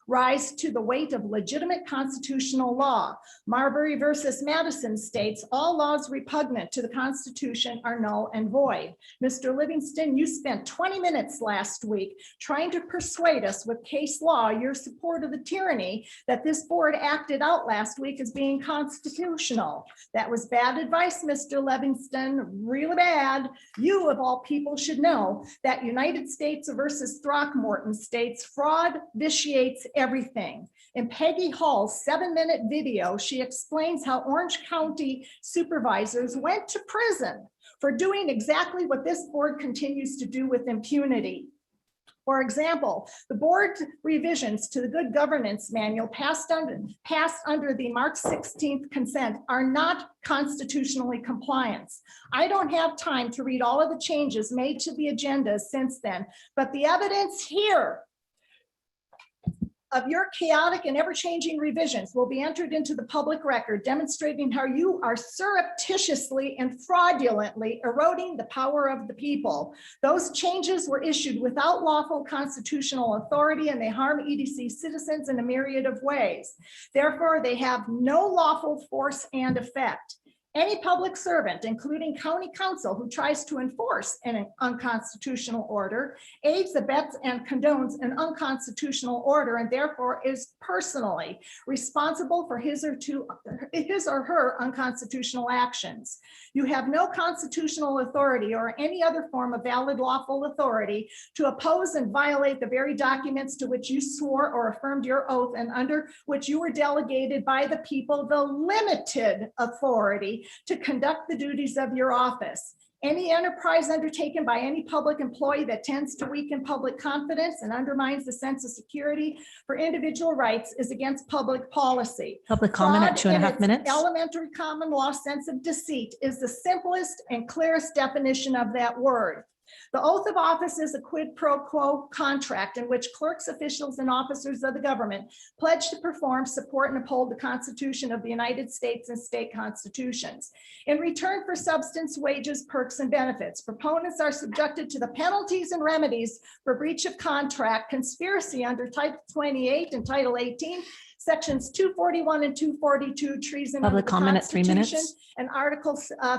rise to the weight of legitimate constitutional law. Marbury versus Madison states all laws repugnant to the Constitution are null and void. Mr. Livingston, you spent 20 minutes last week trying to persuade us with case law your support of the tyranny that this board acted out last week as being constitutional. That was bad advice, Mr. Livingston, really bad. You of all people should know that United States versus Throckmorton states fraud vitiates everything. In Peggy Hall's 7-minute video, she explains how Orange County supervisors went to prison for doing exactly what this board continues to do with impunity. For example, the board revisions to the Good Governance Manual passed under the March 16th consent are not constitutionally compliant. I don't have time to read all of the changes made to the agenda since then, but the evidence here of your chaotic and ever-changing revisions will be entered into the public record, demonstrating how you are surreptitiously and fraudulently eroding the power of the people. Those changes were issued without lawful constitutional authority, and they harm EDC citizens in a myriad of ways. Therefore, they have no lawful force and effect. Any public servant, including county council, who tries to enforce an unconstitutional order aids, abets, and condones an unconstitutional order, and therefore is personally responsible for his or her unconstitutional actions. You have no constitutional authority or any other form of valid lawful authority to oppose and violate the very documents to which you swore or affirmed your oath and under which you were delegated by the people the limited authority to conduct the duties of your office. Any enterprise undertaken by any public employee that tends to weaken public confidence and undermines the sense of security for individual rights is against public policy. Public comment at Fraud in 2.5 its minutes. Elementary common law sense of deceit is the simplest and clearest definition of that word. The oath of office is a quid pro quo contract in which clerks, officials, and officers of the government pledge to perform, support, and uphold the Constitution of the United States and state constitutions. In return for substance, wages, perks, and benefits, proponents are subjected to the penalties and remedies for breach of contract, conspiracy under Title 28 and Title 18, Sections 241 and 242, treason under Public the comment at 3 minutes. Constitution, and Article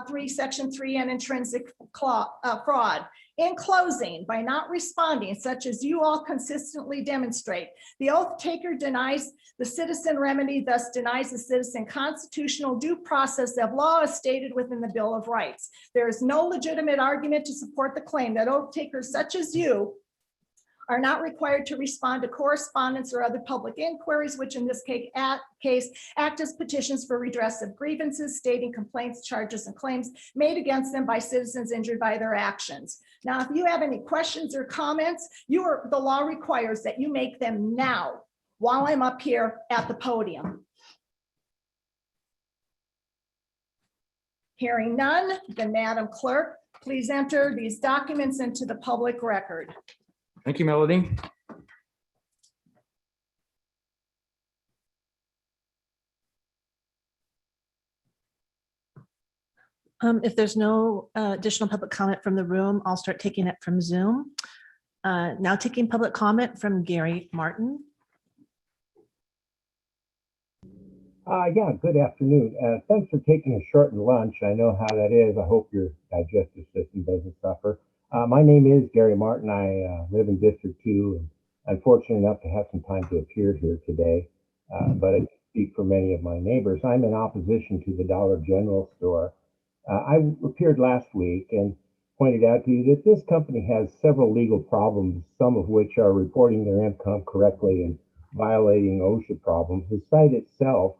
3, Section 3, and intrinsic fraud. In closing, by not responding, such as you all consistently demonstrate, the oath taker denies the citizen remedy, thus denies the citizen constitutional due process of law as stated within the Bill of Rights. There is no legitimate argument to support the claim that oath takers such as you are not required to respond to correspondence or other public inquiries, which in this case act as petitions for redress of grievances, stating complaints, charges, and claims made against them by citizens injured by their actions. Now, if you have any questions or comments, the law requires that you make them now while I'm up here at the podium. Hearing none, then Madam Clerk, please enter these documents into the public record. Thank you, Melody. If there's no additional public comment from the room, I'll start taking it from Zoom. Now taking public comment from Gary Martin. Yeah, good afternoon. Thanks for taking a shortened lunch. I know how that is. I hope your digestive system doesn't suffer. My name is Gary Martin. I live in District 2, and I'm fortunate enough to have some time to appear here today, but I speak for many of my neighbors. I'm in opposition to the Dollar General store. I appeared last week, and pointed out to you that this company has several legal problems, some of which are reporting their income correctly and violating OSHA problems. The site itself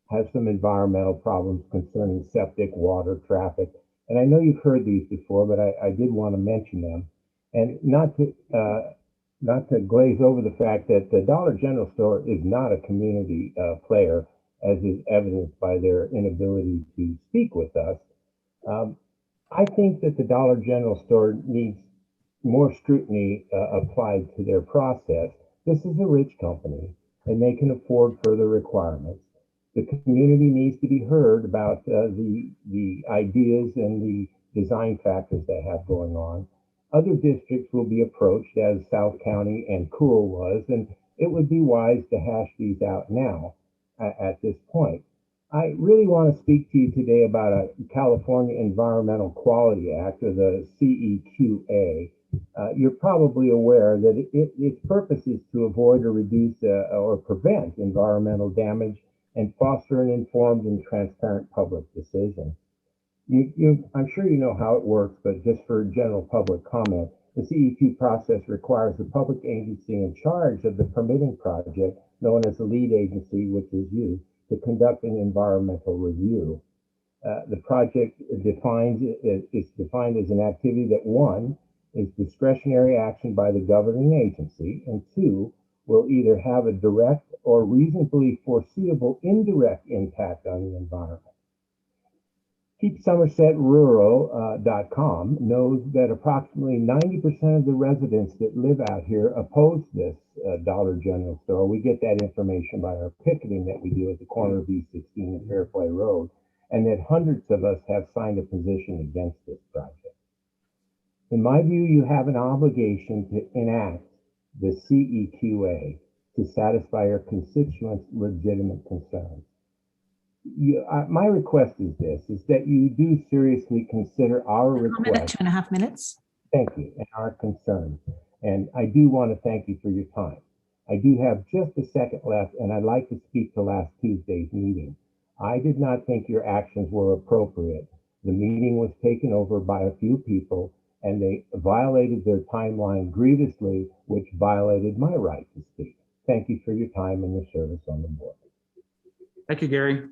has some environmental problems concerning septic, water, traffic. And I know you've heard these before, but I did want to mention them. And not to glaze over the fact that the Dollar General store is not a community player, as is evidenced by their inability to speak with us. I think that the Dollar General store needs more scrutiny applied to their process. This is a rich company and they can afford further requirements. The community needs to be heard about the ideas and the design factors they have going on. Other districts will be approached as South County and Cool was, and it would be wise to hash these out now at this point. I really want to speak to you today about a California Environmental Quality Act, or the CEQA. You're probably aware that its purpose is to avoid or reduce or prevent environmental damage and foster an informed and transparent public decision. I'm sure you know how it works, but just for general public comment, the CEQ process requires the public agency in charge of the permitting project, known as the lead agency, which is you, to conduct an environmental review. The project is defined as an activity that, one, is discretionary action by the governing agency, and two, will either have a direct or reasonably foreseeable indirect impact on the environment. KeepSomersetRural.com knows that approximately 90% of the residents that live out here oppose this Dollar General store. We get that information by our picketing that we do at the corner of E16 and Fairplay Road, and that hundreds of us have signed a position against this project. In my view, you have an obligation to enact the CEQA to satisfy your constituents' legitimate concerns. My request is this, is that you do seriously consider our request. 2.5 minutes. Thank you, and our concerns. And I do want to thank you for your time. I do have just a second left, and I'd like to speak to last Tuesday's meeting. I did not think your actions were appropriate. The meeting was taken over by a few people, and they violated their timeline grievously, which violated my right to speak. Thank you for your time and your service on the board. Thank you, Gary.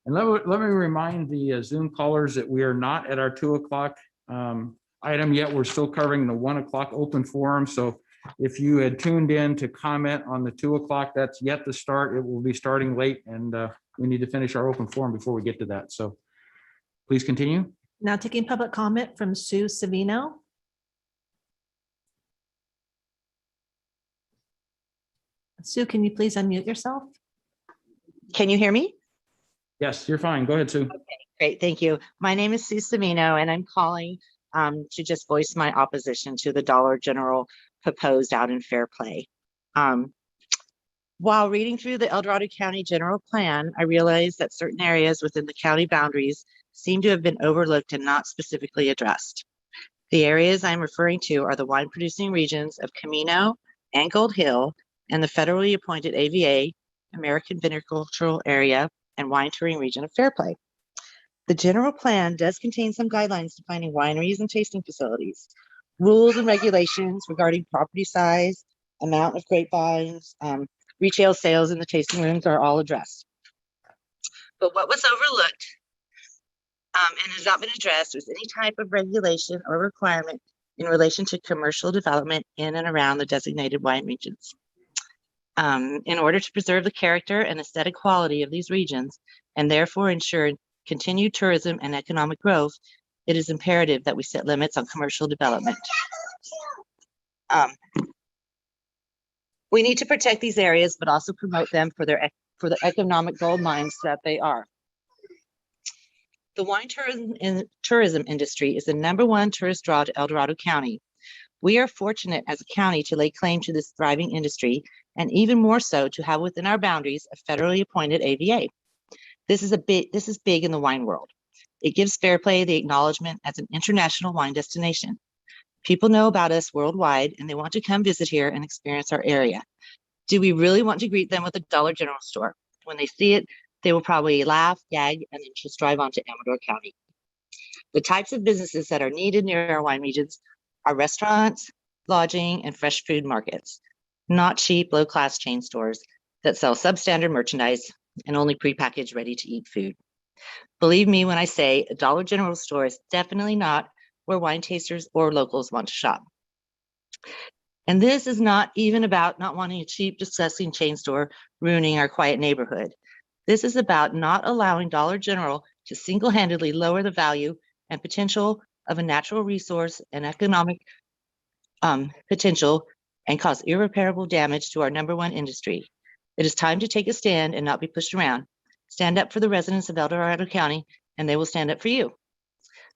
And let me remind the Zoom callers that we are not at our 2 o'clock item yet. We're still covering the 1 o'clock open forum. So if you had tuned in to comment on the 2 o'clock, that's yet to start. It will be starting late, and we need to finish our open forum before we get to that. So please continue. Now taking public comment from Sue Savino. Sue, can you please unmute yourself? Can you hear me? Yes, you're fine. Go ahead, Sue. Okay, great. Thank you. My name is Sue Savino, and I'm calling to just voice my opposition to the Dollar General proposed out in Fairplay. While reading through the El Dorado County General Plan, I realized that certain areas within the county boundaries seem to have been overlooked and not specifically addressed. The areas I'm referring to are the wine producing regions of Camino and Gold Hill, and the federally appointed AVA, American Viticultural Area, and wine touring region of Fairplay. The general plan does contain some guidelines defining wineries and tasting facilities. Rules and regulations regarding property size, amount of grapevines, retail sales in the tasting rooms are all addressed. But what was overlooked and has not been addressed was any type of regulation or requirement in relation to commercial development in and around the designated wine regions. In order to preserve the character and aesthetic quality of these regions, and therefore ensure continued tourism and economic growth, it is imperative that we set limits on commercial development. We need to protect these areas, but also promote them for the economic gold mines that they are. The wine tourism industry is the #1 tourist draw to El Dorado County. We are fortunate as a county to lay claim to this thriving industry, and even more so to have within our boundaries a federally appointed AVA. This is big in the wine world. It gives Fairplay the acknowledgement as an international wine destination. People know about us worldwide, and they want to come visit here and experience our area. Do we really want to greet them with a Dollar General store? When they see it, they will probably laugh, gag, and then just drive on to Amador County. The types of businesses that are needed near our wine regions are restaurants, lodging, and fresh food markets, not cheap, low-class chain stores that sell substandard merchandise and only prepackaged, ready-to-eat food. Believe me when I say a Dollar General store is definitely not where wine tasters or locals want to shop. And this is not even about not wanting a cheap, disgusting chain store ruining our quiet neighborhood. This is about not allowing Dollar General to single-handedly lower the value and potential of a natural resource and economic potential and cause irreparable damage to our #1 industry. It is time to take a stand and not be pushed around. Stand up for the residents of El Dorado County, and they will stand up for you.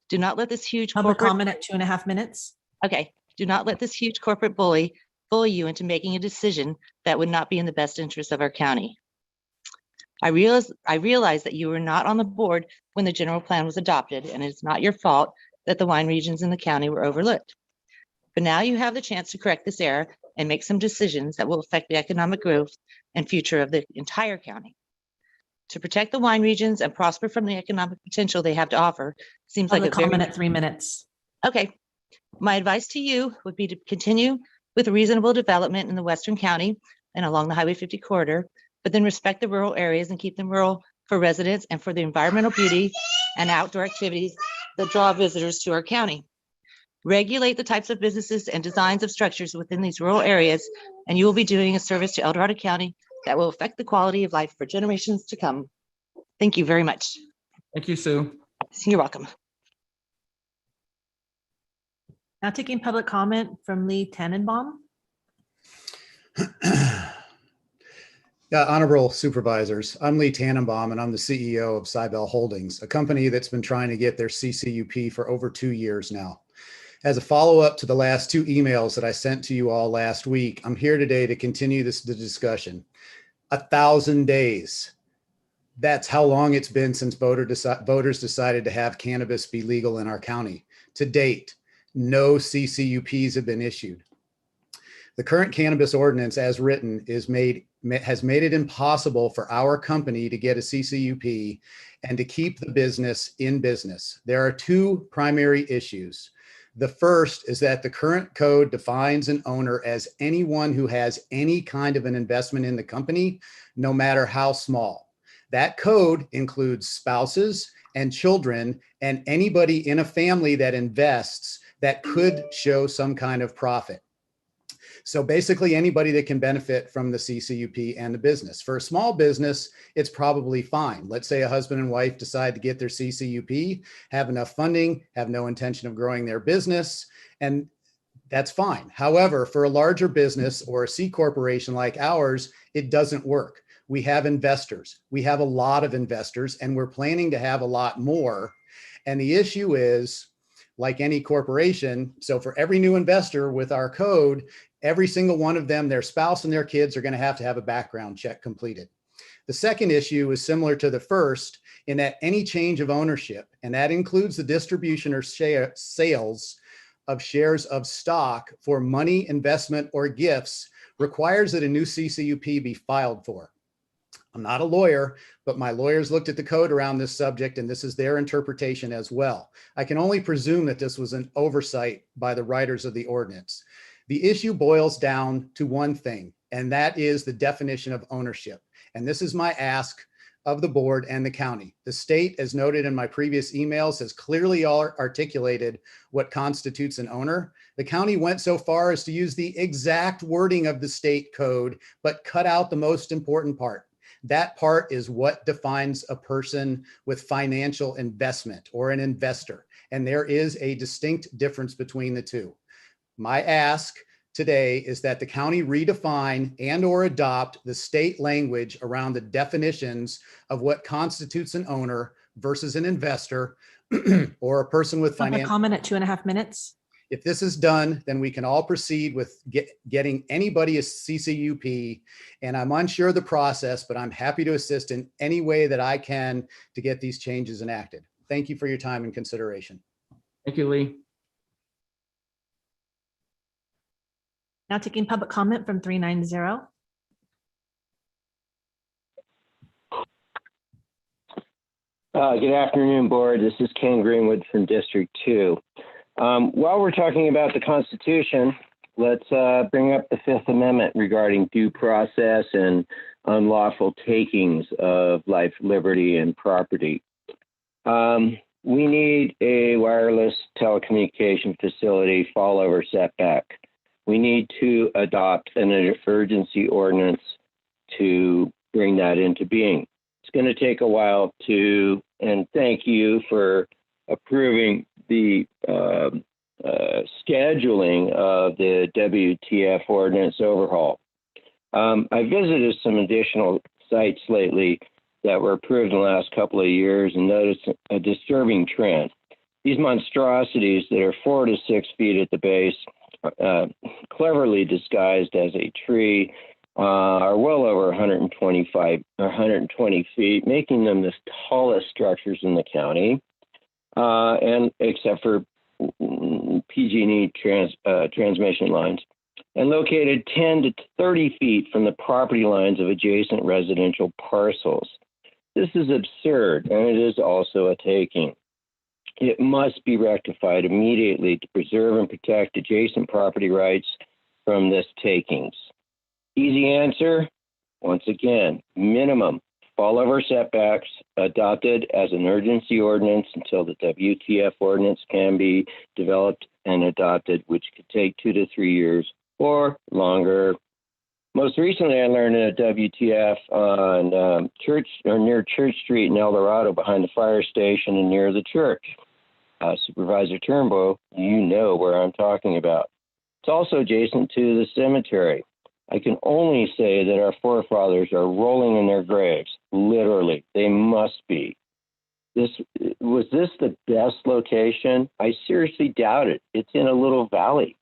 Do not let this huge Public corporate comment at 2.5 minutes. Okay. Do not let this huge corporate bully you into making a decision that would not be in the best interest of our county. I realize that you were not on the board when the general plan was adopted, and it's not your fault that the wine regions in the county were overlooked. But now you have the chance to correct this error and make some decisions that will affect the economic growth and future of the entire county. To protect the wine regions and prosper from the economic potential they have to offer seems like a Comment at 3 minutes. Okay. My advice to you would be to continue with reasonable development in the Western County and along the Highway 50 corridor, but then respect the rural areas and keep them rural for residents and for the environmental beauty and outdoor activities that draw visitors to our county. Regulate the types of businesses and designs of structures within these rural areas, and you will be doing a service to El Dorado County that will affect the quality of life for generations to come. Thank you very much. Thank you, Sue. You're welcome. Now taking public comment from Lee Tannenbaum. Yeah, honorable supervisors, I'm Lee Tannenbaum and I'm the CEO of Cybel Holdings, a company that's been trying to get their CCUP for over 2 years now. As a follow-up to the last 2 emails that I sent to you all last week, I'm here today to continue the discussion. 1,000 days. That's how long it's been since voters decided to have cannabis be legal in our county. To date, no CCUPs have been issued. The current cannabis ordinance as written has made it impossible for our company to get a CCUP and to keep the business in business. There are 2 primary issues. The first is that the current code defines an owner as anyone who has any kind of an investment in the company, no matter how small. That code includes spouses and children and anybody in a family that invests that could show some kind of profit. So basically anybody that can benefit from the CCUP and the business. For a small business, it's probably fine. Let's say a husband and wife decide to get their CCUP, have enough funding, have no intention of growing their business, and that's fine. However, for a larger business or a C corporation like ours, it doesn't work. We have investors. We have a lot of investors, and we're planning to have a lot more. And the issue is, like any corporation, so for every new investor with our code, every single one of them, their spouse and their kids are going to have a background check completed. The second issue is similar to the first in that any change of ownership, and that includes the distribution or sales of shares of stock for money, investment, or gifts, requires that a new CCUP be filed for. I'm not a lawyer, but my lawyers looked at the code around this subject, and this is their interpretation as well. I can only presume that this was an oversight by the writers of the ordinance. The issue boils down to one thing, and that is the definition of ownership. And this is my ask of the board and the county. The state, as noted in my previous emails, has clearly articulated what constitutes an owner. The county went so far as to use the exact wording of the state code, but cut out the most important part. That part is what defines a person with financial investment or an investor. And there is a distinct difference between the two. My ask today is that the county redefine and or adopt the state language around the definitions of what constitutes an owner versus an investor or a person with financial. Comment at 2.5 minutes. If this is done, then we can all proceed with getting anybody a CCUP. And I'm unsure of the process, but I'm happy to assist in any way that I can to get these changes enacted. Thank you for your time and consideration. Thank you, Lee. Now taking public comment from 390. Good afternoon, Board. This is Ken Greenwood from District 2. While we're talking about the Constitution, let's bring up the Fifth Amendment regarding due process and unlawful takings of life, liberty, and property. We need a wireless telecommunication facility fallover setback. We need to adopt an urgency ordinance to bring that into being. It's going to take a while to, and thank you for approving the scheduling of the WTF ordinance overhaul. I visited some additional sites lately that were approved in the last couple of years and noticed a disturbing trend. These monstrosities that are 4 to 6 feet at the base, cleverly disguised as a tree, are well over 120 feet, making them the tallest structures in the county, and except for PG&E transmission lines, and located 10 to 30 feet from the property lines of adjacent residential parcels. This is absurd, and it is also a taking. It must be rectified immediately to preserve and protect adjacent property rights from this takings. Easy answer, once again, minimum fallover setbacks adopted as an urgency ordinance until the WTF ordinance can be developed and adopted, which could take 2 to 3 years or longer. Most recently, I learned in a WTF on Church or near Church Street in El Dorado, behind the fire station and near the church. Supervisor Turnbow, you know where I'm talking about. It's also adjacent to the cemetery. I can only say that our forefathers are rolling in their graves. Literally, they must be. Was this the best location? I seriously doubt it. It's in a little valley.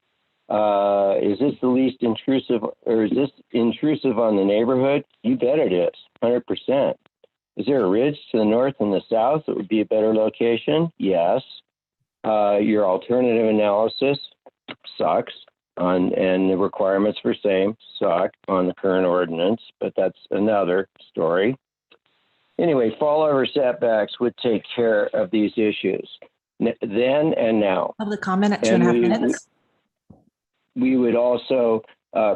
Is this the least intrusive, or is this intrusive on the neighborhood? You bet it is, 100%. Is there a ridge to the north and the south that would be a better location? Yes. Your alternative analysis sucks and the requirements for same suck on the current ordinance, but that's another story. Anyway, fallover setbacks would take care of these issues then and now. Public comment at 2.5 minutes. We would also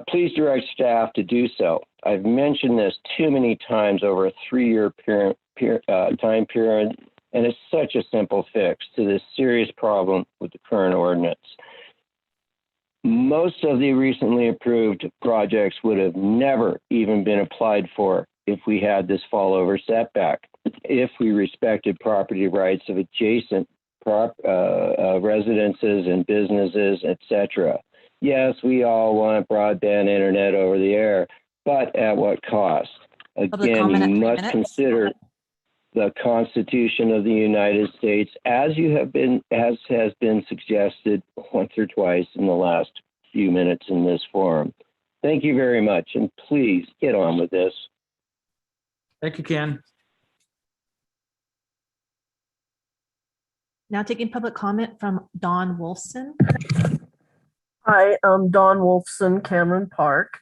please direct staff to do so. I've mentioned this too many times over a 3-year time period, and it's such a simple fix to this serious problem with the current ordinance. Most of the recently approved projects would have never even been applied for if we had this fallover setback, if we respected property rights of adjacent residences and businesses, etc. Yes, we all want broadband internet over the air, but at what cost? Again, you must consider the Constitution of the United States, as has been suggested once or twice in the last few minutes in this forum. Thank you very much, and please get on with this. Thank you, Ken. Now taking public comment from Don Wolfson. Hi, I'm Don Wolfson, Cameron Park.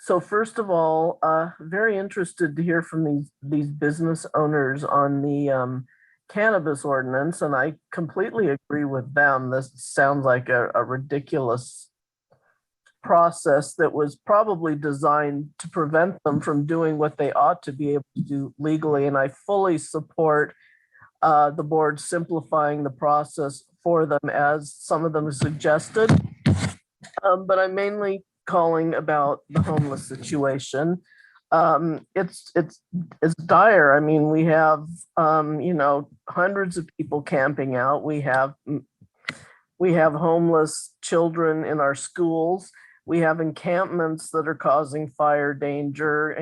So first of all, very interested to hear from these business owners on the cannabis ordinance, and I completely agree with them. This sounds like a ridiculous process that was probably designed to prevent them from doing what they ought to be able to do legally, and I fully support the board simplifying the process for them, as some of them suggested. But I'm mainly calling about the homeless situation. It's dire. I mean, we have hundreds of people camping out. We have homeless children in our schools. We have encampments that are causing fire danger.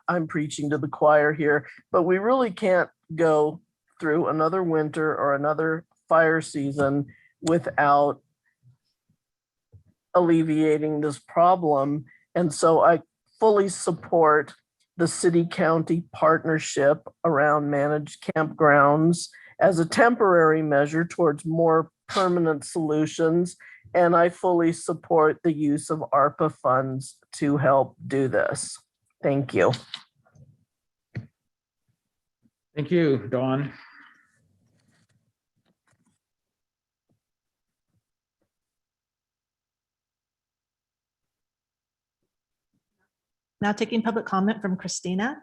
I'm preaching to the choir here, but we really can't go through another winter or another fire season without alleviating this problem. And so I fully support the city-county partnership around managed campgrounds as a temporary measure towards more permanent solutions. And I fully support the use of ARPA funds to help do this. Thank you. Thank you, Dawn. Now taking public comment from Christina.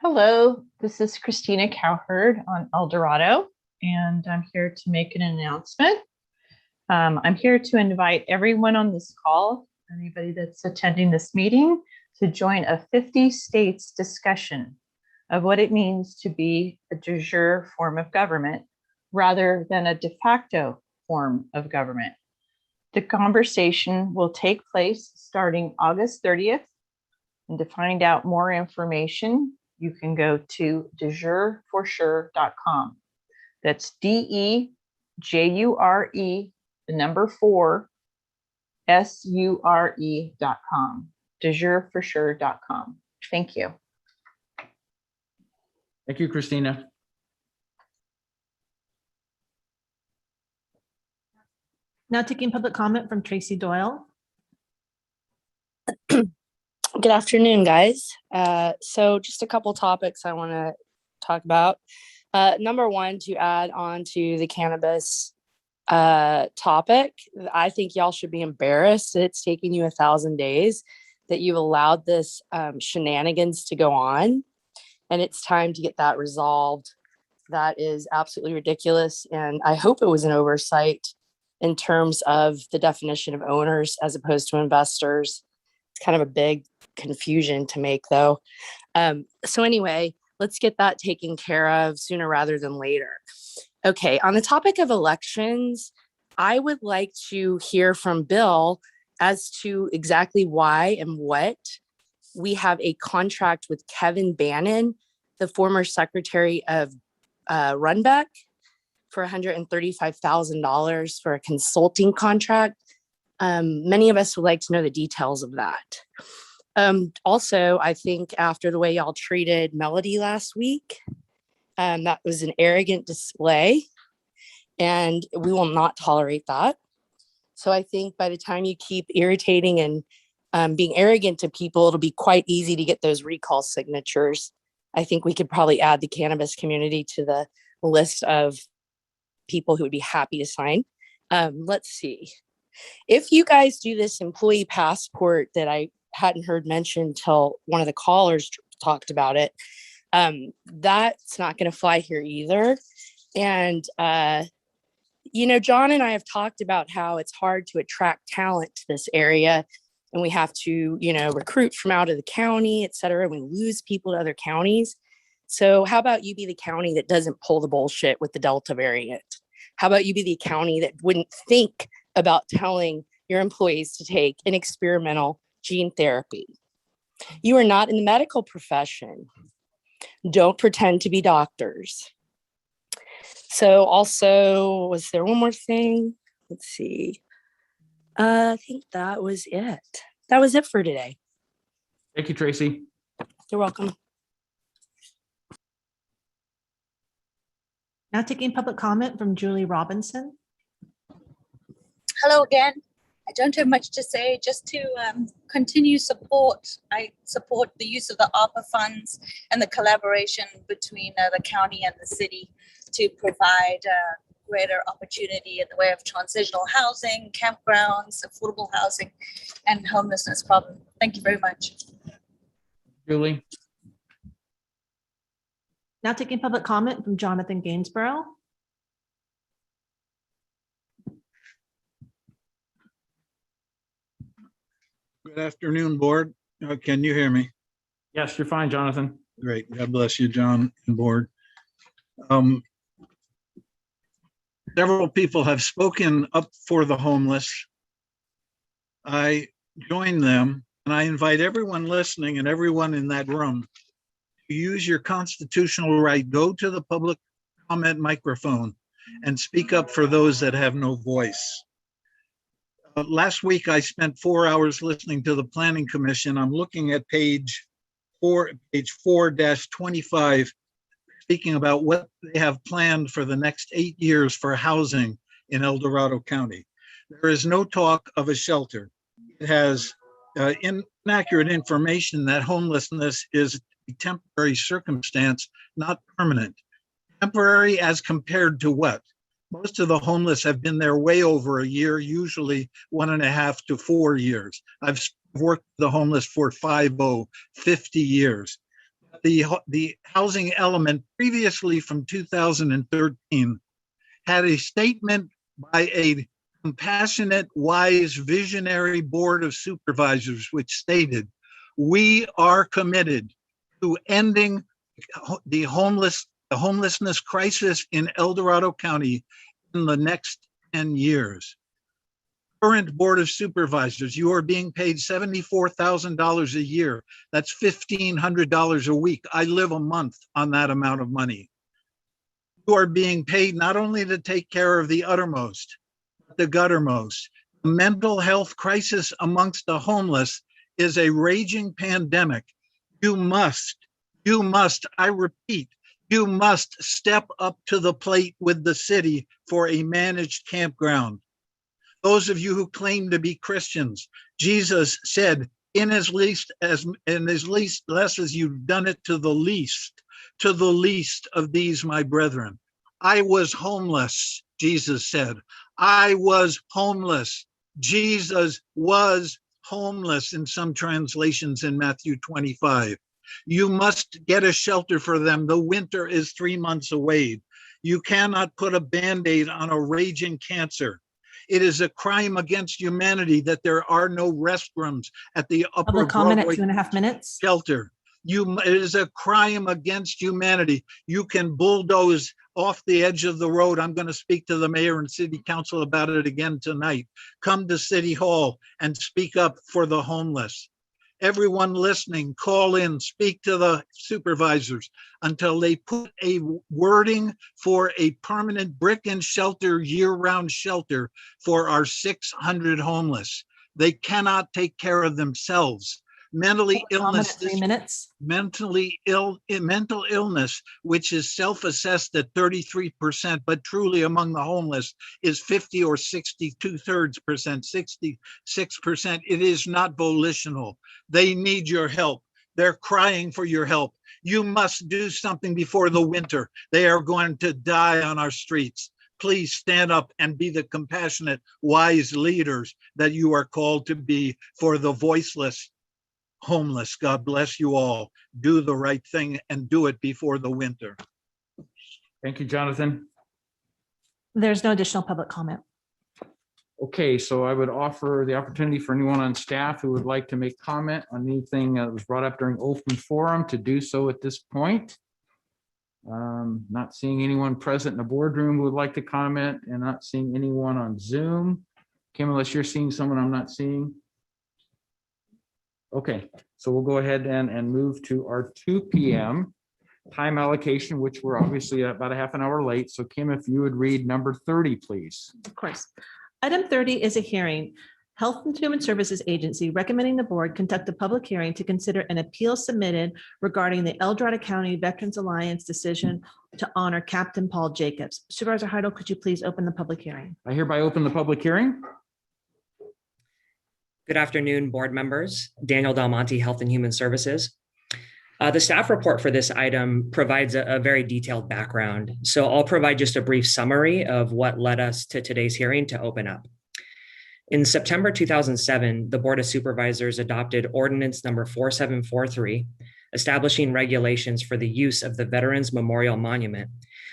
Hello, this is Christina Cowherd on El Dorado, and I'm here to make an announcement. I'm here to invite everyone on this call, anybody that's attending this meeting, to join a 50 states discussion of what it means to be a de jure form of government rather than a de facto form of government. The conversation will take place starting August 30th. And to find out more information, you can go to dejureforsure.com. That's DEJURE, the number 4, SURE.com. Dejureforsure.com. Thank you. Thank you, Christina. Now taking public comment from Tracy Doyle. Good afternoon, guys. So just a couple topics I want to talk about. Number one, to add on to the cannabis topic, I think y'all should be embarrassed that it's taking you 1,000 days, that you've allowed this shenanigans to go on, and it's time to get that resolved. That is absolutely ridiculous, and I hope it was an oversight in terms of the definition of owners as opposed to investors. It's kind of a big confusion to make, though. So anyway, let's get that taken care of sooner rather than later. Okay, on the topic of elections, I would like to hear from Bill as to exactly why and what we have a contract with Kevin Bannon, the former secretary of Runbeck, for $135,000 for a consulting contract. Many of us would like to know the details of that. Also, I think after the way y'all treated Melody last week, that was an arrogant display, and we will not tolerate that. So I think by the time you keep irritating and being arrogant to people, it'll be quite easy to get those recall signatures. I think we could probably add the cannabis community to the list of people who would be happy to sign. Let's see. If you guys do this employee passport that I hadn't heard mentioned till one of the callers talked about it, that's not going to fly here either. And, John and I have talked about how it's hard to attract talent to this area, and we have to, recruit from out of the county, et cetera, and we lose people to other counties. So how about you be the county that doesn't pull the bullshit with the Delta variant? How about you be the county that wouldn't think about telling your employees to take an experimental gene therapy? You are not in the medical profession. Don't pretend to be doctors. So also, was there one more thing? Let's see. I think that was it. That was it for today. Thank you, Tracy. You're welcome. Now taking public comment from Julie Robinson. Hello again. I don't have much to say, just to continue support. I support the use of the ARPA funds and the collaboration between the county and the city to provide greater opportunity in the way of transitional housing, campgrounds, affordable housing, and homelessness problem. Thank you very much. Julie. Now taking public comment from Jonathan Gainsborough. Good afternoon, board. Can you hear me? Yes, you're fine, Jonathan. Great. God bless you, John and board. Several people have spoken up for the homeless. I join them, and I invite everyone listening and everyone in that room to use your constitutional right. Go to the public comment microphone and speak up for those that have no voice. Last week, I spent 4 hours listening to the Planning Commission. I'm looking at page 4-25, speaking about what they have planned for the next 8 years for housing in El Dorado County. There is no talk of a shelter. It has inaccurate information that homelessness is a temporary circumstance, not permanent. Temporary as compared to what? Most of the homeless have been there way over a year, usually 1.5 to 4 years. I've worked with the homeless for 50 years. The housing element previously from 2013 had a statement by a compassionate, wise, visionary board of supervisors, which stated, "We are committed to ending the homelessness crisis in El Dorado County in the next 10 years." Current Board of Supervisors, you are being paid $74,000 a year. That's $1,500 a week. I live a month on that amount of money. You are being paid not only to take care of the uttermost, but the guttermost. The mental health crisis amongst the homeless is a raging pandemic. You must, I repeat, you must step up to the plate with the city for a managed campground. Those of you who claim to be Christians, Jesus said, in as least less as you've done it to the least of these, my brethren. I was homeless, Jesus said. I was homeless. Jesus was homeless in some translations in Matthew 25. You must get a shelter for them. The winter is 3 months away. You cannot put a Band-Aid on a raging cancer. It is a crime against humanity that there are no restrooms at the Upper Public comment at Broadway 2.5 minutes. shelter. It is a crime against humanity. You can bulldoze off the edge of the road. I'm going to speak to the mayor and city council about it again tonight. Come to City Hall and speak up for the homeless. Everyone listening, call in, speak to the supervisors until they put a wording for a permanent brick and shelter, year-round shelter for our 600 homeless. They cannot take care of themselves. Mentally illness, 3 minutes. mental illness, which is self-assessed at 33%, but truly among the homeless is 50 or 60, 2/3%, 66%. It is not volitional. They need your help. They're crying for your help. You must do something before the winter. They are going to die on our streets. Please stand up and be the compassionate, wise leaders that you are called to be for the voiceless homeless. God bless you all. Do the right thing and do it before the winter. Thank you, Jonathan. There's no additional public comment. Okay, so I would offer the opportunity for anyone on staff who would like to make comment on anything that was brought up during open forum to do so at this point. Not seeing anyone present in the boardroom who would like to comment, and not seeing anyone on Zoom. Kim, unless you're seeing someone I'm not seeing. Okay, so we'll go ahead and move to our 2 p.m. time allocation, which we're obviously about a half an hour late. So Kim, if you would read number 30, please. Of course. Item 30 is a hearing. Health and Human Services Agency recommending the board conduct a public hearing to consider an appeal submitted regarding the El Dorado County Veterans Alliance decision to honor Captain Paul Jacobs. Supervisor Heidel, could you please open the public hearing? I hereby open the public hearing. Good afternoon, board members. Daniel Del Monte, Health and Human Services. The staff report for this item provides a very detailed background. So I'll provide just a brief summary of what led us to today's hearing to open up. In September 2007, the Board of Supervisors adopted Ordinance number 4743, establishing regulations for the use of the Veterans Memorial Monument,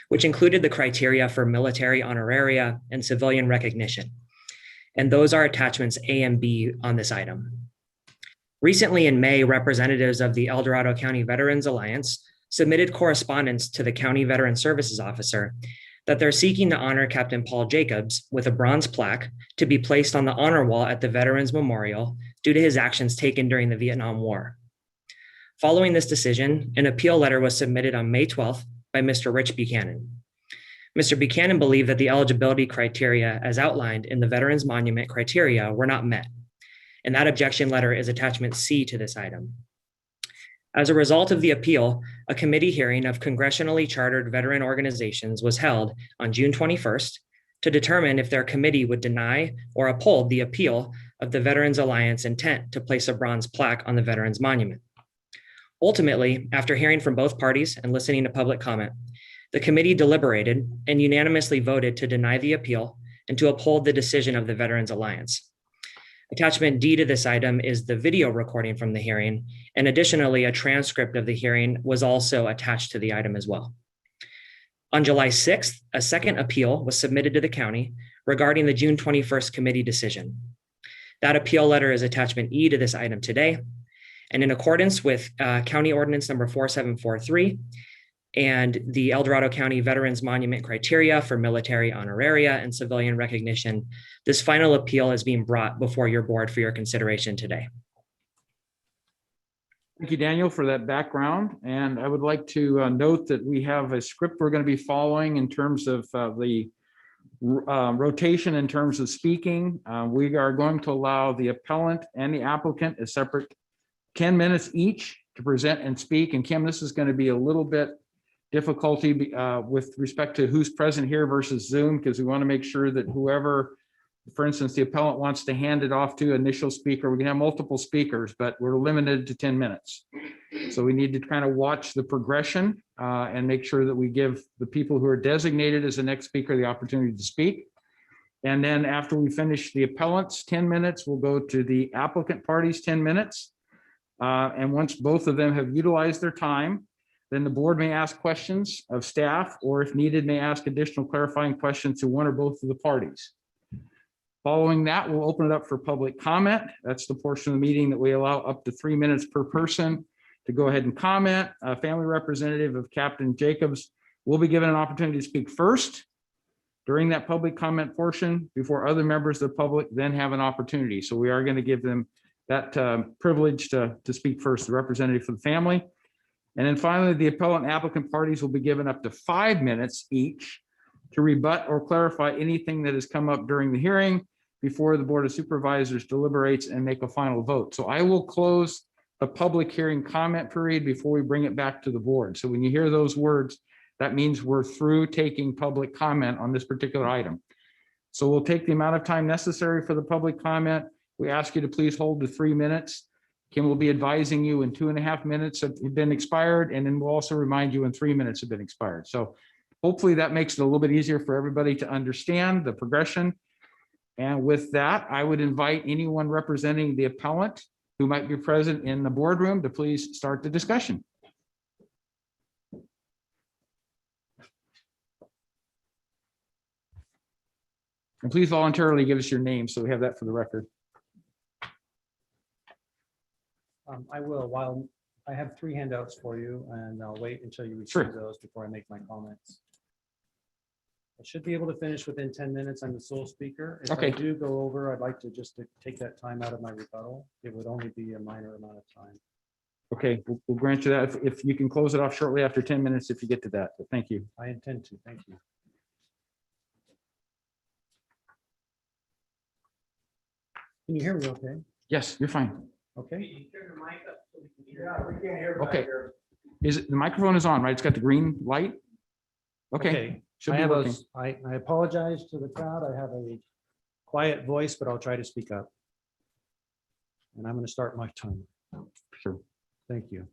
which included the criteria for military honoraria and civilian recognition. And those are attachments A and B on this item. Recently in May, representatives of the El Dorado County Veterans Alliance submitted correspondence to the County Veteran Services Officer that they're seeking to honor Captain Paul Jacobs with a bronze plaque to be placed on the honor wall at the Veterans Memorial due to his actions taken during the Vietnam War. Following this decision, an appeal letter was submitted on May 12th by Mr. Rich Buchanan. Mr. Buchanan believed that the eligibility criteria as outlined in the Veterans Monument criteria were not met, and that objection letter is attachment C to this item. As a result of the appeal, a committee hearing of congressionally chartered veteran organizations was held on June 21st to determine if their committee would deny or uphold the appeal of the Veterans Alliance intent to place a bronze plaque on the Veterans Monument. Ultimately, after hearing from both parties and listening to public comment, the committee deliberated and unanimously voted to deny the appeal and to uphold the decision of the Veterans Alliance. Attachment D to this item is the video recording from the hearing, and additionally, a transcript of the hearing was also attached to the item as well. On July 6th, a second appeal was submitted to the county regarding the June 21st committee decision. That appeal letter is attachment E to this item today, and in accordance with County Ordinance number 4743 and the El Dorado County Veterans Monument criteria for military honoraria and civilian recognition, this final appeal is being brought before your board for your consideration today. Thank you, Daniel, for that background. And I would like to note that we have a script we're going to be following in terms of the rotation in terms of speaking. We are going to allow the appellant and the applicant a separate 10 minutes each to present and speak. And Kim, this is going to be a little bit difficulty with respect to who's present here versus Zoom, because we want to make sure that whoever, for instance, the appellant wants to hand it off to initial speaker, we can have multiple speakers, but we're limited to 10 minutes. So we need to kind of watch the progression and make sure that we give the people who are designated as the next speaker the opportunity to speak. And then after we finish the appellant's 10 minutes, we'll go to the applicant party's 10 minutes. And once both of them have utilized their time, then the board may ask questions of staff, or if needed, may ask additional clarifying questions to one or both of the parties. Following that, we'll open it up for public comment. That's the portion of the meeting that we allow up to 3 minutes per person to go ahead and comment. A family representative of Captain Jacobs will be given an opportunity to speak first during that public comment portion before other members of the public then have an opportunity. So we are going to give them that privilege to speak first, the representative for the family. And then finally, the appellant and applicant parties will be given up to 5 minutes each to rebut or clarify anything that has come up during the hearing before the Board of Supervisors deliberates and make a final vote. So I will close the public hearing comment period before we bring it back to the board. So when you hear those words, that means we're through taking public comment on this particular item. So we'll take the amount of time necessary for the public comment. We ask you to please hold to 3 minutes. Kim will be advising you in 2.5 minutes have been expired, and then we'll also remind you in 3 minutes have been expired. So hopefully that makes it a little bit easier for everybody to understand the progression. And with that, I would invite anyone representing the appellant who might be present in the boardroom to please start the discussion. And please voluntarily give us your name so we have that for the record. I will, while I have 3 handouts for you, and I'll wait until you receive those before I make my comments. I should be able to finish within 10 minutes. I'm the sole speaker. If I do go over, I'd like to just take that time out of my rebuttal. It would only be a minor amount of time. Okay, we'll grant you that. If you can close it off shortly after 10 minutes, if you get to that, but thank you. I intend to, thank you. Can you hear me okay? Yes, you're fine. Okay. Okay. Is it, the microphone is on, right? It's got the green light? Okay. Should I be have working. I apologize to the crowd. I have a quiet voice, but I'll try to speak up. And I'm going to start my timer. Sure. Thank you.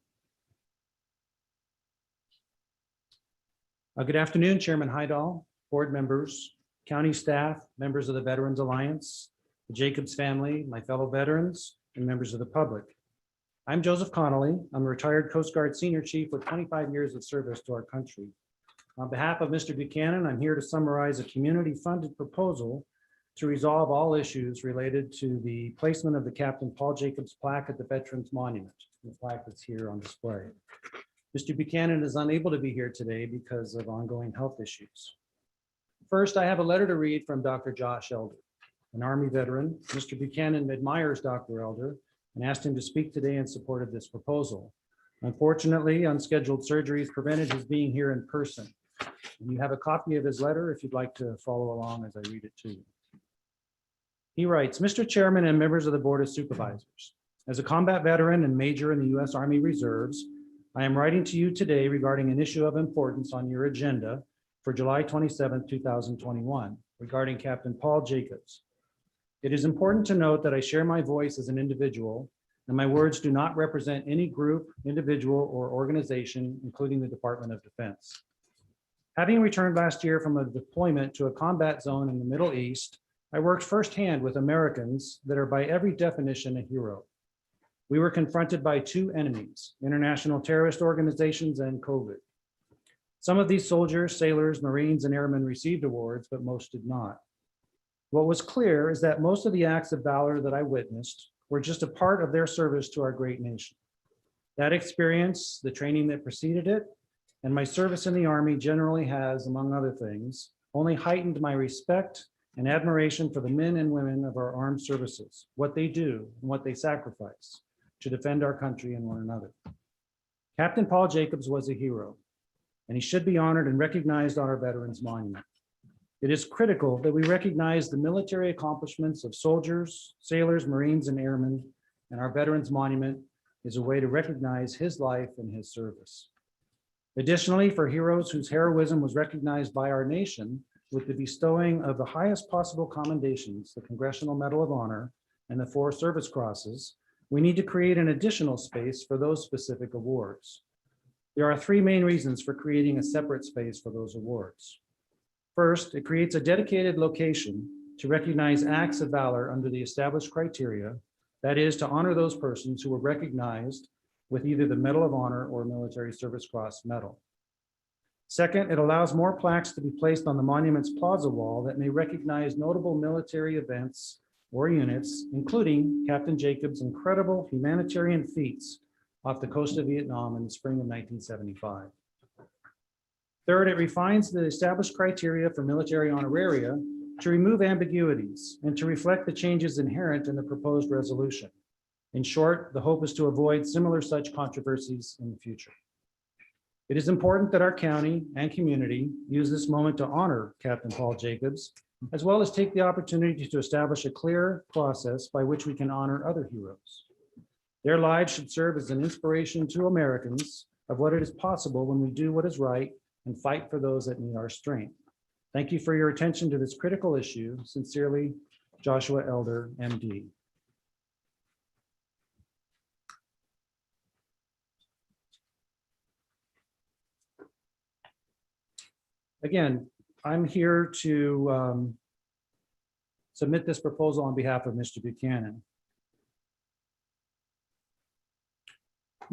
Good afternoon, Chairman Hydall, board members, county staff, members of the Veterans Alliance, the Jacobs family, my fellow veterans, and members of the public. I'm Joseph Connolly. I'm a retired Coast Guard Senior Chief with 25 years of service to our country. On behalf of Mr. Buchanan, I'm here to summarize a community-funded proposal to resolve all issues related to the placement of the Captain Paul Jacobs plaque at the Veterans Monument. The plaque that's here on display. Mr. Buchanan is unable to be here today because of ongoing health issues. First, I have a letter to read from Dr. Josh Elder, an Army veteran. Mr. Buchanan admires Dr. Elder and asked him to speak today in support of this proposal. Unfortunately, unscheduled surgeries prevented his being here in person. And you have a copy of his letter if you'd like to follow along as I read it to you. He writes, Mr. Chairman and members of the Board of Supervisors, as a combat veteran and major in the U.S. Army Reserves, I am writing to you today regarding an issue of importance on your agenda for July 27, 2021, regarding Captain Paul Jacobs. It is important to note that I share my voice as an individual, and my words do not represent any group, individual, or organization, including the Department of Defense. Having returned last year from a deployment to a combat zone in the Middle East, I worked firsthand with Americans that are by every definition a hero. We were confronted by two enemies, international terrorist organizations and COVID. Some of these soldiers, sailors, Marines, and airmen received awards, but most did not. What was clear is that most of the acts of valor that I witnessed were just a part of their service to our great nation. That experience, the training that preceded it, and my service in the Army generally has, among other things, only heightened my respect and admiration for the men and women of our armed services, what they do and what they sacrifice to defend our country and one another. Captain Paul Jacobs was a hero, and he should be honored and recognized on our Veterans Monument. It is critical that we recognize the military accomplishments of soldiers, sailors, Marines, and airmen, and our Veterans Monument is a way to recognize his life and his service. Additionally, for heroes whose heroism was recognized by our nation with the bestowing of the highest possible commendations, the Congressional Medal of Honor and the 4 Service Crosses, we need to create an additional space for those specific awards. There are 3 main reasons for creating a separate space for those awards. First, it creates a dedicated location to recognize acts of valor under the established criteria, that is, to honor those persons who were recognized with either the Medal of Honor or Military Service Cross medal. Second, it allows more plaques to be placed on the monument's plaza wall that may recognize notable military events or units, including Captain Jacobs' incredible humanitarian feats off the coast of Vietnam in the spring of 1975. Third, it refines the established criteria for military honoraria to remove ambiguities and to reflect the changes inherent in the proposed resolution. In short, the hope is to avoid similar such controversies in the future. It is important that our county and community use this moment to honor Captain Paul Jacobs, as well as take the opportunity to establish a clear process by which we can honor other heroes. Their lives should serve as an inspiration to Americans of what it is possible when we do what is right and fight for those that need our strength. Thank you for your attention to this critical issue. Sincerely, Joshua Elder, MD. Again, I'm here to submit this proposal on behalf of Mr. Buchanan.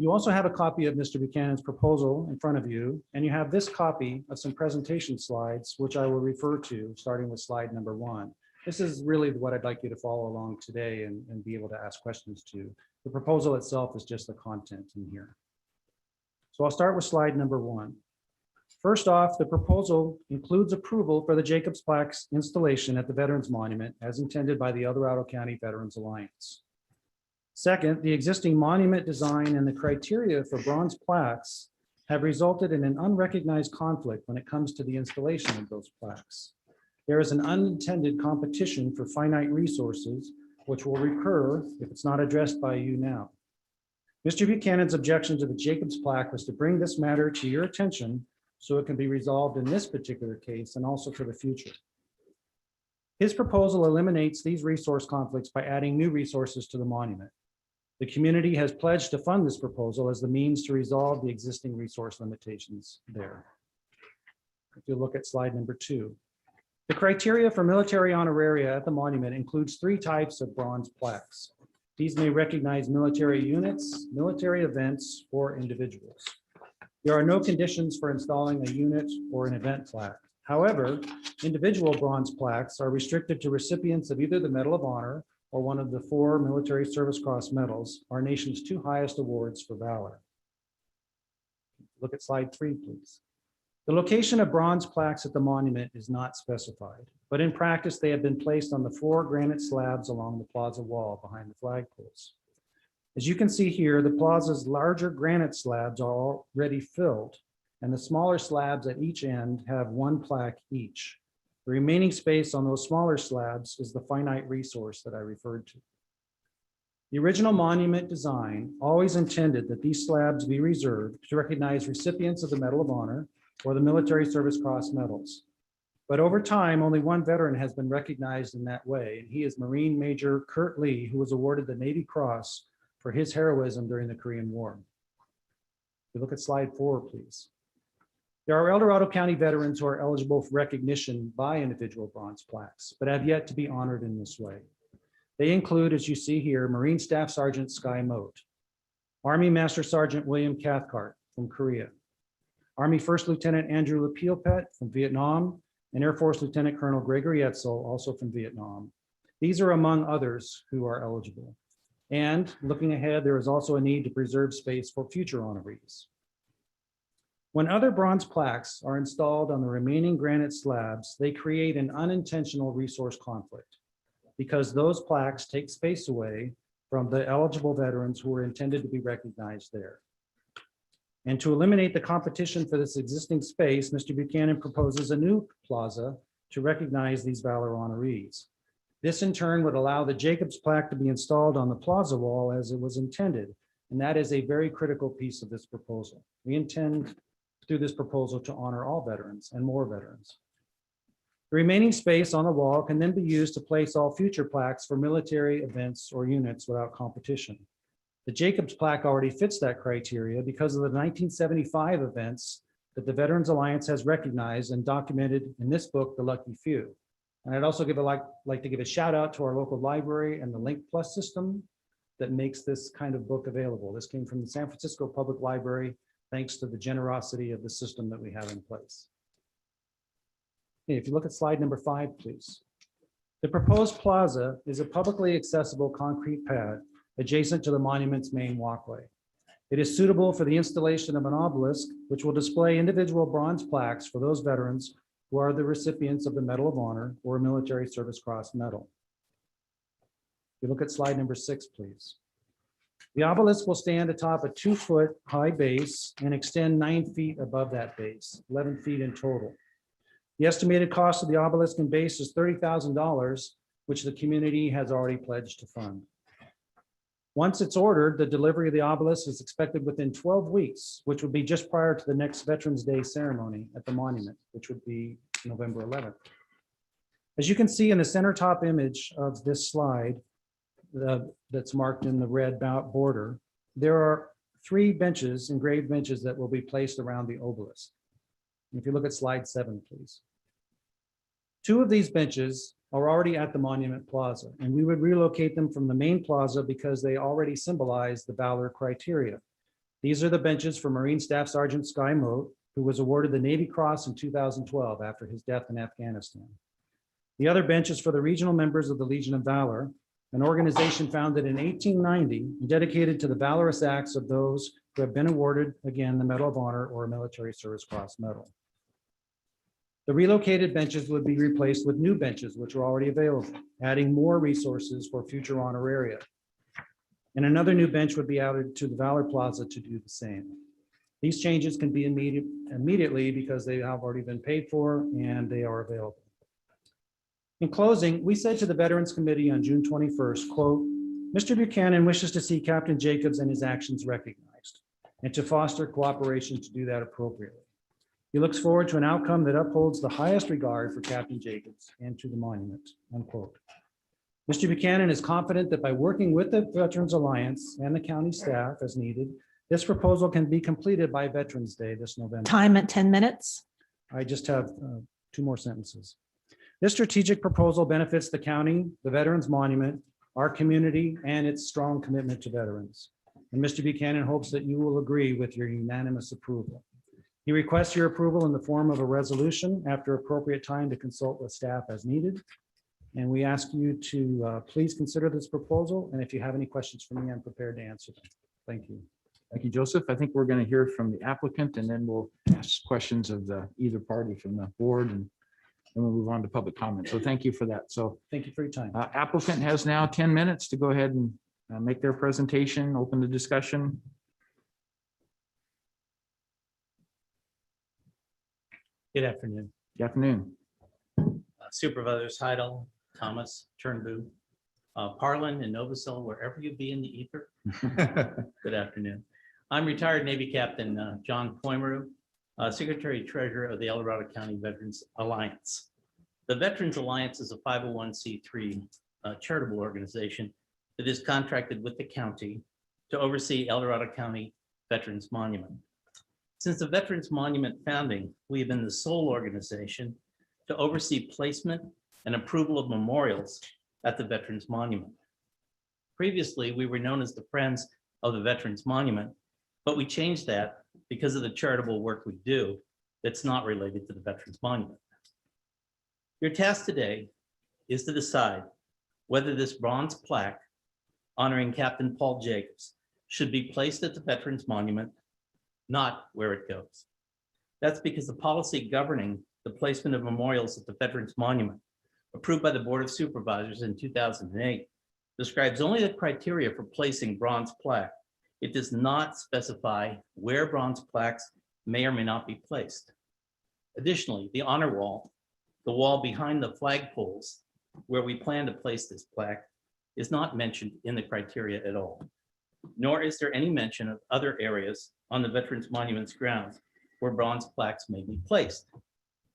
You also have a copy of Mr. Buchanan's proposal in front of you, and you have this copy of some presentation slides, which I will refer to, starting with slide number 1. This is really what I'd like you to follow along today and be able to ask questions to. The proposal itself is just the content in here. So I'll start with slide number 1. First off, the proposal includes approval for the Jacobs Plaques installation at the Veterans Monument as intended by the El Dorado County Veterans Alliance. Second, the existing monument design and the criteria for bronze plaques have resulted in an unrecognized conflict when it comes to the installation of those plaques. There is an unintended competition for finite resources, which will recur if it's not addressed by you now. Mr. Buchanan's objection to the Jacobs plaque was to bring this matter to your attention so it can be resolved in this particular case and also for the future. His proposal eliminates these resource conflicts by adding new resources to the monument. The community has pledged to fund this proposal as the means to resolve the existing resource limitations there. If you look at slide number 2, the criteria for military honoraria at the monument includes 3 types of bronze plaques. These may recognize military units, military events, or individuals. There are no conditions for installing a unit or an event plaque. However, individual bronze plaques are restricted to recipients of either the Medal of Honor or one of the 4 Military Service Cross medals, our nation's 2 highest awards for valor. Look at slide 3, please. The location of bronze plaques at the monument is not specified, but in practice, they have been placed on the 4 granite slabs along the plaza wall behind the flagpoles. As you can see here, the plaza's larger granite slabs are already filled, and the smaller slabs at each end have 1 plaque each. The remaining space on those smaller slabs is the finite resource that I referred to. The original monument design always intended that these slabs be reserved to recognize recipients of the Medal of Honor or the Military Service Cross medals. But over time, only one veteran has been recognized in that way, and he is Marine Major Kurt Lee, who was awarded the Navy Cross for his heroism during the Korean War. If you look at slide 4, please. There are El Dorado County veterans who are eligible for recognition by individual bronze plaques, but have yet to be honored in this way. They include, as you see here, Marine Staff Sergeant Sky Moat, Army Master Sergeant William Cathcart from Korea, Army First Lieutenant Andrew Lepielpet from Vietnam, and Air Force Lieutenant Colonel Gregory Etzel, also from Vietnam. These are among others who are eligible. And looking ahead, there is also a need to preserve space for future honorees. When other bronze plaques are installed on the remaining granite slabs, they create an unintentional resource conflict because those plaques take space away from the eligible veterans who are intended to be recognized there. And to eliminate the competition for this existing space, Mr. Buchanan proposes a new plaza to recognize these Valor honorees. This in turn would allow the Jacobs plaque to be installed on the plaza wall as it was intended. And that is a very critical piece of this proposal. We intend through this proposal to honor all veterans and more veterans. The remaining space on the wall can then be used to place all future plaques for military events or units without competition. The Jacobs plaque already fits that criteria because of the 1975 events that the Veterans Alliance has recognized and documented in this book, The Lucky Few. And I'd also like to give a shout out to our local library and the Link Plus system that makes this kind of book available. This came from the San Francisco Public Library, thanks to the generosity of the system that we have in place. Okay, if you look at slide number 5, please. The proposed plaza is a publicly accessible concrete pad adjacent to the monument's main walkway. It is suitable for the installation of an obelisk, which will display individual bronze plaques for those veterans who are the recipients of the Medal of Honor or Military Service Cross Medal. If you look at slide number 6, please. The obelisk will stand atop a 2-foot high base and extend 9 feet above that base, 11 feet in total. The estimated cost of the obelisk and base is $30,000, which the community has already pledged to fund. Once it's ordered, the delivery of the obelisk is expected within 12 weeks, which would be just prior to the next Veterans Day ceremony at the monument, which would be November 11th. As you can see in the center top image of this slide, that's marked in the red border, there are 3 benches, engraved benches, that will be placed around the obelisk. If you look at slide 7, please. 2 of these benches are already at the Monument Plaza, and we would relocate them from the main plaza because they already symbolize the Valor criteria. These are the benches for Marine Staff Sergeant Sky Moat, who was awarded the Navy Cross in 2012 after his death in Afghanistan. The other bench is for the regional members of the Legion of Valor, an organization founded in 1890 and dedicated to the valorous acts of those who have been awarded, again, the Medal of Honor or a Military Service Cross Medal. The relocated benches would be replaced with new benches, which are already available, adding more resources for future honoraria. And another new bench would be added to the Valor Plaza to do the same. These changes can be immediately because they have already been paid for and they are available. In closing, we said to the Veterans Committee on June 21st, quote, Mr. Buchanan wishes to see Captain Jacobs and his actions recognized and to foster cooperation to do that appropriately. He looks forward to an outcome that upholds the highest regard for Captain Jacobs and to the monument, unquote. Mr. Buchanan is confident that by working with the Veterans Alliance and the county staff as needed, this proposal can be completed by Veterans Day this November. Time at 10 minutes. I just have 2 more sentences. This strategic proposal benefits the county, the Veterans Monument, our community, and its strong commitment to veterans. And Mr. Buchanan hopes that you will agree with your unanimous approval. He requests your approval in the form of a resolution after appropriate time to consult with staff as needed. And we ask you to please consider this proposal. And if you have any questions for me, I'm prepared to answer them. Thank you. Thank you, Joseph. I think we're going to hear from the applicant and then we'll ask questions of either party from the board and then we'll move on to public comment. So thank you for that. So thank you for your time. Applicant has now 10 minutes to go ahead and make their presentation, open the discussion. Good afternoon. Good afternoon. Supervisors Heidel, Thomas, Turnbull, Parlin, and Novasil, wherever you be in the ether. Good afternoon. I'm retired Navy Captain John Poimeru, Secretary Treasurer of the El Dorado County Veterans Alliance. The Veterans Alliance is a 501c3 charitable organization that is contracted with the county to oversee El Dorado County Veterans Monument. Since the Veterans Monument founding, we have been the sole organization to oversee placement and approval of memorials at the Veterans Monument. Previously, we were known as the Friends of the Veterans Monument, but we changed that because of the charitable work we do that's not related to the Veterans Monument. Your task today is to decide whether this bronze plaque honoring Captain Paul Jacobs should be placed at the Veterans Monument, not where it goes. That's because the policy governing the placement of memorials at the Veterans Monument, approved by the Board of Supervisors in 2008, describes only the criteria for placing bronze plaque. It does not specify where bronze plaques may or may not be placed. Additionally, the honor wall, the wall behind the flagpoles where we plan to place this plaque, is not mentioned in the criteria at all, nor is there any mention of other areas on the Veterans Monument's grounds where bronze plaques may be placed.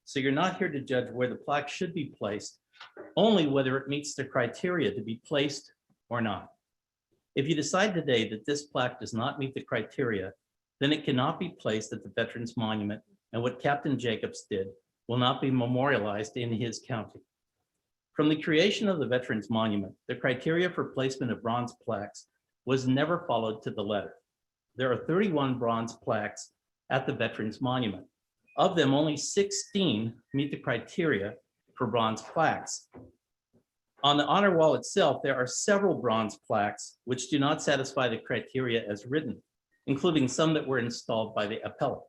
So you're not here to judge where the plaque should be placed, only whether it meets the criteria to be placed or not. If you decide today that this plaque does not meet the criteria, then it cannot be placed at the Veterans Monument, and what Captain Jacobs did will not be memorialized in his county. From the creation of the Veterans Monument, the criteria for placement of bronze plaques was never followed to the letter. There are 31 bronze plaques at the Veterans Monument. Of them, only 16 meet the criteria for bronze plaques. On the honor wall itself, there are several bronze plaques which do not satisfy the criteria as written, including some that were installed by the appellate.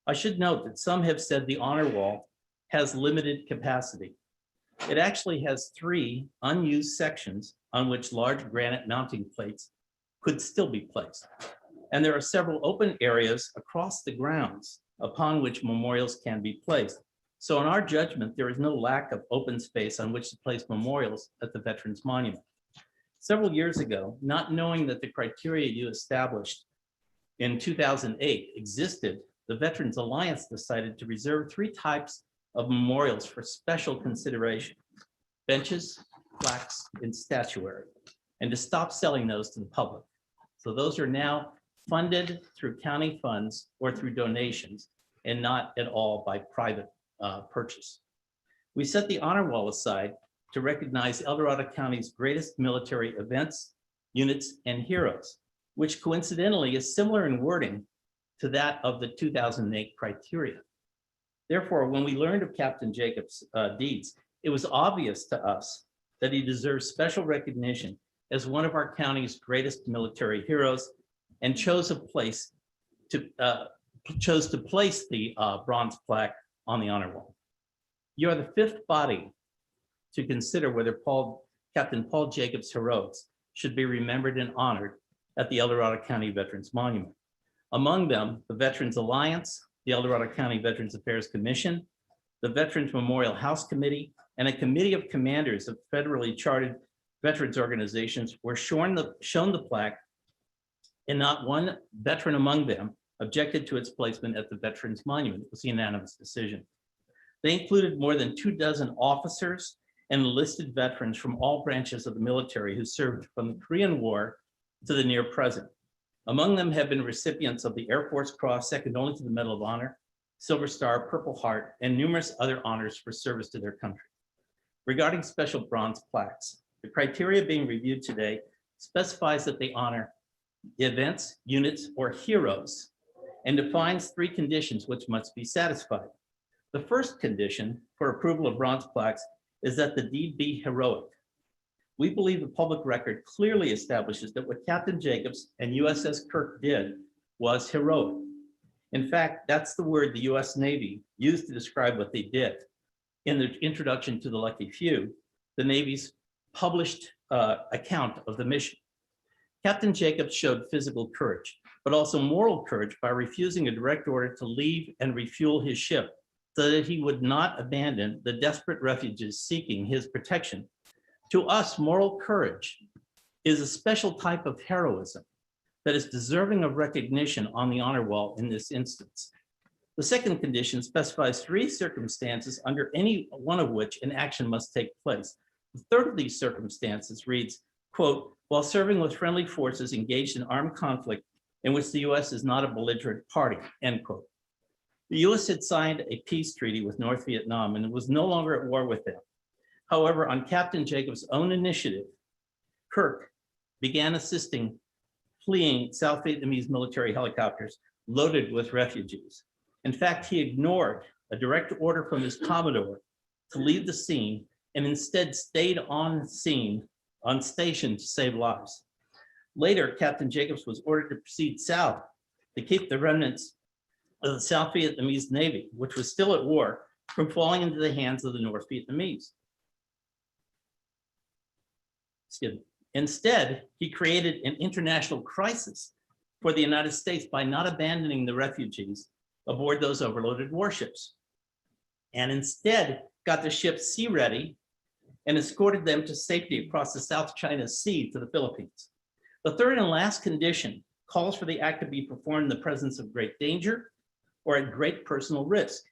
I should note that some have said the honor wall has limited capacity. It actually has 3 unused sections on which large granite mounting plates could still be placed. And there are several open areas across the grounds upon which memorials can be placed. So in our judgment, there is no lack of open space on which to place memorials at the Veterans Monument. Several years ago, not knowing that the criteria you established in 2008 existed, the Veterans Alliance decided to reserve 3 types of memorials for special consideration: benches, plaques, and statuary, and to stop selling those to the public. So those are now funded through county funds or through donations, and not at all by private purchase. We set the honor wall aside to recognize El Dorado County's greatest military events, units, and heroes, which coincidentally is similar in wording to that of the 2008 criteria. Therefore, when we learned of Captain Jacobs' deeds, it was obvious to us that he deserves special recognition as one of our county's greatest military heroes, and chose to place the bronze plaque on the honor wall. You are the 5th body to consider whether Captain Paul Jacobs' heroics should be remembered and honored at the El Dorado County Veterans Monument. Among them, the Veterans Alliance, the El Dorado County Veterans Affairs Commission, the Veterans Memorial House Committee, and a committee of commanders of federally chartered veterans organizations were shown the plaque, and not one veteran among them objected to its placement at the Veterans Monument. It was a unanimous decision. They included more than 24 officers and enlisted veterans from all branches of the military who served from the Korean War to the near present. Among them have been recipients of the Air Force Cross, second only to the Medal of Honor, Silver Star, Purple Heart, and numerous other honors for service to their country. Regarding special bronze plaques, the criteria being reviewed today specifies that they honor events, units, or heroes, and defines 3 conditions which must be satisfied. The first condition for approval of bronze plaques is that the deed be heroic. We believe the public record clearly establishes that what Captain Jacobs and USS Kirk did was heroic. In fact, that's the word the US Navy used to describe what they did. In the introduction to the Lucky Few, the Navy's published account of the mission. Captain Jacobs showed physical courage, but also moral courage by refusing a direct order to leave and refuel his ship so that he would not abandon the desperate refugees seeking his protection. To us, moral courage is a special type of heroism that is deserving of recognition on the honor wall in this instance. The second condition specifies 3 circumstances under any one of which an action must take place. The third of these circumstances reads, quote, while serving with friendly forces engaged in armed conflict in which the U.S. is not a belligerent party, end quote. The U.S. had signed a peace treaty with North Vietnam and was no longer at war with them. However, on Captain Jacobs' own initiative, Kirk began assisting fleeing South Vietnamese military helicopters loaded with refugees. In fact, he ignored a direct order from his Commodore to leave the scene and instead stayed on station to save lives. Later, Captain Jacobs was ordered to proceed south to keep the remnants of the South Vietnamese Navy, which was still at war, from falling into the hands of the North Vietnamese. Excuse me. Instead, he created an international crisis for the United States by not abandoning the refugees aboard those overloaded warships, and instead got the ships sea ready and escorted them to safety across the South China Sea to the Philippines. The third and last condition calls for the act to be performed in the presence of great danger or at great personal risk.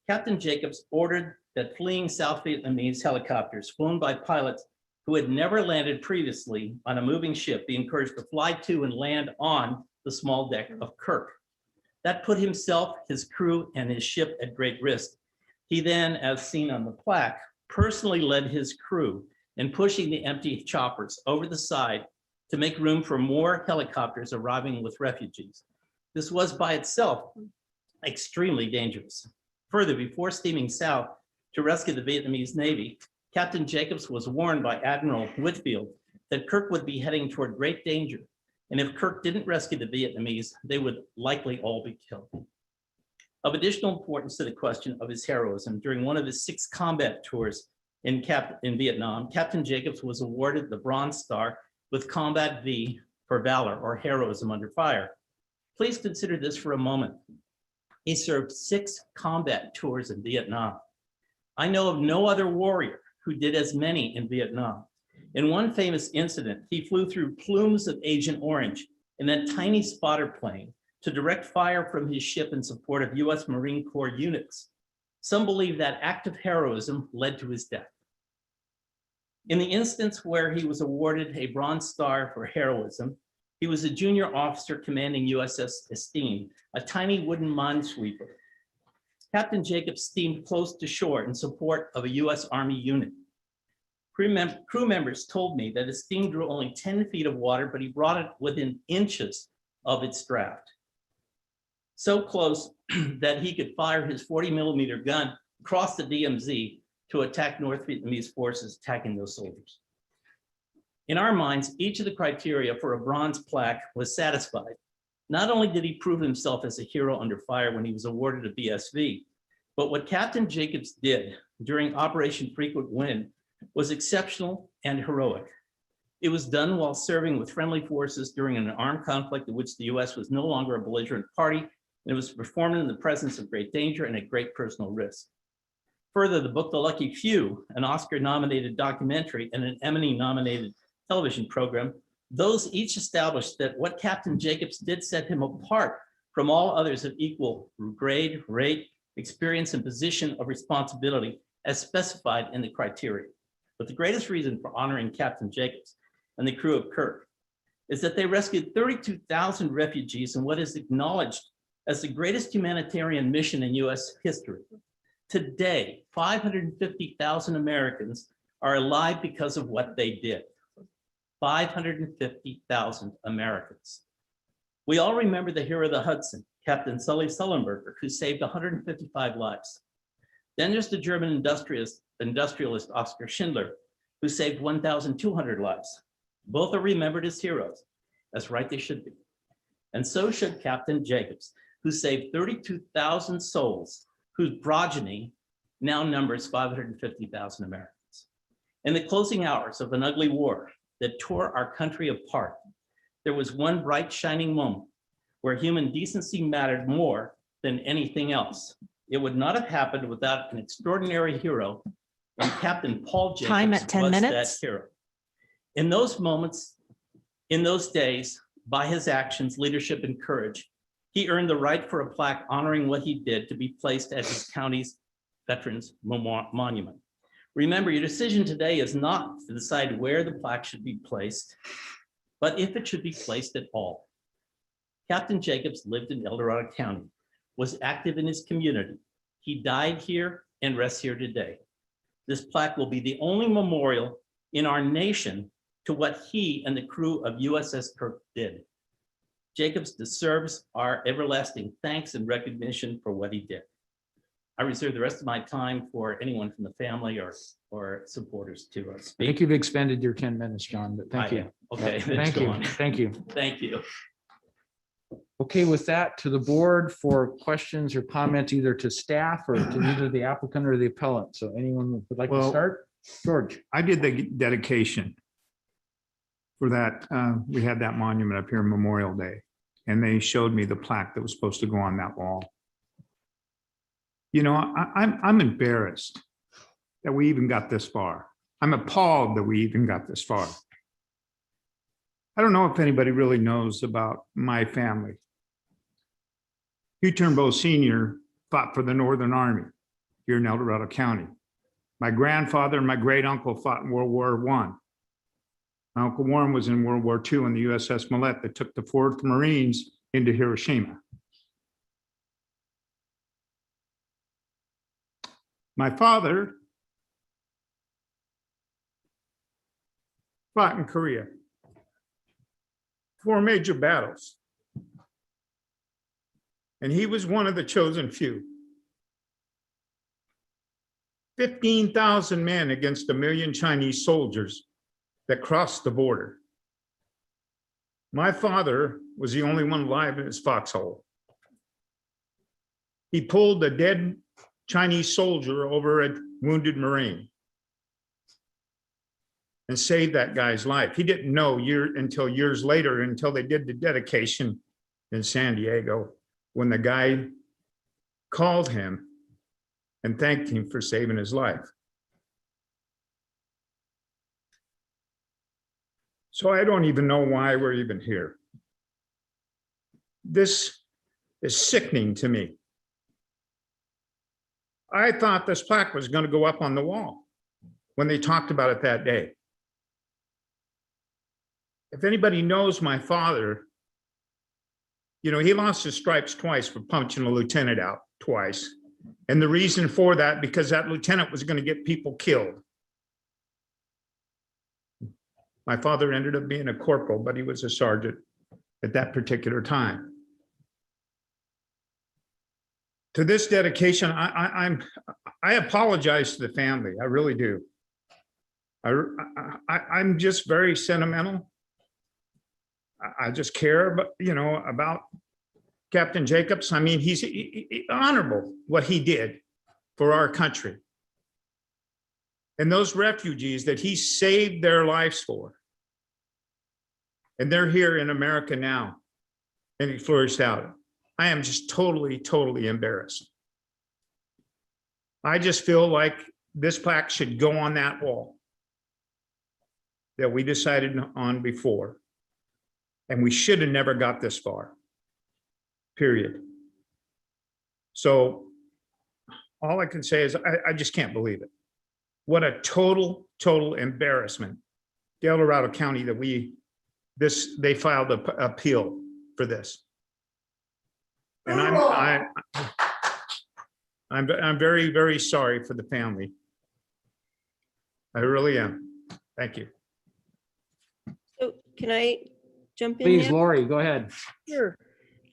Captain Jacobs ordered that fleeing South Vietnamese helicopters flown by pilots who had never landed previously on a moving ship be encouraged to fly to and land on the small deck of Kirk. That put himself, his crew, and his ship at great risk. He then, as seen on the plaque, personally led his crew in pushing the empty choppers over the side to make room for more helicopters arriving with refugees. This was by itself extremely dangerous. Further, before steaming south to rescue the Vietnamese Navy, Captain Jacobs was warned by Admiral Whitfield that Kirk would be heading toward great danger, and if Kirk didn't rescue the Vietnamese, they would likely all be killed. Of additional importance to the question of his heroism, during one of his 6 combat tours in Vietnam, Captain Jacobs was awarded the Bronze Star with Combat V for valor or heroism under fire. Please consider this for a moment. He served 6 combat tours in Vietnam. I know of no other warrior who did as many in Vietnam. In one famous incident, he flew through plumes of Agent Orange in a tiny spotter plane to direct fire from his ship in support of US Marine Corps units. Some believe that act of heroism led to his death. In the instance where he was awarded a Bronze Star for heroism, he was a junior officer commanding USS Esteem, a tiny wooden minesweeper. Captain Jacobs steamed close to shore in support of a US Army unit. Crew members told me that Esteem drew only 10 feet of water, but he brought it within inches of its draft. So close that he could fire his 40mm gun across the DMZ to attack North Vietnamese forces attacking those soldiers. In our minds, each of the criteria for a bronze plaque was satisfied. Not only did he prove himself as a hero under fire when he was awarded a BSV, but what Captain Jacobs did during Operation Frequent Wind was exceptional and heroic. It was done while serving with friendly forces during an armed conflict in which the US was no longer a belligerent party, and it was performed in the presence of great danger and at great personal risk. Further, the book The Lucky Few, an Oscar-nominated documentary and an Emmy-nominated television program, those each established that what Captain Jacobs did set him apart from all others of equal grade, rate, experience, and position of responsibility as specified in the criteria. But the greatest reason for honoring Captain Jacobs and the crew of Kirk is that they rescued 32,000 refugees in what is acknowledged as the greatest humanitarian mission in US history. Today, 550,000 Americans are alive because of what they did. 550,000 Americans. We all remember the hero of the Hudson, Captain Sully Sullenberger, who saved 155 lives. Then there's the German industrialist Oskar Schindler, who saved 1,200 lives. Both are remembered as heroes. That's right, they should be. And so should Captain Jacobs, who saved 32,000 souls, whose progeny now numbers 550,000 Americans. In the closing hours of an ugly war that tore our country apart, there was one bright, shining moment where human decency mattered more than anything else. It would not have happened without an extraordinary hero, and Captain Paul Jacobs Time at 10 was minutes. that hero. In those moments, in those days, by his actions, leadership, and courage, He earned the right for a plaque honoring what he did to be placed at his county's Veterans Monument. Remember, your decision today is not to decide where the plaque should be placed, but if it should be placed at all. Captain Jacobs lived in El Dorado County, was active in his community. He died here and rests here today. This plaque will be the only memorial in our nation to what he and the crew of USS Kirk did. Jacobs deserves our everlasting thanks and recognition for what he did. I reserve the rest of my time for anyone from the family or supporters to I speak. think you've expended your 10 minutes, John, but thank you. Okay. Thank you. Thank you. Thank you. Okay, with that, to the board for questions or comments, either to staff or to either the applicant or the appellant. So anyone would like to Well, start? George. I did the dedication for that. We had that monument up here Memorial Day, and they showed me the plaque that was supposed to go on that wall. You know, I'm embarrassed that we even got this far. I'm appalled that we even got this far. I don't know if anybody really knows about my family. Hugh Turnbow Sr. fought for the Northern Army here in El Dorado County. My grandfather and my great uncle fought in World War I. My Uncle Warren was in World War II on the USS Millette that took the 4th Marines into Hiroshima. My father fought in Korea, 4 major battles. And he was one of the chosen few. 15,000 men against 1 million Chinese soldiers that crossed the border. My father was the only one alive in his foxhole. He pulled a dead Chinese soldier over a wounded Marine and saved that guy's life. He didn't know until years later, until they did the dedication in San Diego, when the guy called him and thanked him for saving his life. So I don't even know why we're even here. This is sickening to me. I thought this plaque was going to go up on the wall when they talked about it that day. If anybody knows my father, you know, he lost his stripes twice for punching a lieutenant out twice. And the reason for that, because that lieutenant was going to get people killed. My father ended up being a corporal, but he was a sergeant at that particular time. To this dedication, I apologize to the family. I really do. I'm just very sentimental. I just care about, you know, about Captain Jacobs. I mean, he's honorable what he did for our country. And those refugees that he saved their lives for. And they're here in America now. And he flourished out. I am just totally, totally embarrassed. I just feel like this plaque should go on that wall that we decided on before. And we should have never got this far, period. So all I can say is I just can't believe it. What a total, total embarrassment. The El Dorado County that they filed an appeal for this. And I'm very, very sorry for the family. I really am. Thank you. So can I jump in? Please, now? Lori, go ahead. Sure.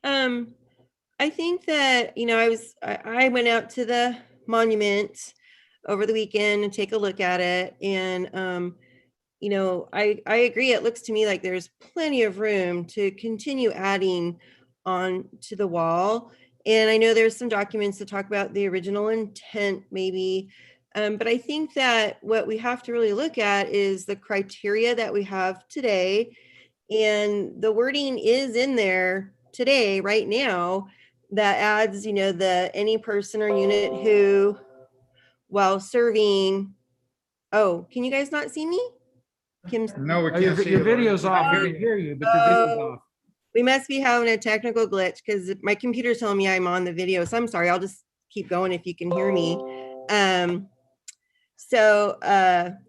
I think that, you know, I went out to the monument over the weekend and take a look at it. And, you know, I agree. It looks to me like there's plenty of room to continue adding on to the wall. And I know there's some documents that talk about the original intent maybe, but I think that what we have to really look at is the criteria that we have today. And the wording is in there today, right now, that adds, you know, any person or unit who, while serving, oh, can you guys not see me? No, we Your can't see your you. video's off. We can hear you, but your video's off. We must be having a technical glitch because my computer's telling me I'm on the video. So I'm sorry. I'll just keep going if you can hear me.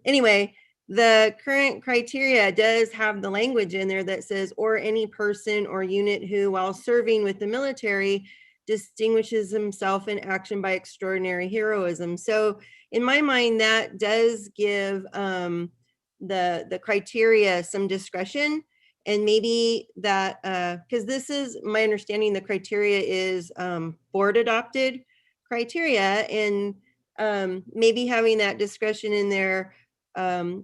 Anyway, the current criteria does have the language in there that says, or any person or unit who, while serving with the military, distinguishes himself in action by extraordinary heroism. So in my mind, that does give the criteria some discretion. And maybe that, because this is my understanding, the criteria is board adopted criteria, and maybe having that discretion in there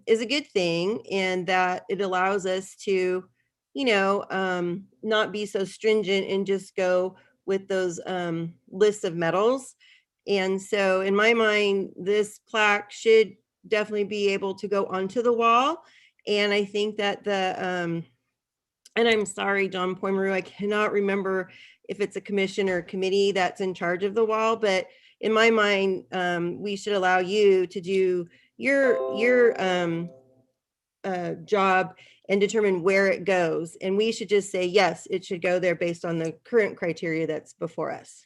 is a good thing, and that it allows us to, not be so stringent and just go with those lists of medals. And so in my mind, this plaque should definitely be able to go onto the wall. And I think that and I'm sorry, John Poimeru, I cannot remember if it's a commission or a committee that's in charge of the wall, but in my mind, we should allow you to do your job and determine where it goes. And we should just say, yes, it should go there based on the current criteria that's before us.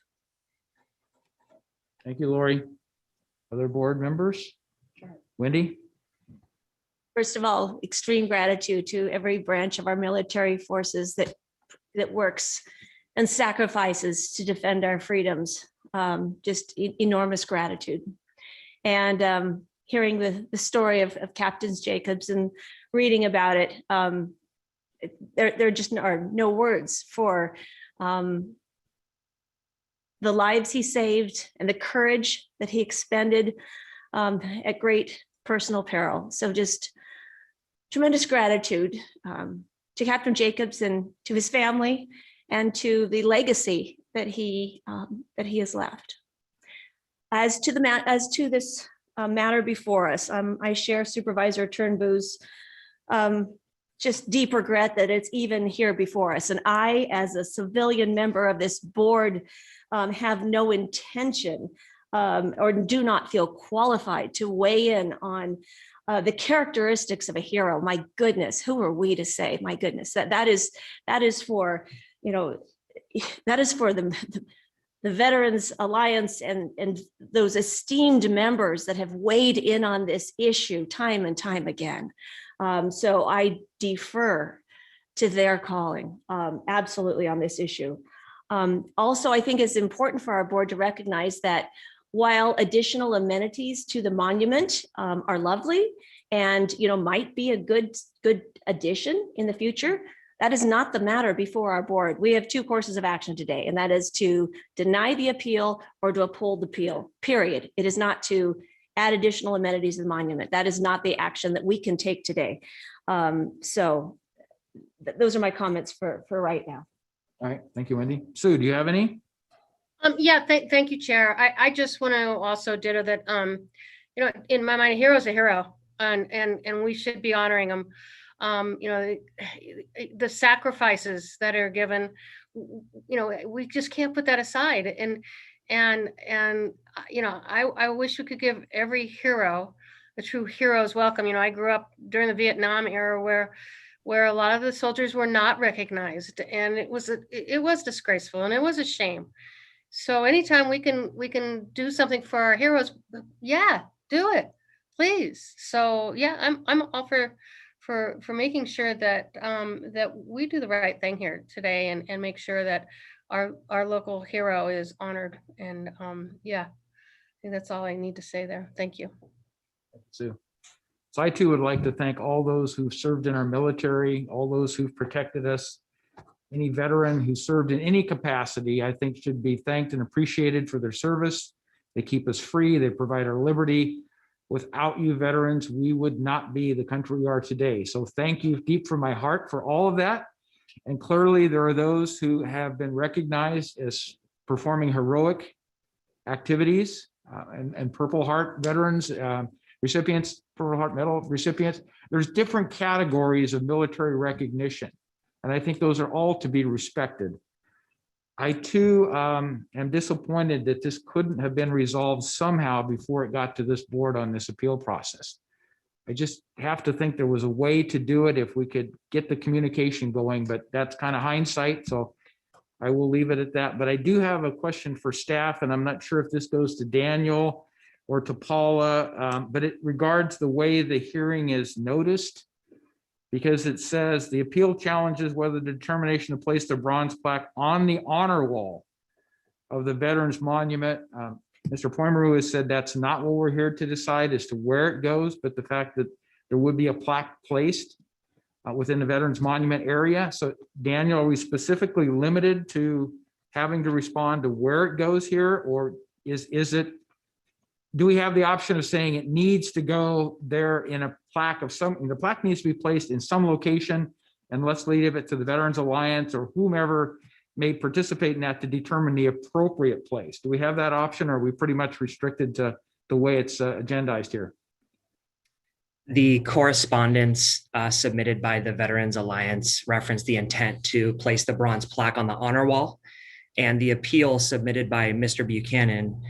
Thank you, Lori. Other board members? Wendy? First of all, extreme gratitude to every branch of our military forces that works and sacrifices to defend our freedoms. Just enormous gratitude. And hearing the story of Captain Jacobs and reading about it, there just are no words for the lives he saved and the courage that he expended at great personal peril. So just tremendous gratitude to Captain Jacobs and to his family and to the legacy that he has left. As to this matter before us, I share Supervisor Turnbow's just deep regret that it's even here before us. And I, as a civilian member of this board, have no intention or do not feel qualified to weigh in on the characteristics of a hero. My goodness, who are we to say? My goodness, that is for, that is for the Veterans Alliance and those esteemed members that have weighed in on this issue time and time again. So I defer to their calling absolutely on this issue. Also, I think it's important for our board to recognize that while additional amenities to the monument are lovely and might be a good addition in the future, that is not the matter before our board. We have two courses of action today, and that is to deny the appeal or to uphold the appeal, period. It is not to add additional amenities to the monument. That is not the action that we can take today. So those are my comments for right now. All right, thank you, Wendy. Sue, do you have any? Yeah, thank you, Chair. I just want to also ditto that, in my mind, a hero is a hero, and we should be honoring them. The sacrifices that are given, we just can't put that aside. And I wish we could give every hero a true hero's welcome. I grew up during the Vietnam era where a lot of the soldiers were not recognized, and it was disgraceful and it was a shame. So anytime we can do something for our heroes, yeah, do it, please. So yeah, I'm all for making sure that that we do the right thing here today and make sure that our local hero is honored. And yeah, I think that's all I need to say there. Thank you. Sue. So I too would like to thank all those who've served in our military, all those who've protected us. Any veteran who served in any capacity, I think, should be thanked and appreciated for their service. They keep us free. They provide our liberty. Without you veterans, we would not be the country we are today. So thank you deep from my heart for all of that. And clearly there are those who have been recognized as performing heroic activities and Purple Heart veterans, recipients, Purple Heart Medal recipients. There's different categories of military recognition. And I think those are all to be respected. I too am disappointed that this couldn't have been resolved somehow before it got to this board on this appeal process. I just have to think there was a way to do it if we could get the communication going, but that's kind of hindsight, so I will leave it at that. But I do have a question for staff, and I'm not sure if this goes to Daniel or to Paula, but it regards the way the hearing is noticed. Because it says the appeal challenges whether the determination to place the bronze plaque on the honor wall of the Veterans Monument. Mr. Poimeru has said that's not what we're here to decide as to where it goes, but the fact that there would be a plaque placed within the Veterans Monument area. So Daniel, are we specifically limited to having to respond to where it goes here, or is it, do we have the option of saying it needs to go there in a plaque of some, the plaque needs to be placed in some location, and let's leave it to the Veterans Alliance or whomever may participate in that to determine the appropriate place? Do we have that option, or are we pretty much restricted to the way it's agendized here? The correspondence submitted by the Veterans Alliance referenced the intent to place the bronze plaque on the honor wall. And the appeal submitted by Mr. Buchanan,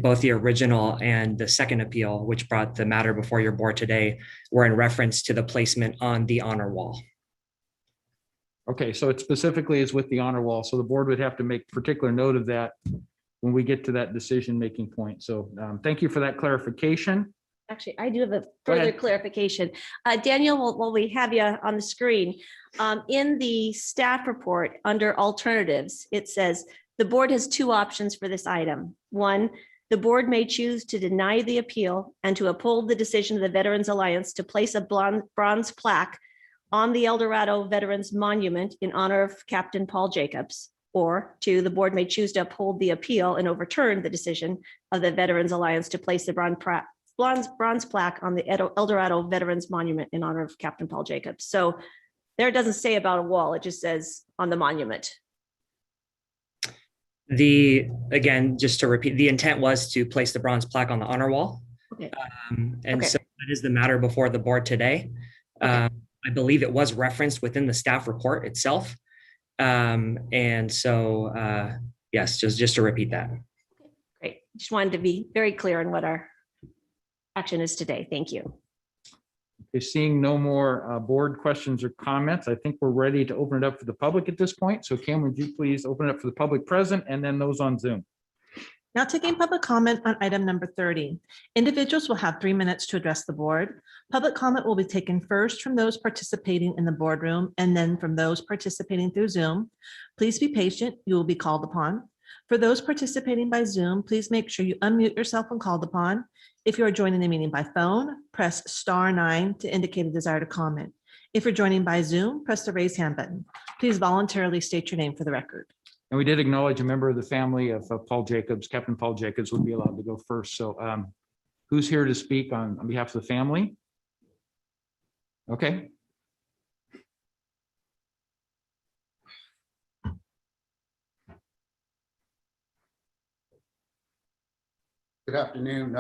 both the original and the second appeal, which brought the matter before your board today, were in reference to the placement on the honor wall. Okay, so it specifically is with the honor wall. So the board would have to make particular note of that when we get to that decision-making point. So thank you for that clarification. Actually, I do have a Go further ahead. clarification. Daniel, while we have you on the screen, in the staff report under alternatives, it says the board has two options for this item. One, the board may choose to deny the appeal and to uphold the decision of the Veterans Alliance to place a bronze plaque on the El Dorado Veterans Monument in honor of Captain Paul Jacobs. Or two, the board may choose to uphold the appeal and overturn the decision of the Veterans Alliance to place the bronze plaque on the El Dorado Veterans Monument in honor of Captain Paul Jacobs. So there it doesn't say about a wall, it just says on the monument. Again, just to repeat, the intent was to place the bronze plaque on the honor wall. Okay. And Okay. so that is the matter before the board today. I believe it was referenced within the staff report itself. And so, yes, just to repeat that. Great. Just wanted to be very clear on what our action is today. Thank you. Okay, seeing no more board questions or comments, I think we're ready to open it up for the public at this point. So Cam, would you please open it up for the public present and then those on Zoom? Now taking public comment on item number 30. Individuals will have 3 minutes to address the board. Public comment will be taken first from those participating in the boardroom and then from those participating through Zoom. Please be patient. You will be called upon. For those participating by Zoom, please make sure you unmute yourself when called upon. If you are joining the meeting by phone, press *9 to indicate a desire to comment. If you're joining by Zoom, press the raise hand button. Please voluntarily state your name for the record. And we did acknowledge a member of the family of Paul Jacobs. Captain Paul Jacobs would be allowed to go first. So who's here to speak on behalf of the family? Okay. Good afternoon,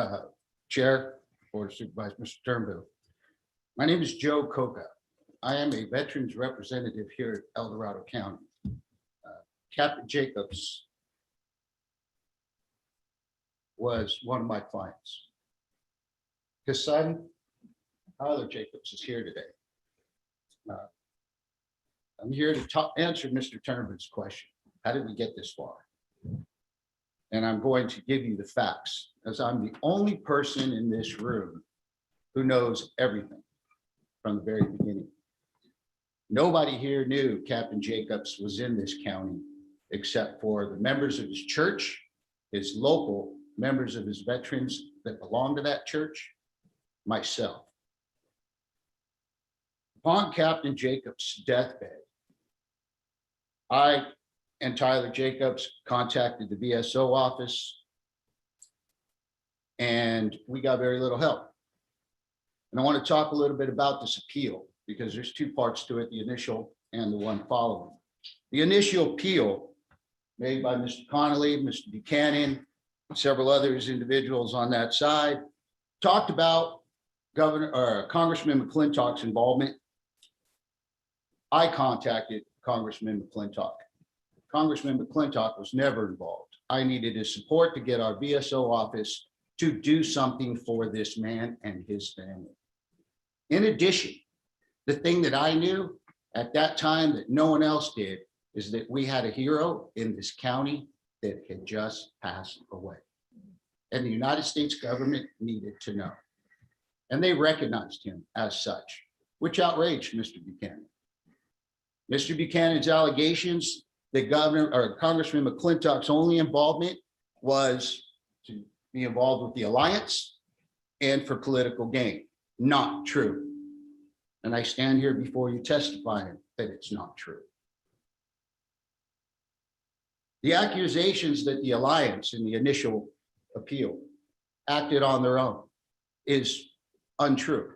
Chair, Board of Supervisors, Mr. Turnbull. My name is Joe Coca. I am a veterans representative here at El Dorado County. Captain Jacobs was one of my clients. His son, Tyler Jacobs, is here today. I'm here to answer Mr. Turnbull's question. How did we get this far? And I'm going to give you the facts, as I'm the only person in this room who knows everything from the very beginning. Nobody here knew Captain Jacobs was in this county except for the members of his church, his local members of his veterans that belong to that church, myself. Upon Captain Jacobs' deathbed, I and Tyler Jacobs contacted the VSO office, and we got very little help. And I want to talk a little bit about this appeal because there's two parts to it, the initial and the one following. The initial appeal made by Mr. Connolly, Mr. Buchanan, several others individuals on that side, talked about Congressman McClintock's involvement. I contacted Congressman McClintock. Congressman McClintock was never involved. I needed his support to get our VSO office to do something for this man and his family. In addition, the thing that I knew at that time that no one else did is that we had a hero in this county that had just passed away. And the United States government needed to know. And they recognized him as such, which outraged Mr. Buchanan. Mr. Buchanan's allegations that Governor or Congressman McClintock's only involvement was to be involved with the alliance and for political gain. Not true. And I stand here before you testifying that it's not true. The accusations that the alliance in the initial appeal acted on their own is untrue.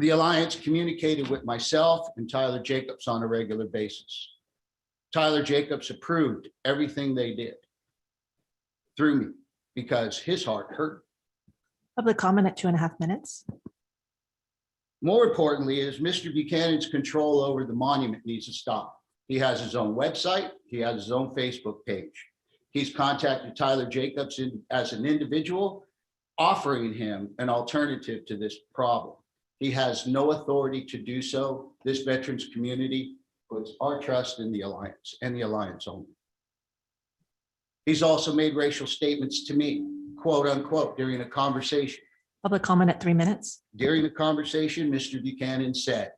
The alliance communicated with myself and Tyler Jacobs on a regular basis. Tyler Jacobs approved everything they did through me because his heart hurt. Public comment at 2.5 minutes. More importantly is Mr. Buchanan's control over the monument needs to stop. He has his own website. He has his own Facebook page. He's contacted Tyler Jacobs as an individual, offering him an alternative to this problem. He has no authority to do so. This veterans community puts our trust in the alliance and the alliance only. He's also made racial statements to me, quote unquote, during a conversation. Public comment at 3 minutes. During the conversation, Mr. Buchanan said,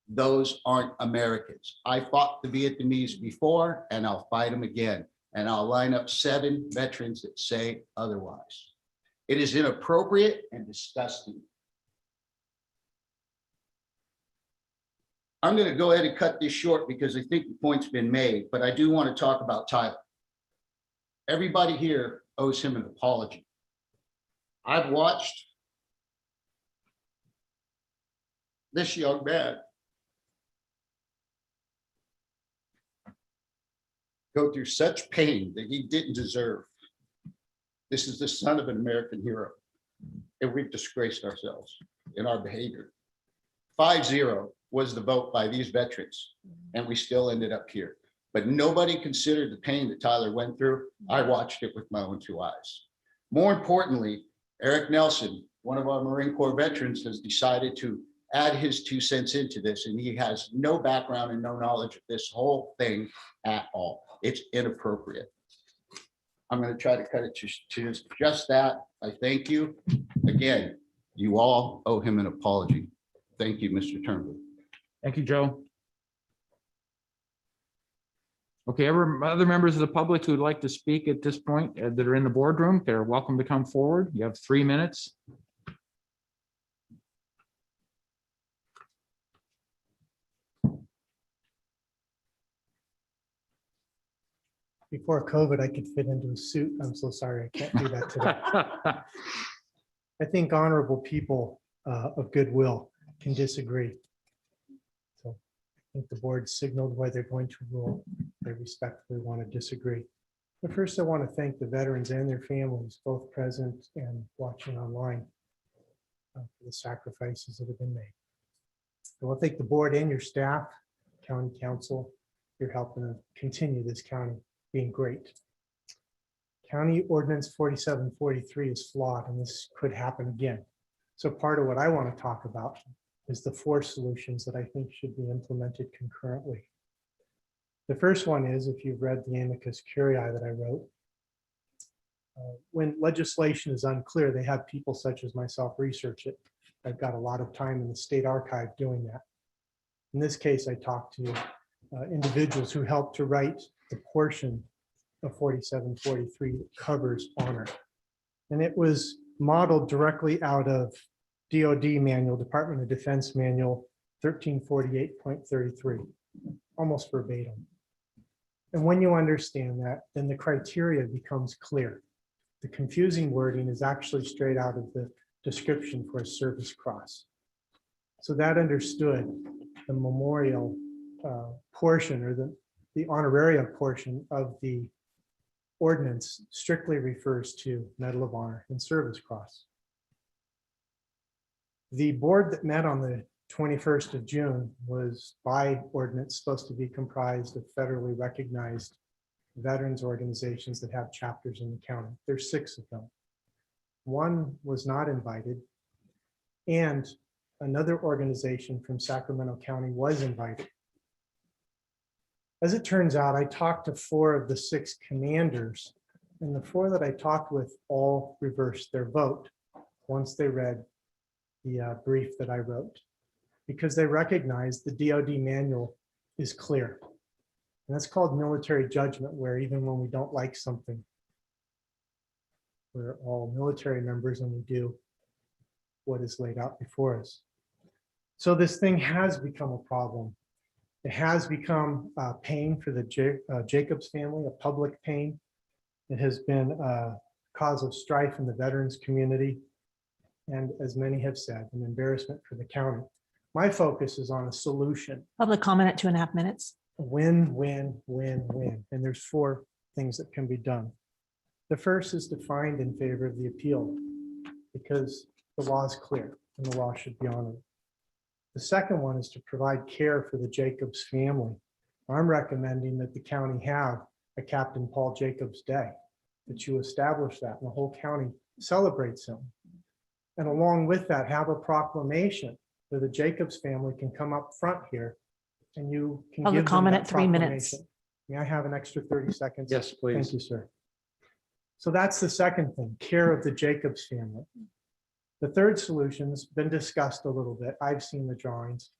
"Those aren't Americans. I fought the Vietnamese before and I'll fight them again. And I'll line up 7 veterans that say otherwise." It is inappropriate and disgusting. I'm going to go ahead and cut this short because I think the point's been made, but I do want to talk about Tyler. Everybody here owes him an apology. I've watched this young man go through such pain that he didn't deserve. This is the son of an American hero, and we've disgraced ourselves in our behavior. 5-0 was the vote by these veterans, and we still ended up here. But nobody considered the pain that Tyler went through. I watched it with my own 2 eyes. More importantly, Eric Nelson, one of our Marine Corps veterans, has decided to add his 2 cents into this, and he has no background and no knowledge of this whole thing at all. It's inappropriate. I'm going to try to cut it to just that. I thank you. Again, you all owe him an apology. Thank you, Mr. Turnbull. Thank you, Joe. Okay, other members of the public who would like to speak at this point that are in the boardroom, they're welcome to come forward. You have 3 minutes. Before COVID, I could fit into a suit. I'm so sorry, I can't do that today. I think honorable people of goodwill can disagree. So I think the board signaled why they're going to rule. They respectfully want to disagree. But first, I want to thank the veterans and their families, both present and watching online, for the sacrifices that have been made. I want to thank the board and your staff, county council. You're helping to continue this county being great. County Ordinance 4743 is flawed, and this could happen again. So part of what I want to talk about is the 4 solutions that I think should be implemented concurrently. The first one is, if you've read the amicus curiae that I wrote, when legislation is unclear, they have people such as myself research it. I've got a lot of time in the state archive doing that. In this case, I talked to individuals who helped to write the portion of 4743 that covers honor. And it was modeled directly out of DoD manual, Department of Defense manual 1348.33, almost verbatim. And when you understand that, then the criteria becomes clear. The confusing wording is actually straight out of the description for a service cross. So that understood, the memorial portion, or the honoraria portion of the ordinance, strictly refers to Medal of Honor and Service Cross. The board that met on the 21st of June was, by ordinance, supposed to be comprised of federally recognized veterans organizations that have chapters in the county. There's 6 of them. One was not invited. And another organization from Sacramento County was invited. As it turns out, I talked to 4 of the 6 commanders, and the 4 that I talked with all reversed their vote once they read the brief that I wrote, because they recognized the DoD manual is clear. And that's called military judgment, where even when we don't like something, we're all military members and we do what is laid out before us. So this thing has become a problem. It has become pain for the Jacobs family, a public pain. It has been a cause of strife in the veterans community. And as many have said, an embarrassment for the county. My focus is on a solution. Public comment at 2.5 minutes. Win, win, win, win. And there's 4 things that can be done. The first is to find in favor of the appeal, because the law is clear and the law should be honored. The second one is to provide care for the Jacobs family. I'm recommending that the county have a Captain Paul Jacobs Day, that you establish that and the whole county celebrates him. And along with that, have a proclamation where the Jacobs family can come up front here and you can Public give them comment that at 3 minutes. proclamation. May I have an extra 30 seconds? Yes, please. Thank you, sir. So that's the second thing, care of the Jacobs family. The third solution has been discussed a little bit. I've seen the drawings.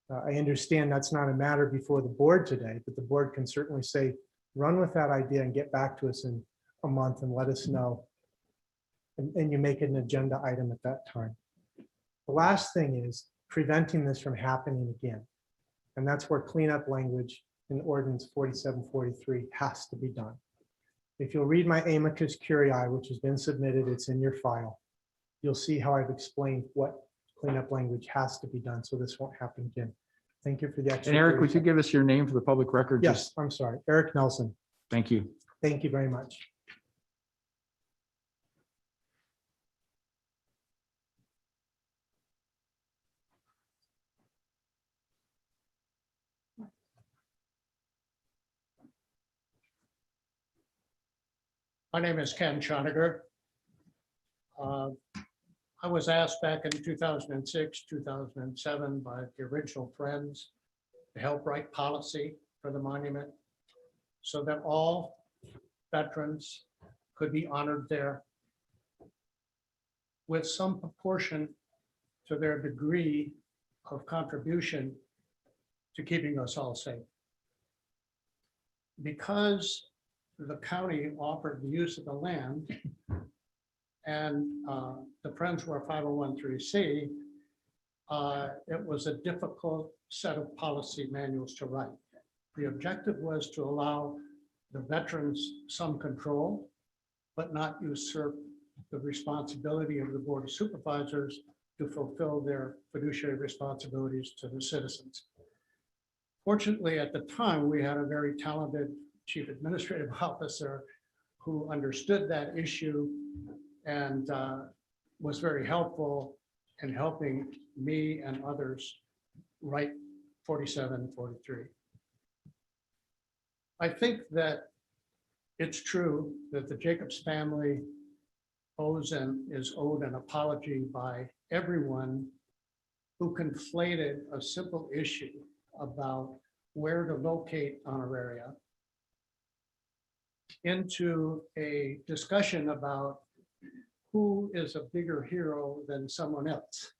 I understand that's not a matter before the board today, but the board can certainly say, run with that idea and get back to us in a month and let us know. And you make it an agenda item at that time. The last thing is preventing this from happening again. And that's where cleanup language in ordinance 4743 has to be done. If you'll read my amicus curiae, which has been submitted, it's in your file. You'll see how I've explained what cleanup language has to be done, so this won't happen again. Thank you for the extra. And Eric, 30 would you give us your name for the public record? Yes, I'm sorry, Eric Nelson. Thank you. Thank you very much. My name is Ken Schoniger. I was asked back in 2006, 2007 by the original Friends to help write policy for the monument so that all veterans could be honored there with some proportion to their degree of contribution to keeping us all safe. Because the county offered the use of the land and the Friends were a 501(c)(3), it was a difficult set of policy manuals to write. The objective was to allow the veterans some control, but not usurp the responsibility of the Board of Supervisors to fulfill their fiduciary responsibilities to the citizens. Fortunately, at the time, we had a very talented Chief Administrative Officer who understood that issue and was very helpful in helping me and others write 4743. I think that it's true that the Jacobs family owes and is owed an apology by everyone who conflated a simple issue about where to locate honoraria into a discussion about who is a bigger hero than someone else.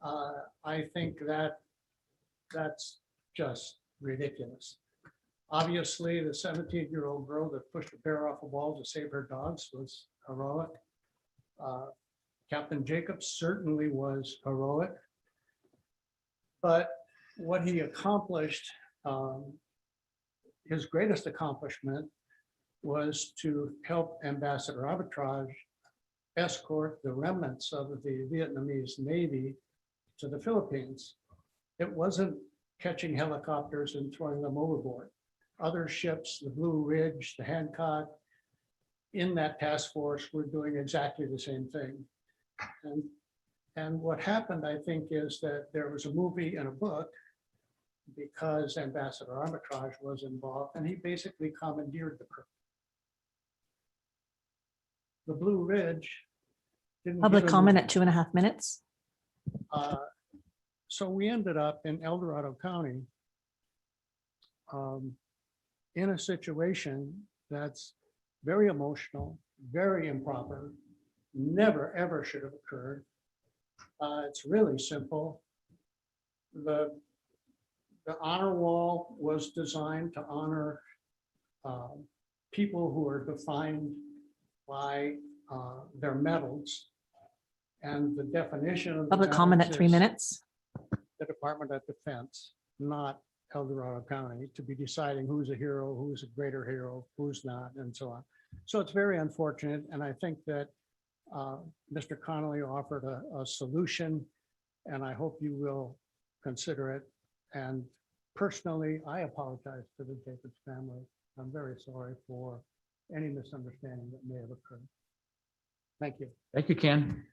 I think that that's just ridiculous. Obviously, the 17-year-old girl that pushed a bear off a wall to save her dogs was heroic. Captain Jacobs certainly was heroic. But what he accomplished, his greatest accomplishment was to help Ambassador Arbitrage escort the remnants of the Vietnamese Navy to the Philippines. It wasn't catching helicopters and throwing them overboard. Other ships, the Blue Ridge, the Hancock, in that task force were doing exactly the same thing. And what happened, I think, is that there was a movie and a book because Ambassador Arbitrage was involved, and he basically commandeered the crew. The Blue Ridge Public get comment enough. at 2.5 minutes. So we ended up in El Dorado County in a situation that's very emotional, very improper, never, ever should have occurred. It's really simple. The honor wall was designed to honor people who are defined by their medals. And the definition of the Public comment at medals 3 is minutes. the Department of Defense, not El Dorado County, to be deciding who's a hero, who's a greater hero, who's not, and so on. So it's very unfortunate, and I think that Mr. Connolly offered a solution, and I hope you will consider it. And personally, I apologize to the Jacobs family. I'm very sorry for any misunderstanding that may have occurred. Thank you. Thank you, Ken.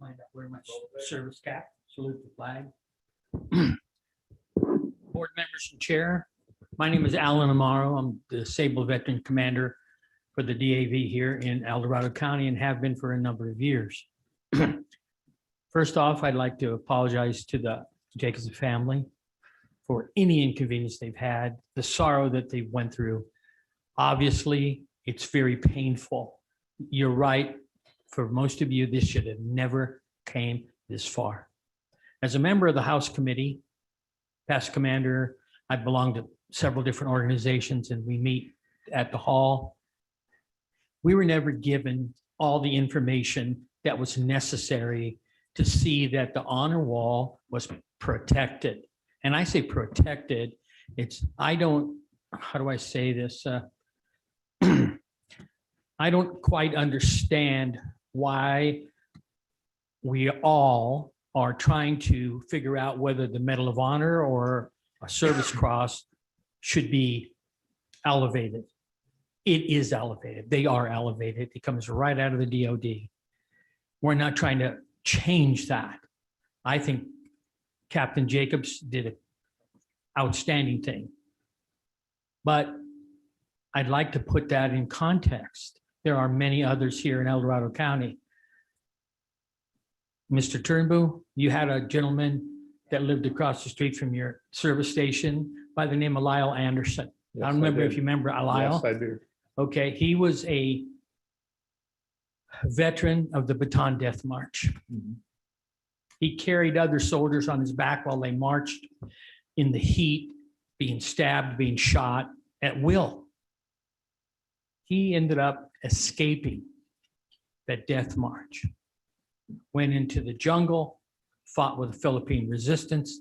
Mind I wear my service cap, salute the flag. Board members and chair, my name is Alan Amaro. I'm the disabled veteran commander for the DAV here in El Dorado County and have been for a number of years. First off, I'd like to apologize to the Jacobs family for any inconvenience they've had, the sorrow that they went through. Obviously, it's very painful. You're right. For most of you, this should have never came this far. As a member of the House Committee, past commander, I belong to several different organizations and we meet at the hall. We were never given all the information that was necessary to see that the honor wall was protected. And I say protected, how do I say this? I don't quite understand why we all are trying to figure out whether the Medal of Honor or a Service Cross should be elevated. It is elevated. They are elevated. It comes right out of the DOD. We're not trying to change that. I think Captain Jacobs did an outstanding thing. But I'd like to put that in context. There are many others here in El Dorado County. Mr. Turnbull, you had a gentleman that lived across the street from your service station by the name of Lyle Anderson. I don't remember if you remember Lyle. Yes, I do. Okay, he was a veteran of the Bataan Death March. He carried other soldiers on his back while they marched in the heat, being stabbed, being shot at will. He ended up escaping that death march, went into the jungle, fought with the Philippine resistance.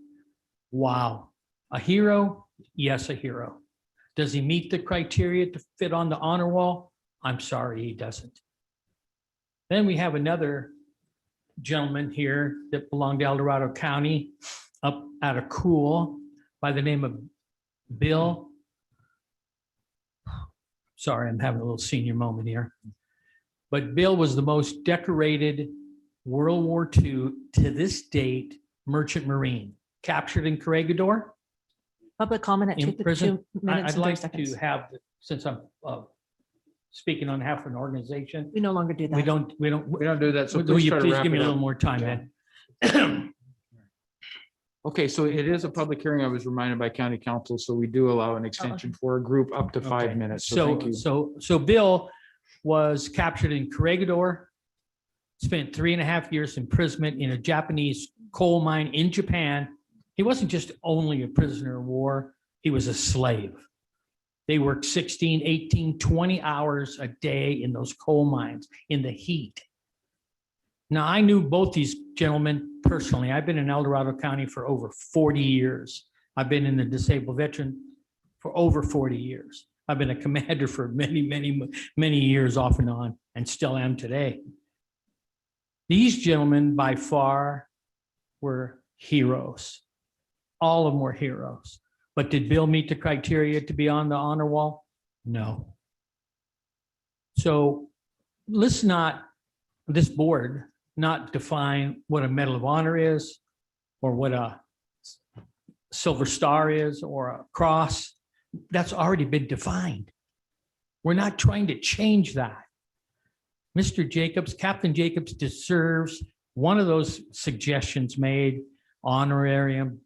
Wow. A hero? Yes, a hero. Does he meet the criteria to fit on the honor wall? I'm sorry, he doesn't. Then we have another gentleman here that belonged to El Dorado County up out of Cool by the name of Bill. Sorry, I'm having a little senior moment here. But Bill was the most decorated World War II to this date merchant marine, captured in Corregidor. Public comment at In 2 prison. 2 minutes I'd and 30 like seconds. to have, since I'm speaking on behalf of an organization, We no longer do that. we don't do that. So Will please you try to please wrap give me it a up. little more time Yeah. then? Okay, so it is a public hearing. I was reminded by county council, so we do allow an extension for a group up to 5 Okay. minutes. So thank you. So Bill was captured in Corregidor, spent 3.5 years imprisonment in a Japanese coal mine in Japan. He wasn't just only a prisoner of war, he was a slave. They worked 16, 18, 20 hours a day in those coal mines in the heat. Now, I knew both these gentlemen personally. I've been in El Dorado County for over 40 years. I've been in the disabled veteran for over 40 years. I've been a commander for many years off and on, and still am today. These gentlemen by far were heroes. All of them were heroes. But did Bill meet the criteria to be on the honor wall? No. So let's not, this board, not define what a Medal of Honor is or what a Silver Star is or a cross. That's already been defined. We're not trying to change that. Mr. Jacobs, Captain Jacobs deserves one of those suggestions made, honorarium,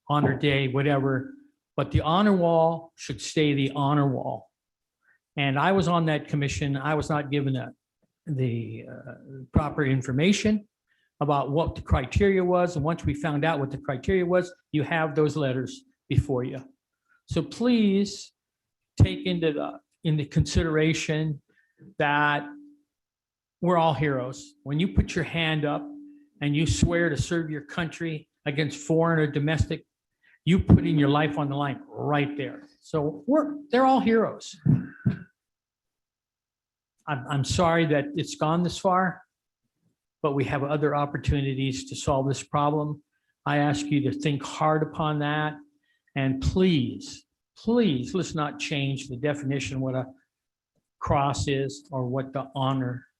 honor day, whatever, but the honor wall should stay the honor wall. And I was on that commission. I was not given the proper information about what the criteria was. And once we found out what the criteria was, you have those letters before you. So please take into consideration that we're all heroes. When you put your hand up and you swear to serve your country against foreign or domestic, you putting your life on the line right there. So they're all heroes. I'm sorry that it's gone this far, but we have other opportunities to solve this problem. I ask you to think hard upon that. And please, please, let's not change the definition of what a cross is or what the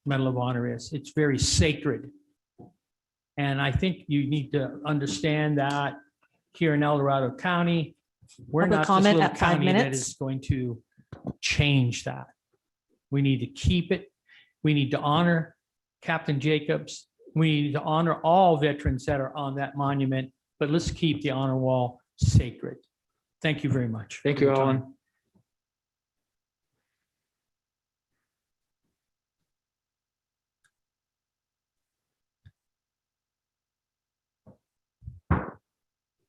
Medal of Honor is. It's very sacred. And I think you need to understand that here in El Dorado County, we're Public not this comment little at 5 county that minutes. is going to change that. We need to keep it. We need to honor Captain Jacobs. We need to honor all veterans that are on that monument, but let's keep the honor wall sacred. Thank you very much. Thank for you, your time. Alan.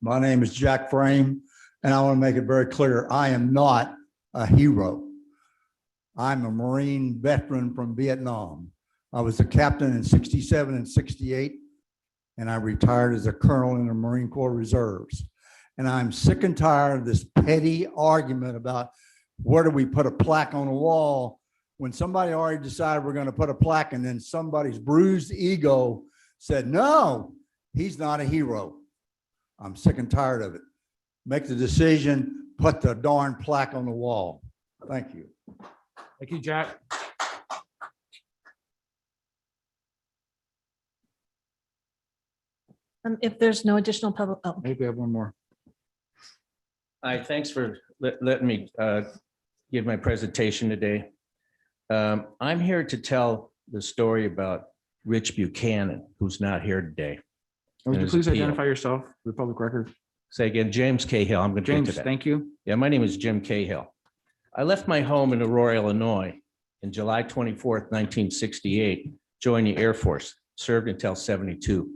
My name is Jack Frame, and I want to make it very clear, I am not a hero. I'm a Marine veteran from Vietnam. I was a captain in 67 and 68, and I retired as a colonel in the Marine Corps Reserves. And I'm sick and tired of this petty argument about where do we put a plaque on a wall when somebody already decided we're going to put a plaque, and then somebody's bruised ego said, no, he's not a hero. I'm sick and tired of it. Make the decision, put the darn plaque on the wall. Thank you. Thank you, Jack. If there's no additional public, oh, Maybe we have one more. Hi, thanks for letting me give my presentation today. I'm here to tell the story about Rich Buchanan, who's not here today. Would And you his please appeal. identify yourself for the public record? Say again, James Cahill. I'm going to get to James, that. thank you. Yeah, my name is Jim Cahill. I left my home in Aurora, Illinois in July 24th, 1968, joined the Air Force, served until 72.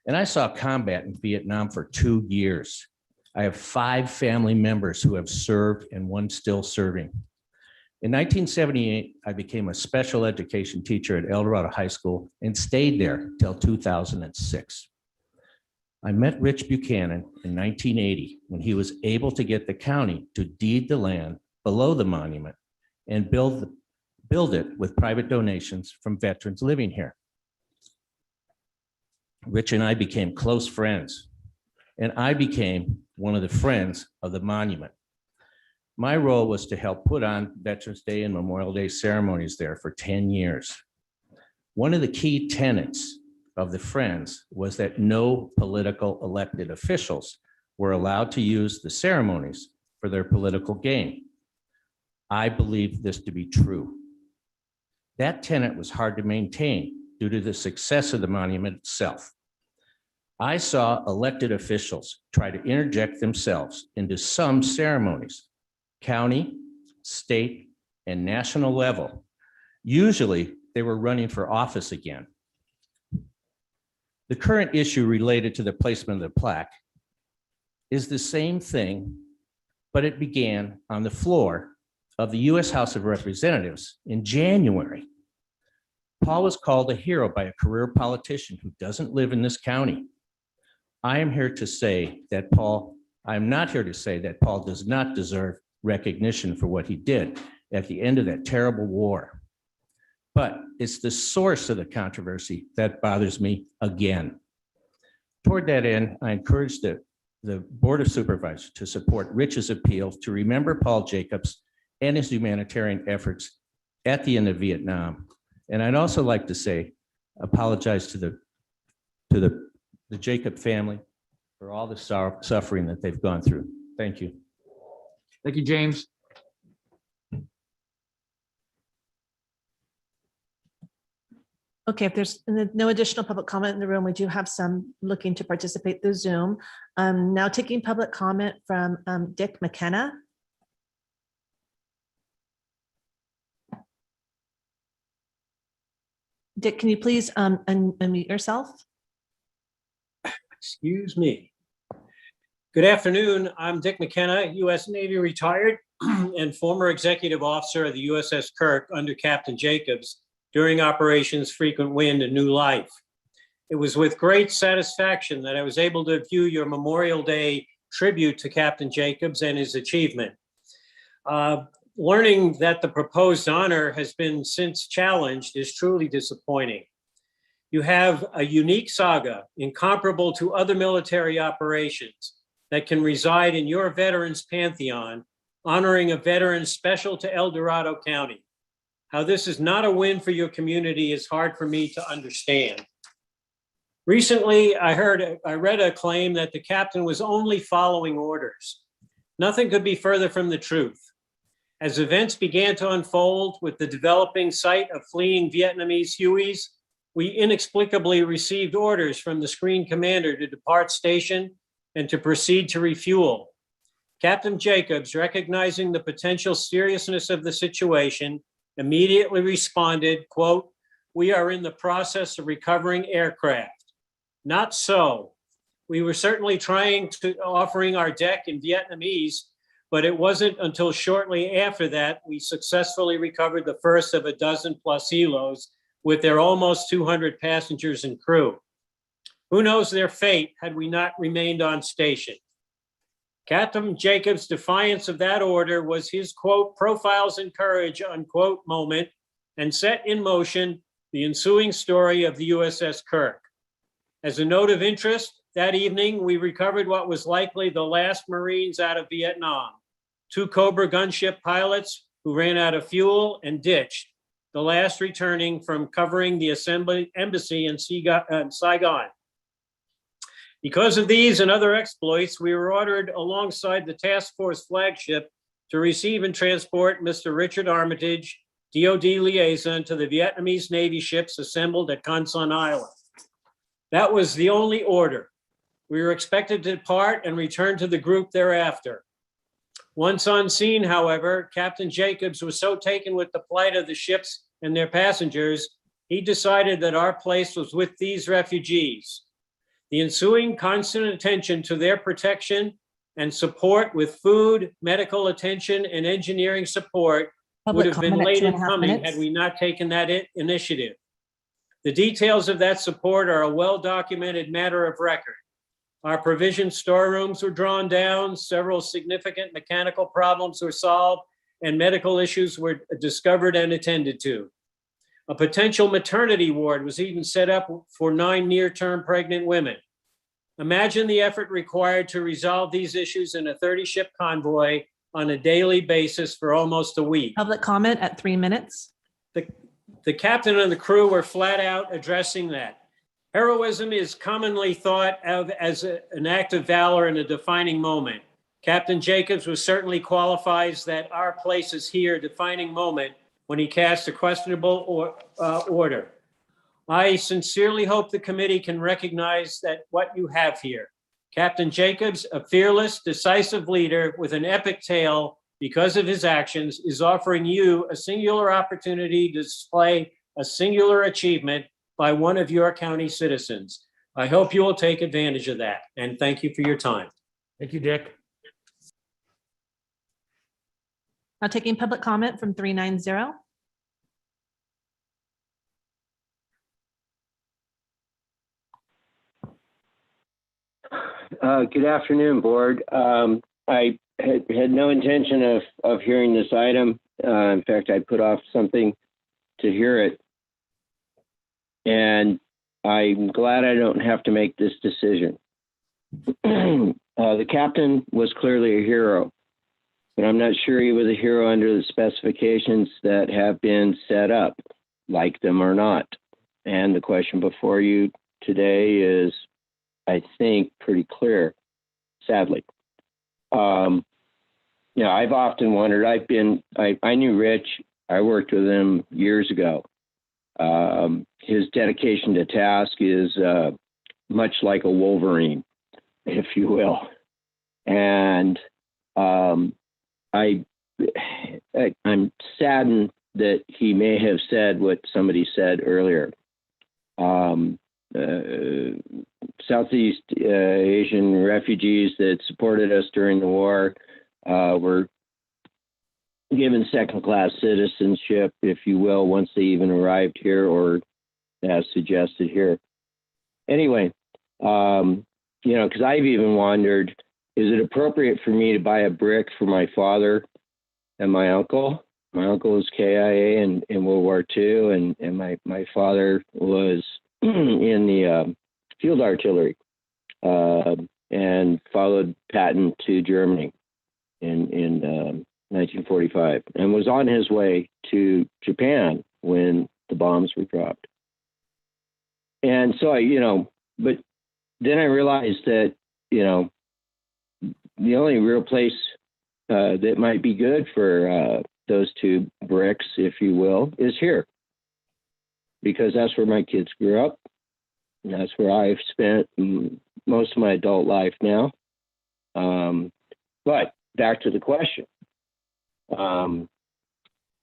And I saw combat in Vietnam for 2 years. I have 5 family members who have served and one still serving. In 1978, I became a special education teacher at El Dorado High School and stayed there till 2006. I met Rich Buchanan in 1980 when he was able to get the county to deed the land below the monument and build it with private donations from veterans living here. Rich and I became close friends, and I became one of the friends of the monument. My role was to help put on Veterans Day and Memorial Day ceremonies there for 10 years. One of the key tenets of the Friends was that no political elected officials were allowed to use the ceremonies for their political gain. I believe this to be true. That tenet was hard to maintain due to the success of the monument itself. I saw elected officials try to interject themselves into some ceremonies, county, state, and national level. Usually, they were running for office again. The current issue related to the placement of the plaque is the same thing, but it began on the floor of the U.S. House of Representatives in January. Paul was called a hero by a career politician who doesn't live in this county. I am here to say that I'm not here to say that Paul does not deserve recognition for what he did at the end of that terrible war. But it's the source of the controversy that bothers me again. Toward that end, I encourage the Board of Supervisors to support Rich's appeal to remember Paul Jacobs and his humanitarian efforts at the end of Vietnam. And I'd also like to apologize to the Jacob family for for all the suffering that they've gone through. Thank you. Thank you, James. Okay, if there's no additional public comment in the room, we do have some looking to participate through Zoom. Now taking public comment from Dick McKenna. Dick, can you please unmute yourself? Excuse me. Good afternoon. I'm Dick McKenna, U.S. Navy retired and former executive officer of the USS Kirk under Captain Jacobs during Operations Frequent Wind and New Life. It was with great satisfaction that I was able to view your Memorial Day tribute to Captain Jacobs and his achievement. Learning that the proposed honor has been since challenged is truly disappointing. You have a unique saga incomparable to other military operations that can reside in your veterans pantheon, honoring a veteran special to El Dorado County. How this is not a win for your community is hard for me to understand. Recently, I read a claim that the captain was only following orders. Nothing could be further from the truth. As events began to unfold with the developing sight of fleeing Vietnamese Hueys, we inexplicably received orders from the screen commander to depart station and to proceed to refuel. Captain Jacobs, recognizing the potential seriousness of the situation, immediately responded, quote, "We are in the process of recovering aircraft." Not so. We were certainly offering our deck in Vietnamese, but it wasn't until shortly after that we successfully recovered the first of a dozen plus helos with their almost 200 passengers and crew. Who knows their fate had we not remained on station? Captain Jacobs' defiance of that order was his, quote, "profiles in courage," unquote, moment, and set in motion the ensuing story of the USS Kirk. As a note of interest, that evening, we recovered what was likely the last Marines out of Vietnam, 2 Cobra gunship pilots who ran out of fuel and ditched, the last returning from covering the embassy in Saigon. Because of these and other exploits, we were ordered alongside the task force flagship to receive and transport Mr. Richard Armitage, DOD liaison, to the Vietnamese Navy ships assembled at Con Son Island. That was the only order. We were expected to depart and return to the group thereafter. Once on scene, however, Captain Jacobs was so taken with the plight of the ships and their passengers, he decided that our place was with these refugees. The ensuing constant attention to their protection and support with food, medical attention, and engineering support would have been late in coming had we not taken that initiative. The details of that support are a well-documented matter of record. Our provision storerooms were drawn down, several significant mechanical problems were solved, and medical issues were discovered and attended to. A potential maternity ward was even set up for 9 near-term pregnant women. Imagine the effort required to resolve these issues in a 30-ship convoy on a daily basis for almost a week. Public comment at 3 minutes. The captain and the crew were flat out addressing that. Heroism is commonly thought of as an act of valor in a defining moment. Captain Jacobs was certainly qualifies that our place is here defining moment when he cast a questionable order. I sincerely hope the committee can recognize that what you have here. Captain Jacobs, a fearless, decisive leader with an epic tale because of his actions, is offering you a singular opportunity to display a singular achievement by one of your county citizens. I hope you will take advantage of that, and thank you for your time. Thank you, Dick. Now taking public comment from 390. Good afternoon, board. I had no intention of hearing this item. In fact, I put off something to hear it. And I'm glad I don't have to make this decision. The captain was clearly a hero, but I'm not sure he was a hero under the specifications that have been set up, like them or not. And the question before you today is, I think, pretty clear. sadly. I've often wondered, I knew Rich, I worked with him years ago. His dedication to task is much like a Wolverine, if you will. And I'm saddened that he may have said what somebody said earlier. Southeast Asian refugees that supported us during the war were given second-class citizenship, if you will, once they even arrived here, or as suggested here. Anyway, because I've even wondered, is it appropriate for me to buy a brick for my father and my uncle? My uncle was KIA in World War II, and my father was in the field artillery and followed Patton to Germany in 1945, and was on his way to Japan when the bombs were dropped. And so but then I realized that, the only real place that might be good for those two bricks, if you will, is here. Because that's where my kids grew up. And that's where I've spent most of my adult life now. But back to the question.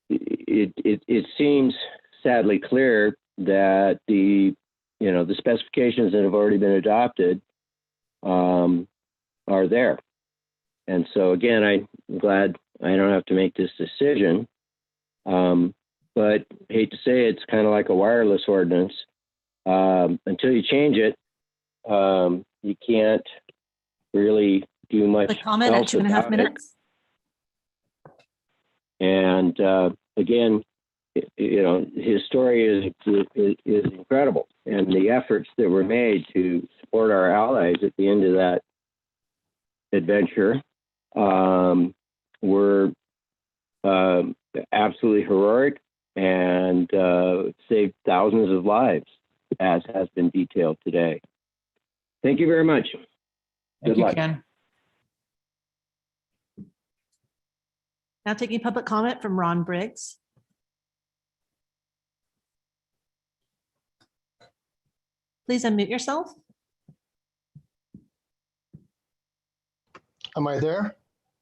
It seems sadly clear that the specifications that have already been adopted are there. And so again, I'm glad I don't have to make this decision. But hate to say it's kind of like a wireless ordinance. Until you change it, you can't really do much. The comment at 2.5 minutes. And again, his story is incredible, and the efforts that were made to support our allies at the end of that adventure were absolutely heroic and saved thousands of lives, as has been detailed today. Thank you very much. Thank you, Ken. Now taking public comment from Ron Briggs. Please unmute yourself. Am I there?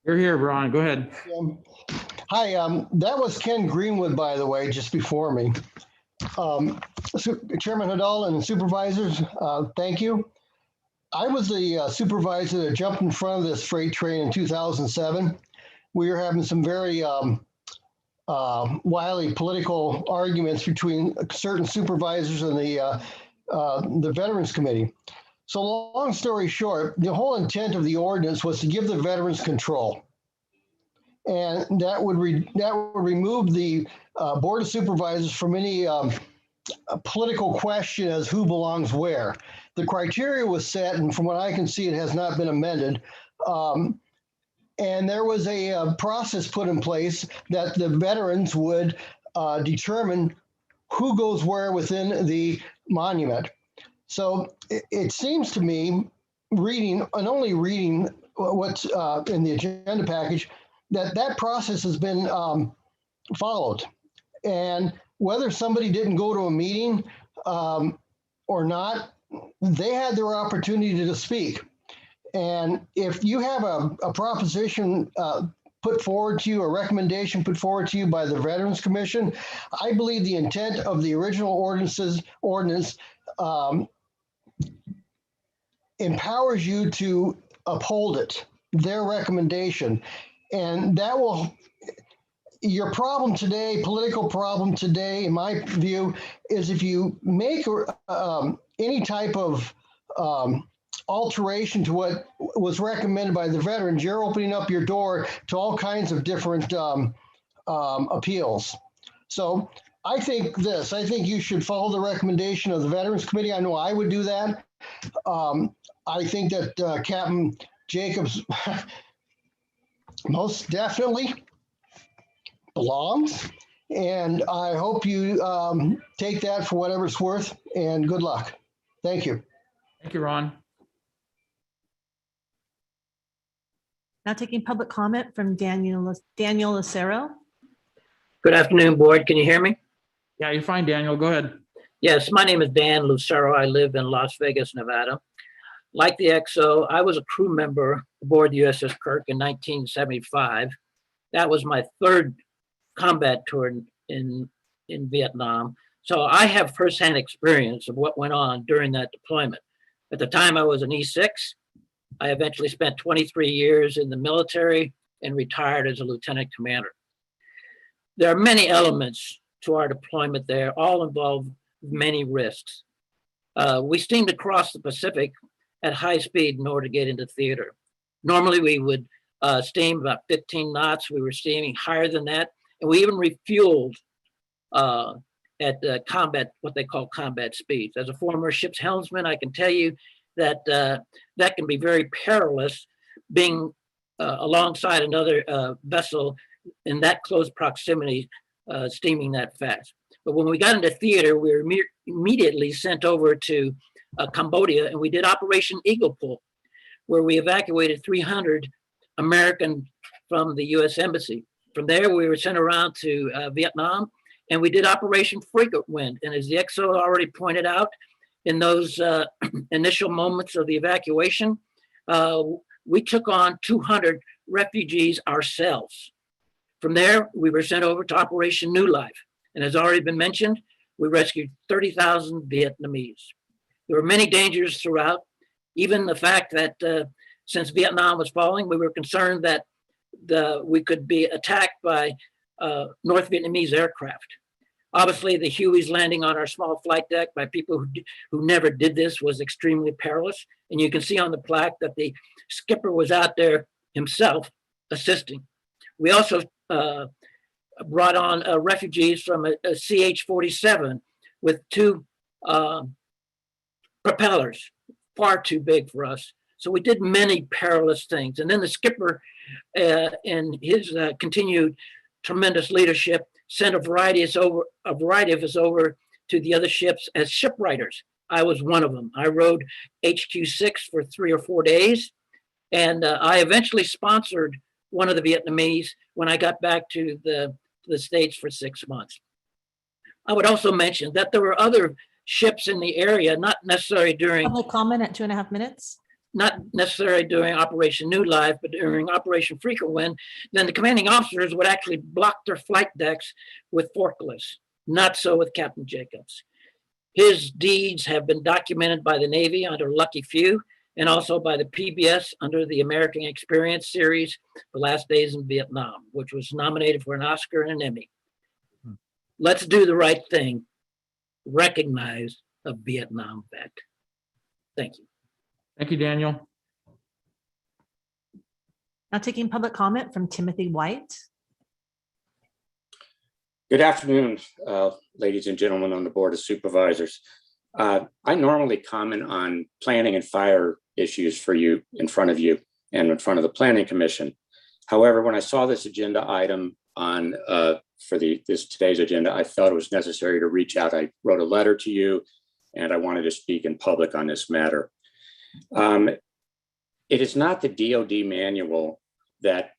You're here, Ron. Go ahead. Hi, that was Ken Greenwood, by the way, just before me. Chairman Hudall and supervisors, thank you. I was the supervisor that jumped in front of this freight train in 2007. We were having some very wily political arguments between certain supervisors and the Veterans Committee. So long story short, the whole intent of the ordinance was to give the veterans control. And that would remove the Board of Supervisors from any political question as who belongs where. The criteria was set, and from what I can see, it has not been amended. And there was a process put in place that the veterans would determine who goes where within the monument. So it seems to me, reading what's in the agenda package, that process has been followed. And whether somebody didn't go to a meeting or not, they had their opportunity to speak. And if you have a proposition put forward to you, a recommendation put forward to you by the Veterans Commission, I believe the intent of the original ordinance empowers you to uphold it, their recommendation. And that will, your problem today, political problem today, in my view, is if you make any type of alteration to what was recommended by the veterans, you're opening up your door to all kinds of different appeals. So I think you should follow the recommendation of the Veterans Committee. I know I would do that. I think that Captain Jacobs most definitely belongs. And I hope you take that for whatever it's worth, and good luck. Thank you. Thank you, Ron. Now taking public comment from Daniel Lucero. Good afternoon, board. Can you hear me? Yeah, you're fine, Daniel. Go ahead. Yes, my name is Dan Lucero. I live in Las Vegas, Nevada. Like the XO, I was a crew member aboard the USS Kirk in 1975. That was my third combat tour in Vietnam. So I have firsthand experience of what went on during that deployment. At the time I was an E6. I eventually spent 23 years in the military and retired as a lieutenant commander. There are many elements to our deployment there, all involve many risks. We steamed across the Pacific at high speed in order to get into theater. Normally we would steam about 15 knots. We were steaming higher than that. And we even refueled at combat, what they call combat speeds. As a former ship's helmsman, I can tell you that that can be very perilous, being alongside another vessel in that close proximity, steaming that fast. But when we got into theater, we were immediately sent over to Cambodia, and we did Operation Eagle Pull, where we evacuated 300 American from the U.S. Embassy. From there, we were sent around to Vietnam, and we did Operation Frequent Wind. And as the XO already pointed out, in those initial moments of the evacuation, we took on 200 refugees ourselves. From there, we were sent over to Operation New Life. And as already been mentioned, we rescued 30,000 Vietnamese. There were many dangers throughout, even the fact that since Vietnam was falling, we were concerned that we could be attacked by North Vietnamese aircraft. Obviously, the Hueys landing on our small flight deck by people who never did this was extremely perilous. And you can see on the plaque that the skipper was out there himself assisting. We also brought on refugees from a CH-47 with 2 propellers, far too big for us. So we did many perilous things. And then the skipper, in his continued tremendous leadership, sent a variety of us over to the other ships as shipwriters. I was one of them. I rode HQ6 for 3 or 4 days. And I eventually sponsored one of the Vietnamese when I got back to the States for 6 months. I would also mention that there were other ships in the area, not necessarily during Public comment at 2.5 minutes. Not necessarily during Operation New Life, but during Operation Frequent Wind. Then the commanding officers would actually block their flight decks with forklifts. Not so with Captain Jacobs. His deeds have been documented by the Navy under Lucky Few, and also by the PBS under the American Experience series, The Last Days in Vietnam, which was nominated for an Oscar and an Emmy. Let's do the right thing. Recognize a Vietnam vet. Thank you. Thank you, Daniel. Now taking public comment from Timothy White. Good afternoon, ladies and gentlemen on the Board of Supervisors. I normally comment on planning and fire issues for you in front of you and in front of the Planning Commission. However, when I saw this agenda item on for today's agenda, I felt it was necessary to reach out. I wrote a letter to you, and I wanted to speak in public on this matter. It is not the DoD manual that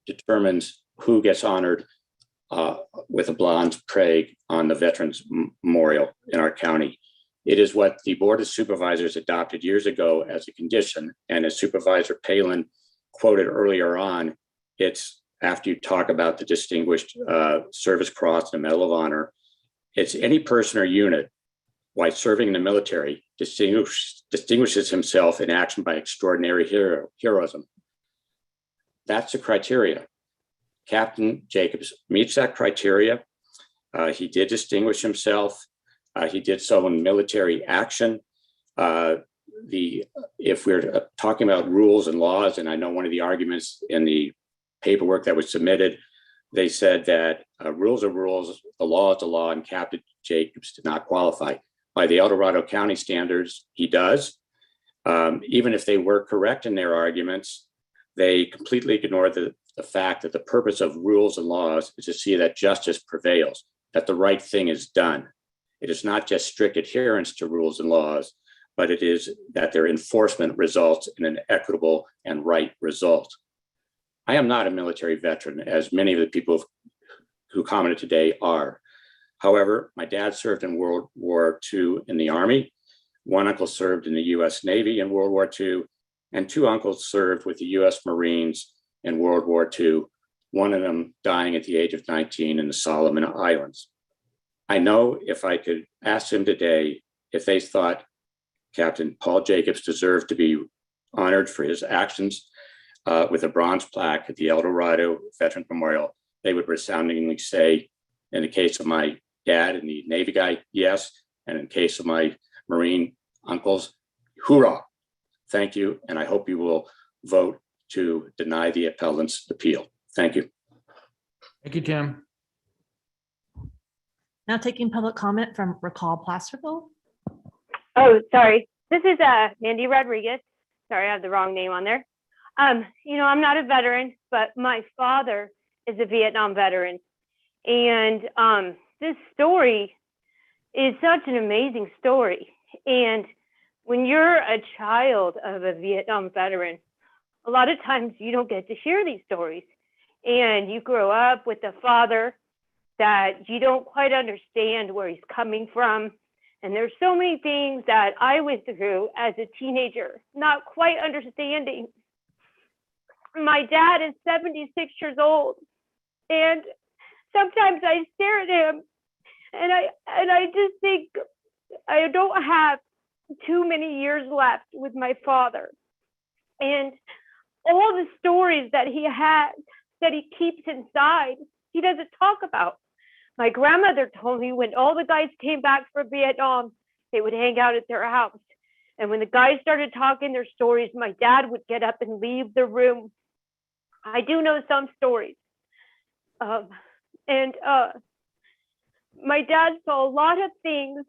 determines who gets honored with a bronze Craig on the Veterans Memorial in our county. It is what the Board of Supervisors adopted years ago as a condition. And as Supervisor Palin quoted earlier on, it's after you talk about the Distinguished Service Cross and Medal of Honor, it's any person or unit while serving in the military distinguishes himself in action by extraordinary heroism. That's the criteria. Captain Jacobs meets that criteria. He did distinguish himself. He did so in military action. If we're talking about rules and laws, and I know one of the arguments in the paperwork that was submitted, they said that rules are rules, the law is the law, and Captain Jacobs did not qualify. By the El Dorado County standards, he does. Even if they were correct in their arguments, they completely ignore the fact that the purpose of rules and laws is to see that justice prevails, that the right thing is done. It is not just strict adherence to rules and laws, but it is that their enforcement results in an equitable and right result. I am not a military veteran, as many of the people who commented today are. However, my dad served in World War II in the Army. One uncle served in the US Navy in World War II, and two uncles served with the US Marines in World War II, one of them dying at the age of 19 in the Solomon Islands. I know if I could ask them today if they thought Captain Paul Jacobs deserved to be honored for his actions with a bronze plaque at the El Dorado Veterans Memorial, they would resoundingly say, in the case of my dad and the Navy guy, yes, and in the case of my Marine uncles, hoorah. Thank you, and I hope you will vote to deny the appellant's appeal. Thank you. Thank you, Tim. Now taking public comment from Recall Placerville. Oh, sorry. This is Mandy Rodriguez. Sorry, I have the wrong name on there. You know, I'm not a veteran, but my father is a Vietnam veteran. And this story is such an amazing story. And when you're a child of a Vietnam veteran, a lot of times you don't get to hear these stories. And you grow up with a father that you don't quite understand where he's coming from. And there's so many things that I went through as a teenager, not quite understanding. My dad is 76 years old, and sometimes I stare at him and I just think I don't have too many years left with my father. And all the stories that he has, that he keeps inside, he doesn't talk about. My grandmother told me when all the guys came back from Vietnam, they would hang out at their house. And when the guys started talking their stories, my dad would get up and leave the room. I do know some stories. My dad saw a lot of things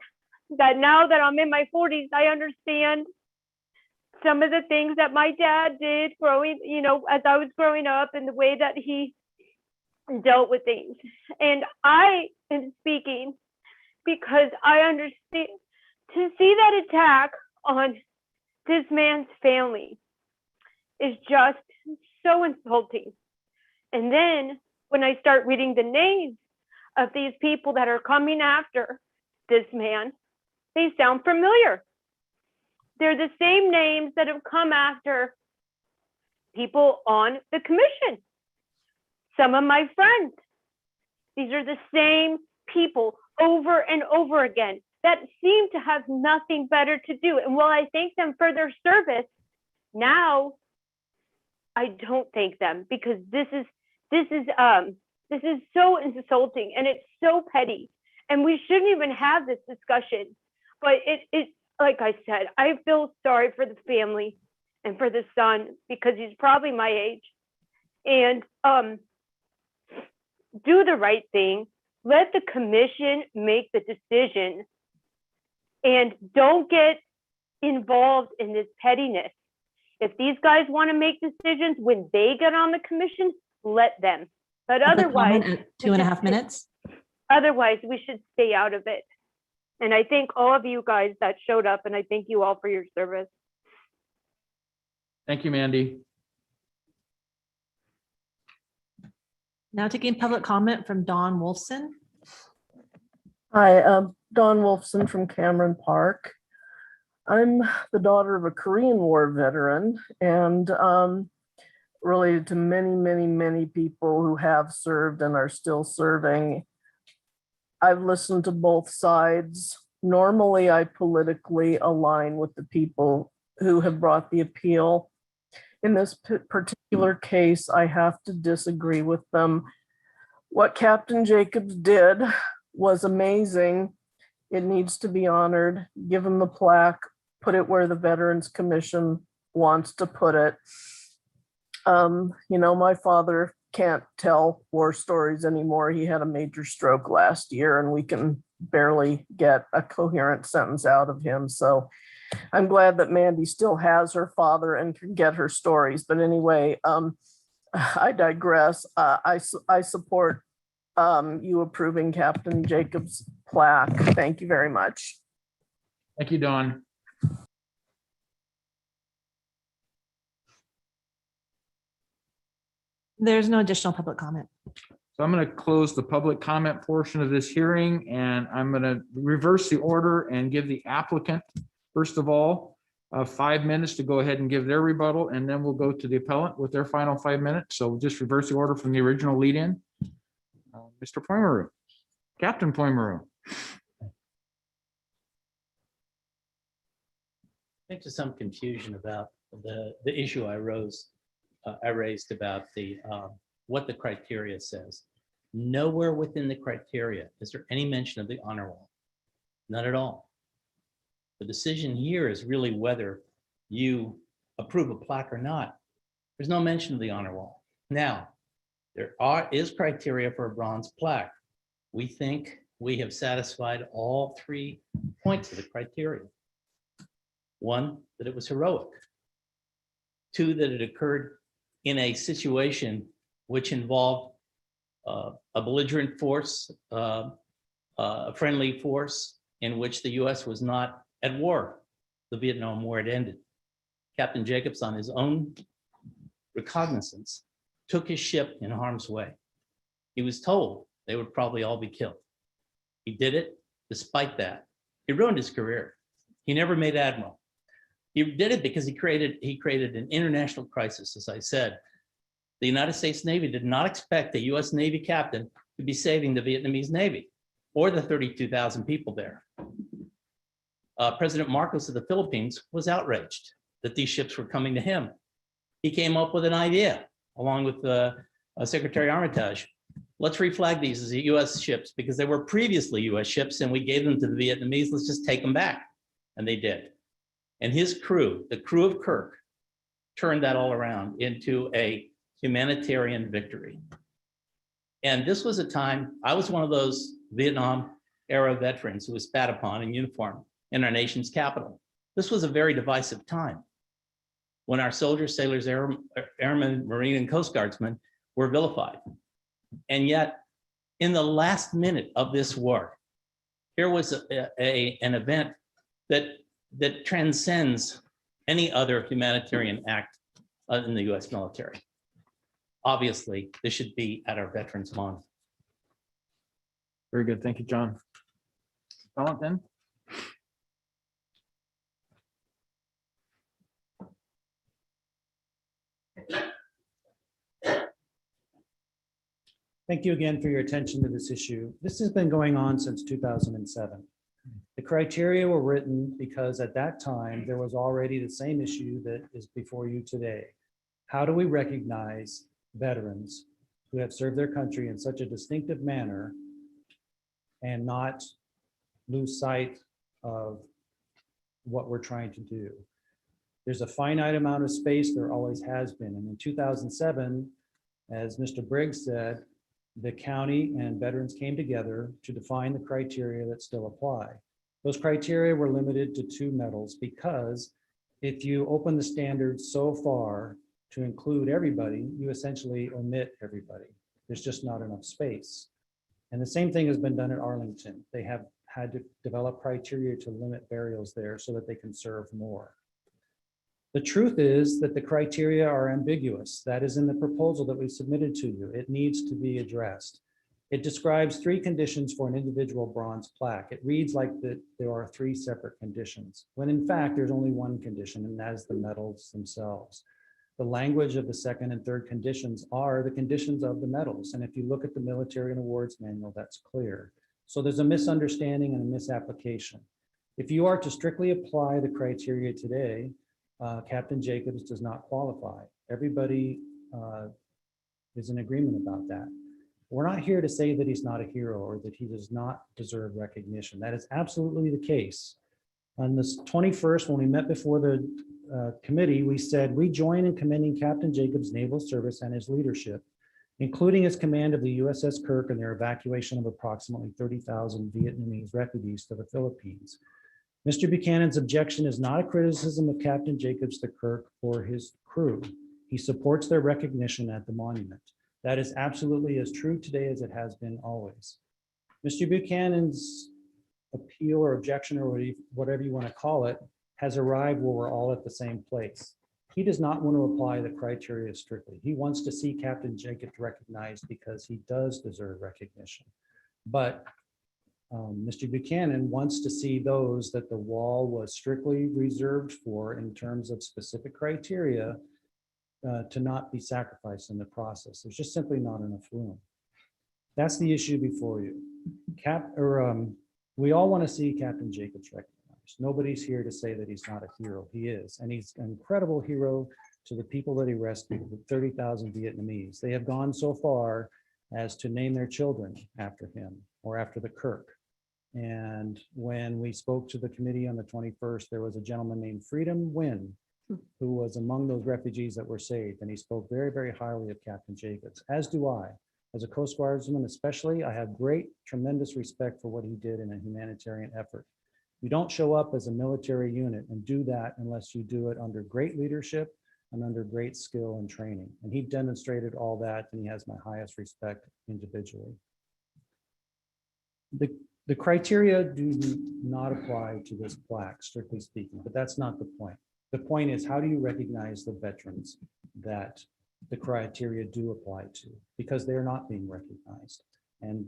that now that I'm in my 40s, I understand some of the things that my dad did growing, you know, as I was growing up, and the way that he dealt with things. And I am speaking because I understand, to see that attack on this man's family is just so insulting. And then when I start reading the names of these people that are coming after this man, they sound familiar. They're the same names that have come after people on the commission. Some of my friends, these are the same people over and over again that seem to have nothing better to do. And while I thank them for their service, now I don't thank them, because this is so insulting and it's so petty, and we shouldn't even have this discussion. But it like I said, I feel sorry for the family and for the son, because he's probably my age. And do the right thing. Let the commission make the decision, and don't get involved in this pettiness. If these guys want to make decisions when they get on the commission, let them. But otherwise, 2.5 minutes. Otherwise, we should stay out of it. And I thank all of you guys that showed up, and I thank you all for your service. Thank you, Mandy. Now taking public comment from Dawn Wolfson. Hi, Dawn Wolfson from Cameron Park. I'm the daughter of a Korean War veteran, and related to many, many, many people who have served and are still serving. I've listened to both sides. Normally, I politically align with the people who have brought the appeal. In this particular case, I have to disagree with them. What Captain Jacobs did was amazing. It needs to be honored. Give him the plaque, put it where the Veterans Commission wants to put it. You know, my father can't tell war stories anymore. He had a major stroke last year, and we can barely get a coherent sentence out of him. So I'm glad that Mandy still has her father and can get her stories. But anyway, I digress. I support you approving Captain Jacobs' plaque. Thank you very much. Thank you, Dawn. There's no additional public comment. So I'm going to close the public comment portion of this hearing, and I'm going to reverse the order and give the applicant, first of all, 5 minutes to go ahead and give their rebuttal, and then we'll go to the appellant with their final 5 minutes. So we'll just reverse the order from the original lead-in. Mr. Poimereau, Captain Poimereau. I think there's some confusion about the issue I raised about the what the criteria says. Nowhere within the criteria is there any mention of the honor roll. Not at all. The decision here is really whether you approve a plaque or not. There's no mention of the honor roll. Now, there is criteria for a bronze plaque. We think we have satisfied all 3 points of the criteria. 1, that it was heroic. 2, that it occurred in a situation which involved a belligerent force, a friendly force in which the US was not at war. The Vietnam War had ended. Captain Jacobs, on his own recognizance, took his ship in harm's way. He was told they would probably all be killed. He did it. Despite that, he ruined his career. He never made admiral. He did it because he created an international crisis. As I said, the United States Navy did not expect a US Navy captain to be saving the Vietnamese Navy or the 32,000 people there. President Marcos of the Philippines was outraged that these ships were coming to him. He came up with an idea along with Secretary Armitage. Let's reflag these as US ships because they were previously US ships and we gave them to the Vietnamese. Let's just take them back. And they did. And his crew, the crew of Kirk, turned that all around into a humanitarian victory. And this was a time, I was one of those Vietnam era veterans who was spat upon in uniform in our nation's capital. This was a very divisive time when our soldiers, sailors, airmen, Marine, and Coast Guardsmen were vilified. And yet, in the last minute of this war, here was an event that transcends any other humanitarian act in the US military. Obviously, this should be at our Veterans Month. Very good. Thank you, John. Appellant then. Thank you again for your attention to this issue. This has been going on since 2007. The criteria were written because at that time, there was already the same issue that is before you today. How do we recognize veterans who have served their country in such a distinctive manner and not lose sight of what we're trying to do? There's a finite amount of space, there always has been. And in 2007, as Mr. Briggs said, the county and veterans came together to define the criteria that still apply. Those criteria were limited to 2 medals because if you open the standards so far to include everybody, you essentially omit everybody. There's just not enough space. And the same thing has been done at Arlington. They have had to develop criteria to limit burials there so that they can serve more. The truth is that the criteria are ambiguous. That is in the proposal that we submitted to you. It needs to be addressed. It describes 3 conditions for an individual bronze plaque. It reads like that there are 3 separate conditions, when in fact, there's only 1 condition, and that is the medals themselves. The language of the 2nd and 3rd conditions are the conditions of the medals. And if you look at the Military and Awards Manual, that's clear. So there's a misunderstanding and a misapplication. If you are to strictly apply the criteria today, Captain Jacobs does not qualify. Everybody is in agreement about that. We're not here to say that he's not a hero or that he does not deserve recognition. That is absolutely the case. On this 21st, when we met before the committee, we said, we join in commending Captain Jacobs' naval service and his leadership, including his command of the USS Kirk and their evacuation of approximately 30,000 Vietnamese refugees to the Philippines. Mr. Buchanan's objection is not a criticism of Captain Jacobs, the Kirk, or his crew. He supports their recognition at the monument. That is absolutely as true today as it has been always. Mr. Buchanan's appeal or objection or whatever you want to call it has arrived where we're all at the same place. He does not want to apply the criteria strictly. He wants to see Captain Jacobs recognized because he does deserve recognition. But Mr. Buchanan wants to see those that the wall was strictly reserved for in terms of specific criteria to not be sacrificed in the process. There's just simply not enough room. That's the issue before you. We all want to see Captain Jacobs recognized. Nobody's here to say that he's not a hero. He is, and he's an incredible hero to the people that he rescued, the 30,000 Vietnamese. They have gone so far as to name their children after him or after the Kirk. And when we spoke to the committee on the 21st, there was a gentleman named Freedom Nguyen who was among those refugees that were saved. And he spoke very, very highly of Captain Jacobs, as do I. As a Coast Guardsman especially, I have great, tremendous respect for what he did in a humanitarian effort. You don't show up as a military unit and do that unless you do it under great leadership and under great skill and training. And he demonstrated all that, and he has my highest respect individually. The criteria do not apply to this plaque, strictly speaking, but that's not the point. The point is, how do you recognize the veterans that the criteria do apply to? Because they're not being recognized. And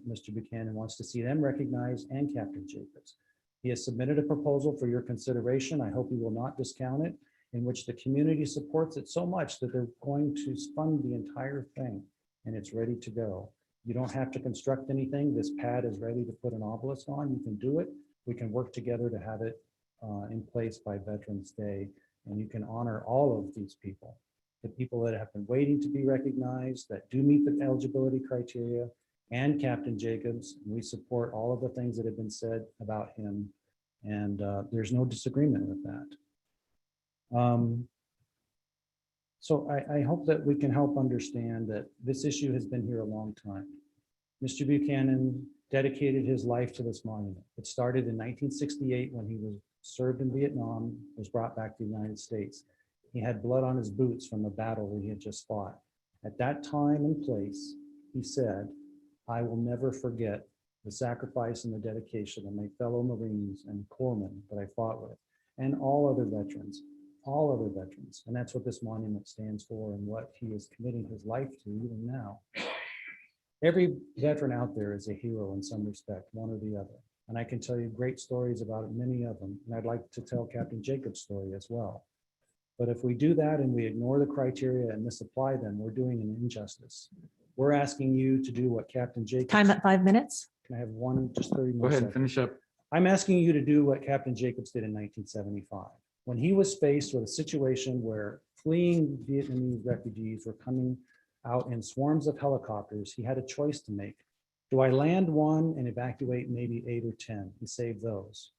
Mr. Buchanan wants to see them recognized and Captain Jacobs. He has submitted a proposal for your consideration. I hope you will not discount it, in which the community supports it so much that they're going to fund the entire thing, and it's ready to go. You don't have to construct anything. This pad is ready to put an obelisk on. You can do it. We can work together to have it in place by Veterans Day, and you can honor all of these people. The people that have been waiting to be recognized, that do meet the eligibility criteria, and Captain Jacobs. We support all of the things that have been said about him, and there's no disagreement with that. So I hope that we can help understand that this issue has been here a long time. Mr. Buchanan dedicated his life to this monument. It started in 1968 when he was served in Vietnam, was brought back to the United States. He had blood on his boots from the battle that he had just fought. At that time and place, he said, "I will never forget the sacrifice and the dedication of my fellow Marines and corpsmen that I fought with, and all other veterans. And that's what this monument stands for and what he is committing his life to even now. Every veteran out there is a hero in some respect, one or the other. And I can tell you great stories about many of them. And I'd like to tell Captain Jacobs' story as well. But if we do that and we ignore the criteria and misapply them, we're doing an injustice. We're asking you to do what Captain Jacobs. Time at 5 minutes. Can I have just 30 Go more ahead seconds? and finish up. I'm asking you to do what Captain Jacobs did in 1975. When he was faced with a situation where fleeing Vietnamese refugees were coming out in swarms of helicopters, he had a choice to make. Do I land one and evacuate maybe 8 or 10 and save those?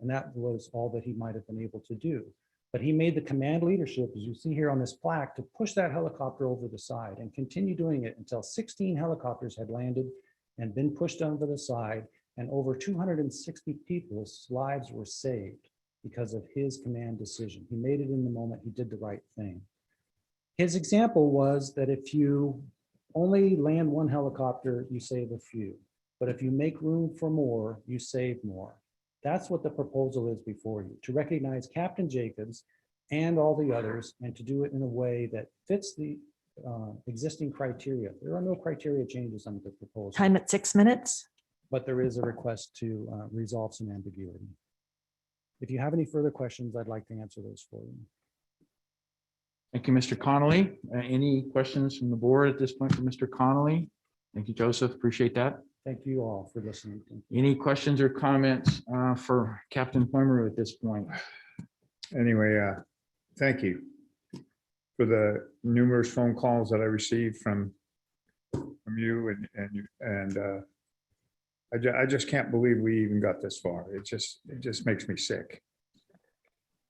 And that was all that he might have been able to do. But he made the command leadership, as you see here on this plaque, to push that helicopter over the side and continue doing it until 16 helicopters had landed and been pushed over the side, and over 260 people's lives were saved because of his command decision. He made it in the moment. He did the right thing. His example was that if you only land one helicopter, you save a few. But if you make room for more, you save more. That's what the proposal is before you, to recognize Captain Jacobs and all the others, and to do it in a way that fits the existing criteria. There are no criteria changes under the proposal. Time at 6 minutes. But there is a request to resolve some ambiguity. If you have any further questions, I'd like to answer those for you. Thank you, Mr. Connolly. Any questions from the board at this point for Mr. Connolly? Thank you, Joseph. Appreciate that. Thank you all for listening. Thank you. Any questions or comments for Captain Poimerer at this point? Anyway, thank you for the numerous phone calls that I received from you and I just can't believe we even got this far. It just makes me sick.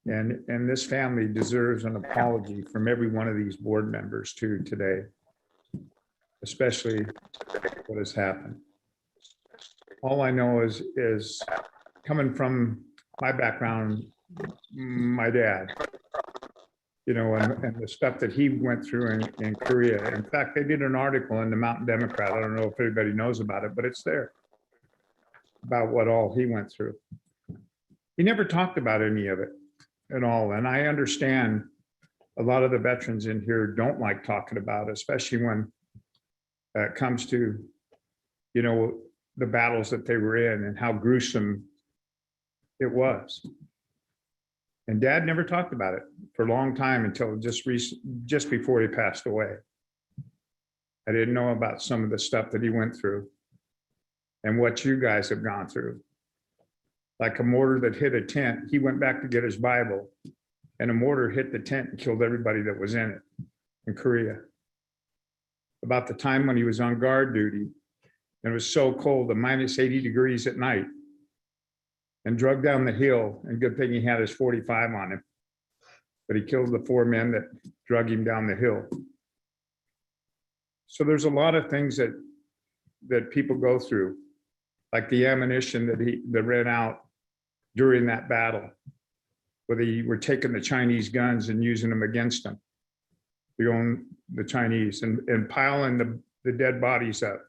And this family deserves an apology from every one of these board members too today, especially what has happened. All I know is coming from my background, my dad, you know, and the stuff that he went through in Korea. In fact, they did an article in the Mountain Democrat. I don't know if everybody knows about it, but it's there about what all he went through. He never talked about any of it. and all, and I understand a lot of the veterans in here don't like talking about it, especially when it comes to, you know, the battles that they were in and how gruesome it was. And Dad never talked about it for a long time until just before he passed away. I didn't know about some of the stuff that he went through and what you guys have gone through. Like a mortar that hit a tent, he went back to get his Bible, and a mortar hit the tent and killed everybody that was in it in Korea. About the time when he was on guard duty, and it was so cold, -80 degrees at night, and drug down the hill, and good thing he had his 45 on him. But he killed the 4 men that drug him down the hill. So there's a lot of things that people go through, like the ammunition that ran out during that battle, where they were taking the Chinese guns and using them against them, the Chinese, and piling the dead bodies up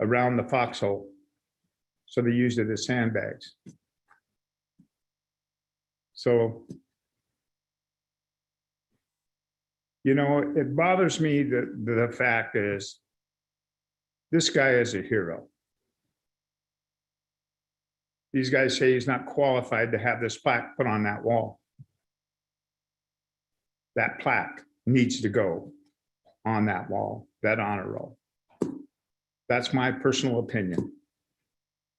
around the foxhole. So they used it as sandbags. So, you know, it bothers me that the fact is this guy is a hero. These guys say he's not qualified to have this plaque put on that wall. That plaque needs to go on that wall, that honor roll. That's my personal opinion.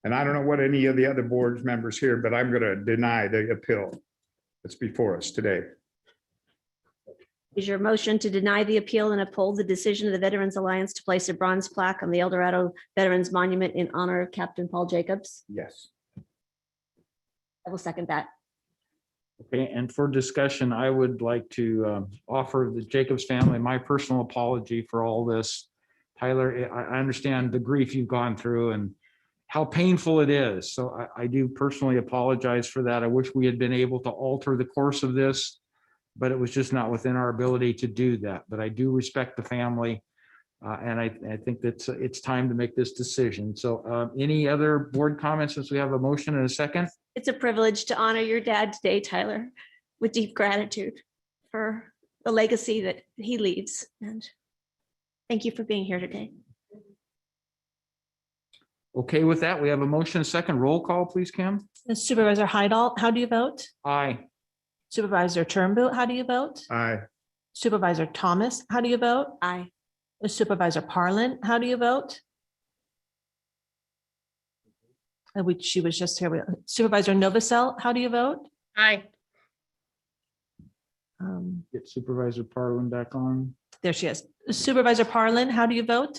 And I don't know what any of the other board members here, but I'm going to deny the appeal that's before us today. Is your motion to deny the appeal and uphold the decision of the Veterans Alliance to place a bronze plaque on the El Dorado Veterans Monument in honor of Captain Paul Jacobs? Yes. I will second that. Okay, and for discussion, I would like to offer the Jacobs family my personal apology for all this. Tyler, I understand the grief you've gone through and how painful it is. So I do personally apologize for that. I wish we had been able to alter the course of this, but it was just not within our ability to do that. But I do respect the family. And I think that it's time to make this decision. So any other board comments since we have a motion and a second? It's a privilege to honor your dad today, Tyler, with deep gratitude for the legacy that he leaves. And thank you for being here today. Okay, with that, we have a motion, second. Roll call, please, Kim. Supervisor Heidel, how do you vote? Aye. Supervisor Turnbull, how do you vote? Aye. Supervisor Thomas, how do you vote? Aye. Supervisor Parlin, how do you vote? She was just here. Supervisor Novacell, how do you vote? Aye. Get Supervisor Parlin back on. There she is. Supervisor Parlin, how do you vote?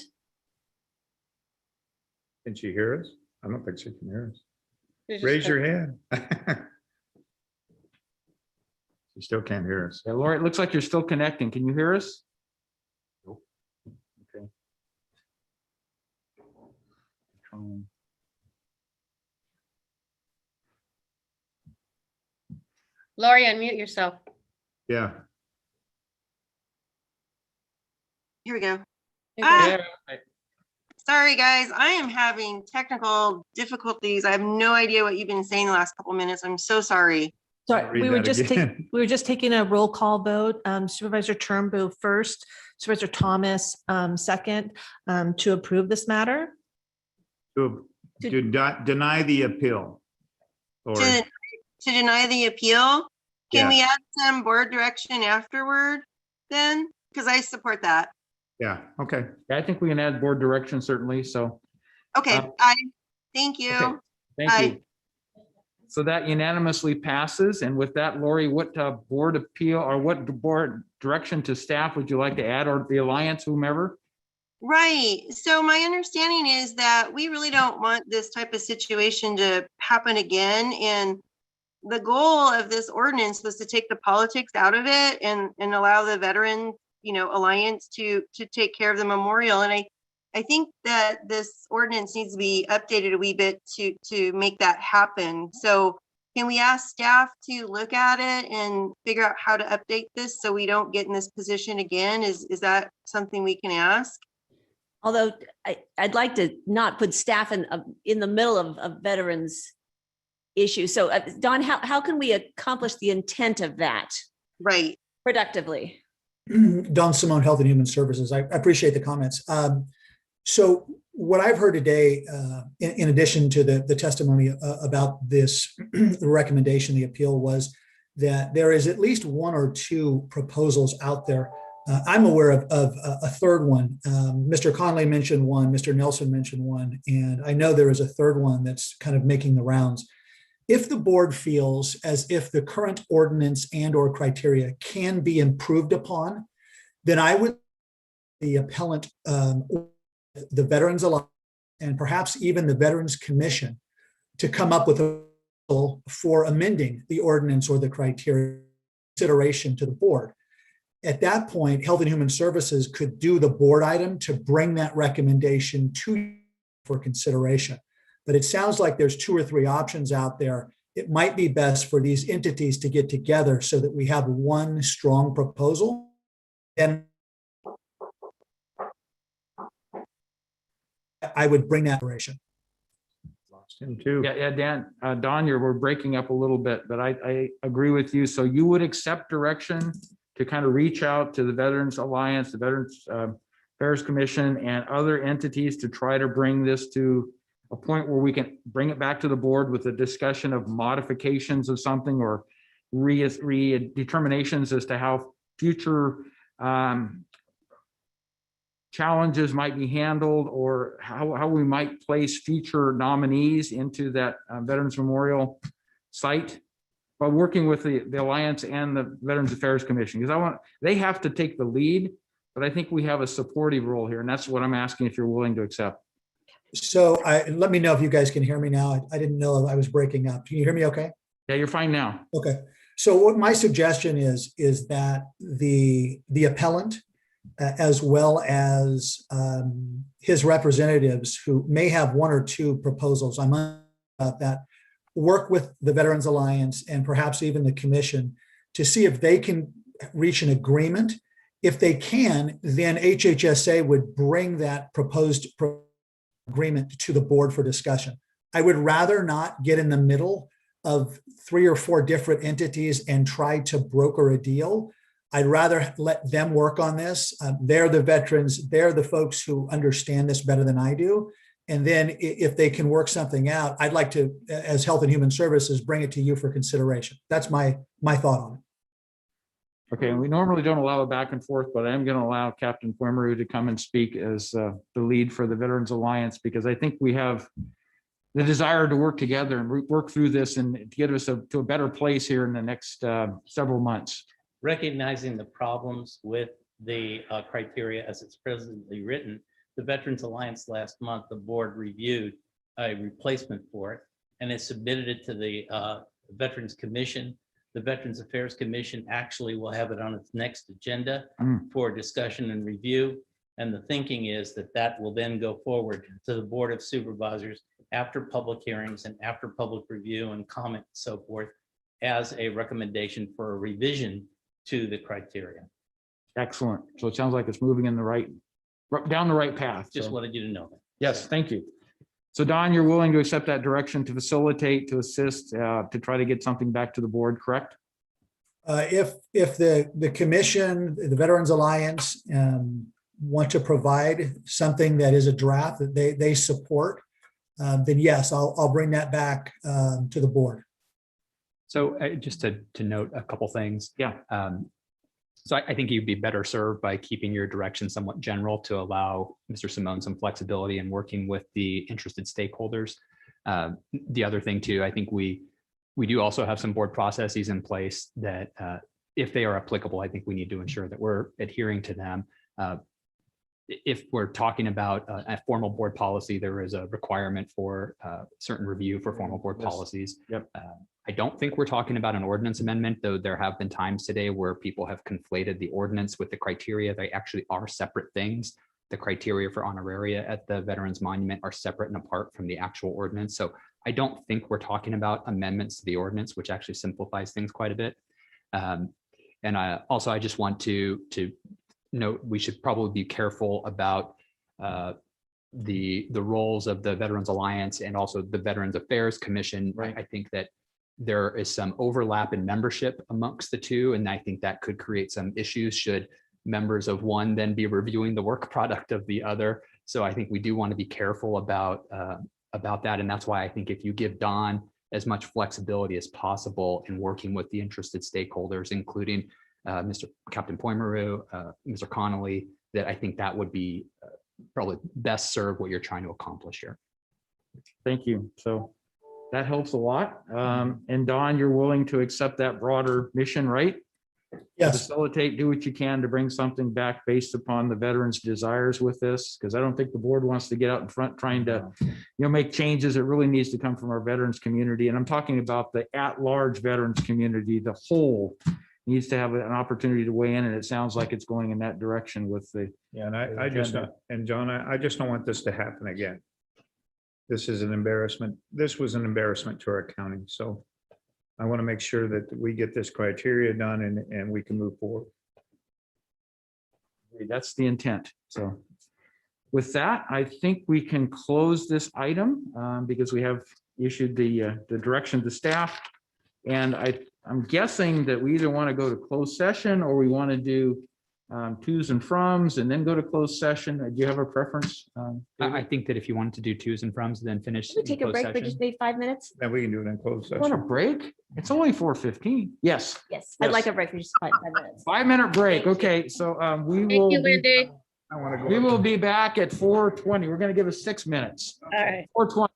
Can she hear us? I don't think she can hear us. Raise your hand. She still can't hear us. Yeah, Laura, it looks like you're still connecting. Can you hear us? Nope. Okay. Lori, unmute yourself. Yeah. Here we go. Yeah. Sorry, guys. I am having technical difficulties. I have no idea what you've been saying the last couple minutes. I'm so sorry. Sorry, Read we were that just again. taking a roll call vote. Supervisor Turnbull first, Supervisor Thomas second, to approve this matter. To deny the appeal. Or, To deny the appeal, Yeah. can we add some board direction afterward then? Because I support that. yeah, okay. I think we can add board direction, certainly. So, Okay, thank you. okay, thank Aye. you. So that unanimously passes. And with that, Lori, what board appeal or what board direction to staff would you like to add, or the Alliance, whomever? Right. So my understanding is that we really don't want this type of situation to happen again. And the goal of this ordinance was to take the politics out of it and allow the veteran, alliance to take care of the memorial. And I think that this ordinance needs to be updated a wee bit to make that happen. So can we ask staff to look at it and figure out how to update this so we don't get in this position again? Is that something we can ask? Although I'd like to not put staff in the middle of veterans issue. So Don, how can we accomplish the intent of that Right. productively? Don Simone, Health and Human Services. I appreciate the comments. So what I've heard today, in addition to the testimony about this recommendation, the appeal, was that there is at least one or two proposals out there. I'm aware of a third one. Mr. Conley mentioned one, Mr. Nelson mentioned one, and I know there is a third one that's kind of making the rounds. If the board feels as if the current ordinance and or criteria can be improved upon, then I would, the appellant, the Veterans Alliance, and perhaps even the Veterans Commission, to come up with a proposal for amending the ordinance or the criteria consideration to the board. At that point, Health and Human Services could do the board item to bring that recommendation to you for consideration. But it sounds like there's two or three options out there. It might be best for these entities to get together so that we have one strong proposal. And I would bring that consideration. Yeah, Dan, Don, we're breaking up a little bit, but I agree with you. So you would accept direction to kind of reach out to the Veterans Alliance, the Veterans Affairs Commission, and other entities to try to bring this to a point where we can bring it back to the board with a discussion of modifications of something or redeterminations as to how future challenges might be handled, or how we might place future nominees into that Veterans Memorial site by working with the Alliance and the Veterans Affairs Commission, because they have to take the lead, but I think we have a supportive role here, and that's what I'm asking if you're willing to accept. So let me know if you guys can hear me now. I didn't know I was breaking up. Can you hear me okay? Yeah, you're fine now. Okay. So what my suggestion is that the appellant, as well as his representatives who may have one or two proposals, I'm about that, work with the Veterans Alliance and perhaps even the commission to see if they can reach an agreement. If they can, then HHSA would bring that proposed agreement to the board for discussion. I would rather not get in the middle of 3 or 4 different entities and try to broker a deal. I'd rather let them work on this. They're the veterans. They're the folks who understand this better than I do. And then if they can work something out, I'd like to, as Health and Human Services, bring it to you for consideration. That's my thought on it. Okay, and we normally don't allow a back and forth, but I am going to allow Captain Poemeru to come and speak as the lead for the Veterans Alliance, because I think we have the desire to work together and work through this and to get us to a better place here in the next several months. Recognizing the problems with the criteria as it's presently written, the Veterans Alliance last month, the board reviewed a replacement for it and it submitted it to the Veterans Commission. The Veterans Affairs Commission actually will have it on its next agenda for discussion and review. And the thinking is that that will then go forward to the Board of Supervisors after public hearings and after public review and comment and so forth as a recommendation for a revision to the criteria. Excellent. So it sounds like it's moving in down the right path. Just So, wanted you to know that. yes, thank you. So Don, you're willing to accept that direction to facilitate, to assist, to try to get something back to the board, correct? If the commission, the Veterans Alliance, want to provide something that is a draft that they support, then yes, I'll bring that back to the board. So just to note a couple things. Yeah. So I think you'd be better served by keeping your direction somewhat general to allow Mr. Simone some flexibility in working with the interested stakeholders. The other thing too, I think we do also have some board processes in place that if they are applicable, I think we need to ensure that we're adhering to them. If we're talking about a formal board policy, there is a requirement for certain review for formal board policies. Yep. I don't think we're talking about an ordinance amendment, though there have been times today where people have conflated the ordinance with the criteria. They actually are separate things. The criteria for honoraria at the Veterans Monument are separate and apart from the actual ordinance. So I don't think we're talking about amendments to the ordinance, which actually simplifies things quite a bit. And I just want to note we should probably be careful about the roles of the Veterans Alliance and also the Veterans Affairs Commission. I think that there is some overlap in membership amongst the two, and I think that could create some issues should members of one then be reviewing the work product of the other. So I think we do want to be careful about that, and that's why I think if you give Don as much flexibility as possible in working with the interested stakeholders, including Captain Poimeru, Mr. Connolly, that I think that would be probably best serve what you're trying to accomplish here. Thank you. So that helps a lot. And Don, you're willing to accept that broader mission, right? Yes. Facilitate, do what you can to bring something back based upon the veterans' desires with this, because I don't think the board wants to get out in front trying to, make changes. It really needs to come from our veterans community. And I'm talking about the at-large veterans community, the whole needs to have an opportunity to weigh in. And it sounds like it's going in that direction with the. Yeah, and I just, and John, I just don't want this to happen again. This is an embarrassment. This was an embarrassment to our county. So I want to make sure that we get this criteria done and we can move forward. That's the intent. So with that, I think we can close this item because we have issued the direction to staff. And I'm guessing that we either want to go to closed session or we want to do twos and froms and then go to closed session. Do you have a preference? I think that if you wanted to do twos and froms, then finish. Can we take a closed break for session. just maybe 5 minutes? And we can do it in closed Want a session. break? It's only 4:15. Yes. Yes, I'd like a break for just 5 minutes. 5-minute break. Okay, so we will. I want to go. We will be back at 4:20. We're going to give us 6 minutes. All right. 4:20.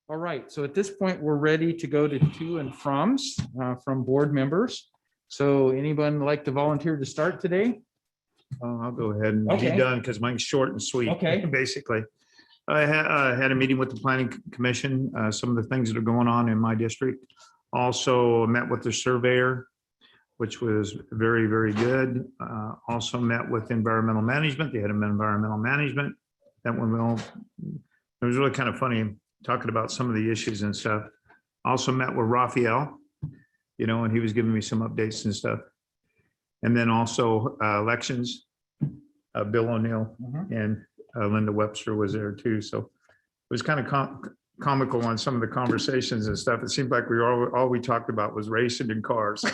All right, so at this point, we're ready to go to to and froms from board members. So anyone like to volunteer to start today? I'll go ahead and be Okay. done because mine's short and sweet. Okay. Basically, I had a meeting with the planning commission, some of the things that are going on in my district. Also met with the surveyor, which was very, very good. Also met with environmental management. They had an environmental management. That went well. It was really kind of funny talking about some of the issues and stuff. Also met with Raphael, and he was giving me some updates and stuff. And then also elections, Bill O'Neill and Linda Webster was there too. So it was kind of comical on some of the conversations and stuff. It seemed like all we talked about was racing and cars.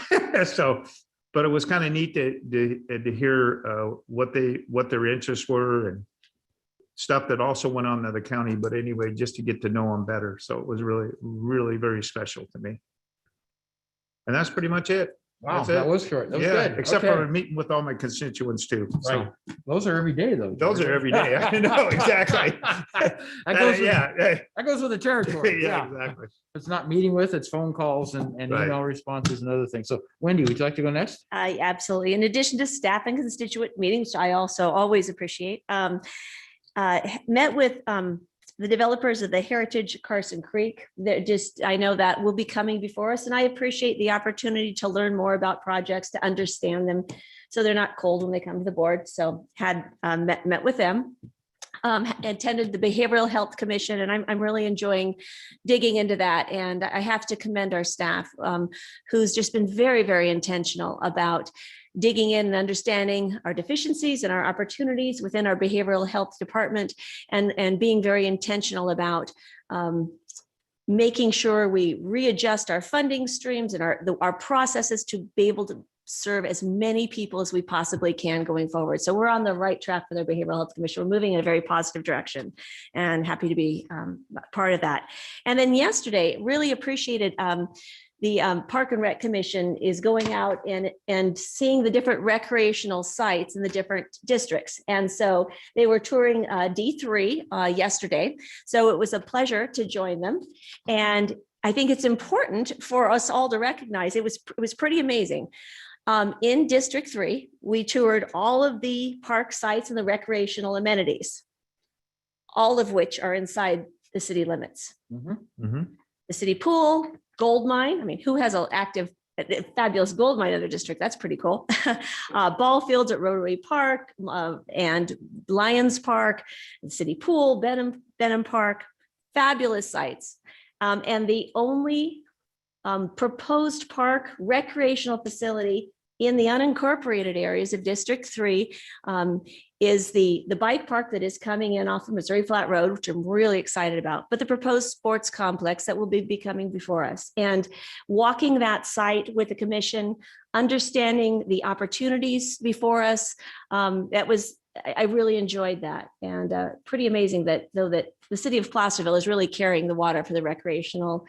So, but it was kind of neat to hear what their interests were and stuff that also went on in the county. But anyway, just to get to know them better. So it was really, really very special to me. And that's pretty much it. Wow, That's that it. was short. That was Yeah, good. except Okay. for meeting with all my constituents too. So Right. Those are every day though. those are every day. I know, exactly. That goes with, Yeah, that goes with the territory. yeah, exactly. It's not meeting with, it's phone calls and Right. email responses and other things. So Wendy, would you like to go next? Absolutely. In addition to staff and constituent meetings, I also always appreciate, met with the developers of the Heritage Carson Creek. I know that will be coming before us, and I appreciate the opportunity to learn more about projects, to understand them, so they're not cold when they come to the board. So had met with them. Attended the Behavioral Health Commission, and I'm really enjoying digging into that. And I have to commend our staff, who's just been very, very intentional about digging in and understanding our deficiencies and our opportunities within our behavioral health department, and being very intentional about making sure we readjust our funding streams and our processes to be able to serve as many people as we possibly can going forward. So we're on the right track for the Behavioral Health Commission. We're moving in a very positive direction, and happy to be part of that. And then yesterday, really appreciated the Park and Rec Commission is going out and seeing the different recreational sites in the different districts. And so they were touring D3 yesterday. So it was a pleasure to join them. And I think it's important for us all to recognize it was pretty amazing. In District 3, we toured all of the park sites and the recreational amenities, all of which are inside the city limits. The city pool, gold mine. I mean, who has an active, fabulous gold mine in their district? That's pretty cool. Ball fields at Rotary Park and Lions Park, the city pool, Benham Park, fabulous sites. And the only proposed park recreational facility in the unincorporated areas of District 3 is the bike park that is coming in off of Missouri Flat Road, which I'm really excited about, but the proposed sports complex that will be coming before us. And walking that site with the commission, understanding the opportunities before us, I really enjoyed that. And pretty amazing that the city of Placerville is really carrying the water for the recreational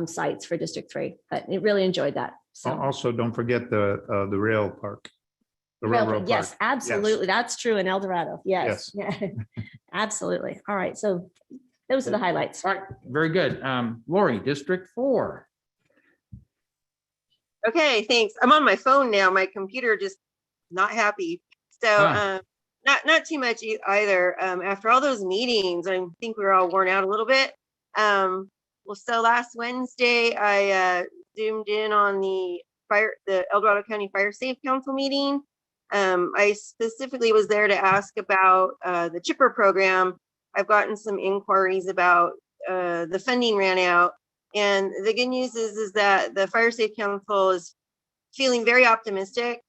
sites for District 3, but I really enjoyed that. So. Also, don't forget the rail park. The railroad Yes, park. absolutely. That's true in El Dorado. Yes. Yeah. Absolutely. All right. So those are the highlights. All right, very good. Lori, District 4. Okay, thanks. I'm on my phone now. My computer just not happy. So not too much either. After all those meetings, I think we were all worn out a little bit. Well, so last Wednesday, I zoomed in on the El Dorado County Fire Safe Council meeting. I specifically was there to ask about the chipper program. I've gotten some inquiries about the funding ran out. And the good news is that the Fire Safe Council is feeling very optimistic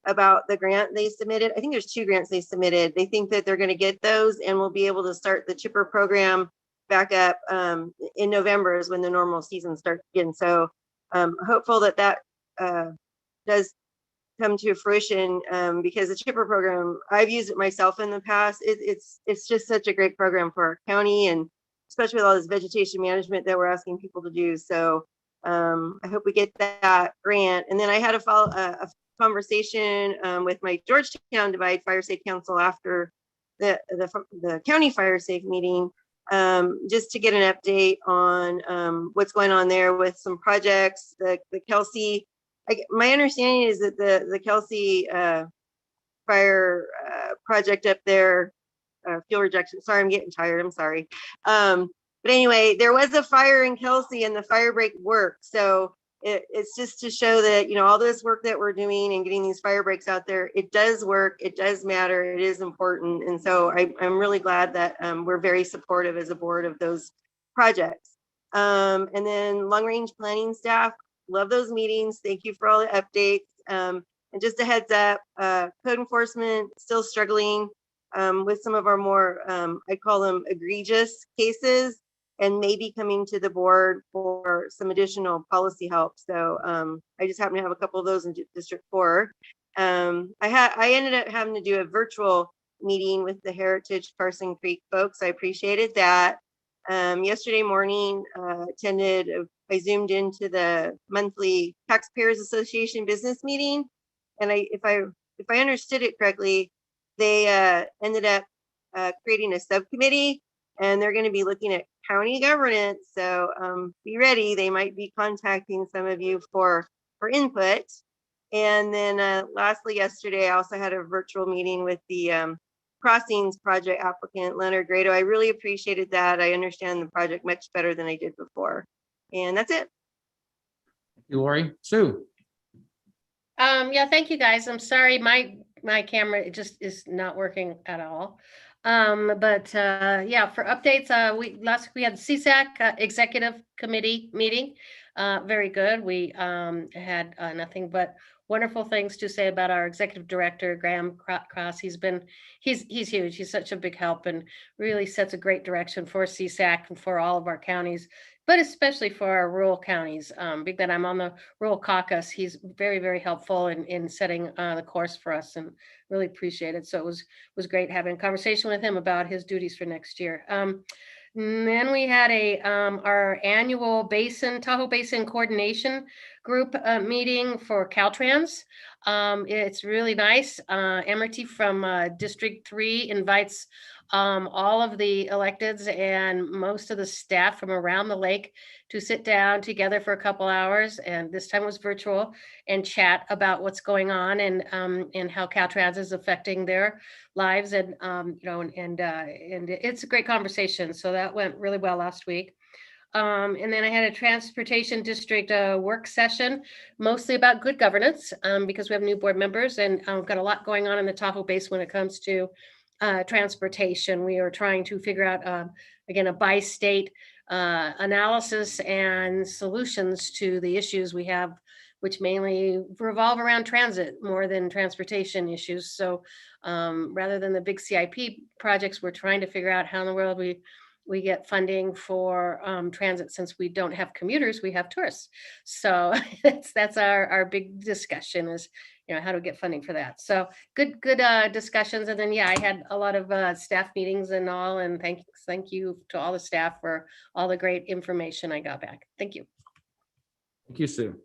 about the grant they submitted. I think there's 2 grants they submitted. They think that they're going to get those and we'll be able to start the chipper program back up in November is when the normal season starts again. So hopeful that does come to fruition because the chipper program, I've used it myself in the past. It's just such a great program for our county, and especially with all this vegetation management that we're asking people to do. So I hope we get that grant. And then I had a conversation with my Georgetown Divide Fire Safe Council after the county fire safe meeting. just to get an update on what's going on there with some projects. The Kelsey, my understanding is that the Kelsey fire project up there, fuel rejection. Sorry, I'm getting tired. I'm sorry. But anyway, there was a fire in Kelsey and the fire break worked. So it's just to show that, you know, all this work that we're doing and getting these fire breaks out there, it does work. It does matter. It is important. And so I'm really glad that we're very supportive as a board of those projects. And then long range planning staff, love those meetings. Thank you for all the updates. And just a heads up, code enforcement still struggling with some of our more, I call them egregious cases, and maybe coming to the board for some additional policy help. So I just happen to have a couple of those in District 4. I ended up having to do a virtual meeting with the Heritage Carson Creek folks. I appreciated that. Yesterday morning, I zoomed into the monthly Taxpayers Association business meeting. And if I understood it correctly, they ended up creating a subcommittee, and they're going to be looking at county governance. So be ready. They might be contacting some of you for input. And then lastly, yesterday, I also had a virtual meeting with the Crossings project applicant, Leonard Grado. I really appreciated that. I understand the project much better than I did before. And that's it. Thank you, Lori. Sue. Yeah, thank you guys. I'm sorry, my camera just is not working at all. Yeah, for updates, last week we had CSAC executive committee meeting. Very good. We had nothing but wonderful things to say about our executive director, Graham Cross. He's huge. He's such a big help and really sets a great direction for CSAC and for all of our counties, but especially for our rural counties. Being that I'm on the rural caucus, he's very, very helpful in setting the course for us, and really appreciate it. So it was great having a conversation with him about his duties for next year. And then we had our annual Tahoe Basin Coordination Group meeting for Caltrans. It's really nice. Emerty from District 3 invites all of the electeds and most of the staff from around the lake to sit down together for a couple hours, and this time was virtual, and chat about what's going on and how Caltrans is affecting their lives, and and it's a great conversation. So that went really well last week. And then I had a transportation district work session, mostly about good governance, because we have new board members, and we've got a lot going on in the Tahoe Basin when it comes to transportation. We are trying to figure out, again, a by-state analysis and solutions to the issues we have, which mainly revolve around transit more than transportation issues. So rather than the big CIP projects, we're trying to figure out how in the world we get funding for transit, since we don't have commuters, we have tourists. So that's our big discussion is, how to get funding for that. So good discussions. And then, yeah, I had a lot of staff meetings and all, and thank you to all the staff for all the great information I got back. Thank you. Thank you, Sue.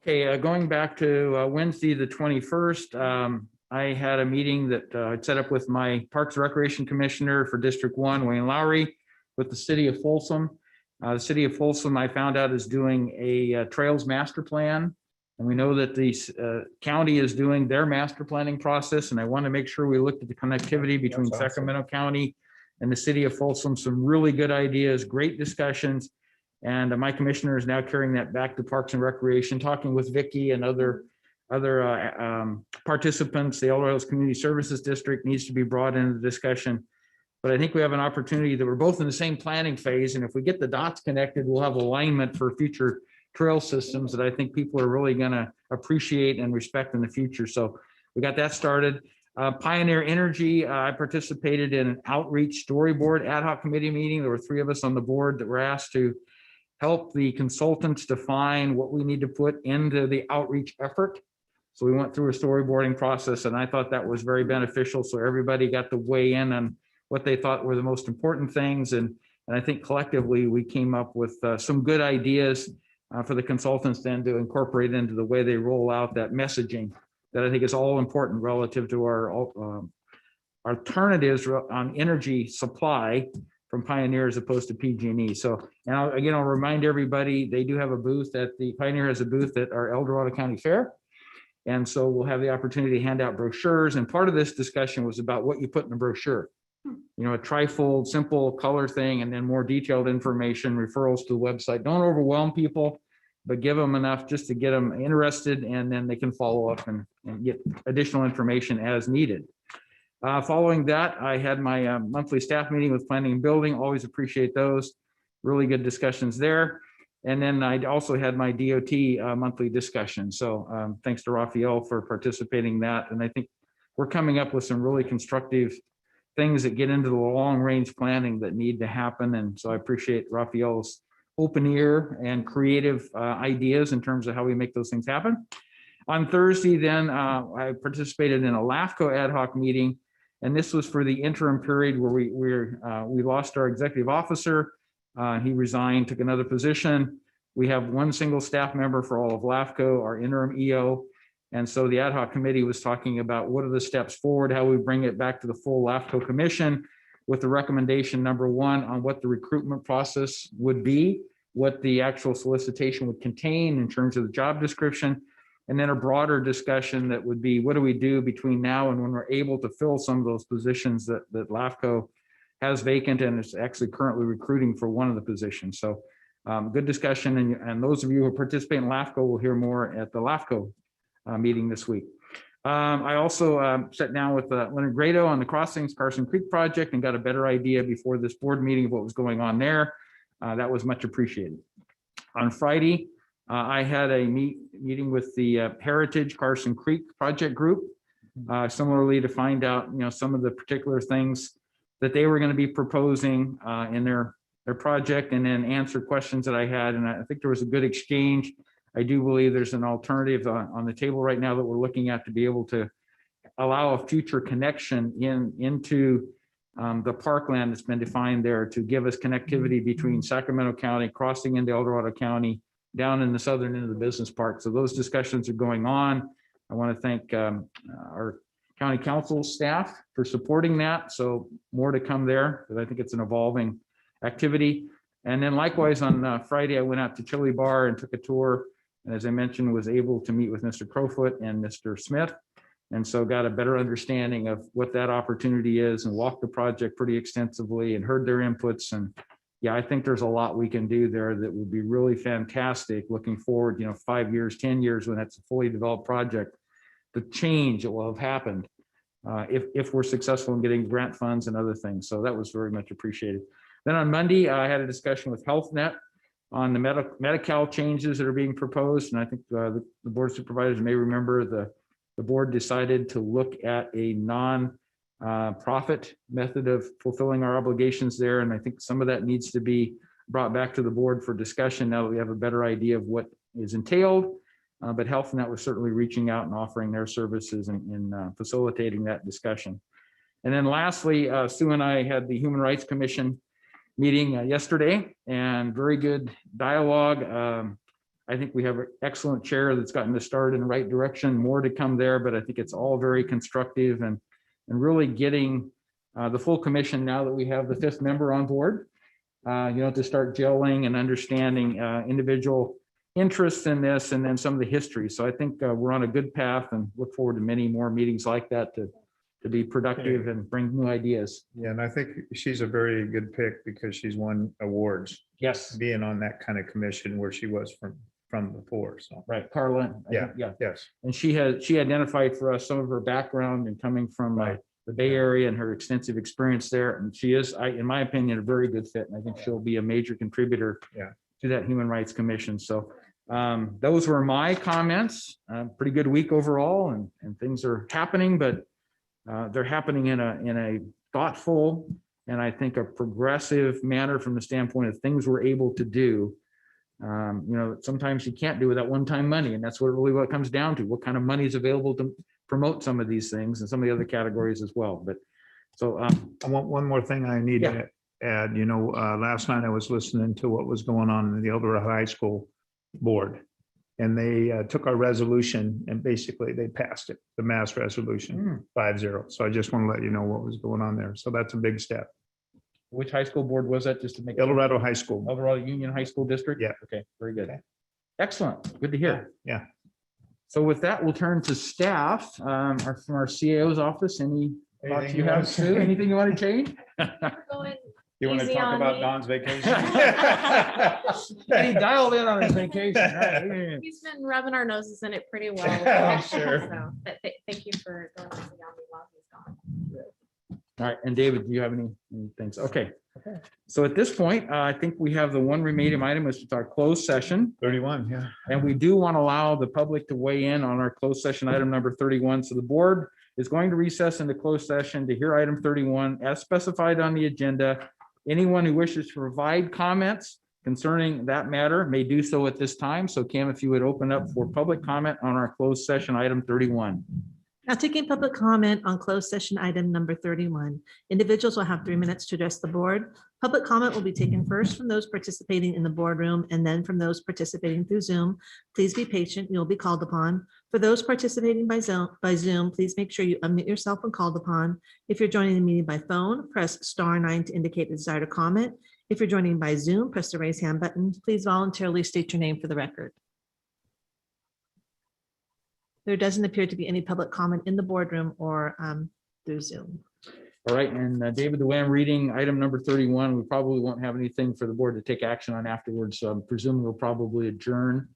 Okay, going back to Wednesday, the 21st, I had a meeting that I'd set up with my Parks and Recreation Commissioner for District 1, Wayne Lowry, with the city of Folsom. The city of Folsom, I found out, is doing a trails master plan. And we know that the county is doing their master planning process. And I want to make sure we looked at the connectivity between Sacramento County and the city of Folsom. Some really good ideas, great discussions. And my commissioner is now carrying that back to Parks and Recreation, talking with Vicky and other participants. The El Dorado Community Services District needs to be brought into the discussion. But I think we have an opportunity that we're both in the same planning phase. And if we get the dots connected, we'll have alignment for future trail systems that I think people are really going to appreciate and respect in the future. So we got that started. Pioneer Energy, I participated in an outreach storyboard ad hoc committee meeting. There were 3 of us on the board that were asked to help the consultants define what we need to put into the outreach effort. So we went through a storyboarding process, and I thought that was very beneficial. So everybody got to weigh in on what they thought were the most important things. And I think collectively we came up with some good ideas for the consultants then to incorporate into the way they roll out that messaging that I think is all important relative to our alternatives on energy supply from Pioneer as opposed to PG&E. So, and I'll remind everybody, they do have a booth Pioneer has a booth at our El Dorado County Fair. And so we'll have the opportunity to hand out brochures. And part of this discussion was about what you put in a brochure. A trifold, simple color thing, and then more detailed information, referrals to the website. Don't overwhelm people, but give them enough just to get them interested, and then they can follow up and get additional information as needed. Following that, I had my monthly staff meeting with planning and building. Always appreciate those. Really good discussions there. And then I also had my DOT monthly discussion. So thanks to Raphael for participating in that. And I think we're coming up with some really constructive things that get into the long range planning that need to happen. And so I appreciate Raphael's open ear and creative ideas in terms of how we make those things happen. On Thursday, then I participated in a LAFCO ad hoc meeting. And this was for the interim period where we lost our executive officer. He resigned, took another position. We have one single staff member for all of LAFCO, our interim EO. And so the ad hoc committee was talking about what are the steps forward, how we bring it back to the full LAFCO commission with the recommendation number one on what the recruitment process would be, what the actual solicitation would contain in terms of the job description, and then a broader discussion that would be what do we do between now and when we're able to fill some of those positions that LAFCO has vacant and is actually currently recruiting for one of the positions. So good discussion. And those of you who participate in LAFCO will hear more at the LAFCO meeting this week. I also sat down with Leonard Grado on the Crossings Carson Creek project and got a better idea before this board meeting of what was going on there. That was much appreciated. On Friday, I had a meeting with the Heritage Carson Creek project group, similarly to find out some of the particular things that they were going to be proposing in their project, and then answer questions that I had. And I think there was a good exchange. I do believe there's an alternative on the table right now that we're looking at to be able to allow a future connection into the parkland that's been defined there to give us connectivity between Sacramento County, crossing into El Dorado County, down in the southern end of the business park. So those discussions are going on. I want to thank our county council staff for supporting that. So more to come there, because I think it's an evolving activity. And then likewise on Friday, I went out to Chili Bar and took a tour. And as I mentioned, was able to meet with Mr. Crowfoot and Mr. Smith. And so got a better understanding of what that opportunity is and walked the project pretty extensively and heard their inputs. And yeah, I think there's a lot we can do there that would be really fantastic looking forward, 5 years, 10 years when that's a fully developed project. The change that will have happened if we're successful in getting grant funds and other things. So that was very much appreciated. Then on Monday, I had a discussion with HealthNet on the Medi-Cal changes that are being proposed. And I think the board of supervisors may remember the board decided to look at a non-profit method of fulfilling our obligations there. And I think some of that needs to be brought back to the board for discussion now that we have a better idea of what is entailed. But HealthNet was certainly reaching out and offering their services in facilitating that discussion. And then lastly, Sue and I had the Human Rights Commission meeting yesterday, and very good dialogue. I think we have an excellent chair that's gotten to start in the right direction, more to come there, but I think it's all very constructive and really getting the full commission now that we have the 5th member on board, to start gelling and understanding individual interests in this and then some of the history. So I think we're on a good path and look forward to many more meetings like that to be productive and bring new ideas. Yeah, and I think she's a very good pick because she's won awards. Yes. Being on that kind of commission where she was from before. So right, Carla. Yeah. Yeah. Yes. And she identified for us some of her background and coming from the Bay Area and her extensive experience there. And she is, in my opinion, a very good fit. And I think she'll be a major contributor to that Human Rights Commission. So those were my comments. Pretty good week overall, and things are happening, but they're happening in a thoughtful and I think a progressive manner from the standpoint of things we're able to do. Sometimes you can't do without one-time money, and that's what it comes down to. What kind of money is available to promote some of these things and some of the other categories as well. But so I want one more thing I need to add. Last night I was listening to what was going on in the El Dorado High School board, and they took our resolution and basically they passed it, the mass resolution 5-0. So I just want to let you know what was going on there. So that's a big step. Which high school board was that, just to make? El Dorado High School. El Dorado Union High School District? Yeah. Okay, very good. Excellent. Good to hear. Yeah. So with that, we'll turn to staff, from our CAO's office. Any thoughts Anything you you have, want- Sue? Anything you want to change? You want to Easy talk on about me. Don's vacation? He dialed in on his vacation. Right? He's been rubbing our noses in it pretty well. I'm sure. So, but thank you for going easy on me while he's gone. All right, and David, do you have any things? Okay. So at this point, I think we have the one remaining item, which is our closed session. 31, yeah. And we do want to allow the public to weigh in on our closed session item number 31. So the board is going to recess into closed session to hear item 31 as specified on the agenda. Anyone who wishes to provide comments concerning that matter may do so at this time. So Cam, if you would open up for public comment on our closed session item 31. Now taking public comment on closed session item number 31. Individuals will have 3 minutes to address the board. Public comment will be taken first from those participating in the boardroom and then from those participating through Zoom. Please be patient. You'll be called upon. For those participating by Zoom, please make sure you unmute yourself when called upon. If you're joining the meeting by phone, press *9 to indicate the desire to comment. If you're joining by Zoom, press the raise hand button. Please voluntarily state your name for the record. There doesn't appear to be any public comment in the boardroom or through Zoom. All right, and David, the way I'm reading item number 31, we probably won't have anything for the board to take action on afterwards. So I'm presuming we'll probably adjourn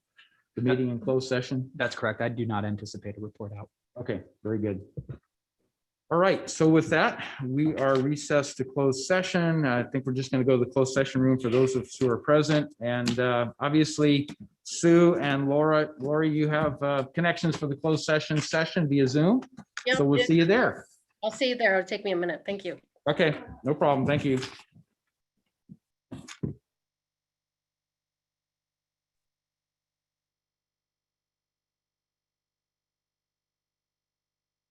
the meeting in closed session. That's correct. I do not anticipate a report out. Okay, very good. All right, so with that, we are recessed to closed session. I think we're just going to go to the closed session room for those of us who are present. And obviously, Sue and Lori, you have connections for the closed session via Zoom. Yep, So we'll see you there. I'll see you there. It'll take me a minute. Thank you. Okay, no problem. Thank you.